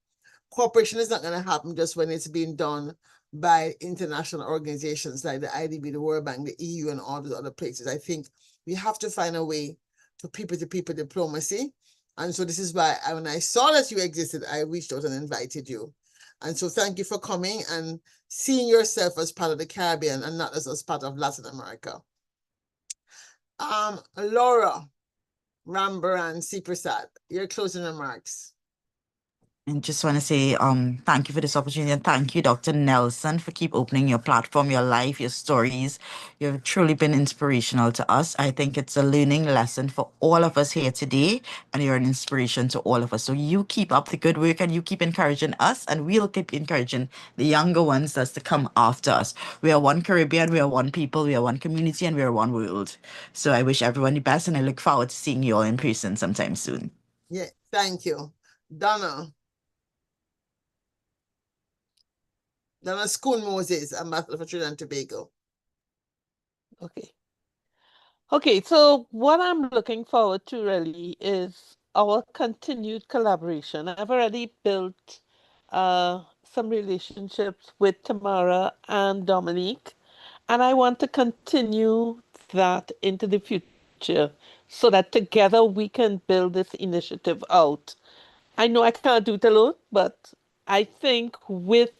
Cooperation is not going to happen just when it's being done by international organizations like the IDB, the World Bank, the EU, and all those other places. I think we have to find a way to people diplomacy. And so this is why when I saw that you existed, I reached out and invited you. And so thank you for coming and seeing yourself as part of the Caribbean and not as part of Latin America. Laura Rambaran Siprasad, your closing remarks. And just want to say thank you for this opportunity, and thank you, Dr. Nelson, for keep opening your platform, your life, your stories. You've truly been inspirational to us. I think it's a learning lesson for all of us here today, and you're an inspiration to all of us. So you keep up the good work, and you keep encouraging us, and we'll keep encouraging the younger ones that's to come after us. We are one Caribbean, we are one people, we are one community, and we are one world. So I wish everyone the best, and I look forward to seeing you all in person sometime soon. Yeah, thank you. Donna Schoon Moses, Ambassador for Trinidad and Tobago. Okay. Okay, so what I'm looking forward to really is our continued collaboration. I've already built some relationships with Tamara and Dominique, and I want to continue that into the future so that together we can build this initiative out. I know I can't do it alone, but I think with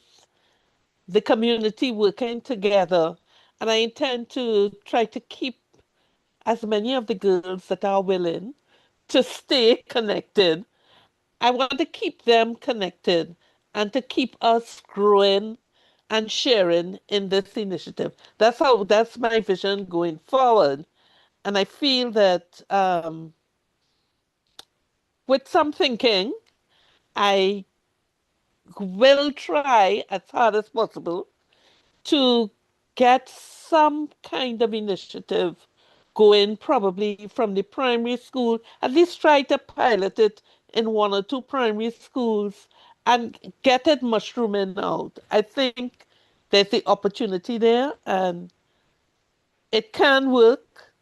the community working together. And I intend to try to keep as many of the girls that are willing to stay connected. I want to keep them connected and to keep us growing and sharing in this initiative. That's my vision going forward. And I feel that with some thinking, I will try as hard as possible to get some kind of initiative going, probably from the primary school, at least try to pilot it in one or two primary schools and get it mushrooming out. I think there's the opportunity there and it can work.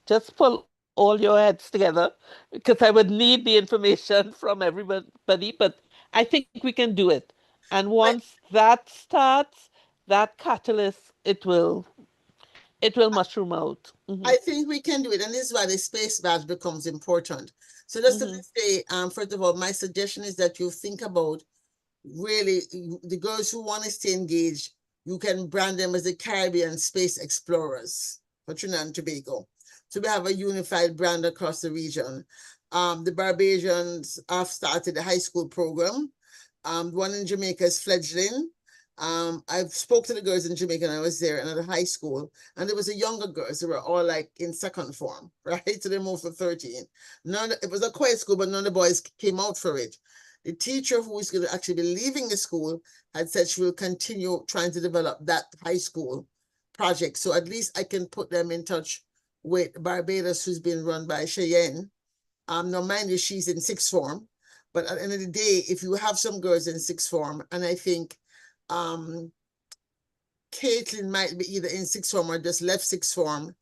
Just pull all your heads together because I would need the information from everybody, but I think we can do it. And once that starts, that catalyst, it will mushroom out. I think we can do it, and this is why the space badge becomes important. So just to say, first of all, my suggestion is that you think about really the girls who want to stay engaged, you can brand them as the Caribbean Space Explorers for Trinidad and Tobago. So we have a unified brand across the region. The Barbadians have started a high school program. One in Jamaica is fledgling. I've spoke to the girls in Jamaica and I was there and at a high school, and there was a younger girls. They were all like in second form, right? So they moved for 13. It was a quiet school, but none of the boys came out for it. The teacher who is going to actually be leaving the school had said she will continue trying to develop that high school project. So at least I can put them in touch with Barbados, who's been run by Cheyenne. Now mind you, she's in sixth form, but at the end of the day, if you have some girls in sixth form, and I think Caitlin might be either in sixth form or just left sixth form.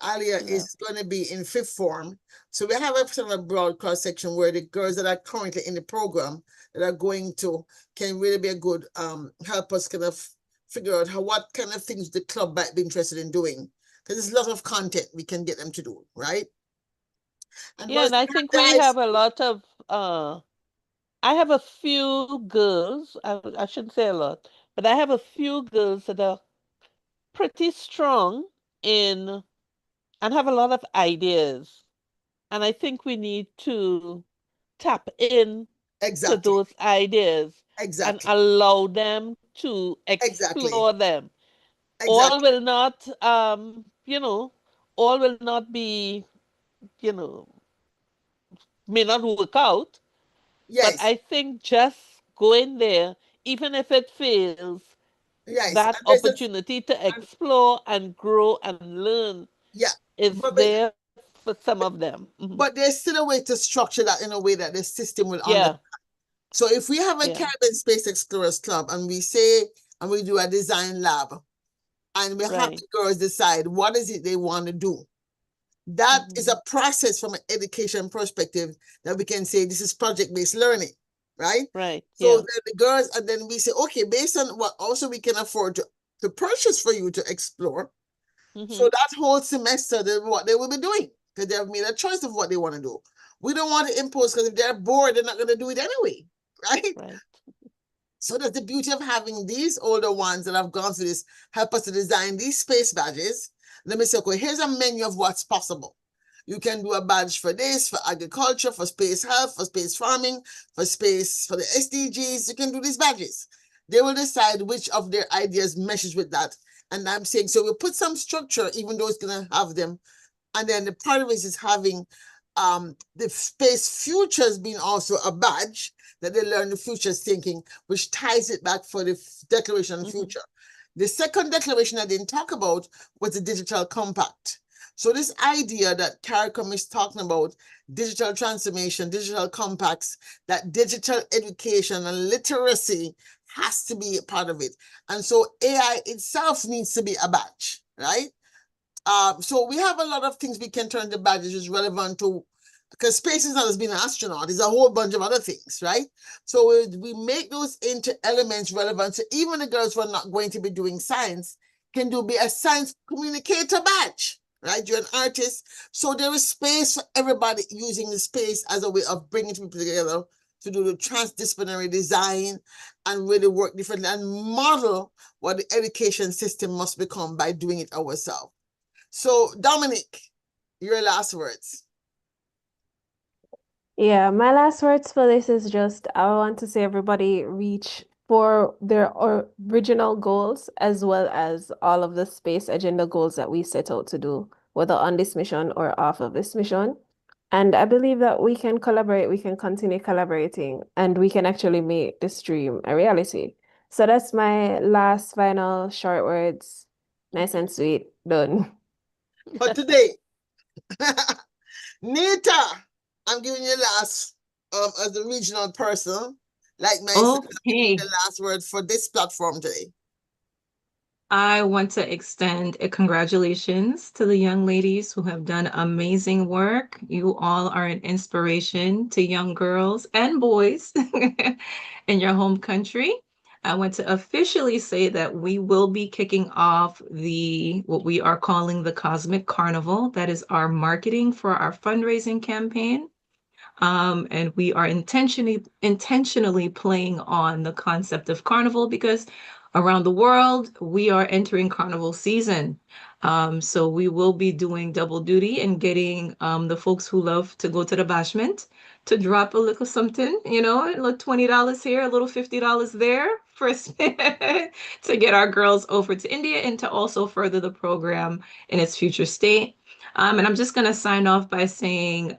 Alia is going to be in fifth form. So we have a sort of a broad cross section where the girls that are currently in the program that are going to can really be a good help us kind of figure out what kind of things the club might be interested in doing. Because there's a lot of content we can get them to do, right? And yeah, and I think we have a lot of I have a few girls, I shouldn't say a lot, but I have a few girls that are pretty strong in and have a lot of ideas. And I think we need to tap in to those ideas and allow them to explore them. All will not, all will not be, may not work out. Yes. But I think just going there, even if it fails, that opportunity to explore and grow and learn is there for some of them. But there's still a way to structure that in a way that the system will understand. So if we have a Caribbean Space Explorers Club and we say, and we do a design lab, and we have the girls decide what is it they want to do. That is a process from an education perspective that we can say this is project-based learning, right? Right. So then the girls, and then we say, okay, based on what also we can afford to purchase for you to explore. So that whole semester, what they will be doing, because they have made a choice of what they want to do. We don't want to impose, because if they're bored, they're not going to do it anyway, right? So that's the beauty of having these older ones that have gone through this, help us to design these space badges. Let me say, okay, here's a menu of what's possible. You can do a badge for this, for agriculture, for space health, for space farming, for the SDGs. You can do these badges. They will decide which of their ideas meshes with that. And I'm saying, so we'll put some structure, even though it's going to have them. And then the part of it is having the space futures being also a badge that they learn the futures thinking, which ties it back for the Declaration of Future. The second declaration I didn't talk about was the digital compact. So this idea that CARICOM is talking about, digital transformation, digital compacts, that digital education and literacy has to be a part of it. And so AI itself needs to be a badge, right? So we have a lot of things we can turn the badges is relevant to, because space is not just being an astronaut, it's a whole bunch of other things, right? So we make those into elements relevant. So even the girls who are not going to be doing science can be a science communicator badge, right? You're an artist. So there is space for everybody using the space as a way of bringing people together to do the transdisciplinary design and really work differently and model what the education system must become by doing it ourselves. So, Dominic, your last words. Yeah, my last words for this is just I want to say everybody reach for their original goals as well as all of the space agenda goals that we set out to do, whether on this mission or off of this mission. And I believe that we can collaborate, we can continue collaborating, and we can actually make this dream a reality. So that's my last final short words. Nice and sweet. Done. But today, Nita, I'm giving you last as a regional person, like myself, I'm giving you Okay. the last word for this platform today. I want to extend a congratulations to the young ladies who have done amazing work. You all are an inspiration to young girls and boys in your home country. I want to officially say that we will be kicking off what we are calling the Cosmic Carnival. That is our marketing for our fundraising campaign. And we are intentionally playing on the concept of carnival because around the world we are entering carnival season. So we will be doing double duty and getting the folks who love to go to the bashment to drop a little something, a little $20 here, a little $50 there for to get our girls over to India and to also further the program in its future state. And I'm just going to sign off by saying,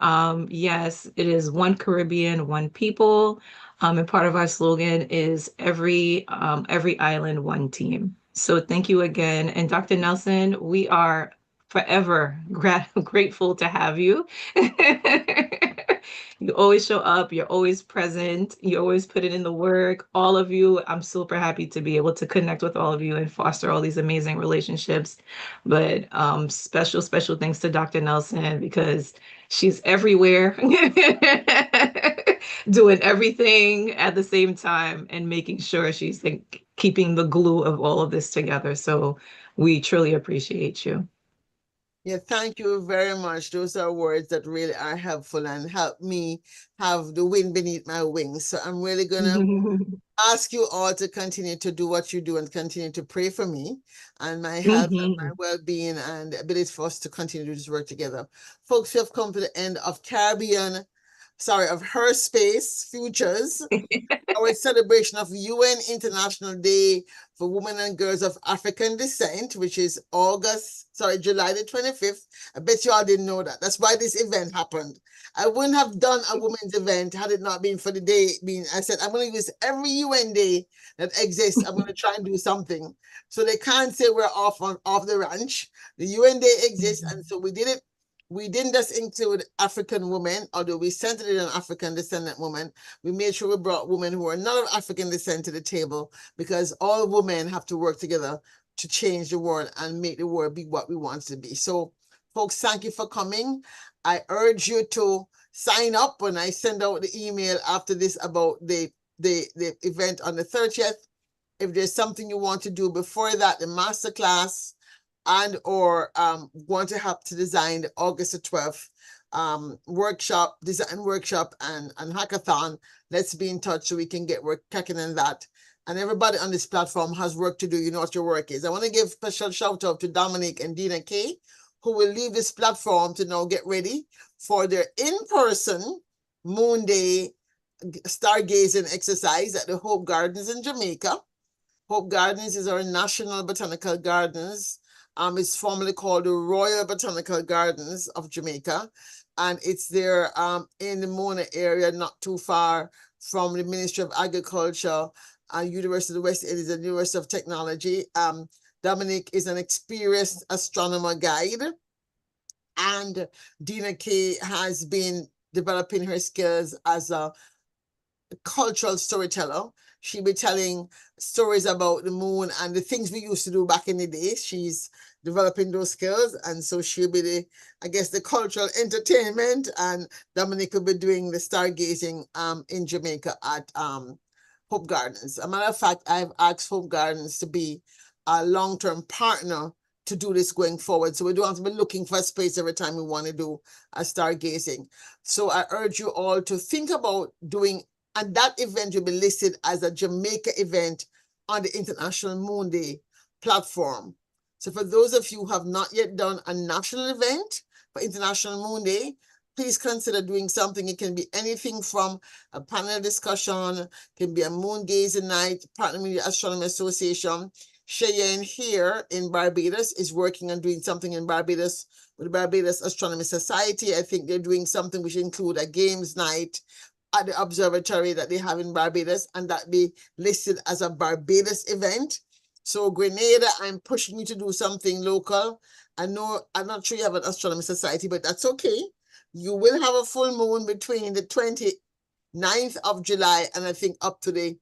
yes, it is one Caribbean, one people. And part of our slogan is every island, one team. So thank you again. And Dr. Nelson, we are forever grateful to have you. You always show up, you're always present, you always put it in the work. All of you, I'm super happy to be able to connect with all of you and foster all these amazing relationships. But special thanks to Dr. Nelson because she's everywhere, doing everything at the same time and making sure she's like keeping the glue of all of this together. So we truly appreciate you. Yeah, thank you very much. Those are words that really are helpful and help me have the wind beneath my wings. So I'm really gonna ask you all to continue to do what you do and continue to pray for me and my health and my well-being and ability for us to continue to do this work together. Folks, we have come to the end of of Her Space Futures, our celebration of UN International Day for Women and Girls of African Descent, which is July the 25th. I bet you all didn't know that. That's why this event happened. I wouldn't have done a women's event had it not been for the day I said, I'm going to use every UN day that exists. I'm going to try and do something. So they can't say we're off the ranch. The UN day exists, and so we did it. We didn't just include African women, although we centered it on African descendant women. We made sure we brought women who are not of African descent to the table because all women have to work together to change the world and make the world be what we want it to be. So, folks, thank you for coming. I urge you to sign up when I send out the email after this about the event on the 30th. If there's something you want to do before that, the masterclass, and or want to help to design the August the 12th design workshop and hackathon, let's be in touch so we can get work cracking on that. And everybody on this platform has work to do. You know what your work is. I want to give special shout out to Dominic and Dina K, who will leave this platform to now get ready for their in-person Moon Day stargazing exercise at the Hope Gardens in Jamaica. Hope Gardens is our national botanical gardens. It's formerly called the Royal Botanical Gardens of Jamaica. And it's there in the Mona area, not too far from the Ministry of Agriculture, University of the West Indies, and University of Technology. Dominic is an experienced astronomer guide. And Dina K has been developing her skills as a cultural storyteller. She'll be telling stories about the moon and the things we used to do back in the day. She's developing those skills, and so she'll be the cultural entertainment, and Dominic will be doing the stargazing in Jamaica at Hope Gardens. As a matter of fact, I've asked Hope Gardens to be a long-term partner to do this going forward, so we don't have to be looking for a space every time we want to do a stargazing. So I urge you all to think about doing And that event will be listed as a Jamaica event on the International Moon Day platform. So for those of you who have not yet done a national event for International Moon Day, please consider doing something. It can be anything from a panel discussion, can be a moon gazing night, partnering with the Astronomy Association. Cheyenne here in Barbados is working on doing something in Barbados with the Barbados Astronomy Society. I think they're doing something which include a games night at the observatory that they have in Barbados, and that be listed as a Barbados event. So Grenada, I'm pushing you to do something local. I know, I'm not sure you have an astronomy society, but that's okay. You will have a full moon between the 29th of July and I think up to the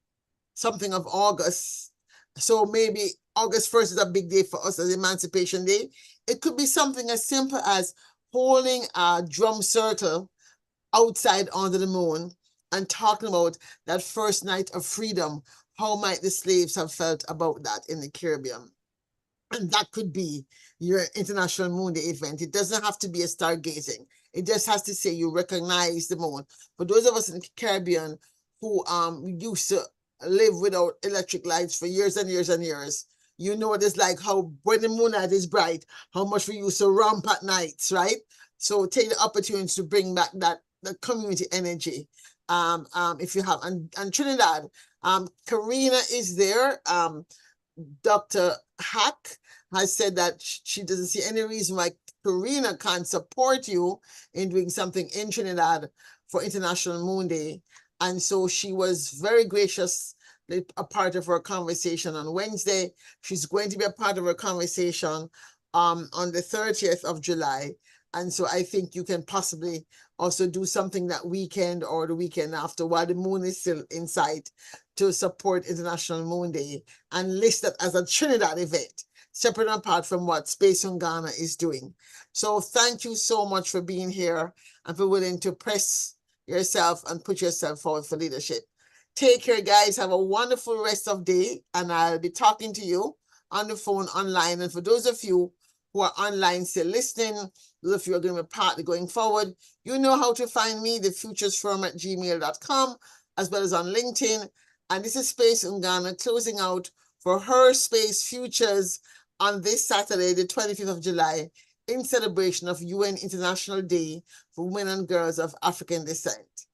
something of August. So maybe August 1st is a big day for us as Emancipation Day. It could be something as simple as holding a drum circle outside under the moon and talking about that first night of freedom. How might the slaves have felt about that in the Caribbean? And that could be your International Moon Day event. It doesn't have to be a stargazing. It just has to say you recognize the moon. For those of us in the Caribbean who used to live without electric lights for years and years and years, you know what it's like, how when the moonlight is bright, how much we used to romp at nights, right? So take the opportunity to bring back that the community energy. If you have, and Trinidad, Karina is there. Dr. Hack has said that she doesn't see any reason why Karina can't support you in doing something in Trinidad for International Moon Day. And so she was very gracious, a part of our conversation on Wednesday. She's going to be a part of our conversation on the 30th of July. And so I think you can possibly also do something that weekend or the weekend after while the moon is still in sight to support International Moon Day and list that as a Trinidad event, separate and apart from what Space Ungana is doing. So thank you so much for being here and for willing to press yourself and put yourself forward for leadership. Take care, guys. Have a wonderful rest of day, and I'll be talking to you on the phone online. And for those of you who are online still listening, those of you who are going to be partly going forward, you know how to find me, thefuturesforum@gmail.com, as well as on LinkedIn. And this is Space Ungana closing out for her Space Futures on this Saturday, the 25th of July, in celebration of UN International Day for Women and Girls of African Descent.